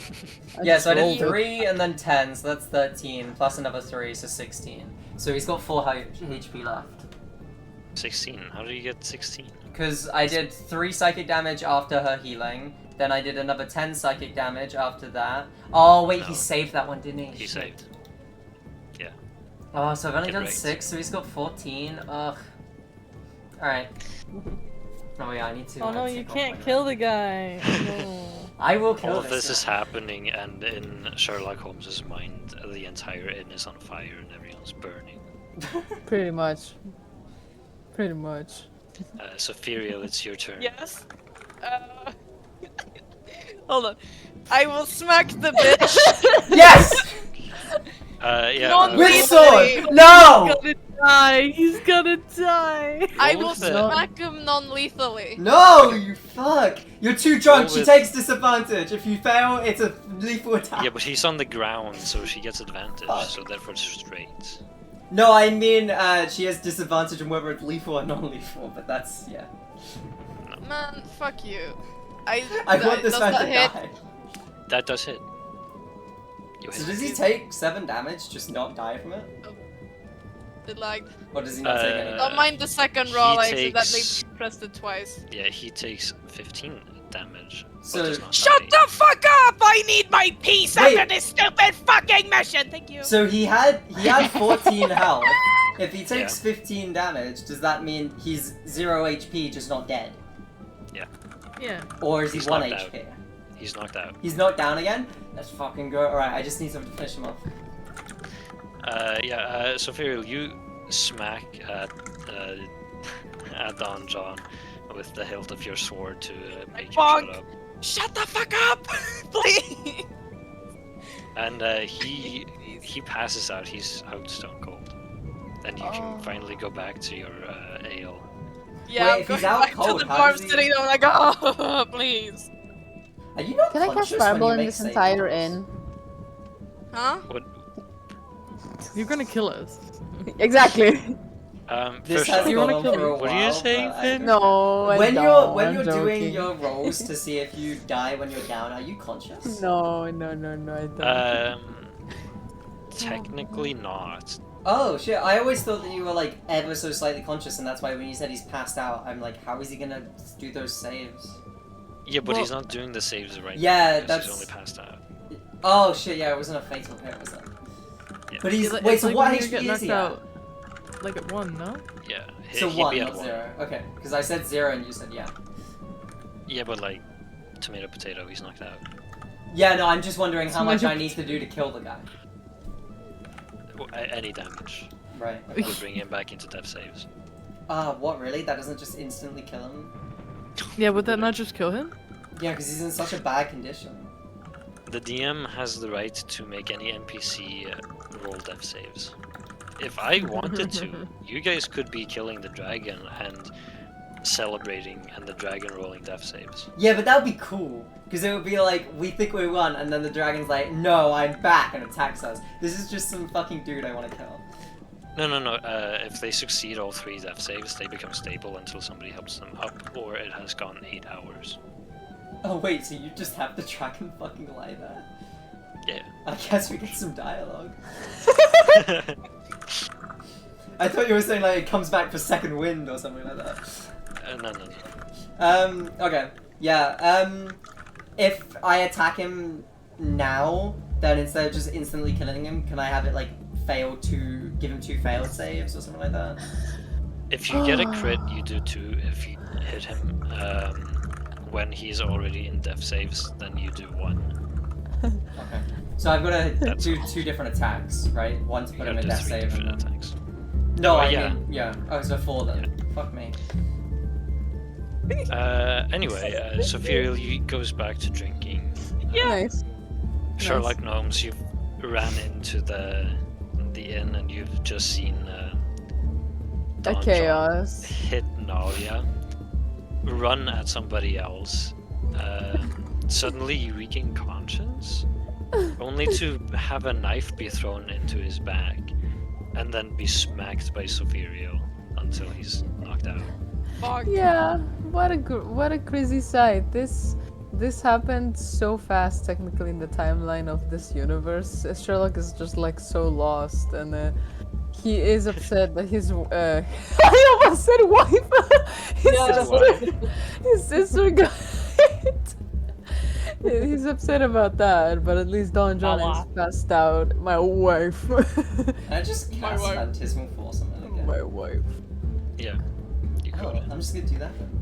[SPEAKER 3] I
[SPEAKER 4] Yeah,
[SPEAKER 3] just
[SPEAKER 4] so I did
[SPEAKER 3] rolled it.
[SPEAKER 4] 3 and then 10, so that's 13, plus another 3, so 16. So he's got 4 HP left.
[SPEAKER 1] 16. How do you get 16?
[SPEAKER 4] Because I did 3 psychic damage after her healing, then I did another 10 psychic damage after that. Oh, wait,
[SPEAKER 1] No.
[SPEAKER 4] he saved that one, didn't he?
[SPEAKER 1] He
[SPEAKER 4] Shit.
[SPEAKER 1] saved. Yeah.
[SPEAKER 4] Oh, so I've only
[SPEAKER 1] Get
[SPEAKER 4] done
[SPEAKER 1] right.
[SPEAKER 4] 6, so he's got 14. Ugh. Alright. Oh yeah, I need to.
[SPEAKER 2] Oh no,
[SPEAKER 4] take
[SPEAKER 2] you
[SPEAKER 4] off
[SPEAKER 2] can't
[SPEAKER 4] my-
[SPEAKER 2] kill the guy. No.
[SPEAKER 4] I will kill
[SPEAKER 1] All of this
[SPEAKER 4] guy.
[SPEAKER 1] is happening, and in Sherlock Holmes's mind, the entire inn is on fire and everyone's burning.
[SPEAKER 3] Pretty much. Pretty much.
[SPEAKER 1] Sophiriel, it's your turn.
[SPEAKER 5] Yes. Hold on. I will smack the bitch.
[SPEAKER 4] Yes!
[SPEAKER 1] Yeah.
[SPEAKER 5] Non-
[SPEAKER 4] With
[SPEAKER 5] Lethally.
[SPEAKER 4] sword! No!
[SPEAKER 2] He's gonna die. He's gonna die.
[SPEAKER 5] I
[SPEAKER 1] Roll
[SPEAKER 5] will
[SPEAKER 1] with it.
[SPEAKER 5] smack him non-lethally.
[SPEAKER 4] No, you fuck! You're too drunk,
[SPEAKER 1] Roll
[SPEAKER 4] she
[SPEAKER 1] with-
[SPEAKER 4] takes disadvantage. If you fail, it's a lethal attack.
[SPEAKER 1] Yeah, but he's on the ground, so she gets advantage,
[SPEAKER 4] Fuck.
[SPEAKER 1] so therefore it's straight.
[SPEAKER 4] No, I mean, she has disadvantage on whether it's lethal or non-lethal, but that's, yeah.
[SPEAKER 5] Man, fuck you.
[SPEAKER 4] I want this
[SPEAKER 5] does
[SPEAKER 4] man
[SPEAKER 5] that
[SPEAKER 4] to
[SPEAKER 5] hit?
[SPEAKER 4] die.
[SPEAKER 1] That does hit. You
[SPEAKER 4] So
[SPEAKER 1] hit.
[SPEAKER 4] does he take 7 damage, just not die from it?
[SPEAKER 5] It lagged.
[SPEAKER 4] Or does he not take any?
[SPEAKER 5] Don't mind the second
[SPEAKER 1] he
[SPEAKER 5] roll, I
[SPEAKER 1] takes-
[SPEAKER 5] accidentally pressed it twice.
[SPEAKER 1] Yeah, he takes 15 damage.
[SPEAKER 4] So-
[SPEAKER 1] but does not
[SPEAKER 5] Shut
[SPEAKER 1] die.
[SPEAKER 5] the fuck up! I need my peace
[SPEAKER 4] Wait.
[SPEAKER 5] after this stupid fucking mission! Thank you!
[SPEAKER 4] So he had 14 health. If he takes
[SPEAKER 1] Yeah.
[SPEAKER 4] 15 damage, does that mean he's 0 HP, just not dead?
[SPEAKER 2] Yeah.
[SPEAKER 4] Or is he
[SPEAKER 1] He's
[SPEAKER 4] 1
[SPEAKER 1] knocked out.
[SPEAKER 4] HP?
[SPEAKER 1] He's knocked out.
[SPEAKER 4] He's knocked down again? Let's fucking go. Alright, I just need someone to finish him off.
[SPEAKER 1] Sophiriel, you smack at Don John with the hilt of your sword to make him
[SPEAKER 5] bonk.
[SPEAKER 1] shut up.
[SPEAKER 5] Shut the fuck up! Please!
[SPEAKER 1] And he passes out. He's out stone cold. And you can finally go back to your ale.
[SPEAKER 5] Yeah,
[SPEAKER 4] Wait,
[SPEAKER 5] I'm
[SPEAKER 4] if
[SPEAKER 5] going
[SPEAKER 4] he's out
[SPEAKER 5] back
[SPEAKER 4] cold,
[SPEAKER 5] to the
[SPEAKER 4] how
[SPEAKER 5] bar
[SPEAKER 4] does he-
[SPEAKER 5] sitting there like, oh, please.
[SPEAKER 4] Are you not
[SPEAKER 3] Can I cast
[SPEAKER 4] conscious when
[SPEAKER 3] fireball
[SPEAKER 4] you
[SPEAKER 3] in
[SPEAKER 4] make
[SPEAKER 3] this
[SPEAKER 4] saving
[SPEAKER 3] entire
[SPEAKER 4] throws?
[SPEAKER 3] inn?
[SPEAKER 5] Huh?
[SPEAKER 2] You're gonna kill us.
[SPEAKER 3] Exactly.
[SPEAKER 4] This
[SPEAKER 1] First
[SPEAKER 4] has
[SPEAKER 1] off,
[SPEAKER 2] You
[SPEAKER 4] gone
[SPEAKER 2] wanna
[SPEAKER 4] on
[SPEAKER 2] kill
[SPEAKER 4] for
[SPEAKER 2] me?
[SPEAKER 4] a
[SPEAKER 1] What
[SPEAKER 4] while.
[SPEAKER 1] are you saying,
[SPEAKER 4] but I
[SPEAKER 1] Finn?
[SPEAKER 4] don't-
[SPEAKER 3] No, I
[SPEAKER 4] When
[SPEAKER 3] don't.
[SPEAKER 4] you're
[SPEAKER 3] I'm
[SPEAKER 4] doing
[SPEAKER 3] joking.
[SPEAKER 4] your rolls to see if you die when you're down, are you conscious?
[SPEAKER 3] No, I don't.
[SPEAKER 1] Technically not.
[SPEAKER 4] Oh shit! I always thought that you were like ever so slightly conscious, and that's why when you said he's passed out, I'm like, how is he gonna do those saves?
[SPEAKER 1] Yeah, but
[SPEAKER 2] Well-
[SPEAKER 1] he's not doing the saves right
[SPEAKER 4] Yeah,
[SPEAKER 1] now because
[SPEAKER 4] that's-
[SPEAKER 1] he's only passed out.
[SPEAKER 4] Oh shit! Yeah, it wasn't a fatal hit, was it?
[SPEAKER 1] Yeah.
[SPEAKER 4] But he's
[SPEAKER 2] It's like-
[SPEAKER 4] wait.
[SPEAKER 2] it's
[SPEAKER 4] So
[SPEAKER 2] like
[SPEAKER 4] what
[SPEAKER 2] when you
[SPEAKER 4] HP
[SPEAKER 2] get
[SPEAKER 4] is
[SPEAKER 2] knocked
[SPEAKER 4] he at?
[SPEAKER 2] out, like at 1, no?
[SPEAKER 1] Yeah,
[SPEAKER 4] So
[SPEAKER 1] he'd
[SPEAKER 4] 1,
[SPEAKER 1] be at
[SPEAKER 4] not
[SPEAKER 1] 1.
[SPEAKER 4] 0. Okay, because I said 0 and you said yeah.
[SPEAKER 1] Yeah, but like, tomato potato, he's knocked out.
[SPEAKER 4] Yeah, no, I'm just wondering how much
[SPEAKER 3] Tomato
[SPEAKER 4] I need to do to kill the guy.
[SPEAKER 1] Any damage
[SPEAKER 4] Right.
[SPEAKER 1] would bring him back into death saves.
[SPEAKER 4] What really? That doesn't just instantly kill him?
[SPEAKER 2] Yeah, would that not just kill him?
[SPEAKER 4] Yeah, because he's in such a bad condition.
[SPEAKER 1] The DM has the right to make any NPC roll death saves. If I wanted to, you guys could be killing the dragon and celebrating, and the dragon rolling death saves.
[SPEAKER 4] Yeah, but that would be cool. Because it would be like, we think we won, and then the dragon's like, no, I'm back, and attacks us. This is just some fucking dude I want to kill.
[SPEAKER 1] No. If they succeed all 3 death saves, they become stable until somebody helps them up, or it has gone 8 hours.
[SPEAKER 4] Oh wait, so you just have the dragon fucking lie there?
[SPEAKER 1] Yeah.
[SPEAKER 4] I guess we get some dialogue. I thought you were saying like it comes back for second wind or something like that.
[SPEAKER 1] No.
[SPEAKER 4] Okay. Yeah, if I attack him now, then instead of just instantly killing him, can I have it like fail to give him 2 failed saves or something like that?
[SPEAKER 1] If you get a crit, you do 2. If you hit him when he's already in death saves, then you do 1.
[SPEAKER 4] Okay. So I've got to
[SPEAKER 1] That's
[SPEAKER 4] do
[SPEAKER 1] cool.
[SPEAKER 4] 2 different attacks, right? One to
[SPEAKER 1] You
[SPEAKER 4] put him
[SPEAKER 1] gotta
[SPEAKER 4] in
[SPEAKER 1] do
[SPEAKER 4] death
[SPEAKER 1] 3
[SPEAKER 4] save and
[SPEAKER 1] different
[SPEAKER 4] then...
[SPEAKER 1] attacks.
[SPEAKER 4] No, I
[SPEAKER 1] yeah.
[SPEAKER 4] mean, yeah. Oh, so 4 then. Fuck me.
[SPEAKER 1] Anyway, Sophia goes back to drinking.
[SPEAKER 3] Nice.
[SPEAKER 1] Sherlock Gnomes, you've ran into the inn and you've just seen Don John
[SPEAKER 3] chaos.
[SPEAKER 1] hit Nalia, run at somebody else. Suddenly you regain conscience, only to have a knife be thrown into his back, and then be smacked by Sophia until he's knocked out.
[SPEAKER 5] Fuck.
[SPEAKER 3] Yeah, what a crazy sight. This happened so fast, technically, in the timeline of this universe. Sherlock is just like so lost, and he is upset that his I almost said wife. His
[SPEAKER 1] His wife.
[SPEAKER 3] His sister got hit. He's upset about that, but at least Don John is
[SPEAKER 2] Aw.
[SPEAKER 3] passed out. My wife.
[SPEAKER 4] I just
[SPEAKER 2] My
[SPEAKER 4] cast
[SPEAKER 2] wife.
[SPEAKER 4] Phantasmal Force on it again.
[SPEAKER 3] My wife.
[SPEAKER 1] Yeah. You
[SPEAKER 4] Oh,
[SPEAKER 1] could.
[SPEAKER 4] I'm just gonna do that then.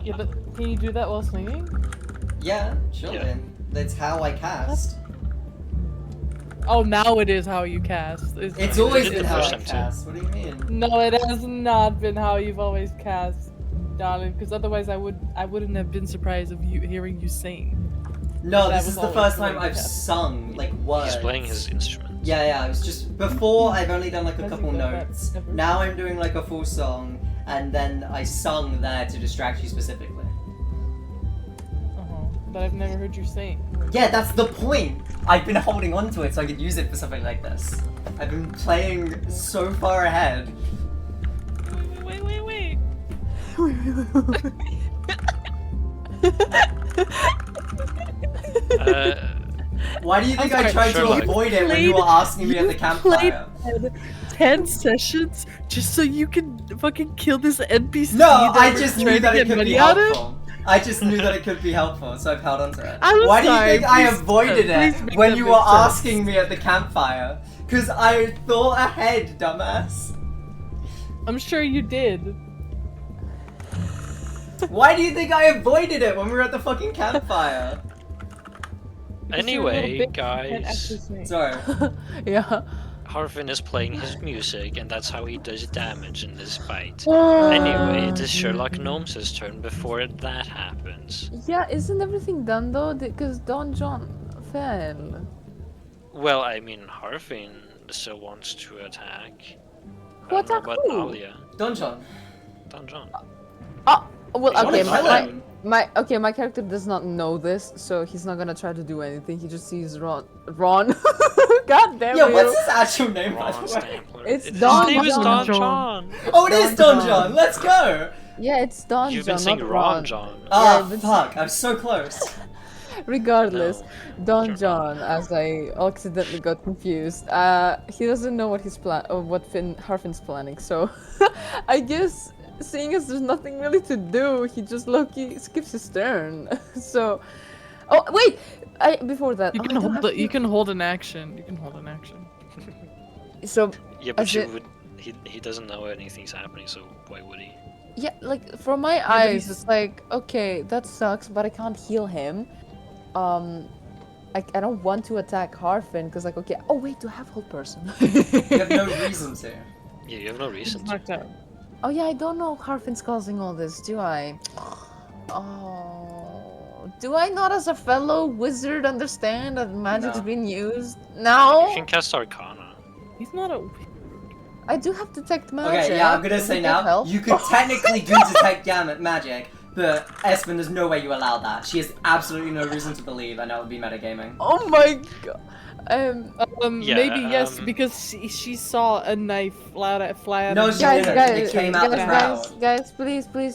[SPEAKER 2] Yeah, but can you do that while swinging?
[SPEAKER 4] Yeah, sure
[SPEAKER 1] Yeah.
[SPEAKER 4] then. That's how I cast.
[SPEAKER 2] Oh, now it is how you cast.
[SPEAKER 4] It's
[SPEAKER 1] I
[SPEAKER 4] always
[SPEAKER 1] did
[SPEAKER 4] been
[SPEAKER 1] the
[SPEAKER 4] how
[SPEAKER 1] first
[SPEAKER 4] I
[SPEAKER 1] time too.
[SPEAKER 4] cast. What do you mean?
[SPEAKER 2] No, it has not been how you've always cast, darling. Because otherwise, I wouldn't have been surprised of you hearing you sing.
[SPEAKER 4] No,
[SPEAKER 2] That
[SPEAKER 4] this
[SPEAKER 2] was
[SPEAKER 4] is the
[SPEAKER 2] always
[SPEAKER 4] first
[SPEAKER 2] the way
[SPEAKER 4] time
[SPEAKER 2] you
[SPEAKER 4] I've
[SPEAKER 2] cast.
[SPEAKER 4] sung like words.
[SPEAKER 1] He's playing his instrument.
[SPEAKER 4] Yeah, it was just before I've only done like a
[SPEAKER 2] Has he
[SPEAKER 4] couple
[SPEAKER 2] done that
[SPEAKER 4] notes.
[SPEAKER 2] ever?
[SPEAKER 4] Now I'm doing like a full song, and then I sung there to distract you specifically.
[SPEAKER 2] But I've never heard you sing.
[SPEAKER 4] Yeah, that's the point. I've been holding on to it so I could use it for something like this. I've been playing so far ahead.
[SPEAKER 2] Wait.
[SPEAKER 4] Why do you think
[SPEAKER 2] I'm
[SPEAKER 4] I
[SPEAKER 2] sorry,
[SPEAKER 4] tried to
[SPEAKER 1] Sherlock.
[SPEAKER 4] avoid it when you were asking me at the campfire?
[SPEAKER 2] 10 sessions just so you can fucking kill this NPC.
[SPEAKER 4] No,
[SPEAKER 2] that
[SPEAKER 4] I
[SPEAKER 2] we're
[SPEAKER 4] just
[SPEAKER 2] trying
[SPEAKER 4] knew
[SPEAKER 2] to
[SPEAKER 4] that it
[SPEAKER 2] get
[SPEAKER 4] could be
[SPEAKER 2] money out of?
[SPEAKER 4] helpful. I just knew that it could be helpful, so I've held on to it.
[SPEAKER 2] I'm
[SPEAKER 4] Why do you
[SPEAKER 2] sorry,
[SPEAKER 4] think I
[SPEAKER 2] please-
[SPEAKER 4] avoided
[SPEAKER 2] please
[SPEAKER 4] it
[SPEAKER 2] make
[SPEAKER 4] when
[SPEAKER 2] that
[SPEAKER 4] you
[SPEAKER 2] make
[SPEAKER 4] were
[SPEAKER 2] sense.
[SPEAKER 4] asking me at the campfire? Because I thought ahead, dumbass.
[SPEAKER 2] I'm sure you did.
[SPEAKER 4] Why do you think I avoided it when we were at the fucking campfire?
[SPEAKER 2] Because you're a little
[SPEAKER 1] Anyway,
[SPEAKER 2] bitch, you can't actually
[SPEAKER 1] guys,
[SPEAKER 2] sing.
[SPEAKER 4] Sorry.
[SPEAKER 3] Yeah.
[SPEAKER 1] Harvin is playing his music, and that's how he does damage in this fight. Anyway, it is Sherlock Gnomes' turn before that happens.
[SPEAKER 3] Yeah, isn't everything done though? Because Don John fell.
[SPEAKER 1] Well, I mean, Harvin still wants to attack.
[SPEAKER 3] Who
[SPEAKER 1] I don't know
[SPEAKER 3] attack
[SPEAKER 1] about
[SPEAKER 3] who?
[SPEAKER 1] Alia.
[SPEAKER 4] Donjon.
[SPEAKER 1] Don John.
[SPEAKER 3] Oh, well,
[SPEAKER 1] He's
[SPEAKER 3] okay,
[SPEAKER 1] gonna kill
[SPEAKER 4] him.
[SPEAKER 3] my character does not know this, so he's not gonna try to do anything. He just sees Ron. God damn
[SPEAKER 4] Yo,
[SPEAKER 3] you.
[SPEAKER 4] what's his actual name, by
[SPEAKER 1] Ron
[SPEAKER 4] the way?
[SPEAKER 1] Stampler.
[SPEAKER 3] It's
[SPEAKER 1] His
[SPEAKER 3] Don
[SPEAKER 1] name is Don
[SPEAKER 2] John.
[SPEAKER 1] John.
[SPEAKER 4] Oh, it is
[SPEAKER 3] Don
[SPEAKER 4] Donjon.
[SPEAKER 3] John.
[SPEAKER 4] Let's go.
[SPEAKER 3] Yeah, it's Don
[SPEAKER 1] You've
[SPEAKER 3] John,
[SPEAKER 1] been saying
[SPEAKER 3] not
[SPEAKER 1] Ron John.
[SPEAKER 4] Ah,
[SPEAKER 3] Yeah, but-
[SPEAKER 4] fuck. I'm so close.
[SPEAKER 3] Regardless,
[SPEAKER 1] No,
[SPEAKER 3] Don
[SPEAKER 1] you're
[SPEAKER 3] John, as I accidentally got confused, he doesn't know what his plan or what Harfin's planning. So, I guess seeing as there's nothing really to do, he just low-key skips his turn. So, oh wait, before that,
[SPEAKER 2] You
[SPEAKER 3] oh,
[SPEAKER 2] can
[SPEAKER 3] I don't
[SPEAKER 2] hold
[SPEAKER 3] have
[SPEAKER 2] it. You
[SPEAKER 3] to-
[SPEAKER 2] can hold an action. You can hold an action.
[SPEAKER 3] So
[SPEAKER 1] Yeah, but
[SPEAKER 3] As
[SPEAKER 1] you
[SPEAKER 3] it-
[SPEAKER 1] would. He doesn't know anything's happening, so why would he?
[SPEAKER 3] yeah, like from my
[SPEAKER 2] but
[SPEAKER 3] eyes,
[SPEAKER 2] he's-
[SPEAKER 3] it's like okay, that sucks, but I can't heal him. I don't want to attack Harfin because like okay, oh wait, do I have hold person?
[SPEAKER 4] You have no reason to.
[SPEAKER 1] Yeah, you have no
[SPEAKER 2] He's
[SPEAKER 1] reason to.
[SPEAKER 2] knocked out.
[SPEAKER 3] Oh yeah, I don't know Harfin's causing all this, do I? Oh, do I not as a fellow wizard understand that magic's
[SPEAKER 4] No.
[SPEAKER 3] being used?
[SPEAKER 1] You
[SPEAKER 3] No!
[SPEAKER 1] can cast Arcana.
[SPEAKER 2] He's not a.
[SPEAKER 3] I do have detect magic.
[SPEAKER 4] Okay, yeah, I'm gonna
[SPEAKER 3] Does
[SPEAKER 4] say
[SPEAKER 3] that
[SPEAKER 4] now,
[SPEAKER 3] help?
[SPEAKER 4] you could technically do detect magic, but Espen, there's no way you allow that. She has absolutely no reason to believe, and that would be metagaming.
[SPEAKER 3] Oh my god.
[SPEAKER 1] Yeah,
[SPEAKER 2] Maybe yes,
[SPEAKER 1] um,
[SPEAKER 2] because she saw a knife fly out.
[SPEAKER 4] No,
[SPEAKER 2] of
[SPEAKER 4] she
[SPEAKER 2] the
[SPEAKER 3] Guys,
[SPEAKER 4] didn't.
[SPEAKER 2] air.
[SPEAKER 3] guys,
[SPEAKER 4] It came out the
[SPEAKER 3] guys,
[SPEAKER 4] crowd.
[SPEAKER 3] guys,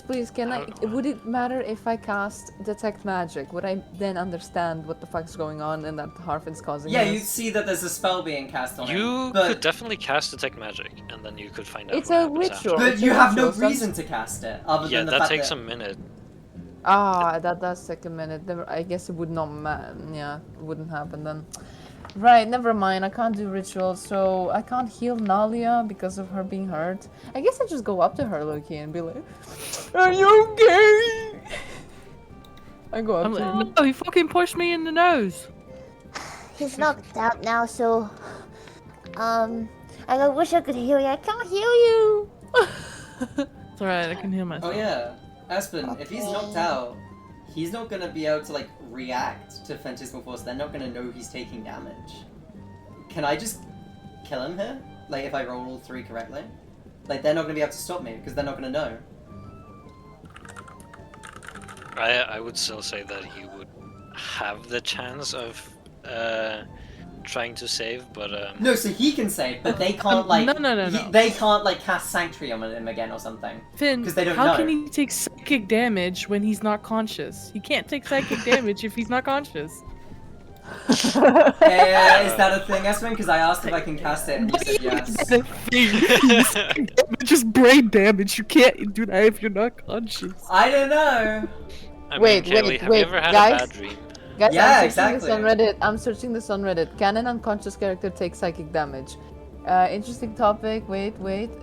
[SPEAKER 3] please, can I?
[SPEAKER 1] How-
[SPEAKER 3] Would it matter if I cast detect magic? Would I then understand what the fuck's going on and that Harfin's causing
[SPEAKER 4] Yeah,
[SPEAKER 3] this?
[SPEAKER 4] you'd see that there's a spell being cast on
[SPEAKER 1] You
[SPEAKER 4] him,
[SPEAKER 1] could
[SPEAKER 4] but
[SPEAKER 1] definitely cast Detect Magic, and then you could find out
[SPEAKER 3] It's
[SPEAKER 1] what
[SPEAKER 3] a
[SPEAKER 1] happens
[SPEAKER 3] ritual.
[SPEAKER 1] after.
[SPEAKER 4] but
[SPEAKER 3] it's
[SPEAKER 4] you
[SPEAKER 3] a
[SPEAKER 4] have no
[SPEAKER 3] ritual, so I'm
[SPEAKER 4] reason to cast it, other
[SPEAKER 1] Yeah,
[SPEAKER 4] than the
[SPEAKER 1] that
[SPEAKER 4] fact
[SPEAKER 1] takes
[SPEAKER 4] that
[SPEAKER 1] a minute.
[SPEAKER 3] Ah, that does take a minute. I guess it would not yeah, it wouldn't happen then. Right, never mind. I can't do rituals, so I can't heal Nalia because of her being hurt. I guess I just go up to her, Loki, and be like, "Are you okay?" I go up
[SPEAKER 2] I'm
[SPEAKER 3] to her.
[SPEAKER 2] like, no, he fucking pushed me in the nose.
[SPEAKER 6] He's knocked out now, so I wish I could heal you. I can't heal you.
[SPEAKER 2] It's alright, I can heal myself.
[SPEAKER 4] Oh yeah, Espen, if he's knocked out, he's not gonna be able to like react to Phantasmal Force. They're not gonna know he's taking damage. Can I just kill him here? Like if I roll all three correctly? Like they're not gonna be able to stop me because they're not gonna know.
[SPEAKER 1] I would still say that he would have the chance of trying to save, but
[SPEAKER 4] No, so he can save, but they can't like.
[SPEAKER 2] no.
[SPEAKER 4] They can't like cast Sanctuary on him again or something.
[SPEAKER 2] Finn,
[SPEAKER 4] 'Cause they don't
[SPEAKER 2] how
[SPEAKER 4] know.
[SPEAKER 2] can he take psychic damage when he's not conscious? He can't take psychic damage if he's not conscious.
[SPEAKER 4] Yeah, is that a thing, Espen? Because I asked if I can cast it, and you said yes.
[SPEAKER 2] Just brain damage. You can't do that if you're not conscious.
[SPEAKER 4] I don't know.
[SPEAKER 1] I mean,
[SPEAKER 3] Wait,
[SPEAKER 1] Kaylee,
[SPEAKER 3] wait,
[SPEAKER 1] have you
[SPEAKER 3] wait,
[SPEAKER 1] ever had
[SPEAKER 3] guys?
[SPEAKER 1] a bad dream?
[SPEAKER 3] Guys,
[SPEAKER 4] Yeah,
[SPEAKER 3] I'm searching this on
[SPEAKER 4] exactly.
[SPEAKER 3] Reddit. I'm searching this on Reddit. Can an unconscious character take psychic damage? Interesting topic. Wait.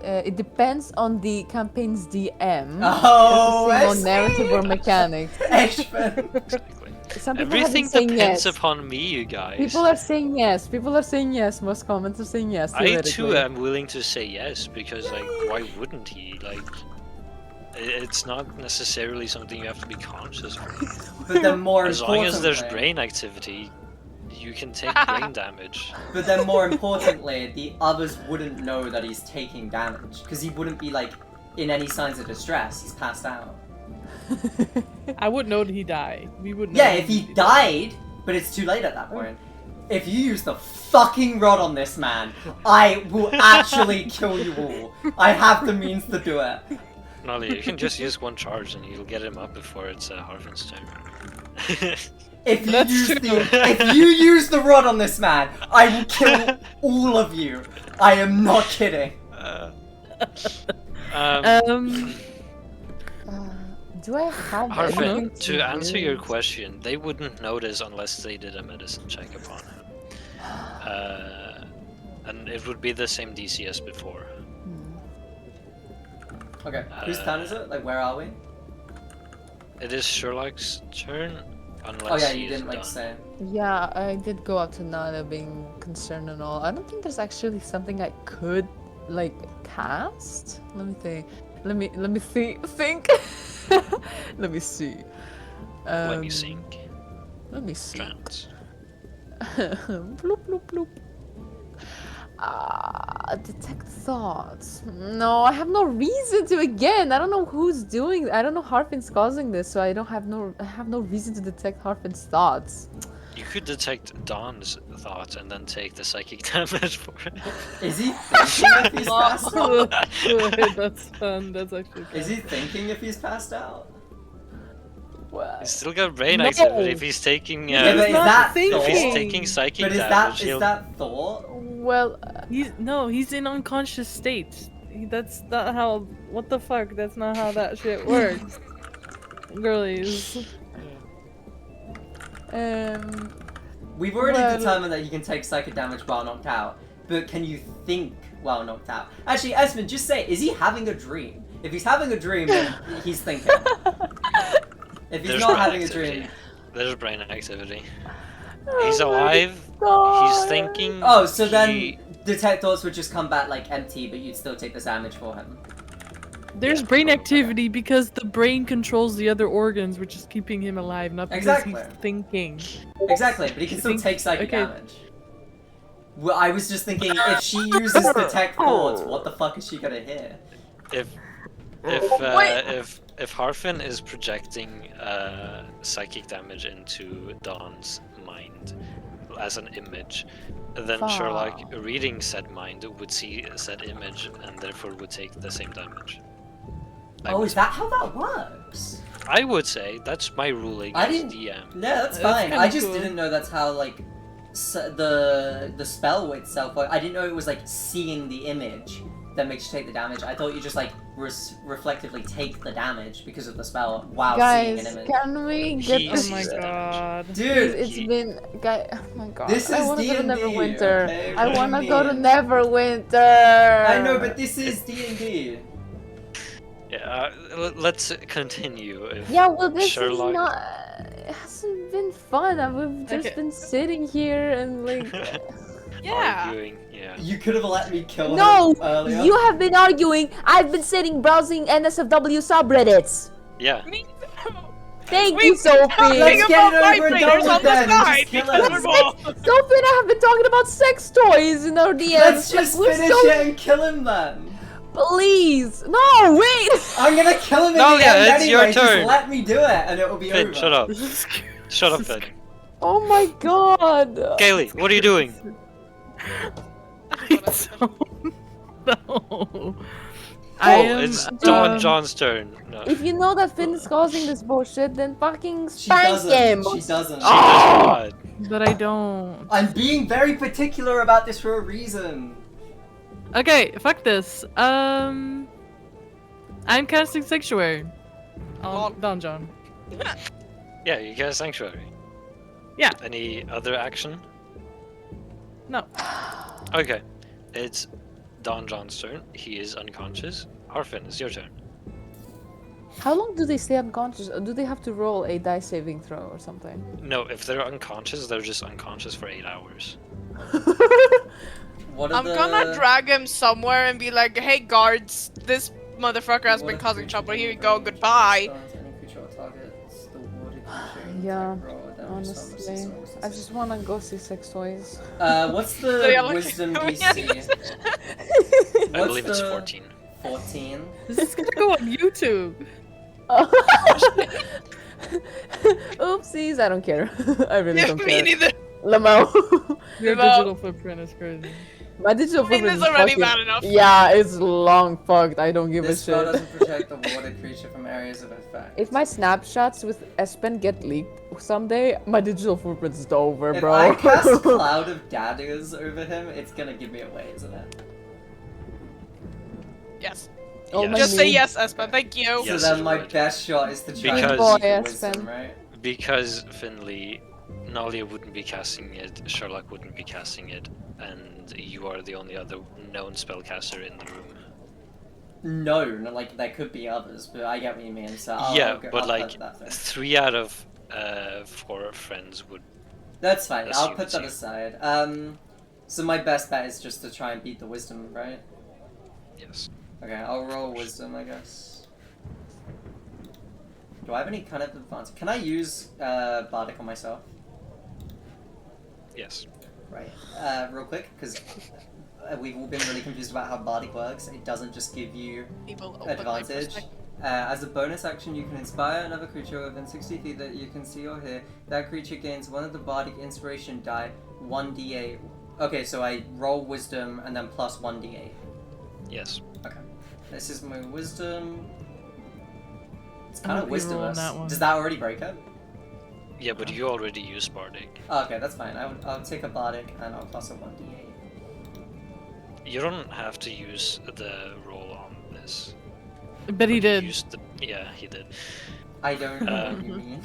[SPEAKER 3] It depends on the campaign's DM.
[SPEAKER 4] Oh,
[SPEAKER 3] focusing
[SPEAKER 4] I
[SPEAKER 3] on narrative or
[SPEAKER 4] see.
[SPEAKER 3] mechanics.
[SPEAKER 1] Exactly.
[SPEAKER 3] Some people have
[SPEAKER 1] Everything
[SPEAKER 3] been saying
[SPEAKER 1] depends
[SPEAKER 3] yes.
[SPEAKER 1] upon me, you guys.
[SPEAKER 3] People are saying yes. People are saying yes. Most comments are saying yes.
[SPEAKER 1] I too
[SPEAKER 3] Theoretically.
[SPEAKER 1] am willing to say yes because, like, why wouldn't he? Like, it's not necessarily something you have to be conscious of.
[SPEAKER 4] But then more
[SPEAKER 1] As long as there's
[SPEAKER 4] importantly-
[SPEAKER 1] brain activity, you can take brain damage.
[SPEAKER 4] But then more importantly, the others wouldn't know that he's taking damage. Because he wouldn't be like in any signs of distress. He's passed out.
[SPEAKER 2] I wouldn't know that he died. We wouldn't know.
[SPEAKER 4] Yeah, if he died, but it's too late at that point. If you use the fucking rod on this man, I will actually kill you all. I have the means to do it.
[SPEAKER 1] Nolly, you can just use one charge and you'll get him up before it's Harvin's turn.
[SPEAKER 4] If you
[SPEAKER 2] That's
[SPEAKER 4] use
[SPEAKER 2] true.
[SPEAKER 4] if you use the rod on this man, I will kill all of you. I am not kidding.
[SPEAKER 3] Do I have
[SPEAKER 1] Harvin,
[SPEAKER 3] anything
[SPEAKER 1] to answer your
[SPEAKER 3] use?
[SPEAKER 1] question, they wouldn't notice unless they did a medicine check upon him. And it would be the same DC as before.
[SPEAKER 4] Okay, whose turn is it? Like, where are we?
[SPEAKER 1] It is Sherlock's turn, unless
[SPEAKER 4] Oh yeah,
[SPEAKER 1] he
[SPEAKER 4] you
[SPEAKER 1] is
[SPEAKER 4] didn't like
[SPEAKER 1] done.
[SPEAKER 4] say.
[SPEAKER 3] Yeah, I did go up to Nana being concerned and all. I don't think there's actually something I could like cast. Let me think. Let me think. Let me see.
[SPEAKER 1] Let me sink.
[SPEAKER 3] Let me see.
[SPEAKER 1] Trans.
[SPEAKER 3] Bloop bloop bloop. Detect thoughts. No, I have no reason to. Again, I don't know who's doing. I don't know Harfin's causing this, so I have no reason to detect Harfin's thoughts.
[SPEAKER 1] You could detect Dawn's thoughts and then take the psychic damage for it.
[SPEAKER 4] Is he thinking if he's passed out?
[SPEAKER 2] That's fun. That's actually fun.
[SPEAKER 4] Is he thinking if he's passed out?
[SPEAKER 3] What?
[SPEAKER 1] He's still got brain
[SPEAKER 3] No.
[SPEAKER 1] activity if he's taking.
[SPEAKER 4] Yeah, but is
[SPEAKER 2] not
[SPEAKER 4] that
[SPEAKER 1] if he's
[SPEAKER 2] thinking.
[SPEAKER 1] taking psychic
[SPEAKER 4] But is
[SPEAKER 1] damage,
[SPEAKER 4] that
[SPEAKER 1] he'll.
[SPEAKER 4] thought?
[SPEAKER 3] Well,
[SPEAKER 2] He's in unconscious state. That's not how. What the fuck? That's not how that shit works. Girlies.
[SPEAKER 4] We've already
[SPEAKER 3] Well-
[SPEAKER 4] determined that he can take psychic damage while knocked out, but can you think while knocked out? Actually, Esmond, just say, is he having a dream? If he's having a dream, then he's thinking. If he's
[SPEAKER 1] There's
[SPEAKER 4] not
[SPEAKER 1] brain
[SPEAKER 4] having a
[SPEAKER 1] activity.
[SPEAKER 4] dream...
[SPEAKER 1] There's brain activity.
[SPEAKER 3] Oh
[SPEAKER 1] He's
[SPEAKER 3] my
[SPEAKER 1] alive. He's
[SPEAKER 3] God.
[SPEAKER 1] thinking.
[SPEAKER 4] Oh, so
[SPEAKER 1] he-
[SPEAKER 4] then detect thoughts would just come back like empty, but you'd still take the damage for him.
[SPEAKER 2] There's
[SPEAKER 1] Yeah,
[SPEAKER 2] brain
[SPEAKER 1] probably.
[SPEAKER 2] activity because the brain controls the other organs, which is keeping him alive, not because
[SPEAKER 4] Exactly.
[SPEAKER 2] he's thinking.
[SPEAKER 4] Exactly, but he can
[SPEAKER 2] I
[SPEAKER 4] still
[SPEAKER 2] think-
[SPEAKER 4] take psychic
[SPEAKER 2] okay.
[SPEAKER 4] damage. Well, I was just thinking, if she uses detect thoughts, what the fuck is she gonna hear?
[SPEAKER 1] If Harfin is projecting psychic damage into Dawn's mind as an image, then Sherlock
[SPEAKER 3] Fuck.
[SPEAKER 1] reading said mind would see said image and therefore would take the same damage.
[SPEAKER 4] Oh, is that how that works?
[SPEAKER 1] I would say that's my ruling
[SPEAKER 4] I
[SPEAKER 1] as
[SPEAKER 4] didn't-
[SPEAKER 1] DM.
[SPEAKER 4] No, that's
[SPEAKER 2] That's
[SPEAKER 4] fine.
[SPEAKER 2] kinda
[SPEAKER 4] I just
[SPEAKER 2] cool.
[SPEAKER 4] didn't know that's how like the spell itself. I didn't know it was like seeing the image that makes you take the damage. I thought you just like reflectively take the damage because of the spell while seeing
[SPEAKER 3] Guys,
[SPEAKER 4] an image.
[SPEAKER 3] can we get
[SPEAKER 1] He
[SPEAKER 2] Oh
[SPEAKER 3] this?
[SPEAKER 2] my
[SPEAKER 1] sees the
[SPEAKER 2] god.
[SPEAKER 4] Dude,
[SPEAKER 3] It's been, guy. Oh my god.
[SPEAKER 4] This
[SPEAKER 3] I
[SPEAKER 4] is
[SPEAKER 3] wanna go to
[SPEAKER 4] D&D,
[SPEAKER 3] Neverwinter.
[SPEAKER 4] okay?
[SPEAKER 3] I
[SPEAKER 4] What do you
[SPEAKER 3] wanna go to
[SPEAKER 4] mean?
[SPEAKER 3] Neverwinter.
[SPEAKER 4] I know, but this is D&D.
[SPEAKER 1] Yeah, let's continue. If
[SPEAKER 3] Yeah, well, this
[SPEAKER 1] Sherlock-
[SPEAKER 3] is not. It hasn't been fun. We've just
[SPEAKER 2] Okay.
[SPEAKER 3] been sitting here and like.
[SPEAKER 5] Yeah.
[SPEAKER 1] arguing, yeah.
[SPEAKER 4] You could have let me kill
[SPEAKER 3] No,
[SPEAKER 4] him earlier.
[SPEAKER 3] you have been arguing. I've been sitting browsing NSFW subreddits.
[SPEAKER 1] Yeah.
[SPEAKER 5] Me
[SPEAKER 3] Thank
[SPEAKER 5] We've
[SPEAKER 3] you,
[SPEAKER 5] been
[SPEAKER 3] Sophie.
[SPEAKER 5] talking
[SPEAKER 4] Let's get it
[SPEAKER 5] about
[SPEAKER 4] over and
[SPEAKER 5] vibrators
[SPEAKER 4] done with
[SPEAKER 5] on the
[SPEAKER 4] then,
[SPEAKER 5] side
[SPEAKER 4] just kill
[SPEAKER 5] because
[SPEAKER 4] him.
[SPEAKER 5] we're both.
[SPEAKER 3] Sophie and I have been talking about sex toys in our DMs.
[SPEAKER 4] Let's just
[SPEAKER 3] we're
[SPEAKER 4] finish
[SPEAKER 3] so-
[SPEAKER 4] it and kill him then.
[SPEAKER 3] Please, no, wait.
[SPEAKER 4] I'm gonna kill him in
[SPEAKER 1] No,
[SPEAKER 4] the
[SPEAKER 1] yeah,
[SPEAKER 4] end
[SPEAKER 1] it's your
[SPEAKER 4] anyway. Just
[SPEAKER 1] turn.
[SPEAKER 4] let me do it and it will be
[SPEAKER 1] Finn,
[SPEAKER 4] over.
[SPEAKER 1] shut up.
[SPEAKER 2] This is
[SPEAKER 1] Shut up, Finn.
[SPEAKER 3] Oh my god.
[SPEAKER 1] Kaylee, what are you doing?
[SPEAKER 2] I don't know.
[SPEAKER 1] Oh, it's Dawn
[SPEAKER 2] um,
[SPEAKER 1] John's turn. No.
[SPEAKER 3] If you know that Finn is causing this bullshit, then fucking
[SPEAKER 4] She
[SPEAKER 3] spank
[SPEAKER 4] doesn't.
[SPEAKER 3] him.
[SPEAKER 4] She doesn't.
[SPEAKER 1] She does not.
[SPEAKER 2] But I don't.
[SPEAKER 4] I'm being very particular about this for a reason.
[SPEAKER 2] Okay, fuck this. I'm casting Sanctuary.
[SPEAKER 5] Oh.
[SPEAKER 2] Don John.
[SPEAKER 1] Yeah, you get a sanctuary.
[SPEAKER 2] Yeah.
[SPEAKER 1] Any other action?
[SPEAKER 2] No.
[SPEAKER 1] Okay. It's Don John's turn. He is unconscious. Arfin, it's your turn.
[SPEAKER 3] How long do they stay unconscious? Or do they have to roll a die saving throw or something?
[SPEAKER 1] No, if they're unconscious, they're just unconscious for 8 hours.
[SPEAKER 4] What are
[SPEAKER 5] I'm gonna drag him somewhere and be like, hey guards, this motherfucker has been causing trouble. Here you go, goodbye.
[SPEAKER 3] Yeah, honestly. I just wanna go see sex toys.
[SPEAKER 4] What's
[SPEAKER 5] So
[SPEAKER 4] the
[SPEAKER 5] you're looking
[SPEAKER 4] wisdom
[SPEAKER 5] at me.
[SPEAKER 4] DC?
[SPEAKER 1] I believe it's 14.
[SPEAKER 4] 14.
[SPEAKER 2] This is gonna go on YouTube.
[SPEAKER 3] Oopsies, I don't care. I really
[SPEAKER 5] Yeah,
[SPEAKER 3] don't
[SPEAKER 5] me
[SPEAKER 3] care.
[SPEAKER 5] neither.
[SPEAKER 3] Lamau.
[SPEAKER 2] Your
[SPEAKER 5] Well-
[SPEAKER 2] digital footprint is crazy.
[SPEAKER 3] My digital
[SPEAKER 5] I mean,
[SPEAKER 3] footprint
[SPEAKER 5] it's
[SPEAKER 3] is
[SPEAKER 5] already
[SPEAKER 3] fucking...
[SPEAKER 5] bad enough.
[SPEAKER 3] Yeah, it's long fucked. I don't give
[SPEAKER 4] This
[SPEAKER 3] a
[SPEAKER 4] spell
[SPEAKER 3] shit.
[SPEAKER 4] doesn't protect the water creature from areas of effect.
[SPEAKER 3] If my snapshots with Espen get leaked someday, my digital footprint's over,
[SPEAKER 4] If
[SPEAKER 3] bro.
[SPEAKER 4] I cast Cloud of Daggers over him, it's gonna give me away, isn't it?
[SPEAKER 5] Yes.
[SPEAKER 3] Oh, my
[SPEAKER 5] Just say
[SPEAKER 3] knee.
[SPEAKER 5] yes, Espen. Thank you.
[SPEAKER 1] Yes,
[SPEAKER 4] so then
[SPEAKER 1] it
[SPEAKER 4] my
[SPEAKER 1] would.
[SPEAKER 4] best shot is to try
[SPEAKER 1] Because-
[SPEAKER 4] and
[SPEAKER 3] Boy,
[SPEAKER 4] beat the wisdom,
[SPEAKER 3] Espen.
[SPEAKER 4] right?
[SPEAKER 1] Because Finley, Nalia wouldn't be casting it, Sherlock wouldn't be casting it, and you are the only other known spellcaster in the room.
[SPEAKER 4] No, like there could be others, but I get what you mean. So I'll,
[SPEAKER 1] Yeah,
[SPEAKER 4] I'll go,
[SPEAKER 1] but
[SPEAKER 4] I'll
[SPEAKER 1] like
[SPEAKER 4] put that thing.
[SPEAKER 1] 3 out of 4 friends would.
[SPEAKER 4] That's fine. I'll
[SPEAKER 1] assume
[SPEAKER 4] put
[SPEAKER 1] it's
[SPEAKER 4] that
[SPEAKER 1] you.
[SPEAKER 4] aside. So my best bet is just to try and beat the wisdom, right?
[SPEAKER 1] Yes.
[SPEAKER 4] Okay, I'll roll wisdom, I guess. Do I have any kind of advantage? Can I use bardic on myself?
[SPEAKER 1] Yes.
[SPEAKER 4] Right. Real quick, because we've all been really confused about how bardic works. It doesn't just give you
[SPEAKER 5] People open
[SPEAKER 4] advantage. As a bonus action, you can inspire another creature within 60 feet that you can see or hear. That creature gains one of the bardic inspiration die, 1d8. Okay, so I roll wisdom and then plus 1d8.
[SPEAKER 1] Yes.
[SPEAKER 4] Okay. This is my wisdom. It's
[SPEAKER 2] I
[SPEAKER 4] kind
[SPEAKER 2] hope
[SPEAKER 4] of
[SPEAKER 2] you roll on
[SPEAKER 4] wisdomless.
[SPEAKER 2] that one.
[SPEAKER 4] Does that already break it?
[SPEAKER 1] Yeah, but you already used Bardic.
[SPEAKER 4] Oh, okay, that's fine. I'll take a bardic and I'll plus a 1d8.
[SPEAKER 1] You don't have to use the roll on this.
[SPEAKER 2] But he
[SPEAKER 1] You
[SPEAKER 2] did.
[SPEAKER 1] used the... Yeah, he did.
[SPEAKER 4] I don't know what you mean.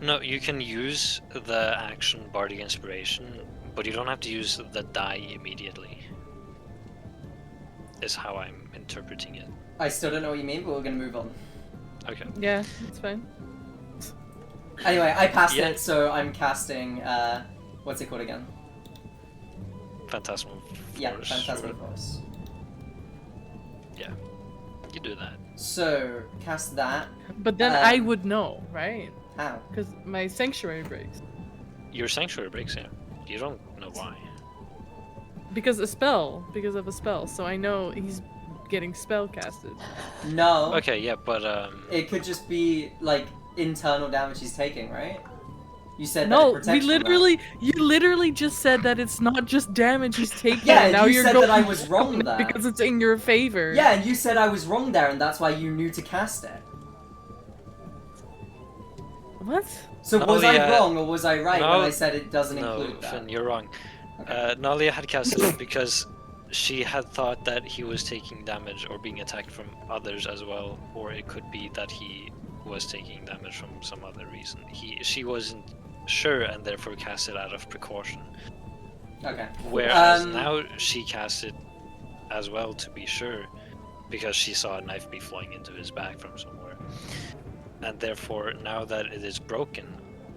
[SPEAKER 1] No, you can use the action Bardic Inspiration, but you don't have to use the die immediately. Is how I'm interpreting it.
[SPEAKER 4] I still don't know what you mean, but we're gonna move on.
[SPEAKER 1] Okay.
[SPEAKER 2] Yeah, it's fine.
[SPEAKER 4] Anyway, I passed
[SPEAKER 1] Yeah.
[SPEAKER 4] it, so I'm casting, what's it called again?
[SPEAKER 1] Phantasmal Force.
[SPEAKER 4] Yeah, Phantasmal Force.
[SPEAKER 1] Yeah. You do that.
[SPEAKER 4] So, cast that.
[SPEAKER 2] But then I
[SPEAKER 4] Um,
[SPEAKER 2] would know, right?
[SPEAKER 4] How?
[SPEAKER 2] Because my sanctuary breaks.
[SPEAKER 1] Your Sanctuary breaks, yeah. You don't know why.
[SPEAKER 2] Because of a spell. So I know he's getting spell casted.
[SPEAKER 4] No.
[SPEAKER 1] Okay, yeah, but
[SPEAKER 4] It could just be, like, internal damage he's taking, right? You said that
[SPEAKER 2] No,
[SPEAKER 4] it protects
[SPEAKER 2] you
[SPEAKER 4] from that.
[SPEAKER 2] literally just said that it's not just damage he's taking.
[SPEAKER 4] Yeah,
[SPEAKER 2] and now
[SPEAKER 4] you
[SPEAKER 2] you're
[SPEAKER 4] said
[SPEAKER 2] going
[SPEAKER 4] that I was wrong there.
[SPEAKER 2] because it's in your favor.
[SPEAKER 4] Yeah, and you said I was wrong there, and that's why you knew to cast it.
[SPEAKER 2] What?
[SPEAKER 4] So
[SPEAKER 1] No,
[SPEAKER 4] was I
[SPEAKER 1] yeah.
[SPEAKER 4] wrong or was I right
[SPEAKER 1] No.
[SPEAKER 4] when I said it doesn't
[SPEAKER 1] no,
[SPEAKER 4] include that?
[SPEAKER 1] Finn, you're wrong.
[SPEAKER 4] Okay.
[SPEAKER 1] Nalia had casted it because she had thought that he was taking damage or being attacked from others as well, or it could be that he was taking damage from some other reason. She wasn't sure and therefore cast it out of precaution.
[SPEAKER 4] Okay.
[SPEAKER 1] Whereas
[SPEAKER 4] Um,
[SPEAKER 1] now she cast it as well to be sure, because she saw a knife be flying into his back from somewhere. And therefore, now that it is broken,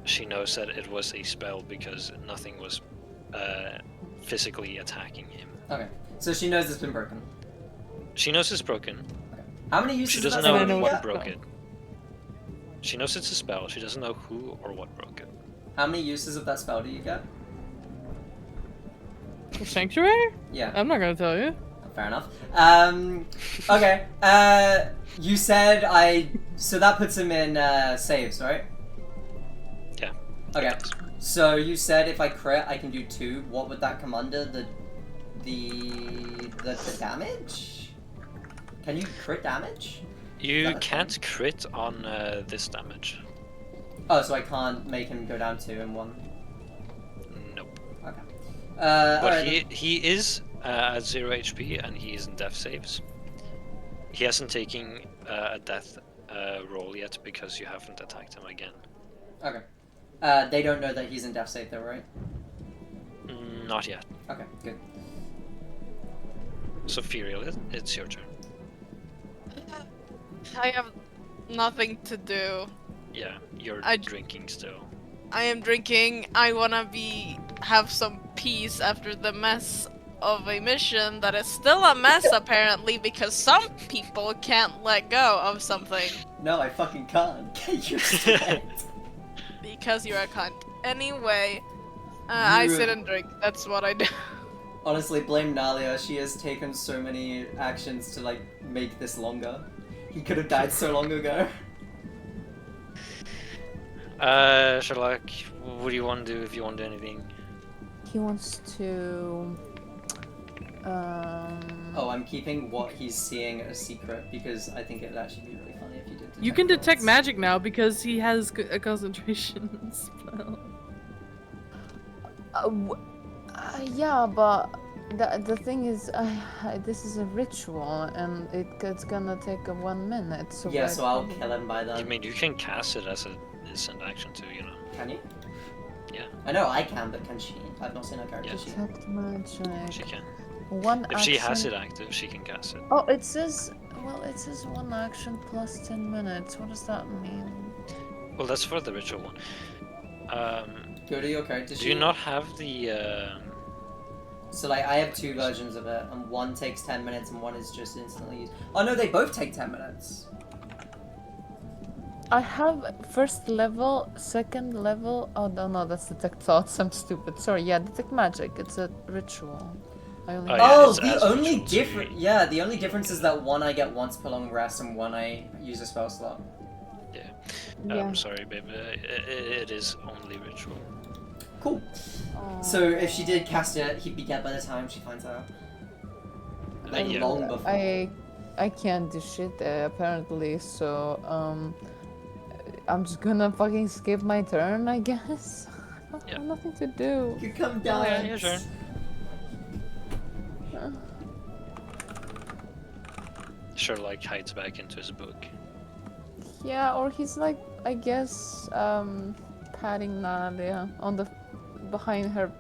[SPEAKER 1] she knows that it was a spell because nothing was physically attacking him.
[SPEAKER 4] Okay. So she knows it's been broken.
[SPEAKER 1] She knows it's broken.
[SPEAKER 4] How many uses
[SPEAKER 1] She
[SPEAKER 4] does
[SPEAKER 1] doesn't
[SPEAKER 4] that
[SPEAKER 1] know
[SPEAKER 2] I know
[SPEAKER 4] spell
[SPEAKER 1] what
[SPEAKER 4] get?
[SPEAKER 1] broke it. She knows it's a spell. She doesn't know who or what broke it.
[SPEAKER 4] How many uses of that spell do you get?
[SPEAKER 2] Sanctuary?
[SPEAKER 4] Yeah.
[SPEAKER 2] I'm not gonna tell you.
[SPEAKER 4] Fair enough. Okay. You said so that puts him in saves, right?
[SPEAKER 1] Yeah.
[SPEAKER 4] Okay.
[SPEAKER 1] Yes.
[SPEAKER 4] So you said if I crit, I can do 2. What would that come under? The damage? Can you crit damage?
[SPEAKER 1] You
[SPEAKER 4] That a
[SPEAKER 1] can't crit on this damage.
[SPEAKER 4] Oh, so I can't make him go down 2 and 1.
[SPEAKER 1] Nope.
[SPEAKER 4] Okay.
[SPEAKER 1] But
[SPEAKER 4] Alright.
[SPEAKER 1] he is at 0 HP and he is in death saves. He hasn't taken a death roll yet because you haven't attacked him again.
[SPEAKER 4] Okay. They don't know that he's in death save though, right?
[SPEAKER 1] Not yet.
[SPEAKER 4] Okay, good.
[SPEAKER 1] So Furiel, it's your turn.
[SPEAKER 5] I have nothing to do.
[SPEAKER 1] Yeah, you're
[SPEAKER 5] I-
[SPEAKER 1] drinking still.
[SPEAKER 5] I am drinking. I wanna have some peace after the mess of a mission that is still a mess apparently because some people can't let go of something
[SPEAKER 4] No, I fucking can't. Get used to it.
[SPEAKER 5] because you're a cunt. Anyway, I
[SPEAKER 4] You-
[SPEAKER 5] sit and drink. That's what I do.
[SPEAKER 4] Honestly, blame Nalia. She has taken so many actions to like make this longer. He could have died so long ago.
[SPEAKER 1] Sherlock, what do you want to do if you want to do anything?
[SPEAKER 3] He wants to.
[SPEAKER 4] Oh, I'm keeping what he's seeing a secret because I think it'd actually be really funny if you did.
[SPEAKER 2] You can detect
[SPEAKER 4] thoughts.
[SPEAKER 2] magic now because he has a concentration spell.
[SPEAKER 3] Yeah, but the thing is, this is a ritual, and it's gonna take 1 minute. So
[SPEAKER 4] Yeah,
[SPEAKER 3] I
[SPEAKER 4] so I'll
[SPEAKER 3] probably-
[SPEAKER 4] kill him by
[SPEAKER 1] I
[SPEAKER 4] then.
[SPEAKER 1] mean, you can cast it as a instant action too, you know.
[SPEAKER 4] Can you?
[SPEAKER 1] Yeah.
[SPEAKER 4] I know I can, but can she? I've not seen her character
[SPEAKER 1] Yes.
[SPEAKER 4] sheet.
[SPEAKER 3] Detect magic.
[SPEAKER 1] She can.
[SPEAKER 3] One
[SPEAKER 1] If she has
[SPEAKER 3] action-
[SPEAKER 1] it active, she can cast it.
[SPEAKER 3] Oh, it says. Well, it says 1 action plus 10 minutes. What does that mean?
[SPEAKER 1] Well, that's for the ritual one.
[SPEAKER 4] Go to your character sheet.
[SPEAKER 1] Do you not have the?
[SPEAKER 4] So like I have 2 versions of it, and one takes 10 minutes, and one is just instantly used. Oh no, they both take 10 minutes.
[SPEAKER 3] I have first level, second level. Oh no, that's detect thoughts. I'm stupid. Sorry. Yeah, detect magic. It's a ritual. I only.
[SPEAKER 1] Oh, yeah,
[SPEAKER 4] Oh,
[SPEAKER 1] it's
[SPEAKER 4] the
[SPEAKER 1] as
[SPEAKER 4] only
[SPEAKER 1] ritual, so
[SPEAKER 4] difference. Yeah, the only difference is that one I get once per long rest, and one I use a spell slot.
[SPEAKER 3] Yeah.
[SPEAKER 1] I'm sorry, babe. It is only ritual.
[SPEAKER 4] Cool. So if she did cast it, he'd be dead by the time she finds out. Like
[SPEAKER 1] Yeah.
[SPEAKER 4] long before.
[SPEAKER 3] I can't do shit apparently. So I'm just gonna fucking skip my turn, I guess. I
[SPEAKER 1] Yeah.
[SPEAKER 3] have nothing to do.
[SPEAKER 4] You come
[SPEAKER 1] Oh,
[SPEAKER 4] down.
[SPEAKER 1] yeah, your turn. Sherlock hides back into his book.
[SPEAKER 3] Yeah, or he's like, I guess, patting Nadia on the behind her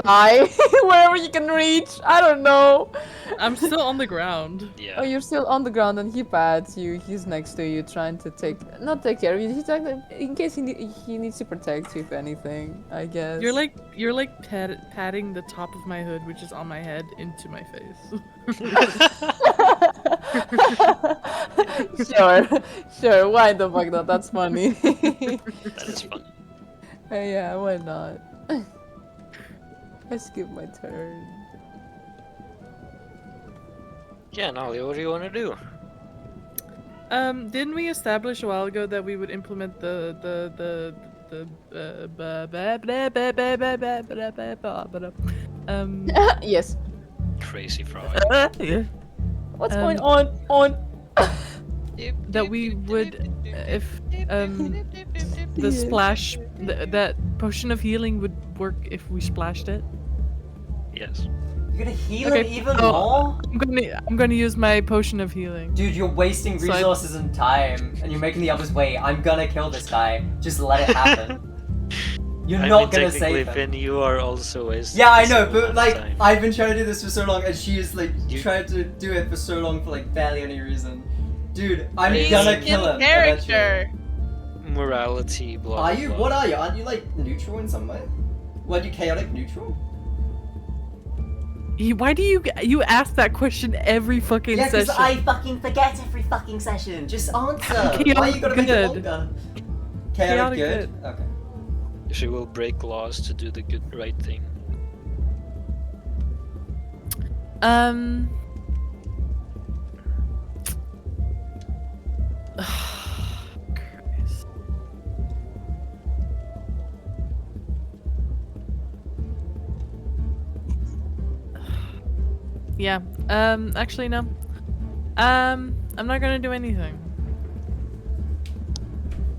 [SPEAKER 3] thigh, wherever you can reach. I don't know.
[SPEAKER 2] I'm still on the ground.
[SPEAKER 1] Yeah.
[SPEAKER 3] Oh, you're still on the ground, and he pats you. He's next to you, trying to not take care of you. He's like, in case he needs to protect you, if anything. I guess.
[SPEAKER 2] You're like patting the top of my hood, which is on my head, into my face.
[SPEAKER 3] Sure. Why the fuck not? That's funny.
[SPEAKER 1] That is fun.
[SPEAKER 3] Yeah, why not? I skip my turn.
[SPEAKER 1] Yeah, Nolly, what do you want to do?
[SPEAKER 2] Didn't we establish a while ago that we would implement
[SPEAKER 3] Yes.
[SPEAKER 1] Crazy frog.
[SPEAKER 3] What's
[SPEAKER 2] Um,
[SPEAKER 3] going on?
[SPEAKER 2] that we would if the splash that potion of healing would work if we splashed it.
[SPEAKER 1] Yes.
[SPEAKER 4] You're gonna heal
[SPEAKER 2] Okay,
[SPEAKER 4] him even
[SPEAKER 2] oh.
[SPEAKER 4] more?
[SPEAKER 2] I'm gonna use my potion of healing.
[SPEAKER 4] Dude, you're wasting
[SPEAKER 2] So I-
[SPEAKER 4] resources and time, and you're making the others wait. I'm gonna kill this guy. Just let it happen. You're
[SPEAKER 1] I
[SPEAKER 4] not
[SPEAKER 1] mean,
[SPEAKER 4] gonna
[SPEAKER 1] technically,
[SPEAKER 4] save him.
[SPEAKER 1] Finn, you are also wasting.
[SPEAKER 4] Yeah, I
[SPEAKER 1] the
[SPEAKER 4] know,
[SPEAKER 1] same
[SPEAKER 4] but
[SPEAKER 1] amount of
[SPEAKER 4] like,
[SPEAKER 1] time.
[SPEAKER 4] I've been trying to do this for so long, and she is like
[SPEAKER 1] You-
[SPEAKER 4] trying to do it for so long for like barely any reason. Dude, I'm
[SPEAKER 1] He's
[SPEAKER 4] gonna
[SPEAKER 1] in
[SPEAKER 4] kill him.
[SPEAKER 5] character.
[SPEAKER 1] Morality, blah.
[SPEAKER 4] Are
[SPEAKER 1] blah,
[SPEAKER 4] you?
[SPEAKER 1] blah.
[SPEAKER 4] What are you? Aren't you like neutral in some way? What, you chaotic neutral?
[SPEAKER 2] Why do you ask that question every fucking
[SPEAKER 4] Yeah, because
[SPEAKER 2] session?
[SPEAKER 4] I fucking forget every fucking session. Just answer. Why
[SPEAKER 2] Chaotic
[SPEAKER 4] you gotta make it
[SPEAKER 2] good.
[SPEAKER 4] longer?
[SPEAKER 2] Chaotic
[SPEAKER 4] Chaotic good? Okay.
[SPEAKER 1] She will break laws to do the good, right thing.
[SPEAKER 2] Christ. Yeah. Actually, no. I'm not gonna do anything.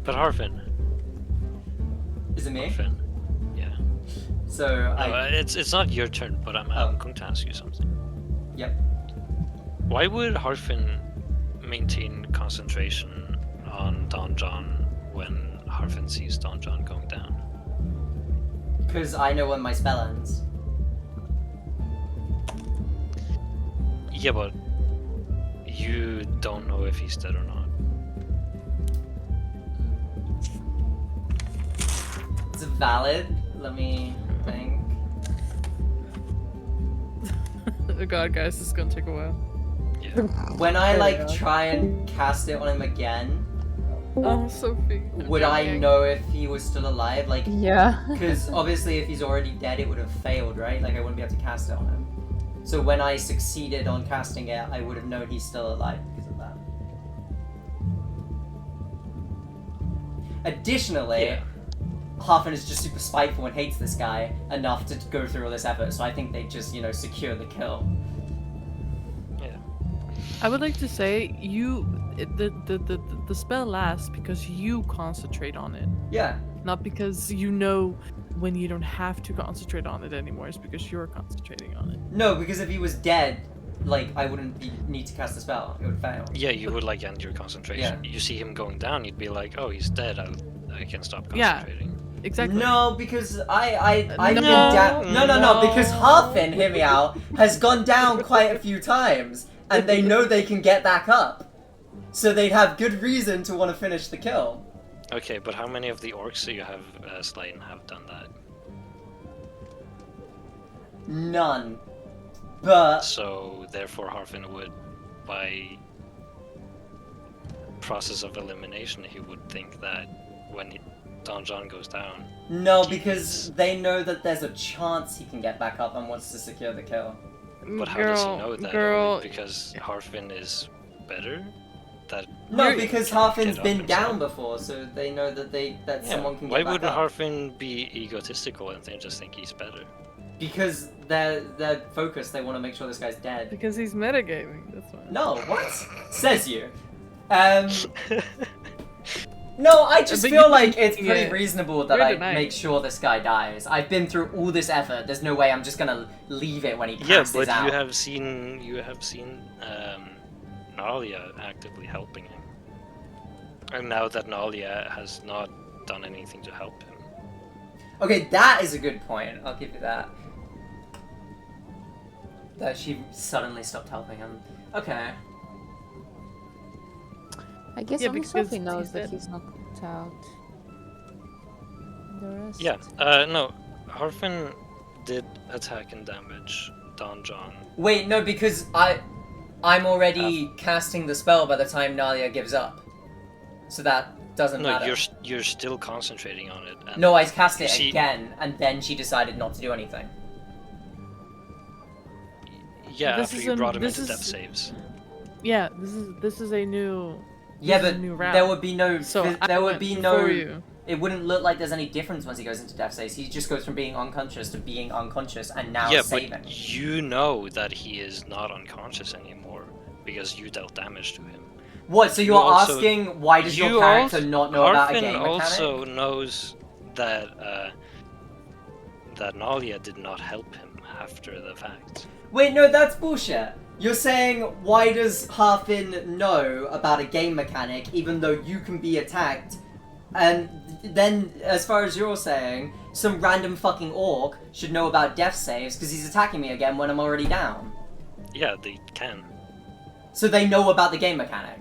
[SPEAKER 1] But Harfin.
[SPEAKER 4] Is it me?
[SPEAKER 1] Harfin. Yeah.
[SPEAKER 4] So,
[SPEAKER 1] No,
[SPEAKER 4] I...
[SPEAKER 1] it's not your turn, but I'm going to ask you something.
[SPEAKER 4] Yep.
[SPEAKER 1] Why would Harfin maintain concentration on Don John when Harfin sees Don John going down?
[SPEAKER 4] Because I know when my spell ends.
[SPEAKER 1] Yeah, but you don't know if he's dead or not.
[SPEAKER 4] It's valid. Let me think.
[SPEAKER 2] Oh god, guys, this is gonna take a while.
[SPEAKER 1] Yeah.
[SPEAKER 4] When I
[SPEAKER 2] There we
[SPEAKER 4] like
[SPEAKER 2] go.
[SPEAKER 4] try and cast it on him again,
[SPEAKER 2] Oh, Sophie. I'm
[SPEAKER 4] would I
[SPEAKER 2] joking.
[SPEAKER 4] know if he was still alive? Like,
[SPEAKER 3] Yeah.
[SPEAKER 4] because obviously if he's already dead, it would have failed, right? Like I wouldn't be able to cast it on him. So when I succeeded on casting it, I would have known he's still alive because of that. Additionally,
[SPEAKER 1] Yeah.
[SPEAKER 4] Harfin is just super spiteful and hates this guy enough to go through all this effort, so I think they just, secure the kill.
[SPEAKER 1] Yeah.
[SPEAKER 2] I would like to say the spell lasts because you concentrate on it,
[SPEAKER 4] Yeah.
[SPEAKER 2] not because you know when you don't have to concentrate on it anymore. It's because you're concentrating on it.
[SPEAKER 4] No, because if he was dead, I wouldn't need to cast the spell. It would fail.
[SPEAKER 1] Yeah, you would like end your concentration. You see him going down, you'd be like, "Oh, he's dead. I can stop
[SPEAKER 2] Yeah.
[SPEAKER 1] concentrating."
[SPEAKER 2] Exactly.
[SPEAKER 4] No, because I've been
[SPEAKER 2] No,
[SPEAKER 4] down. No, because
[SPEAKER 2] no.
[SPEAKER 4] Harfin, hear me out, has gone down quite a few times, and they know they can get back up. So they'd have good reason to want to finish the kill.
[SPEAKER 1] Okay, but how many of the orcs that you have slain have done that?
[SPEAKER 4] None. But
[SPEAKER 1] So therefore, Harfin would, by process of elimination, he would think that when Don John goes down.
[SPEAKER 4] no,
[SPEAKER 1] Jeez.
[SPEAKER 4] because they know that there's a chance he can get back up and wants to secure the kill.
[SPEAKER 1] But how
[SPEAKER 2] girl,
[SPEAKER 1] does he know that?
[SPEAKER 2] Girl,
[SPEAKER 1] Only because Harfin is better? That
[SPEAKER 4] No,
[SPEAKER 2] You're-
[SPEAKER 4] because
[SPEAKER 1] Can
[SPEAKER 4] Harfin's
[SPEAKER 1] get up
[SPEAKER 4] been
[SPEAKER 1] himself.
[SPEAKER 4] down before, so they know that
[SPEAKER 1] yeah.
[SPEAKER 4] someone can
[SPEAKER 1] Why
[SPEAKER 4] get back
[SPEAKER 1] wouldn't
[SPEAKER 4] up.
[SPEAKER 1] Harfin be egotistical and just think he's better?
[SPEAKER 4] Because they're focused. They want to make sure this guy's dead.
[SPEAKER 2] because he's metagaming. That's why.
[SPEAKER 4] No, what? Says you. No, I just
[SPEAKER 2] But
[SPEAKER 4] feel
[SPEAKER 2] you're
[SPEAKER 4] like it's
[SPEAKER 2] denying
[SPEAKER 4] pretty
[SPEAKER 2] it.
[SPEAKER 4] reasonable that
[SPEAKER 2] You're
[SPEAKER 4] I
[SPEAKER 2] denying
[SPEAKER 4] make
[SPEAKER 2] it.
[SPEAKER 4] sure this guy dies. I've been through all this effort. There's no way I'm just gonna leave it when he
[SPEAKER 1] Yeah,
[SPEAKER 4] passes
[SPEAKER 1] but
[SPEAKER 4] out.
[SPEAKER 1] you have seen Nalia actively helping him, and now that Nalia has not done anything to help him.
[SPEAKER 4] Okay, that is a good point. I'll give you that. That she suddenly stopped helping him. Okay.
[SPEAKER 3] I guess
[SPEAKER 2] Yeah,
[SPEAKER 3] only
[SPEAKER 2] because
[SPEAKER 3] Sophie knows
[SPEAKER 2] he's
[SPEAKER 3] that
[SPEAKER 2] dead.
[SPEAKER 3] he's knocked out. The rest.
[SPEAKER 1] Yeah, no, Harfin did attack and damage Don John.
[SPEAKER 4] Wait, no, because I'm already casting the spell by the time Nalia gives up. So that doesn't
[SPEAKER 1] No,
[SPEAKER 4] matter.
[SPEAKER 1] you're still concentrating on it. And
[SPEAKER 4] No, I cast it
[SPEAKER 1] You see-
[SPEAKER 4] again, and then she decided not to do anything.
[SPEAKER 1] Yeah,
[SPEAKER 2] This
[SPEAKER 1] after
[SPEAKER 2] is
[SPEAKER 1] you
[SPEAKER 2] an-
[SPEAKER 1] brought him
[SPEAKER 2] this
[SPEAKER 1] into
[SPEAKER 2] is-
[SPEAKER 1] death saves.
[SPEAKER 2] Yeah, this is a new.
[SPEAKER 4] Yeah,
[SPEAKER 2] This is a
[SPEAKER 4] but
[SPEAKER 2] new route.
[SPEAKER 4] there would be no.
[SPEAKER 2] So I
[SPEAKER 4] there would
[SPEAKER 2] went
[SPEAKER 4] be no.
[SPEAKER 2] before you.
[SPEAKER 4] It wouldn't look like there's any difference once he goes into death saves. He just goes from being unconscious to being unconscious, and now
[SPEAKER 1] Yeah,
[SPEAKER 4] saving.
[SPEAKER 1] but you know that he is not unconscious anymore because you dealt damage to him.
[SPEAKER 4] What? So
[SPEAKER 1] you
[SPEAKER 4] you're
[SPEAKER 1] also-
[SPEAKER 4] asking why does your
[SPEAKER 1] You
[SPEAKER 4] character
[SPEAKER 1] also-
[SPEAKER 4] not know about a
[SPEAKER 1] Harfin
[SPEAKER 4] game mechanic?
[SPEAKER 1] also knows that that Nalia did not help him after the fact.
[SPEAKER 4] Wait, no, that's bullshit. You're saying why does Harfin know about a game mechanic even though you can be attacked? And then, as far as you're saying, some random fucking orc should know about death saves because he's attacking me again when I'm already down.
[SPEAKER 1] Yeah, they can.
[SPEAKER 4] So they know about the game mechanic.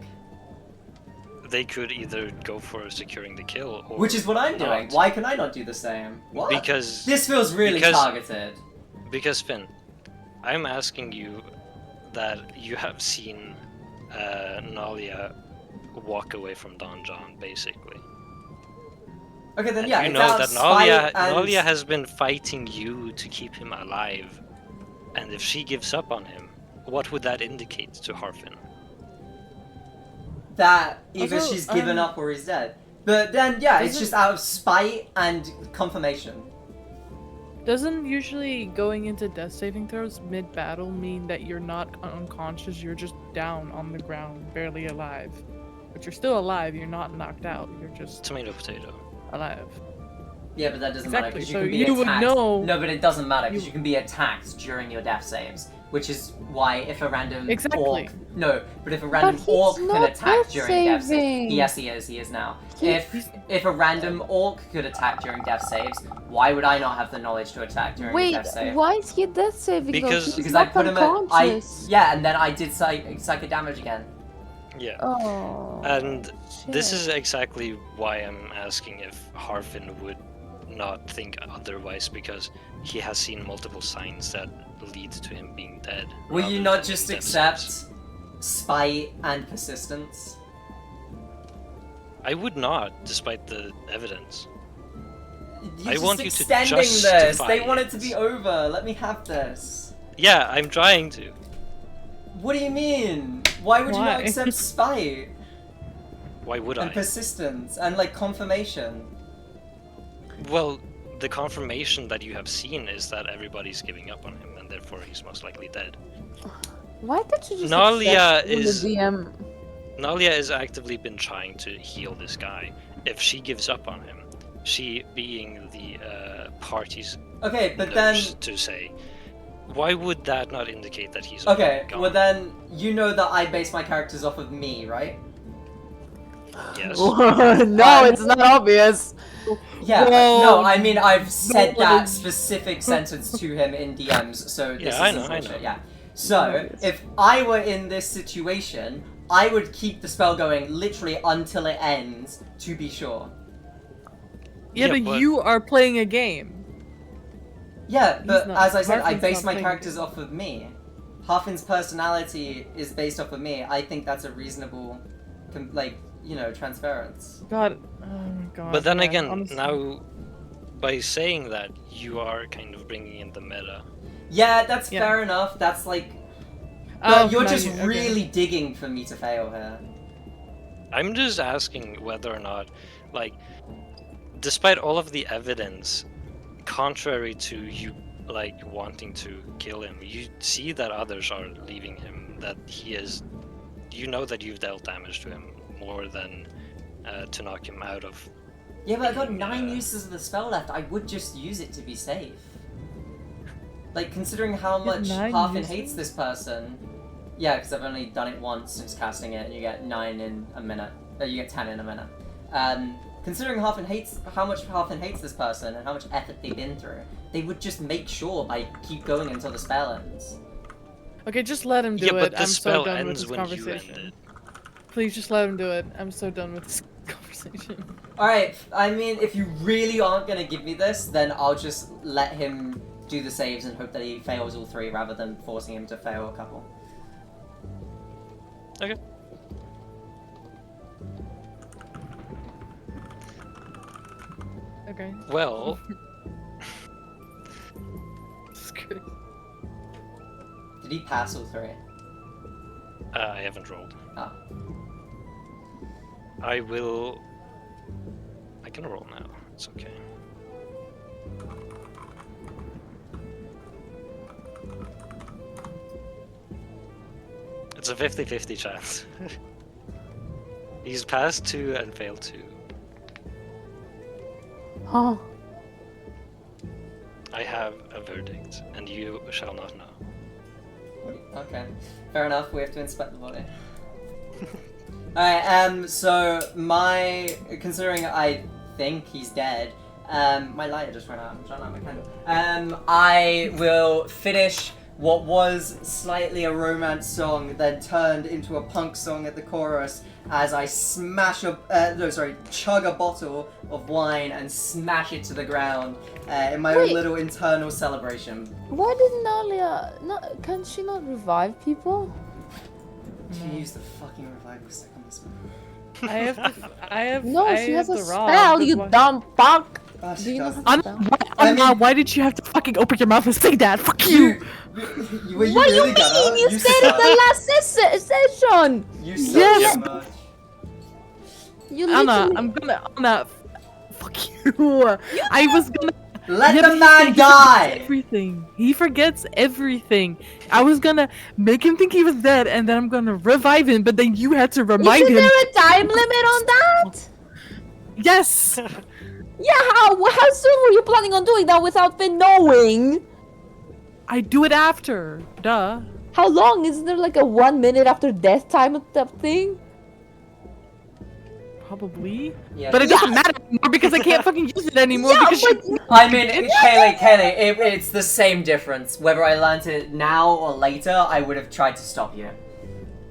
[SPEAKER 1] They could either go for securing the kill, or
[SPEAKER 4] Which is what I'm doing.
[SPEAKER 1] not.
[SPEAKER 4] Why can I not do the same? What?
[SPEAKER 1] Because
[SPEAKER 4] This feels really
[SPEAKER 1] because-
[SPEAKER 4] targeted.
[SPEAKER 1] Because Finn, I'm asking you that you have seen Nalia walk away from Don John, basically.
[SPEAKER 4] Okay, then
[SPEAKER 1] And
[SPEAKER 4] yeah,
[SPEAKER 1] you
[SPEAKER 4] it's
[SPEAKER 1] know
[SPEAKER 4] out
[SPEAKER 1] that
[SPEAKER 4] of spite and...
[SPEAKER 1] Nalia has been fighting you to keep him alive, and if she gives up on him, what would that indicate to Harfin?
[SPEAKER 4] that either
[SPEAKER 2] Also,
[SPEAKER 4] she's given up or he's dead. But then, yeah, it's
[SPEAKER 2] doesn't-
[SPEAKER 4] just out of spite and confirmation.
[SPEAKER 2] Doesn't usually going into death saving throws mid battle mean that you're not unconscious? You're just down on the ground, barely alive. But you're still alive. You're not knocked out. You're just
[SPEAKER 1] Tomato, potato.
[SPEAKER 2] alive.
[SPEAKER 4] Yeah, but that doesn't matter
[SPEAKER 2] Exactly,
[SPEAKER 4] because you
[SPEAKER 2] so
[SPEAKER 4] can be
[SPEAKER 2] you would
[SPEAKER 4] attacked.
[SPEAKER 2] know-
[SPEAKER 4] No, but it doesn't matter because
[SPEAKER 2] you-
[SPEAKER 4] you can be attacked during your death saves. which is why if a random
[SPEAKER 2] Exactly.
[SPEAKER 4] orc... No, but if a random
[SPEAKER 3] he's
[SPEAKER 4] orc can
[SPEAKER 3] not
[SPEAKER 4] attack
[SPEAKER 3] death
[SPEAKER 4] during death saves...
[SPEAKER 3] saving.
[SPEAKER 4] Yes, he is now.
[SPEAKER 3] He's-
[SPEAKER 4] If a random orc could attack during death saves, why would I not have the knowledge to attack during a
[SPEAKER 3] Wait,
[SPEAKER 4] death save?
[SPEAKER 3] why is he death saving?
[SPEAKER 1] Because-
[SPEAKER 3] He's
[SPEAKER 4] Because I
[SPEAKER 3] not
[SPEAKER 4] put him
[SPEAKER 3] unconscious.
[SPEAKER 4] yeah, and then I did psychic damage again.
[SPEAKER 1] Yeah.
[SPEAKER 3] Oh.
[SPEAKER 1] And this
[SPEAKER 3] shit.
[SPEAKER 1] is exactly why I'm asking if Harfin would not think otherwise, because he has seen multiple signs that lead to him being dead.
[SPEAKER 4] Will
[SPEAKER 1] rather
[SPEAKER 4] you not
[SPEAKER 1] than
[SPEAKER 4] just
[SPEAKER 1] death
[SPEAKER 4] accept
[SPEAKER 1] saves.
[SPEAKER 4] spite and persistence?
[SPEAKER 1] I would not, despite the evidence.
[SPEAKER 4] You're
[SPEAKER 1] I
[SPEAKER 4] just
[SPEAKER 1] want you to
[SPEAKER 4] extending this. They
[SPEAKER 1] justify
[SPEAKER 4] want it to be
[SPEAKER 1] it.
[SPEAKER 4] over. Let me have this.
[SPEAKER 1] Yeah, I'm trying to.
[SPEAKER 4] What do you mean? Why would you not
[SPEAKER 2] Why?
[SPEAKER 4] accept spite
[SPEAKER 1] Why would
[SPEAKER 4] and
[SPEAKER 1] I?
[SPEAKER 4] persistence and like confirmation?
[SPEAKER 1] Well, the confirmation that you have seen is that everybody's giving up on him, and therefore he's most likely dead.
[SPEAKER 3] Why did you just
[SPEAKER 1] Nalia
[SPEAKER 3] accept when
[SPEAKER 1] is-
[SPEAKER 3] the DM?
[SPEAKER 1] Nalia has actively been trying to heal this guy. If she gives up on him, she being the party's
[SPEAKER 4] Okay, but then
[SPEAKER 1] nurse to say, why would that not indicate that he's
[SPEAKER 4] okay,
[SPEAKER 1] gone?
[SPEAKER 4] well then you know that I base my characters off of me, right?
[SPEAKER 1] Yes.
[SPEAKER 3] No, it's not obvious.
[SPEAKER 4] Yeah,
[SPEAKER 2] Whoa.
[SPEAKER 4] no, I mean I've said
[SPEAKER 2] No,
[SPEAKER 4] that
[SPEAKER 2] it's-
[SPEAKER 4] specific sentence to him in DMs, so this
[SPEAKER 1] Yeah, I
[SPEAKER 4] isn't
[SPEAKER 1] know, I
[SPEAKER 4] bullshit,
[SPEAKER 1] know.
[SPEAKER 4] yeah. So, if I were in this situation, I would keep the spell going literally until it ends, to be sure.
[SPEAKER 2] Yeah,
[SPEAKER 1] Yeah,
[SPEAKER 2] but
[SPEAKER 1] but-
[SPEAKER 2] you are playing a game.
[SPEAKER 4] Yeah, but
[SPEAKER 2] not-
[SPEAKER 4] as I said, I
[SPEAKER 2] Harfin's
[SPEAKER 4] base
[SPEAKER 2] not
[SPEAKER 4] my
[SPEAKER 2] playing
[SPEAKER 4] characters off of me. Harfin's personality is based off of me. I think that's a reasonable, transference.
[SPEAKER 2] God, oh my god.
[SPEAKER 1] But then
[SPEAKER 2] yeah,
[SPEAKER 1] again,
[SPEAKER 2] honestly.
[SPEAKER 1] now by saying that, you are kind of bringing in the meta.
[SPEAKER 4] Yeah, that's
[SPEAKER 2] Yeah.
[SPEAKER 4] fair enough. That's like,
[SPEAKER 2] Oh,
[SPEAKER 4] but you're
[SPEAKER 2] now
[SPEAKER 4] just
[SPEAKER 2] okay.
[SPEAKER 4] really digging for me to fail here.
[SPEAKER 1] I'm just asking whether or not, like, despite all of the evidence, contrary to you, like, wanting to kill him, you see that others are leaving him, that he is... You know that you've dealt damage to him more than to knock him out of...
[SPEAKER 4] Yeah, but I got
[SPEAKER 1] being,
[SPEAKER 4] 9 uses of the spell left. I would just use it to be safe. Like, considering how
[SPEAKER 2] You have
[SPEAKER 4] much
[SPEAKER 2] 9
[SPEAKER 4] Harfin
[SPEAKER 2] uses?
[SPEAKER 4] hates this person. Yeah, because I've only done it once since casting it, and you get 9 in a minute. You get 10 in a minute. Considering how much Harfin hates this person and how much effort they've been through, they would just make sure I keep going until the spell ends.
[SPEAKER 2] Okay, just let him do
[SPEAKER 1] Yeah,
[SPEAKER 2] it.
[SPEAKER 1] but the
[SPEAKER 2] I'm
[SPEAKER 1] spell
[SPEAKER 2] so done with
[SPEAKER 1] ends
[SPEAKER 2] this
[SPEAKER 1] when you
[SPEAKER 2] conversation.
[SPEAKER 1] end it.
[SPEAKER 2] Please just let him do it. I'm so done with this conversation.
[SPEAKER 4] Alright, I mean, if you really aren't gonna give me this, then I'll just let him do the saves and hope that he fails all 3 rather than forcing him to fail a couple.
[SPEAKER 1] Okay.
[SPEAKER 2] Okay.
[SPEAKER 1] Well,
[SPEAKER 2] Screw.
[SPEAKER 4] Did he pass all 3?
[SPEAKER 1] I haven't rolled.
[SPEAKER 4] Oh.
[SPEAKER 1] I will... I can roll now. It's okay. It's a 50-50 chance. He's passed 2 and failed 2.
[SPEAKER 3] Oh,
[SPEAKER 1] I have a verdict, and you shall not know.
[SPEAKER 4] Okay. Fair enough, we have to inspect the body. Alright, so considering I think he's dead, my lighter just ran out, I'm trying to light my candle. I will finish what was slightly a romance song, then turned into a punk song at the chorus as I chug a bottle of wine and smash it to the ground in my own
[SPEAKER 3] Wait.
[SPEAKER 4] little internal celebration.
[SPEAKER 3] why did Nalia? No, can she not revive people?
[SPEAKER 4] She used the fucking revival stick on this one.
[SPEAKER 2] I have.
[SPEAKER 3] No,
[SPEAKER 2] I
[SPEAKER 3] she
[SPEAKER 2] have
[SPEAKER 3] has a
[SPEAKER 2] the raw,
[SPEAKER 3] spell.
[SPEAKER 2] but
[SPEAKER 3] You
[SPEAKER 2] why-
[SPEAKER 3] dumb fuck.
[SPEAKER 4] Oh,
[SPEAKER 3] Do
[SPEAKER 4] she
[SPEAKER 3] you know
[SPEAKER 4] doesn't.
[SPEAKER 3] how to
[SPEAKER 2] Anna,
[SPEAKER 3] spell?
[SPEAKER 4] I mean-
[SPEAKER 2] why did you have to fucking open your mouth and say that? Fuck you!
[SPEAKER 4] Were you
[SPEAKER 3] What do you
[SPEAKER 4] really gonna?
[SPEAKER 3] mean? You said it the last session.
[SPEAKER 4] You suck
[SPEAKER 2] Yes.
[SPEAKER 4] so much.
[SPEAKER 3] You
[SPEAKER 2] Anna,
[SPEAKER 3] literally.
[SPEAKER 2] Anna, fuck you. I was gonna.
[SPEAKER 4] Let
[SPEAKER 2] Yeah,
[SPEAKER 4] the
[SPEAKER 2] but he
[SPEAKER 4] man
[SPEAKER 2] forgets
[SPEAKER 4] die!
[SPEAKER 2] Everything. He forgets everything. I was gonna make him think he was dead, and then I'm gonna revive him. But then you had to remind
[SPEAKER 3] Isn't
[SPEAKER 2] him.
[SPEAKER 3] there a time limit on that?
[SPEAKER 2] Yes.
[SPEAKER 3] Yeah, how soon were you planning on doing that without Finn knowing?
[SPEAKER 2] I do it after. Duh.
[SPEAKER 3] How long? Isn't there like a 1 minute after death time of that thing?
[SPEAKER 2] Probably.
[SPEAKER 4] Yeah.
[SPEAKER 2] But it doesn't matter anymore because I can't fucking use it anymore
[SPEAKER 3] Yeah,
[SPEAKER 2] because
[SPEAKER 3] but
[SPEAKER 2] she...
[SPEAKER 4] I mean, Kaylee, it's the same difference. Whether I learned it now or later, I would have tried to stop you.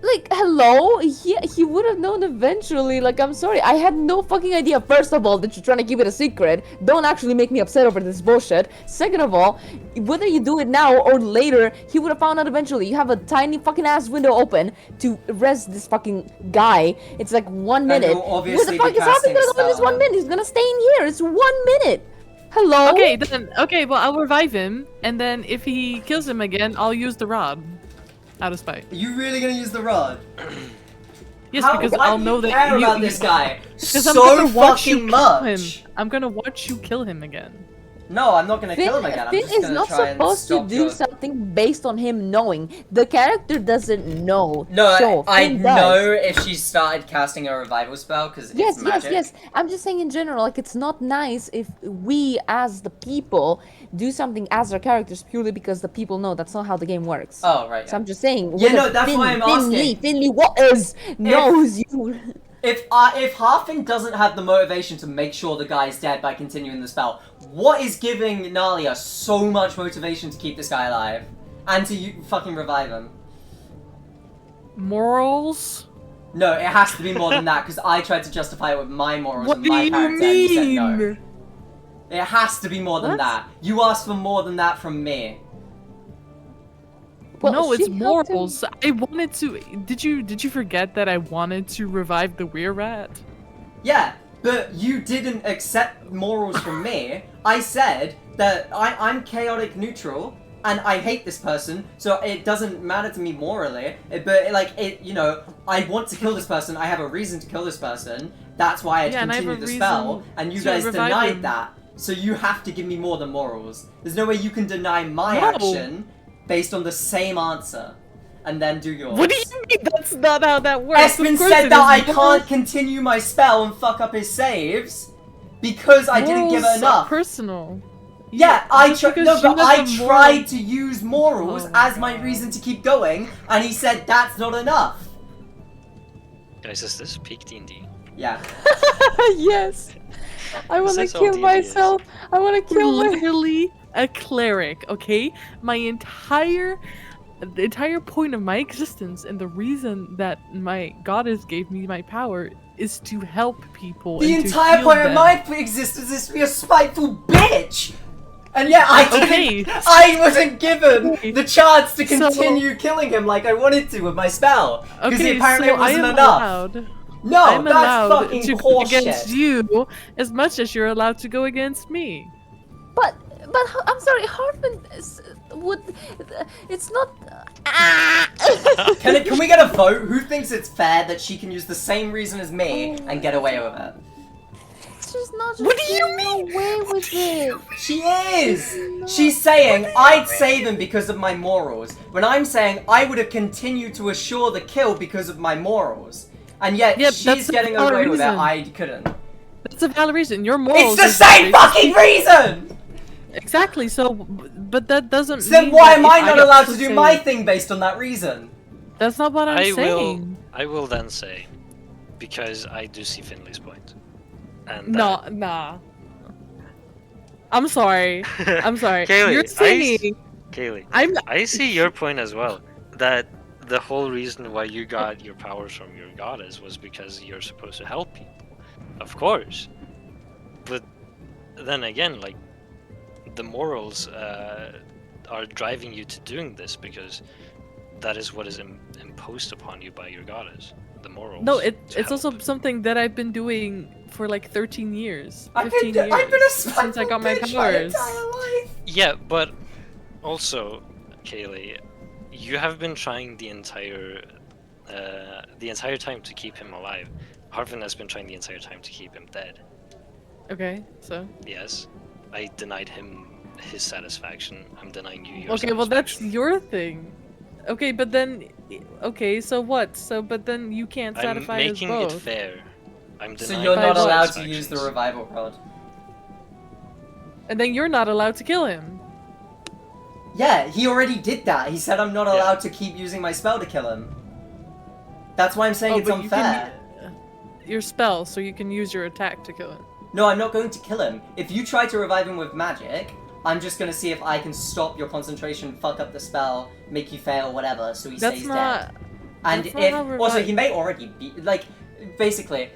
[SPEAKER 3] Like, hello? He would have known eventually. Like, I'm sorry. I had no fucking idea, first of all, that you're trying to keep it a secret. Don't actually make me upset over this bullshit. Second of all, whether you do it now or later, he would have found out eventually. You have a tiny fucking ass window open to arrest this fucking guy. It's like 1 minute.
[SPEAKER 4] he'll
[SPEAKER 3] Where
[SPEAKER 4] obviously
[SPEAKER 3] the fuck
[SPEAKER 4] be
[SPEAKER 3] is happening
[SPEAKER 4] casting a
[SPEAKER 3] gonna go in this
[SPEAKER 4] spell,
[SPEAKER 3] 1 minute? He's gonna stay in here. It's 1 minute. Hello?
[SPEAKER 2] Okay, then. Okay, well, I'll revive him. And then if he kills him again, I'll use the rod. Out of spite.
[SPEAKER 4] Are you really gonna use the rod?
[SPEAKER 2] Yes,
[SPEAKER 4] How-
[SPEAKER 2] because
[SPEAKER 4] why
[SPEAKER 2] I'll
[SPEAKER 4] do
[SPEAKER 2] know
[SPEAKER 4] you
[SPEAKER 2] that
[SPEAKER 4] care
[SPEAKER 2] you-
[SPEAKER 4] about this guy
[SPEAKER 2] Because
[SPEAKER 4] so
[SPEAKER 2] I'm gonna watch you
[SPEAKER 4] fucking
[SPEAKER 2] kill
[SPEAKER 4] much.
[SPEAKER 2] him. I'm gonna watch you kill him again.
[SPEAKER 4] No, I'm not gonna kill him again. I'm
[SPEAKER 3] Finn
[SPEAKER 4] just
[SPEAKER 3] is
[SPEAKER 4] gonna
[SPEAKER 3] not
[SPEAKER 4] try and
[SPEAKER 3] supposed to
[SPEAKER 4] stop
[SPEAKER 3] do
[SPEAKER 4] your...
[SPEAKER 3] something based on him knowing. The character doesn't know.
[SPEAKER 4] No,
[SPEAKER 3] so
[SPEAKER 4] I
[SPEAKER 3] Finn does.
[SPEAKER 4] know if she started casting a revival spell because
[SPEAKER 3] Yes,
[SPEAKER 4] it's magic.
[SPEAKER 3] yes. I'm just saying in general, like it's not nice if we as the people do something as our characters purely because the people know that's not how the game works.
[SPEAKER 4] Oh, right.
[SPEAKER 3] So I'm just saying.
[SPEAKER 4] Yeah,
[SPEAKER 3] whether
[SPEAKER 4] no, that's why I'm asking.
[SPEAKER 3] Finley Waters knows you.
[SPEAKER 4] If Harfin doesn't have the motivation to make sure the guy is dead by continuing the spell, what is giving Nalia so much motivation to keep this guy alive? And to fucking revive him?
[SPEAKER 2] Morals?
[SPEAKER 4] No, it has to be more than that, because I tried to justify it with my morals
[SPEAKER 2] What
[SPEAKER 4] and
[SPEAKER 2] do
[SPEAKER 4] my
[SPEAKER 2] you
[SPEAKER 4] character, and you said no.
[SPEAKER 2] mean?
[SPEAKER 4] It has to be more than
[SPEAKER 2] What?
[SPEAKER 4] that. You asked for more than that from me.
[SPEAKER 3] Well,
[SPEAKER 2] No,
[SPEAKER 3] she
[SPEAKER 2] it's
[SPEAKER 3] helped him-
[SPEAKER 2] morals. I wanted to. Did you forget that I wanted to revive the weir rat?
[SPEAKER 4] Yeah, but you didn't accept morals from me. I said that I'm chaotic neutral and I hate this person, so it doesn't matter to me morally. You know, I want to kill this person. I have a reason to kill this person. That's why I
[SPEAKER 2] Yeah, and I have
[SPEAKER 4] continued
[SPEAKER 2] a
[SPEAKER 4] the spell,
[SPEAKER 2] reason
[SPEAKER 4] and you
[SPEAKER 2] to
[SPEAKER 4] guys
[SPEAKER 2] revive
[SPEAKER 4] denied
[SPEAKER 2] him.
[SPEAKER 4] that. So you have to give me more than morals. There's no way you can deny my
[SPEAKER 2] No.
[SPEAKER 4] action based on the same answer, and then do yours.
[SPEAKER 2] What do you mean? That's not how that works.
[SPEAKER 4] Espen
[SPEAKER 2] Of course
[SPEAKER 4] said
[SPEAKER 2] it
[SPEAKER 4] that I
[SPEAKER 2] is.
[SPEAKER 4] can't continue my spell and fuck up his saves because I didn't give it
[SPEAKER 2] Morals are
[SPEAKER 4] enough.
[SPEAKER 2] Personal.
[SPEAKER 4] Yeah,
[SPEAKER 2] Just because you have
[SPEAKER 4] I
[SPEAKER 2] the
[SPEAKER 4] tried to use morals
[SPEAKER 2] Oh
[SPEAKER 4] as
[SPEAKER 2] my
[SPEAKER 4] my
[SPEAKER 2] God.
[SPEAKER 4] reason to keep going, and he said that's not enough.
[SPEAKER 1] Guys, is this peak D&D?
[SPEAKER 4] Yeah.
[SPEAKER 3] Yes. I want to
[SPEAKER 1] This is all
[SPEAKER 3] kill
[SPEAKER 1] D&D is.
[SPEAKER 3] myself. I want to
[SPEAKER 2] You're
[SPEAKER 3] kill my.
[SPEAKER 2] literally a cleric, okay? The entire point of my existence and the reason that my goddess gave me my power is to help people.
[SPEAKER 4] The
[SPEAKER 2] and to
[SPEAKER 4] entire
[SPEAKER 2] heal
[SPEAKER 4] point of
[SPEAKER 2] them.
[SPEAKER 4] my existence is to be a spiteful bitch! And yet I didn't,
[SPEAKER 2] Okay.
[SPEAKER 4] I wasn't given
[SPEAKER 2] Okay.
[SPEAKER 4] the chance to
[SPEAKER 2] So-
[SPEAKER 4] continue killing him like I wanted to with my spell. Because
[SPEAKER 2] Okay,
[SPEAKER 4] apparently
[SPEAKER 2] so
[SPEAKER 4] it wasn't
[SPEAKER 2] I am
[SPEAKER 4] enough.
[SPEAKER 2] allowed.
[SPEAKER 4] No,
[SPEAKER 2] I'm
[SPEAKER 4] that's
[SPEAKER 2] allowed
[SPEAKER 4] fucking
[SPEAKER 2] to go against
[SPEAKER 4] horseshit.
[SPEAKER 2] you as much as you're allowed to go against me.
[SPEAKER 3] But I'm sorry, Hartman would. It's not.
[SPEAKER 4] Can we get a vote? Who thinks it's fair that she can use the same reason as me and get away with it?
[SPEAKER 3] She's not just
[SPEAKER 2] What do you
[SPEAKER 3] getting away with it.
[SPEAKER 4] She is! She's saying, I'd save him because of my morals. When I'm saying, I would have continued to assure the kill because of my morals. And yet,
[SPEAKER 2] Yep,
[SPEAKER 4] she's
[SPEAKER 2] that's a
[SPEAKER 4] getting
[SPEAKER 2] valid
[SPEAKER 4] away with it,
[SPEAKER 2] reason.
[SPEAKER 4] I couldn't.
[SPEAKER 2] That's a valid reason. Your morals.
[SPEAKER 4] It's the
[SPEAKER 2] is
[SPEAKER 4] same
[SPEAKER 2] that
[SPEAKER 4] fucking reason!
[SPEAKER 2] Exactly. So, but that doesn't.
[SPEAKER 4] So then
[SPEAKER 2] mean
[SPEAKER 4] why
[SPEAKER 2] that
[SPEAKER 4] am
[SPEAKER 2] if
[SPEAKER 4] I not
[SPEAKER 2] get
[SPEAKER 4] allowed to do
[SPEAKER 2] say-
[SPEAKER 4] my thing based on that reason?
[SPEAKER 2] That's not what I'm
[SPEAKER 1] I
[SPEAKER 2] saying.
[SPEAKER 1] will then say, because I do see Finley's point. And
[SPEAKER 2] No, nah. I'm sorry. I'm sorry.
[SPEAKER 1] Kaylee,
[SPEAKER 2] You're saying
[SPEAKER 1] Kaylee,
[SPEAKER 2] I'm.
[SPEAKER 1] I see your point as well. That the whole reason why you got your powers from your goddess was because you're supposed to help people. Of course. But then again, like, the morals are driving you to doing this because that is what is imposed upon you by your goddess. The morals.
[SPEAKER 2] No,
[SPEAKER 1] to
[SPEAKER 2] it's also
[SPEAKER 1] help.
[SPEAKER 2] something that I've been doing for like 13 years.
[SPEAKER 4] I've
[SPEAKER 2] 15
[SPEAKER 4] been a
[SPEAKER 2] years
[SPEAKER 4] spiteful
[SPEAKER 2] since I got my
[SPEAKER 4] bitch
[SPEAKER 2] powers.
[SPEAKER 4] entire life.
[SPEAKER 1] Yeah, but also, Kaylee, you have been trying the entire time to keep him alive. Harvin has been trying the entire time to keep him dead.
[SPEAKER 2] Okay, so.
[SPEAKER 1] Yes, I denied him his satisfaction. I'm denying you your
[SPEAKER 2] Okay, well that's
[SPEAKER 1] satisfaction.
[SPEAKER 2] your thing. Okay, but then. Okay, so what? So, but then you can't
[SPEAKER 1] I'm
[SPEAKER 2] satisfy us
[SPEAKER 1] making it
[SPEAKER 2] both.
[SPEAKER 1] fair. I'm
[SPEAKER 4] So
[SPEAKER 1] denying
[SPEAKER 4] you're
[SPEAKER 2] By
[SPEAKER 4] not
[SPEAKER 2] what?
[SPEAKER 4] allowed to use the
[SPEAKER 1] satisfactions.
[SPEAKER 4] revival rod.
[SPEAKER 2] And then you're not allowed to kill him.
[SPEAKER 4] Yeah, he already did that. He said I'm not allowed to keep using my spell to kill him. That's why I'm saying it's
[SPEAKER 2] but you can
[SPEAKER 4] unfair.
[SPEAKER 2] your spell, so you can use your attack to kill him.
[SPEAKER 4] No, I'm not going to kill him. If you try to revive him with magic, I'm just gonna see if I can stop your concentration, fuck up the spell, make you fail, whatever, so he
[SPEAKER 2] That's
[SPEAKER 4] stays
[SPEAKER 2] not.
[SPEAKER 4] dead. And
[SPEAKER 2] that's not
[SPEAKER 4] if
[SPEAKER 2] how
[SPEAKER 4] also he may already be like, basically,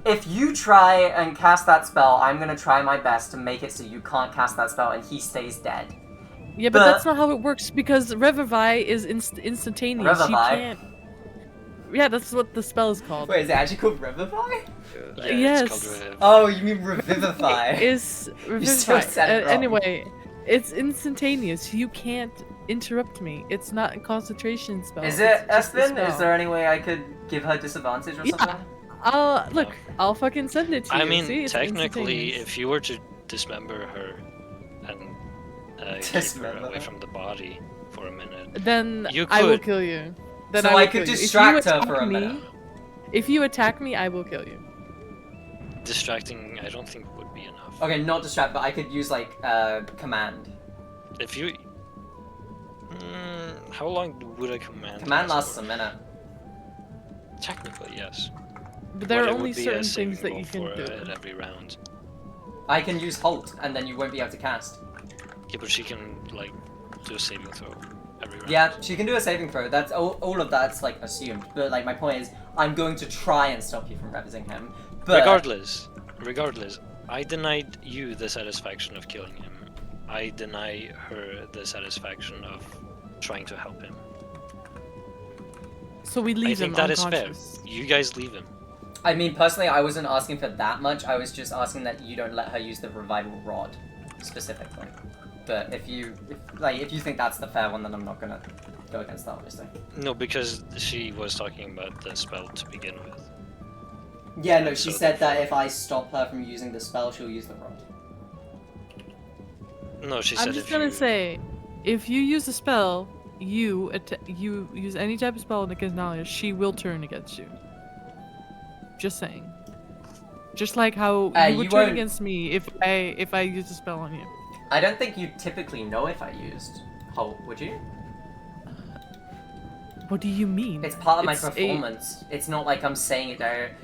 [SPEAKER 4] if you try and cast that spell, I'm gonna try my best to make it so you can't cast that spell and he stays dead.
[SPEAKER 2] Yeah, but that's not how it works because Revivify is instantaneous.
[SPEAKER 4] Revivify?
[SPEAKER 2] You can't. Yeah, that's what the spell is called.
[SPEAKER 4] Wait, is it actually called Revivify?
[SPEAKER 1] Yeah,
[SPEAKER 2] Yes.
[SPEAKER 1] It's called Revive.
[SPEAKER 4] Oh, you mean Revivify?
[SPEAKER 2] Is
[SPEAKER 4] You
[SPEAKER 2] Revivify.
[SPEAKER 4] still said it wrong.
[SPEAKER 2] Anyway, it's instantaneous. You can't interrupt me. It's not a concentration spell.
[SPEAKER 4] Is
[SPEAKER 2] it's
[SPEAKER 4] it
[SPEAKER 2] just a
[SPEAKER 4] Espen?
[SPEAKER 2] spell.
[SPEAKER 4] Is there any way I could give her disadvantage or
[SPEAKER 2] Yeah.
[SPEAKER 4] something?
[SPEAKER 2] Look, I'll fucking send it to you.
[SPEAKER 1] I mean,
[SPEAKER 2] See, it's
[SPEAKER 1] technically,
[SPEAKER 2] instantaneous.
[SPEAKER 1] if you were to dismember her and keep her
[SPEAKER 4] Dismember
[SPEAKER 1] away
[SPEAKER 4] her?
[SPEAKER 1] from the body for a minute,
[SPEAKER 2] Then
[SPEAKER 1] You
[SPEAKER 2] I will
[SPEAKER 1] could.
[SPEAKER 2] kill you. Then
[SPEAKER 4] So
[SPEAKER 2] will
[SPEAKER 4] I could
[SPEAKER 2] kill you. If you
[SPEAKER 4] distract her
[SPEAKER 2] attack
[SPEAKER 4] for a
[SPEAKER 2] me-
[SPEAKER 4] minute.
[SPEAKER 2] If you attack me, I will kill you.
[SPEAKER 1] distracting I don't think would be enough.
[SPEAKER 4] Okay, not distract, but I could use like command.
[SPEAKER 1] If you, how long would a command?
[SPEAKER 4] Command
[SPEAKER 1] last
[SPEAKER 4] lasts a minute.
[SPEAKER 1] for? Technically, yes.
[SPEAKER 2] But there
[SPEAKER 1] But
[SPEAKER 2] are
[SPEAKER 1] it
[SPEAKER 2] only
[SPEAKER 1] would be a
[SPEAKER 2] certain
[SPEAKER 1] saving
[SPEAKER 2] things that
[SPEAKER 1] roll
[SPEAKER 2] you can
[SPEAKER 1] for
[SPEAKER 2] do.
[SPEAKER 1] it every round.
[SPEAKER 4] I can use halt, and then you won't be able to cast.
[SPEAKER 1] Yeah, but she can like do a saving throw every round.
[SPEAKER 4] Yeah, she can do a saving throw. That's all of that's like assumed. But like my point is, I'm going to try and stop you from revising him. But
[SPEAKER 1] Regardless, I denied you the satisfaction of killing him. I deny her the satisfaction of trying to help him.
[SPEAKER 2] So we
[SPEAKER 1] I
[SPEAKER 2] leave
[SPEAKER 1] think
[SPEAKER 2] him
[SPEAKER 1] that is fair.
[SPEAKER 2] unconscious.
[SPEAKER 1] You guys leave him.
[SPEAKER 4] I mean, personally, I wasn't asking for that much. I was just asking that you don't let her use the revival rod, specifically. But if you think that's the fair one, then I'm not gonna go against that, obviously.
[SPEAKER 1] No, because she was talking about the spell to begin with.
[SPEAKER 4] Yeah, no, she
[SPEAKER 1] So
[SPEAKER 4] said that
[SPEAKER 1] therefore-
[SPEAKER 4] if I stop her from using the spell, she'll use the rod.
[SPEAKER 1] No, she said
[SPEAKER 2] I'm just
[SPEAKER 1] if
[SPEAKER 2] gonna
[SPEAKER 1] you...
[SPEAKER 2] say, if you use a spell, you use any type of spell against Nalia, she will turn against you. Just saying. Just like how you
[SPEAKER 4] you
[SPEAKER 2] would turn
[SPEAKER 4] won't-
[SPEAKER 2] against me if I use a spell on you.
[SPEAKER 4] I don't think you'd typically know if I used halt, would you?
[SPEAKER 2] What do you mean?
[SPEAKER 4] It's part of my
[SPEAKER 2] It's a-
[SPEAKER 4] performance. It's not like I'm saying it there.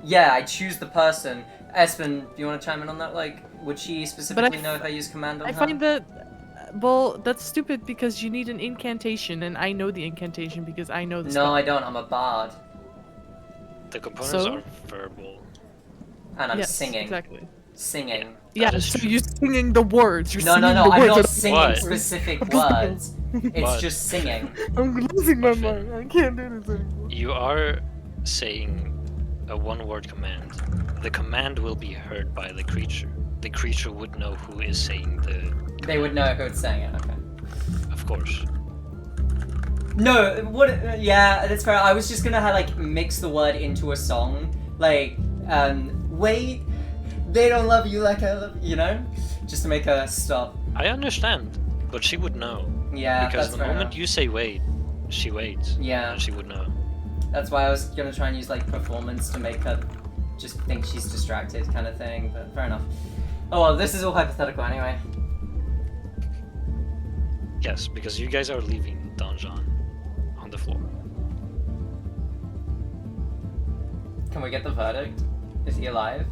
[SPEAKER 4] Yeah, I choose the person. Espen, do you want to chime in on that? Like, would she specifically know if I use command on
[SPEAKER 2] I
[SPEAKER 4] her?
[SPEAKER 2] find that, well, that's stupid because you need an incantation, and I know the incantation because I know the
[SPEAKER 4] No,
[SPEAKER 2] spell.
[SPEAKER 4] I don't. I'm a bard.
[SPEAKER 1] The components
[SPEAKER 2] So?
[SPEAKER 1] are verbal.
[SPEAKER 4] And I'm
[SPEAKER 2] Yes,
[SPEAKER 4] singing.
[SPEAKER 2] exactly.
[SPEAKER 4] Singing.
[SPEAKER 2] Yeah,
[SPEAKER 1] is
[SPEAKER 2] so
[SPEAKER 1] true.
[SPEAKER 2] you're singing the words. You're
[SPEAKER 4] No,
[SPEAKER 2] singing
[SPEAKER 4] no,
[SPEAKER 2] the
[SPEAKER 4] no. I'm
[SPEAKER 2] words.
[SPEAKER 4] not
[SPEAKER 2] of-
[SPEAKER 4] singing
[SPEAKER 1] What?
[SPEAKER 4] specific words. It's
[SPEAKER 1] What?
[SPEAKER 4] just singing.
[SPEAKER 2] I'm losing my
[SPEAKER 1] Muffin.
[SPEAKER 2] mind. I can't do this anymore.
[SPEAKER 1] You are saying a one-word command. The command will be heard by the creature. The creature would know who is saying the...
[SPEAKER 4] They would know who it's saying it. Okay.
[SPEAKER 1] Of course.
[SPEAKER 4] No, what? Yeah, that's fair. I was just gonna like mix the word into a song, like, wait, they don't love you like I love you, know, just to make her stop.
[SPEAKER 1] I understand, but she would know.
[SPEAKER 4] Yeah,
[SPEAKER 1] Because
[SPEAKER 4] that's
[SPEAKER 1] the
[SPEAKER 4] fair
[SPEAKER 1] moment
[SPEAKER 4] enough.
[SPEAKER 1] you say wait, she waits.
[SPEAKER 4] Yeah.
[SPEAKER 1] And she would know.
[SPEAKER 4] That's why I was gonna try and use like performance to make her just think she's distracted, kind of thing. But fair enough. Oh well, this is all hypothetical anyway.
[SPEAKER 1] Yes, because you guys are leaving Donjon on the floor.
[SPEAKER 4] Can we get the verdict? Is he alive?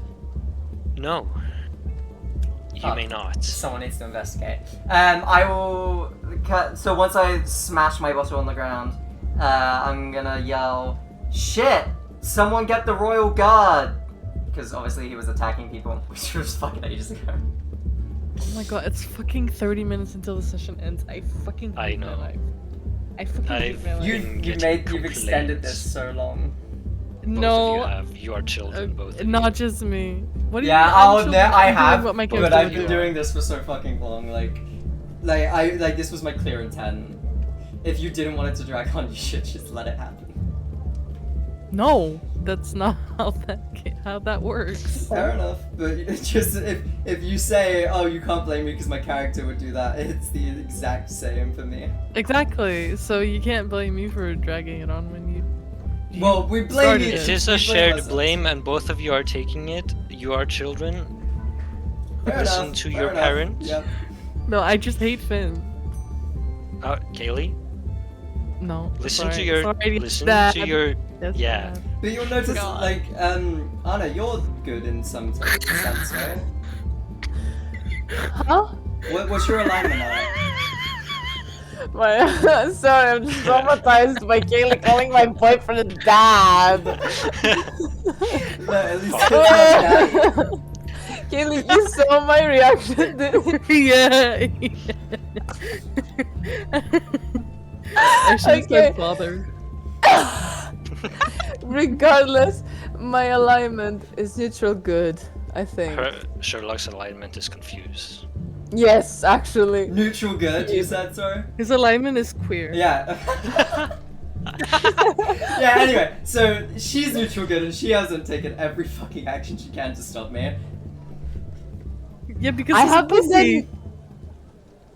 [SPEAKER 1] No. You
[SPEAKER 4] Oh.
[SPEAKER 1] may not.
[SPEAKER 4] Someone needs to investigate. I will cut. So once I smash my bottle on the ground, I'm gonna yell, "Shit! Someone get the royal guard!" Because obviously he was attacking people, which was fucking ages ago.
[SPEAKER 2] Oh my god, it's fucking 30 minutes until the session ends. I fucking hate
[SPEAKER 1] I
[SPEAKER 2] my
[SPEAKER 1] know.
[SPEAKER 2] life. I fucking hate my life.
[SPEAKER 1] You've
[SPEAKER 4] extended this
[SPEAKER 1] complaints.
[SPEAKER 4] so long.
[SPEAKER 1] Both
[SPEAKER 2] No,
[SPEAKER 1] of you are children, both of
[SPEAKER 2] not
[SPEAKER 1] you.
[SPEAKER 2] just me. What do you
[SPEAKER 4] Yeah,
[SPEAKER 2] mean?
[SPEAKER 4] I'll
[SPEAKER 2] I'm
[SPEAKER 4] admit
[SPEAKER 2] children.
[SPEAKER 4] I
[SPEAKER 2] I'm doing
[SPEAKER 4] have,
[SPEAKER 2] what my
[SPEAKER 4] but
[SPEAKER 2] character
[SPEAKER 4] I've
[SPEAKER 2] would
[SPEAKER 4] been
[SPEAKER 2] do.
[SPEAKER 4] doing this for so fucking long. Like this was my clear intent. If you didn't want it to drag on, you should just let it happen.
[SPEAKER 2] No, that's not how that works.
[SPEAKER 4] Fair enough, but it's just if you say, oh, you can't blame me because my character would do that, it's the exact same for me.
[SPEAKER 2] Exactly. So you can't blame me for dragging it on when you.
[SPEAKER 4] Well, we blame
[SPEAKER 2] started
[SPEAKER 4] you.
[SPEAKER 2] it.
[SPEAKER 1] It is a
[SPEAKER 4] We blame
[SPEAKER 1] shared
[SPEAKER 4] ourselves.
[SPEAKER 1] blame, and both of you are taking it. You are children.
[SPEAKER 4] Fair
[SPEAKER 1] Listen
[SPEAKER 4] enough,
[SPEAKER 1] to
[SPEAKER 4] fair
[SPEAKER 1] your
[SPEAKER 4] enough.
[SPEAKER 1] parents.
[SPEAKER 4] Yep.
[SPEAKER 2] No, I just hate Finn.
[SPEAKER 1] Kaylee,
[SPEAKER 2] No.
[SPEAKER 1] listen
[SPEAKER 2] sorry.
[SPEAKER 1] to your,
[SPEAKER 2] Sorry,
[SPEAKER 1] listen
[SPEAKER 2] Dad.
[SPEAKER 1] to your,
[SPEAKER 2] Yes,
[SPEAKER 1] yeah.
[SPEAKER 2] Dad.
[SPEAKER 4] But you'll notice,
[SPEAKER 5] God.
[SPEAKER 4] like, Anna, you're good in some sort of sense, right?
[SPEAKER 3] Huh?
[SPEAKER 4] What's your alignment, Anna?
[SPEAKER 3] Sorry, I'm just traumatized by Kaylee calling my boyfriend dad.
[SPEAKER 4] No, at least
[SPEAKER 1] Fuck.
[SPEAKER 4] it's not daddy.
[SPEAKER 3] Kaylee, you saw my reaction.
[SPEAKER 2] Yeah. I should have
[SPEAKER 3] Okay.
[SPEAKER 2] said father.
[SPEAKER 3] Regardless, my alignment is neutral good, I think.
[SPEAKER 1] Sherlock's alignment is confused.
[SPEAKER 3] Yes, actually.
[SPEAKER 4] Neutral good, you said, sorry?
[SPEAKER 2] His alignment is queer.
[SPEAKER 4] Yeah. Yeah, anyway, so she's neutral good and she hasn't taken every fucking action she can to stop me.
[SPEAKER 2] Yeah, because
[SPEAKER 3] I
[SPEAKER 2] he's a
[SPEAKER 3] haven't
[SPEAKER 2] pussy.
[SPEAKER 3] been-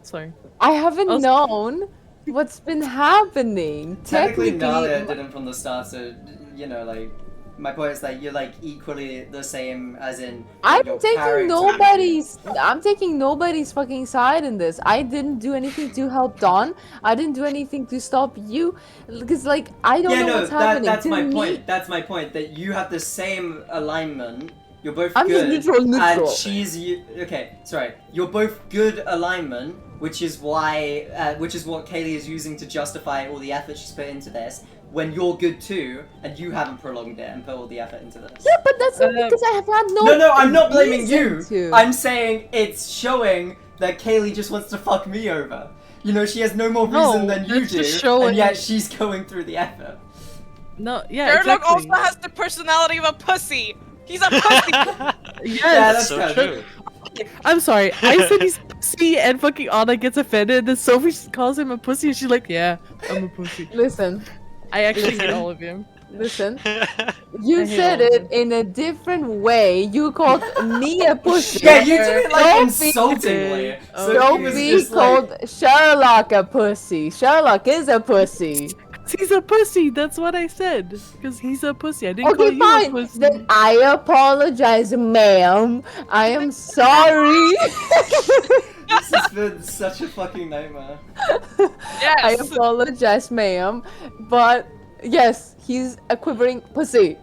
[SPEAKER 2] Sorry.
[SPEAKER 3] I haven't
[SPEAKER 2] Also-
[SPEAKER 3] known what's been happening.
[SPEAKER 4] Technically, Nalia didn't from the start, so, you know, like, my point is that you're, like, equally the same as in
[SPEAKER 3] I'm
[SPEAKER 4] your
[SPEAKER 3] taking
[SPEAKER 4] character.
[SPEAKER 3] I'm taking nobody's fucking side in this. I didn't do anything to help Dawn. I didn't do anything to stop you. Because, like, I don't
[SPEAKER 4] Yeah,
[SPEAKER 3] know
[SPEAKER 4] no,
[SPEAKER 3] what's happening.
[SPEAKER 4] that's
[SPEAKER 3] To
[SPEAKER 4] my
[SPEAKER 3] me,
[SPEAKER 4] point. That's my point. That you have the same alignment. You're both
[SPEAKER 3] I'm just
[SPEAKER 4] good.
[SPEAKER 3] neutral.
[SPEAKER 4] And she's okay. Sorry, you're both good alignment, which is why, which is what Kaylee is using to justify all the effort she's put into this. When you're good too, and you haven't prolonged it and put all the effort into this.
[SPEAKER 3] Yeah, but that's not because I have had no.
[SPEAKER 4] No, I'm not blaming you.
[SPEAKER 3] reason to.
[SPEAKER 4] I'm saying it's showing that Kaylee just wants to fuck me over. You know, she has no more reason
[SPEAKER 2] No,
[SPEAKER 4] than you
[SPEAKER 2] that's
[SPEAKER 4] do,
[SPEAKER 2] just showing-
[SPEAKER 4] and yet she's going through the effort.
[SPEAKER 2] No, yeah,
[SPEAKER 5] Sherlock
[SPEAKER 2] exactly.
[SPEAKER 5] also has the personality of a pussy. He's a pussy.
[SPEAKER 2] Yes.
[SPEAKER 4] Yeah,
[SPEAKER 1] That's
[SPEAKER 4] that's
[SPEAKER 1] so
[SPEAKER 4] kinda
[SPEAKER 1] true.
[SPEAKER 2] I'm sorry. I said he's pussy, and fucking Anna gets offended. Then Sophie calls him a pussy, and she's like, "Yeah, I'm a pussy."
[SPEAKER 3] Listen,
[SPEAKER 2] I actually hate all of you.
[SPEAKER 3] listen.
[SPEAKER 2] I
[SPEAKER 3] You
[SPEAKER 2] hate
[SPEAKER 3] said
[SPEAKER 2] all of
[SPEAKER 3] it in a different way. You called me a pussy.
[SPEAKER 4] Yeah, you did it like
[SPEAKER 3] Sophie
[SPEAKER 4] insultingly.
[SPEAKER 2] did.
[SPEAKER 4] So he was
[SPEAKER 3] Sophie
[SPEAKER 4] just like,
[SPEAKER 3] called Sherlock a pussy. Sherlock is a pussy.
[SPEAKER 2] He's a pussy. That's what I said. Because he's a pussy. I didn't call
[SPEAKER 3] Okay,
[SPEAKER 2] you a
[SPEAKER 3] fine.
[SPEAKER 2] pussy.
[SPEAKER 3] Then I apologize, ma'am. I am sorry.
[SPEAKER 4] this has been such a fucking nightmare.
[SPEAKER 3] I
[SPEAKER 5] Yes.
[SPEAKER 3] apologize, ma'am. But yes, he's a quivering pussy.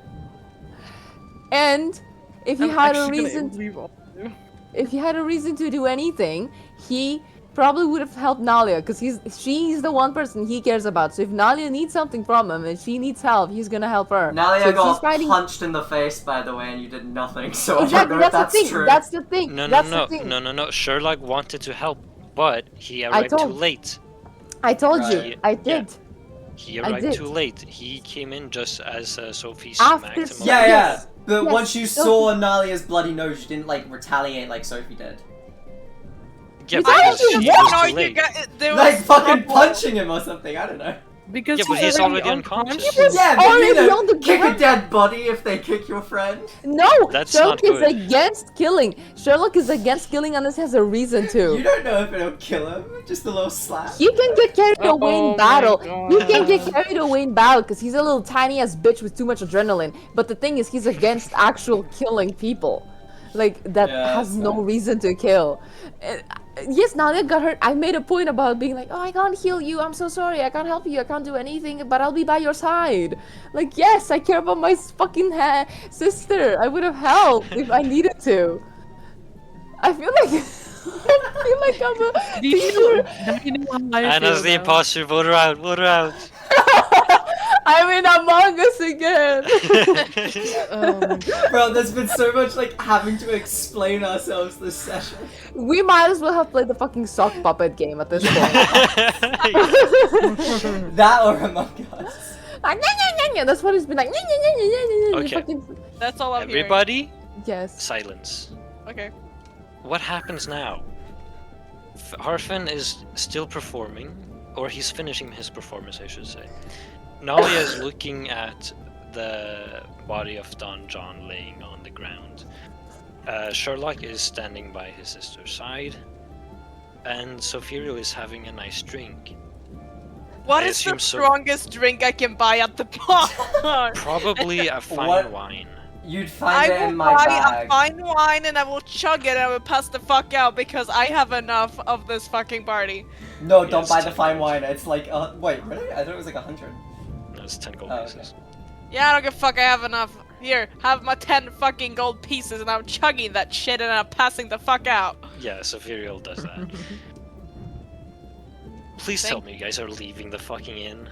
[SPEAKER 3] And if he
[SPEAKER 2] I'm
[SPEAKER 3] had a
[SPEAKER 2] actually gonna
[SPEAKER 3] reason,
[SPEAKER 2] leave all of you.
[SPEAKER 3] if he had a reason to do anything, he probably would have helped Nalia because she's the one person he cares about. So if Nalia needs something from him and she needs help, he's gonna help her.
[SPEAKER 4] Nalia
[SPEAKER 3] so if
[SPEAKER 4] got
[SPEAKER 3] he's fighting.
[SPEAKER 4] punched in the face, by the way, and you did nothing, so
[SPEAKER 3] Exactly,
[SPEAKER 4] I don't know if
[SPEAKER 3] that's the
[SPEAKER 4] that's
[SPEAKER 3] thing.
[SPEAKER 4] true.
[SPEAKER 3] That's the thing.
[SPEAKER 1] No, no,
[SPEAKER 3] that's
[SPEAKER 1] no,
[SPEAKER 3] the thing.
[SPEAKER 1] no. Sherlock wanted to help, but he arrived too
[SPEAKER 3] told-
[SPEAKER 1] late.
[SPEAKER 3] I told
[SPEAKER 4] Right.
[SPEAKER 3] you. I did.
[SPEAKER 1] He
[SPEAKER 3] I
[SPEAKER 1] arrived
[SPEAKER 3] did.
[SPEAKER 1] too late. He came in just as Sophie
[SPEAKER 3] After
[SPEAKER 1] smacked him.
[SPEAKER 4] Yeah,
[SPEAKER 1] over.
[SPEAKER 4] yeah.
[SPEAKER 3] Yes.
[SPEAKER 4] But
[SPEAKER 3] Yes,
[SPEAKER 4] once you
[SPEAKER 3] Sophie-
[SPEAKER 4] saw Nalia's bloody nose, you didn't, like, retaliate like Sophie did.
[SPEAKER 1] Yeah,
[SPEAKER 3] You
[SPEAKER 1] because
[SPEAKER 3] thought
[SPEAKER 1] he
[SPEAKER 3] you
[SPEAKER 1] was
[SPEAKER 5] No,
[SPEAKER 1] too
[SPEAKER 5] you
[SPEAKER 1] late.
[SPEAKER 5] got there was
[SPEAKER 4] Like, fucking
[SPEAKER 5] trouble.
[SPEAKER 4] punching him or something, I don't know.
[SPEAKER 2] Because
[SPEAKER 1] Yeah, but he's already
[SPEAKER 2] unconscious.
[SPEAKER 1] unconscious.
[SPEAKER 4] Yeah, but you
[SPEAKER 3] already
[SPEAKER 4] know,
[SPEAKER 3] on the
[SPEAKER 4] kick a
[SPEAKER 3] ground.
[SPEAKER 4] dead body if they kick your friend.
[SPEAKER 3] No,
[SPEAKER 1] That's
[SPEAKER 3] Sherlock
[SPEAKER 1] not
[SPEAKER 3] is
[SPEAKER 1] good.
[SPEAKER 3] against killing. Sherlock is against killing unless he has a reason
[SPEAKER 4] You
[SPEAKER 3] to.
[SPEAKER 4] don't know if it'll kill him, just a little slap.
[SPEAKER 3] He can get carried away
[SPEAKER 2] Oh
[SPEAKER 3] in
[SPEAKER 2] my
[SPEAKER 3] battle. He can get
[SPEAKER 2] God.
[SPEAKER 3] carried away in battle because he's a little tiny ass bitch with too much adrenaline. But the thing is, he's against actual killing people, like that
[SPEAKER 4] Yeah,
[SPEAKER 3] has
[SPEAKER 4] that's
[SPEAKER 3] no
[SPEAKER 4] fair.
[SPEAKER 3] reason to kill. Yes, Nadia got hurt. I made a point about being like, oh, I can't heal you. I'm so sorry. I can't help you. I can't do anything. But I'll be by your side. Like, yes, I care about my fucking sister. I would have helped if I needed to. I feel like I feel like I'm a
[SPEAKER 2] Do you
[SPEAKER 3] teacher.
[SPEAKER 2] know, do you know how I
[SPEAKER 1] Anna's
[SPEAKER 2] feel
[SPEAKER 1] the
[SPEAKER 2] now?
[SPEAKER 1] imposter. Vote her out. Vote her out.
[SPEAKER 3] I'm in Among Us again.
[SPEAKER 2] Oh my God.
[SPEAKER 4] Bro, there's been so much, like, having to explain ourselves this session.
[SPEAKER 3] We might as well have played the fucking sock puppet game at this point.
[SPEAKER 4] That or Among Us.
[SPEAKER 3] Like, "Nya, nya, nya, nya." That's what it's been like. "Nya, nya, nya, nya, nya, nya."
[SPEAKER 1] Okay.
[SPEAKER 3] Fucking-
[SPEAKER 5] That's all I'm
[SPEAKER 1] Everybody,
[SPEAKER 3] Yes.
[SPEAKER 1] silence.
[SPEAKER 5] hearing. Okay.
[SPEAKER 1] What happens now? Harfin is still performing, or he's finishing his performance, I should say. Nalia is looking at the body of Don John laying on the ground. Sherlock is standing by his sister's side, and Sophirio is having a nice drink.
[SPEAKER 5] What
[SPEAKER 1] I
[SPEAKER 5] is the
[SPEAKER 1] assume so.
[SPEAKER 5] strongest drink I can buy at the bar?
[SPEAKER 1] Probably a fine
[SPEAKER 4] What?
[SPEAKER 1] wine.
[SPEAKER 4] You'd find
[SPEAKER 5] I
[SPEAKER 4] it
[SPEAKER 5] will
[SPEAKER 4] in my
[SPEAKER 5] buy
[SPEAKER 4] bag.
[SPEAKER 5] a fine wine and I will chug it and I will pass the fuck out because I have enough of this fucking party.
[SPEAKER 4] No,
[SPEAKER 1] Yeah,
[SPEAKER 4] don't
[SPEAKER 1] it's
[SPEAKER 4] buy the
[SPEAKER 1] 10
[SPEAKER 4] fine
[SPEAKER 1] gold.
[SPEAKER 4] wine. It's like, wait, really? I thought it was like 100.
[SPEAKER 1] No, it's 10 gold
[SPEAKER 4] Oh,
[SPEAKER 1] pieces.
[SPEAKER 5] Yeah, I don't give a fuck, I have enough. Here, have my 10 fucking gold pieces and I'm chugging that shit and I'm passing the fuck out.
[SPEAKER 1] Yeah, Sophiriel does that. Please tell me you guys are leaving the fucking inn.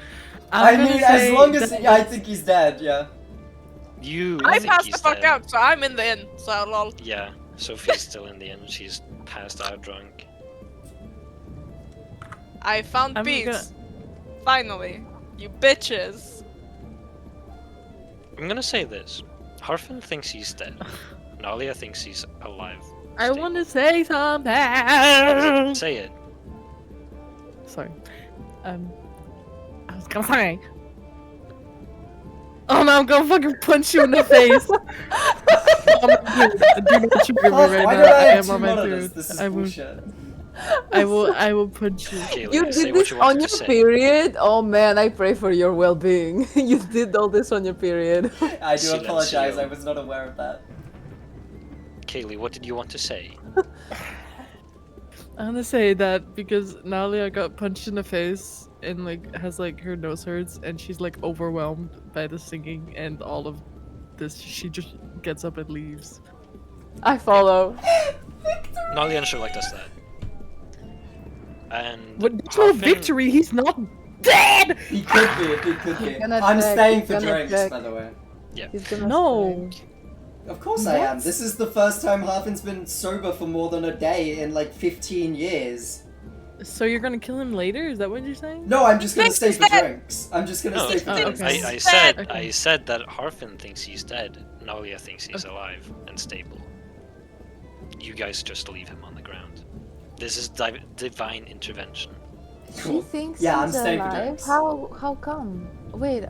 [SPEAKER 4] I
[SPEAKER 2] gonna
[SPEAKER 4] mean, as
[SPEAKER 2] say
[SPEAKER 4] long as
[SPEAKER 2] that
[SPEAKER 4] I think he's dead, yeah.
[SPEAKER 1] You
[SPEAKER 5] I
[SPEAKER 1] think
[SPEAKER 5] passed
[SPEAKER 1] he's
[SPEAKER 5] the fuck
[SPEAKER 1] dead.
[SPEAKER 5] out, so I'm in the inn, so lol.
[SPEAKER 1] Yeah, Sophie's still in the inn. She's passed out drunk.
[SPEAKER 5] I found
[SPEAKER 2] I'm
[SPEAKER 5] peace.
[SPEAKER 2] gonna-
[SPEAKER 5] Finally. You bitches.
[SPEAKER 1] I'm gonna say this. Harfin thinks he's dead. Nalia thinks he's alive.
[SPEAKER 2] I
[SPEAKER 1] Stable.
[SPEAKER 2] want to say something.
[SPEAKER 1] Say it.
[SPEAKER 2] Sorry. I was gonna say. Oh no, I'm gonna fucking punch you in the face. Do not trigger me
[SPEAKER 4] Oh,
[SPEAKER 2] right
[SPEAKER 4] why
[SPEAKER 2] now.
[SPEAKER 4] do I
[SPEAKER 2] I
[SPEAKER 4] have
[SPEAKER 2] am
[SPEAKER 4] two
[SPEAKER 2] on my
[SPEAKER 4] monitors?
[SPEAKER 2] period.
[SPEAKER 4] This is
[SPEAKER 2] I will,
[SPEAKER 4] bullshit.
[SPEAKER 2] I will punch you.
[SPEAKER 1] Kaylee,
[SPEAKER 3] You
[SPEAKER 1] say
[SPEAKER 3] did
[SPEAKER 1] what
[SPEAKER 3] this
[SPEAKER 1] you
[SPEAKER 3] on
[SPEAKER 1] wanted
[SPEAKER 3] your
[SPEAKER 1] to say.
[SPEAKER 3] period? Oh man, I pray for your well-being. You did all this on your period.
[SPEAKER 4] I do
[SPEAKER 1] Silencio.
[SPEAKER 4] apologize, I was not aware of that.
[SPEAKER 1] Kaylee, what did you want to say?
[SPEAKER 2] I'm gonna say that because Nalia got punched in the face and like has like her nose hurts and she's like overwhelmed by the singing and all of this. She just gets up and leaves.
[SPEAKER 3] I follow.
[SPEAKER 1] Nalia and Sherlock does that. And
[SPEAKER 2] But there's no
[SPEAKER 1] Harfin-
[SPEAKER 2] victory. He's not dead.
[SPEAKER 4] He could be, he could be.
[SPEAKER 3] He's gonna
[SPEAKER 4] I'm
[SPEAKER 3] check,
[SPEAKER 4] staying
[SPEAKER 3] he's
[SPEAKER 4] for
[SPEAKER 3] gonna
[SPEAKER 4] drinks,
[SPEAKER 3] check.
[SPEAKER 4] by the way.
[SPEAKER 3] He's gonna
[SPEAKER 2] No.
[SPEAKER 4] Of course I am.
[SPEAKER 3] What?
[SPEAKER 4] This is the first time Harfin's been sober for more than a day in like 15 years.
[SPEAKER 2] So you're gonna kill him later? Is that what you're saying?
[SPEAKER 4] No, I'm just gonna
[SPEAKER 5] Thanks,
[SPEAKER 4] stay for
[SPEAKER 5] Dad.
[SPEAKER 4] drinks. I'm just gonna
[SPEAKER 1] No,
[SPEAKER 4] stay for
[SPEAKER 2] Oh,
[SPEAKER 4] drinks.
[SPEAKER 2] okay.
[SPEAKER 1] I said
[SPEAKER 2] Okay.
[SPEAKER 1] I said that Harfin thinks he's dead. Nalia thinks he's alive and stable. You guys just leave him on the ground. This is divine intervention.
[SPEAKER 3] She thinks
[SPEAKER 4] Yeah, I'm
[SPEAKER 3] he's
[SPEAKER 4] staying for
[SPEAKER 3] alive.
[SPEAKER 4] drinks.
[SPEAKER 3] How come? Wait.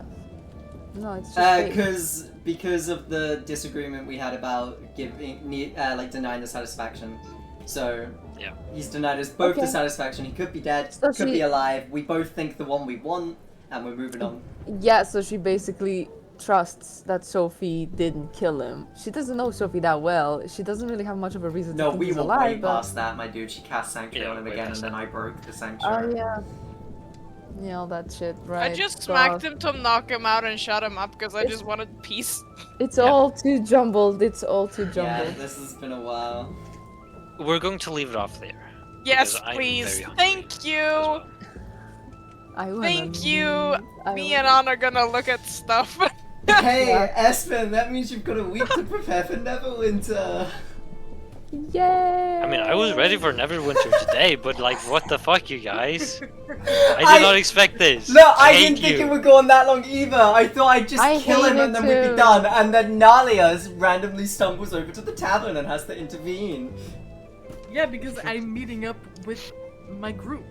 [SPEAKER 3] No, it's just fake.
[SPEAKER 4] Because of the disagreement we had about denying the satisfaction. So
[SPEAKER 1] Yeah.
[SPEAKER 4] he's denied us both the
[SPEAKER 3] Okay.
[SPEAKER 4] satisfaction. He could be dead,
[SPEAKER 3] So
[SPEAKER 4] could be
[SPEAKER 3] she-
[SPEAKER 4] alive. We both think the one we want, and we're moving on.
[SPEAKER 3] Yeah, so she basically trusts that Sophie didn't kill him. She doesn't know Sophie that well. She doesn't really have much of a reason
[SPEAKER 4] No,
[SPEAKER 3] to think
[SPEAKER 4] we
[SPEAKER 3] he's
[SPEAKER 4] were
[SPEAKER 3] alive.
[SPEAKER 4] way
[SPEAKER 3] but...
[SPEAKER 4] past that, my dude. She cast Sanctuary
[SPEAKER 1] Yeah,
[SPEAKER 4] on him
[SPEAKER 1] way
[SPEAKER 4] again, and
[SPEAKER 1] past
[SPEAKER 4] then
[SPEAKER 1] that.
[SPEAKER 4] I broke the
[SPEAKER 3] Oh
[SPEAKER 4] Sanctuary.
[SPEAKER 3] yeah. Yeah, all that shit, right?
[SPEAKER 5] I just
[SPEAKER 3] God.
[SPEAKER 5] smacked him to knock him out and shut him up because I
[SPEAKER 3] It's-
[SPEAKER 5] just wanted peace.
[SPEAKER 3] It's
[SPEAKER 1] Yeah.
[SPEAKER 3] all too jumbled. It's all too
[SPEAKER 4] Yeah,
[SPEAKER 3] jumbled.
[SPEAKER 4] this has been a while.
[SPEAKER 1] We're going to leave it off there.
[SPEAKER 5] Yes,
[SPEAKER 1] because I'm
[SPEAKER 5] please.
[SPEAKER 1] very hungry
[SPEAKER 5] Thank
[SPEAKER 1] as
[SPEAKER 5] you.
[SPEAKER 1] well.
[SPEAKER 3] I wanna
[SPEAKER 5] Thank you.
[SPEAKER 3] leave. I
[SPEAKER 5] Me
[SPEAKER 3] wanna-
[SPEAKER 5] and Anna are gonna look at stuff.
[SPEAKER 4] Hey,
[SPEAKER 3] Yeah.
[SPEAKER 4] Espen, that means you've got a week to prepare for Neverwinter.
[SPEAKER 3] Yay!
[SPEAKER 1] I mean, I was ready for Neverwinter today, but like, what the fuck, you guys? I did not expect this.
[SPEAKER 4] No, I
[SPEAKER 1] hate
[SPEAKER 4] didn't think
[SPEAKER 1] you.
[SPEAKER 4] it would go on that long either. I thought I'd just
[SPEAKER 3] I
[SPEAKER 4] kill him
[SPEAKER 3] hate
[SPEAKER 4] and
[SPEAKER 3] it
[SPEAKER 4] then we'd be
[SPEAKER 3] too.
[SPEAKER 4] done. And then Nalia randomly stumbles over to the tavern and has to intervene.
[SPEAKER 2] Yeah, because I'm meeting up with my group.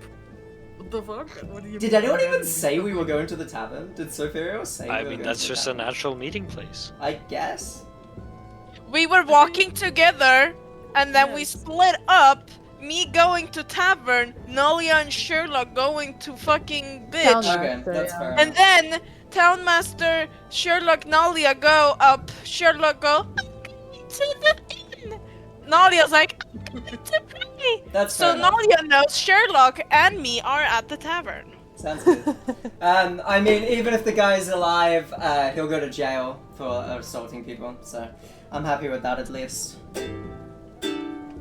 [SPEAKER 2] What the fuck? What do you
[SPEAKER 4] Did
[SPEAKER 2] mean
[SPEAKER 4] anyone
[SPEAKER 2] by
[SPEAKER 4] even
[SPEAKER 2] that?
[SPEAKER 4] say we were going to the tavern? Did Sophia say
[SPEAKER 1] I
[SPEAKER 4] we were
[SPEAKER 1] mean,
[SPEAKER 4] going
[SPEAKER 1] that's
[SPEAKER 4] to the
[SPEAKER 1] just a
[SPEAKER 4] tavern?
[SPEAKER 1] natural meeting place.
[SPEAKER 4] I guess.
[SPEAKER 5] We were walking together, and then we
[SPEAKER 2] Yes.
[SPEAKER 5] split up. Me going to tavern, Nalia and Sherlock going to fucking bitch.
[SPEAKER 3] Town-
[SPEAKER 4] Okay,
[SPEAKER 3] Master,
[SPEAKER 4] that's
[SPEAKER 3] yeah.
[SPEAKER 4] fair
[SPEAKER 5] And
[SPEAKER 4] enough.
[SPEAKER 5] then Townmaster, Sherlock, Nalia go up. Sherlock go to the inn. Nalia's like, I'm going to pray.
[SPEAKER 4] That's
[SPEAKER 5] So
[SPEAKER 4] fair enough.
[SPEAKER 5] Nalia knows Sherlock and me are at the tavern.
[SPEAKER 4] Sounds good. I mean, even if the guy's alive, he'll go to jail for assaulting people. So I'm happy with that at least.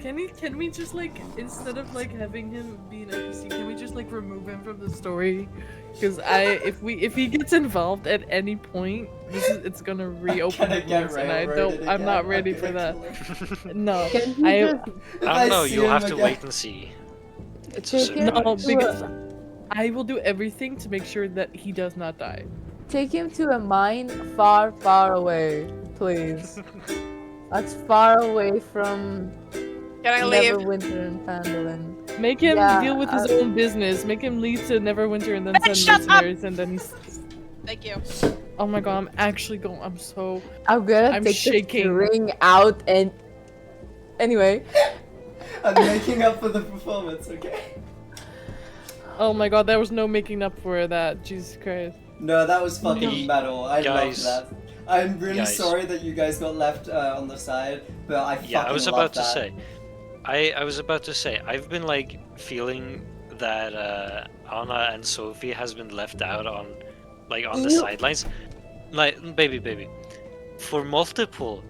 [SPEAKER 2] Can we just like, instead of like having him be an NPC, can we just like remove him from the story? Because if he gets involved at any point, it's gonna reopen
[SPEAKER 4] Gonna
[SPEAKER 2] the
[SPEAKER 4] get
[SPEAKER 2] doors, and I
[SPEAKER 4] railroaded
[SPEAKER 2] don't. I'm not
[SPEAKER 4] again.
[SPEAKER 2] ready
[SPEAKER 4] I'm
[SPEAKER 2] for
[SPEAKER 4] gonna
[SPEAKER 2] that.
[SPEAKER 4] kill him.
[SPEAKER 2] No,
[SPEAKER 3] Can he
[SPEAKER 2] I
[SPEAKER 3] just
[SPEAKER 4] If
[SPEAKER 1] I don't know,
[SPEAKER 4] see
[SPEAKER 1] you'll
[SPEAKER 4] him
[SPEAKER 1] have to
[SPEAKER 4] again-
[SPEAKER 1] wait and see. It's a
[SPEAKER 3] take him
[SPEAKER 2] no
[SPEAKER 1] surprise.
[SPEAKER 2] because I will do everything to make sure that he does not die.
[SPEAKER 3] take him to a mine far, far away, please? That's far away from
[SPEAKER 5] Can I leave?
[SPEAKER 3] Neverwinter and Phandalin.
[SPEAKER 2] Make him
[SPEAKER 3] Yeah,
[SPEAKER 2] deal with his own business. Make him lead to Neverwinter and then
[SPEAKER 5] Ben,
[SPEAKER 2] send
[SPEAKER 5] shut up!
[SPEAKER 2] mercenaries and then he's.
[SPEAKER 5] Thank you.
[SPEAKER 2] Oh my god, I'm actually going. I'm so.
[SPEAKER 3] I'm gonna
[SPEAKER 2] I'm
[SPEAKER 3] take
[SPEAKER 2] shaking.
[SPEAKER 3] the ring out and. Anyway,
[SPEAKER 4] I'm making up for the performance, okay?
[SPEAKER 2] Oh my god, there was no making up for that. Jesus Christ.
[SPEAKER 4] No, that was fucking
[SPEAKER 1] Ye-
[SPEAKER 4] metal. I
[SPEAKER 1] guys.
[SPEAKER 4] loved that. I'm really
[SPEAKER 1] Guys.
[SPEAKER 4] sorry that you guys got left on the side, but I fucking
[SPEAKER 1] Yeah, I was
[SPEAKER 4] love
[SPEAKER 1] about to
[SPEAKER 4] that.
[SPEAKER 1] say. I was about to say, I've been like feeling that Anna and Sophie has been left out on the sidelines. Like baby. For multiple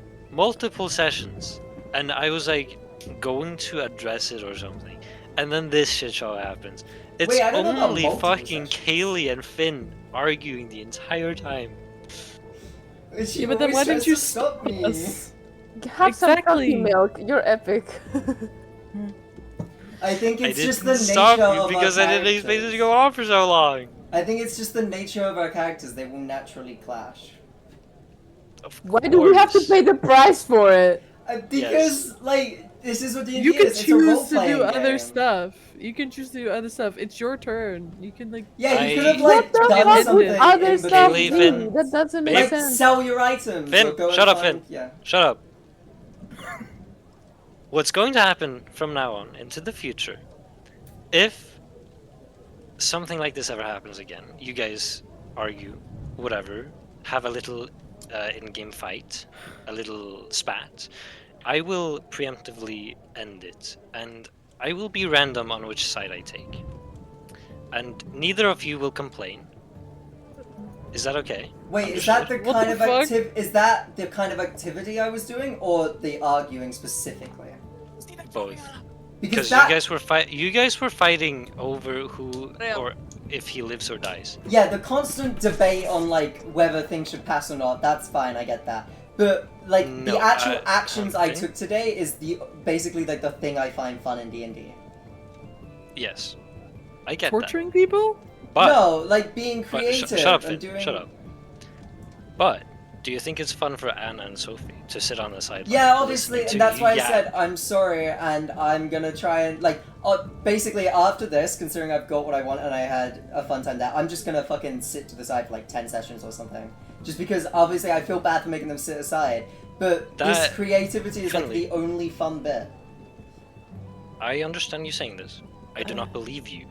[SPEAKER 1] sessions. And I was like going to address it or something. And then this shit show happens. It's
[SPEAKER 4] Wait, I don't know about
[SPEAKER 1] only
[SPEAKER 4] multiple
[SPEAKER 1] fucking
[SPEAKER 4] sessions.
[SPEAKER 1] Kaylee and Finn arguing the entire time.
[SPEAKER 4] She
[SPEAKER 2] Yeah, but then
[SPEAKER 4] always
[SPEAKER 2] why
[SPEAKER 4] tries
[SPEAKER 2] don't you
[SPEAKER 4] to stop me?
[SPEAKER 2] us?
[SPEAKER 3] Have some puppy
[SPEAKER 2] Exactly.
[SPEAKER 3] milk. You're epic.
[SPEAKER 4] I think
[SPEAKER 1] I
[SPEAKER 4] it's
[SPEAKER 1] didn't
[SPEAKER 4] just the nature
[SPEAKER 1] stop
[SPEAKER 4] of
[SPEAKER 1] you because
[SPEAKER 4] our
[SPEAKER 1] I didn't expect it to
[SPEAKER 4] characters.
[SPEAKER 1] go on for so long.
[SPEAKER 4] I think it's just the nature of our characters. They will naturally clash.
[SPEAKER 1] Of
[SPEAKER 3] Why do we have to
[SPEAKER 1] course.
[SPEAKER 3] pay the price for it?
[SPEAKER 4] Because, like, this is what D&D
[SPEAKER 2] You can
[SPEAKER 4] is. It's a
[SPEAKER 2] choose to
[SPEAKER 4] role-playing
[SPEAKER 2] do other
[SPEAKER 4] game.
[SPEAKER 2] stuff. You can choose to do other stuff. It's your turn. You can like.
[SPEAKER 4] Yeah, you
[SPEAKER 1] I-
[SPEAKER 4] could have,
[SPEAKER 3] What
[SPEAKER 4] like,
[SPEAKER 3] the
[SPEAKER 4] done
[SPEAKER 2] fuck
[SPEAKER 4] something
[SPEAKER 2] would
[SPEAKER 3] other
[SPEAKER 4] in
[SPEAKER 3] stuff
[SPEAKER 1] Kaylee,
[SPEAKER 4] between.
[SPEAKER 3] do?
[SPEAKER 1] Finn,
[SPEAKER 3] That doesn't make
[SPEAKER 1] babe.
[SPEAKER 4] Like,
[SPEAKER 3] sense.
[SPEAKER 4] sell your items.
[SPEAKER 1] Finn,
[SPEAKER 4] or go
[SPEAKER 1] shut
[SPEAKER 4] and
[SPEAKER 1] up,
[SPEAKER 4] find...
[SPEAKER 1] Finn.
[SPEAKER 4] Yeah.
[SPEAKER 1] Shut up. What's going to happen from now on into the future, if something like this ever happens again, you guys argue, whatever, have a little in-game fight, a little spat, I will preemptively end it, and I will be random on which side I take. And neither of you will complain. Is that okay?
[SPEAKER 4] Wait, is that the
[SPEAKER 2] What
[SPEAKER 4] kind
[SPEAKER 2] the
[SPEAKER 4] of
[SPEAKER 2] fuck?
[SPEAKER 4] Is that the kind of activity I was doing, or the arguing specifically?
[SPEAKER 1] Both.
[SPEAKER 4] Because
[SPEAKER 1] Because
[SPEAKER 4] that...
[SPEAKER 1] you guys were fighting over who
[SPEAKER 5] Yeah.
[SPEAKER 1] or if he lives or dies.
[SPEAKER 4] Yeah, the constant debate on, like, whether things should pass or not, that's fine, I get that. But, like,
[SPEAKER 1] No,
[SPEAKER 4] the actual actions I
[SPEAKER 1] okay.
[SPEAKER 4] took today is basically, like, the thing I find fun in D&D.
[SPEAKER 1] Yes, I get
[SPEAKER 2] Torturing people?
[SPEAKER 1] that. But,
[SPEAKER 4] No, like, being
[SPEAKER 1] but
[SPEAKER 4] creative
[SPEAKER 1] shut up,
[SPEAKER 4] and
[SPEAKER 1] Finn.
[SPEAKER 4] doing...
[SPEAKER 1] Shut up. But do you think it's fun for Anna and Sophie to sit on the sideline?
[SPEAKER 4] Yeah, obviously,
[SPEAKER 1] listening to
[SPEAKER 4] and that's
[SPEAKER 1] you
[SPEAKER 4] why I
[SPEAKER 1] yap?
[SPEAKER 4] said I'm sorry, and I'm gonna try and, like, basically after this, considering I've got what I want and I had a fun time there, I'm just gonna fucking sit to the side for like 10 sessions or something. Just because, obviously, I feel bad for making them sit aside, but this
[SPEAKER 1] That-
[SPEAKER 4] creativity is, like,
[SPEAKER 1] Finley.
[SPEAKER 4] the only fun bit.
[SPEAKER 1] I understand you saying this. I do not believe you.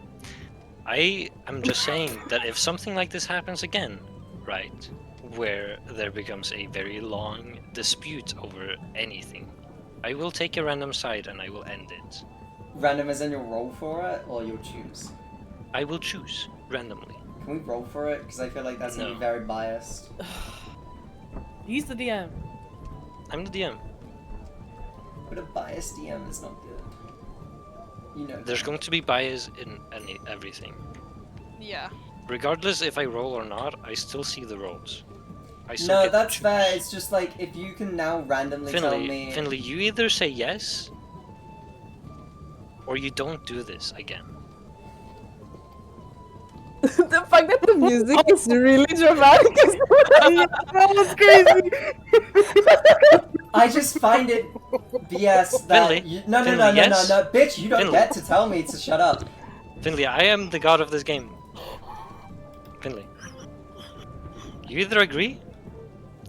[SPEAKER 1] I am just saying that if something like this happens again, right, where there becomes a very long dispute over anything, I will take a random side and I will end it.
[SPEAKER 4] Random as in you'll roll for it, or you'll choose?
[SPEAKER 1] I will choose randomly.
[SPEAKER 4] Can we roll for it? Because I feel like that's gonna
[SPEAKER 1] No.
[SPEAKER 4] be very biased.
[SPEAKER 2] He's the DM.
[SPEAKER 1] I'm the DM.
[SPEAKER 4] But a biased DM is not good. You know.
[SPEAKER 1] There's going to be bias in everything.
[SPEAKER 5] Yeah.
[SPEAKER 1] Regardless if I roll or not, I still see the rolls. I still
[SPEAKER 4] No,
[SPEAKER 1] get to
[SPEAKER 4] that's
[SPEAKER 1] choose.
[SPEAKER 4] fair. It's just like if you can now randomly tell me.
[SPEAKER 1] Finley, you either say yes or you don't do this again.
[SPEAKER 3] The fact that the music is really dramatic.
[SPEAKER 2] That was crazy.
[SPEAKER 4] I just find it BS that
[SPEAKER 1] Finley,
[SPEAKER 4] you, no,
[SPEAKER 1] Finley, yes?
[SPEAKER 4] no, bitch! You don't
[SPEAKER 1] Finley.
[SPEAKER 4] get to tell me to shut up.
[SPEAKER 1] Finley, I am the god of this game. Finley. You either agree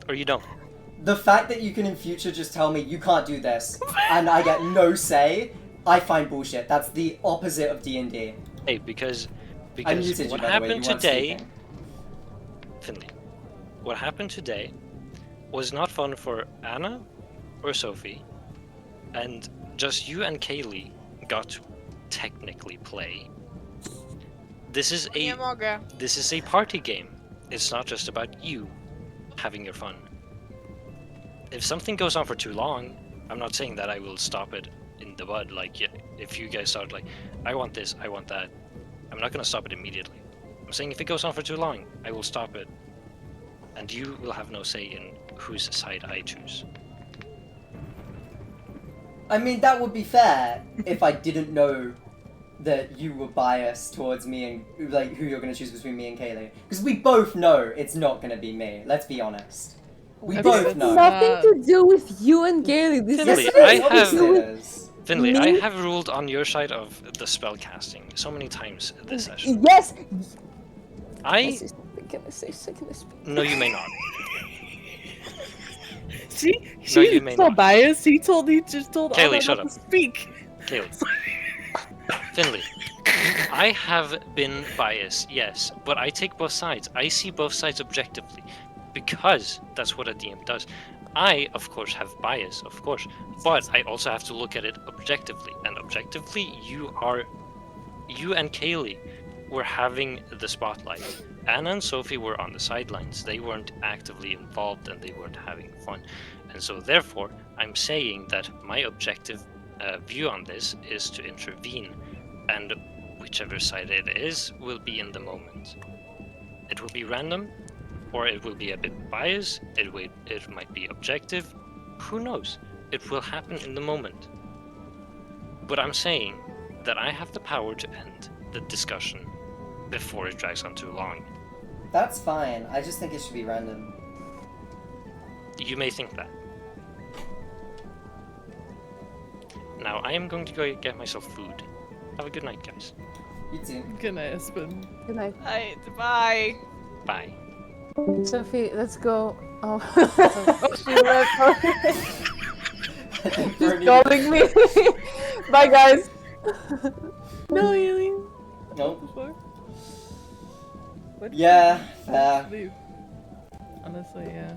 [SPEAKER 1] or you don't.
[SPEAKER 4] The fact that you can in future just tell me you can't do this and I get no say, I find bullshit. That's the opposite of D&D.
[SPEAKER 1] Hey, because
[SPEAKER 4] I muted you,
[SPEAKER 1] what
[SPEAKER 4] by the way.
[SPEAKER 1] happened
[SPEAKER 4] You weren't
[SPEAKER 1] today,
[SPEAKER 4] speaking.
[SPEAKER 1] Finley, what happened today was not fun for Anna or Sophie, and just you and Kaylee got to technically play. This is a party game. It's not just about you having your fun. If something goes on for too long, I'm not saying that I will stop it in the bud. Like, if you guys start like, I want this, I want that, I'm not gonna stop it immediately. I'm saying if it goes on for too long, I will stop it, and you will have no say in whose side I choose.
[SPEAKER 4] I mean, that would be fair if I didn't know that you were biased towards me and like who you're gonna choose between me and Kaylee. Because we both know it's not gonna be me. Let's be honest. We
[SPEAKER 2] Okay,
[SPEAKER 4] both
[SPEAKER 2] that's
[SPEAKER 4] know.
[SPEAKER 3] Nothing to do with you and Gailey. This
[SPEAKER 1] Finley,
[SPEAKER 3] is
[SPEAKER 4] Yes, it
[SPEAKER 1] I
[SPEAKER 4] is. Obviously
[SPEAKER 1] have-
[SPEAKER 4] it is.
[SPEAKER 1] Finley, I
[SPEAKER 3] Me?
[SPEAKER 1] have ruled on your side of the spell casting so many times this session.
[SPEAKER 3] Yes.
[SPEAKER 1] I
[SPEAKER 3] Can I say second speak?
[SPEAKER 1] no, you may not.
[SPEAKER 2] She's
[SPEAKER 1] you may
[SPEAKER 2] so
[SPEAKER 1] not.
[SPEAKER 2] biased. He just told
[SPEAKER 1] Kaylee,
[SPEAKER 2] Anna
[SPEAKER 1] shut
[SPEAKER 2] not
[SPEAKER 1] up.
[SPEAKER 2] to speak.
[SPEAKER 1] Kaylee. Finley, I have been biased, yes, but I take both sides. I see both sides objectively. because that's what a DM does. I, of course, have bias, of course, but I also have to look at it objectively. And objectively, you and Kaylee were having the spotlight. Anna and Sophie were on the sidelines. They weren't actively involved and they weren't having fun. And so, therefore, I'm saying that my objective view on this is to intervene, and whichever side it is will be in the moment. It will be random, or it will be a bit biased. It might be objective. Who knows? It will happen in the moment. But I'm saying that I have the power to end the discussion before it drags on too long.
[SPEAKER 4] That's fine. I just think it should be random.
[SPEAKER 1] You may think that. Now, I am going to go get myself food. Have a good night, guys.
[SPEAKER 4] You too.
[SPEAKER 2] Good night, Espen.
[SPEAKER 3] Good night.
[SPEAKER 5] Alright, bye.
[SPEAKER 1] Bye.
[SPEAKER 3] Sophie, let's go. Oh, she left. She's calling me. Bye, guys.
[SPEAKER 2] No, Aileen.
[SPEAKER 4] Nope.
[SPEAKER 2] What?
[SPEAKER 4] Yeah, fair.
[SPEAKER 2] Leave. Honestly, yeah.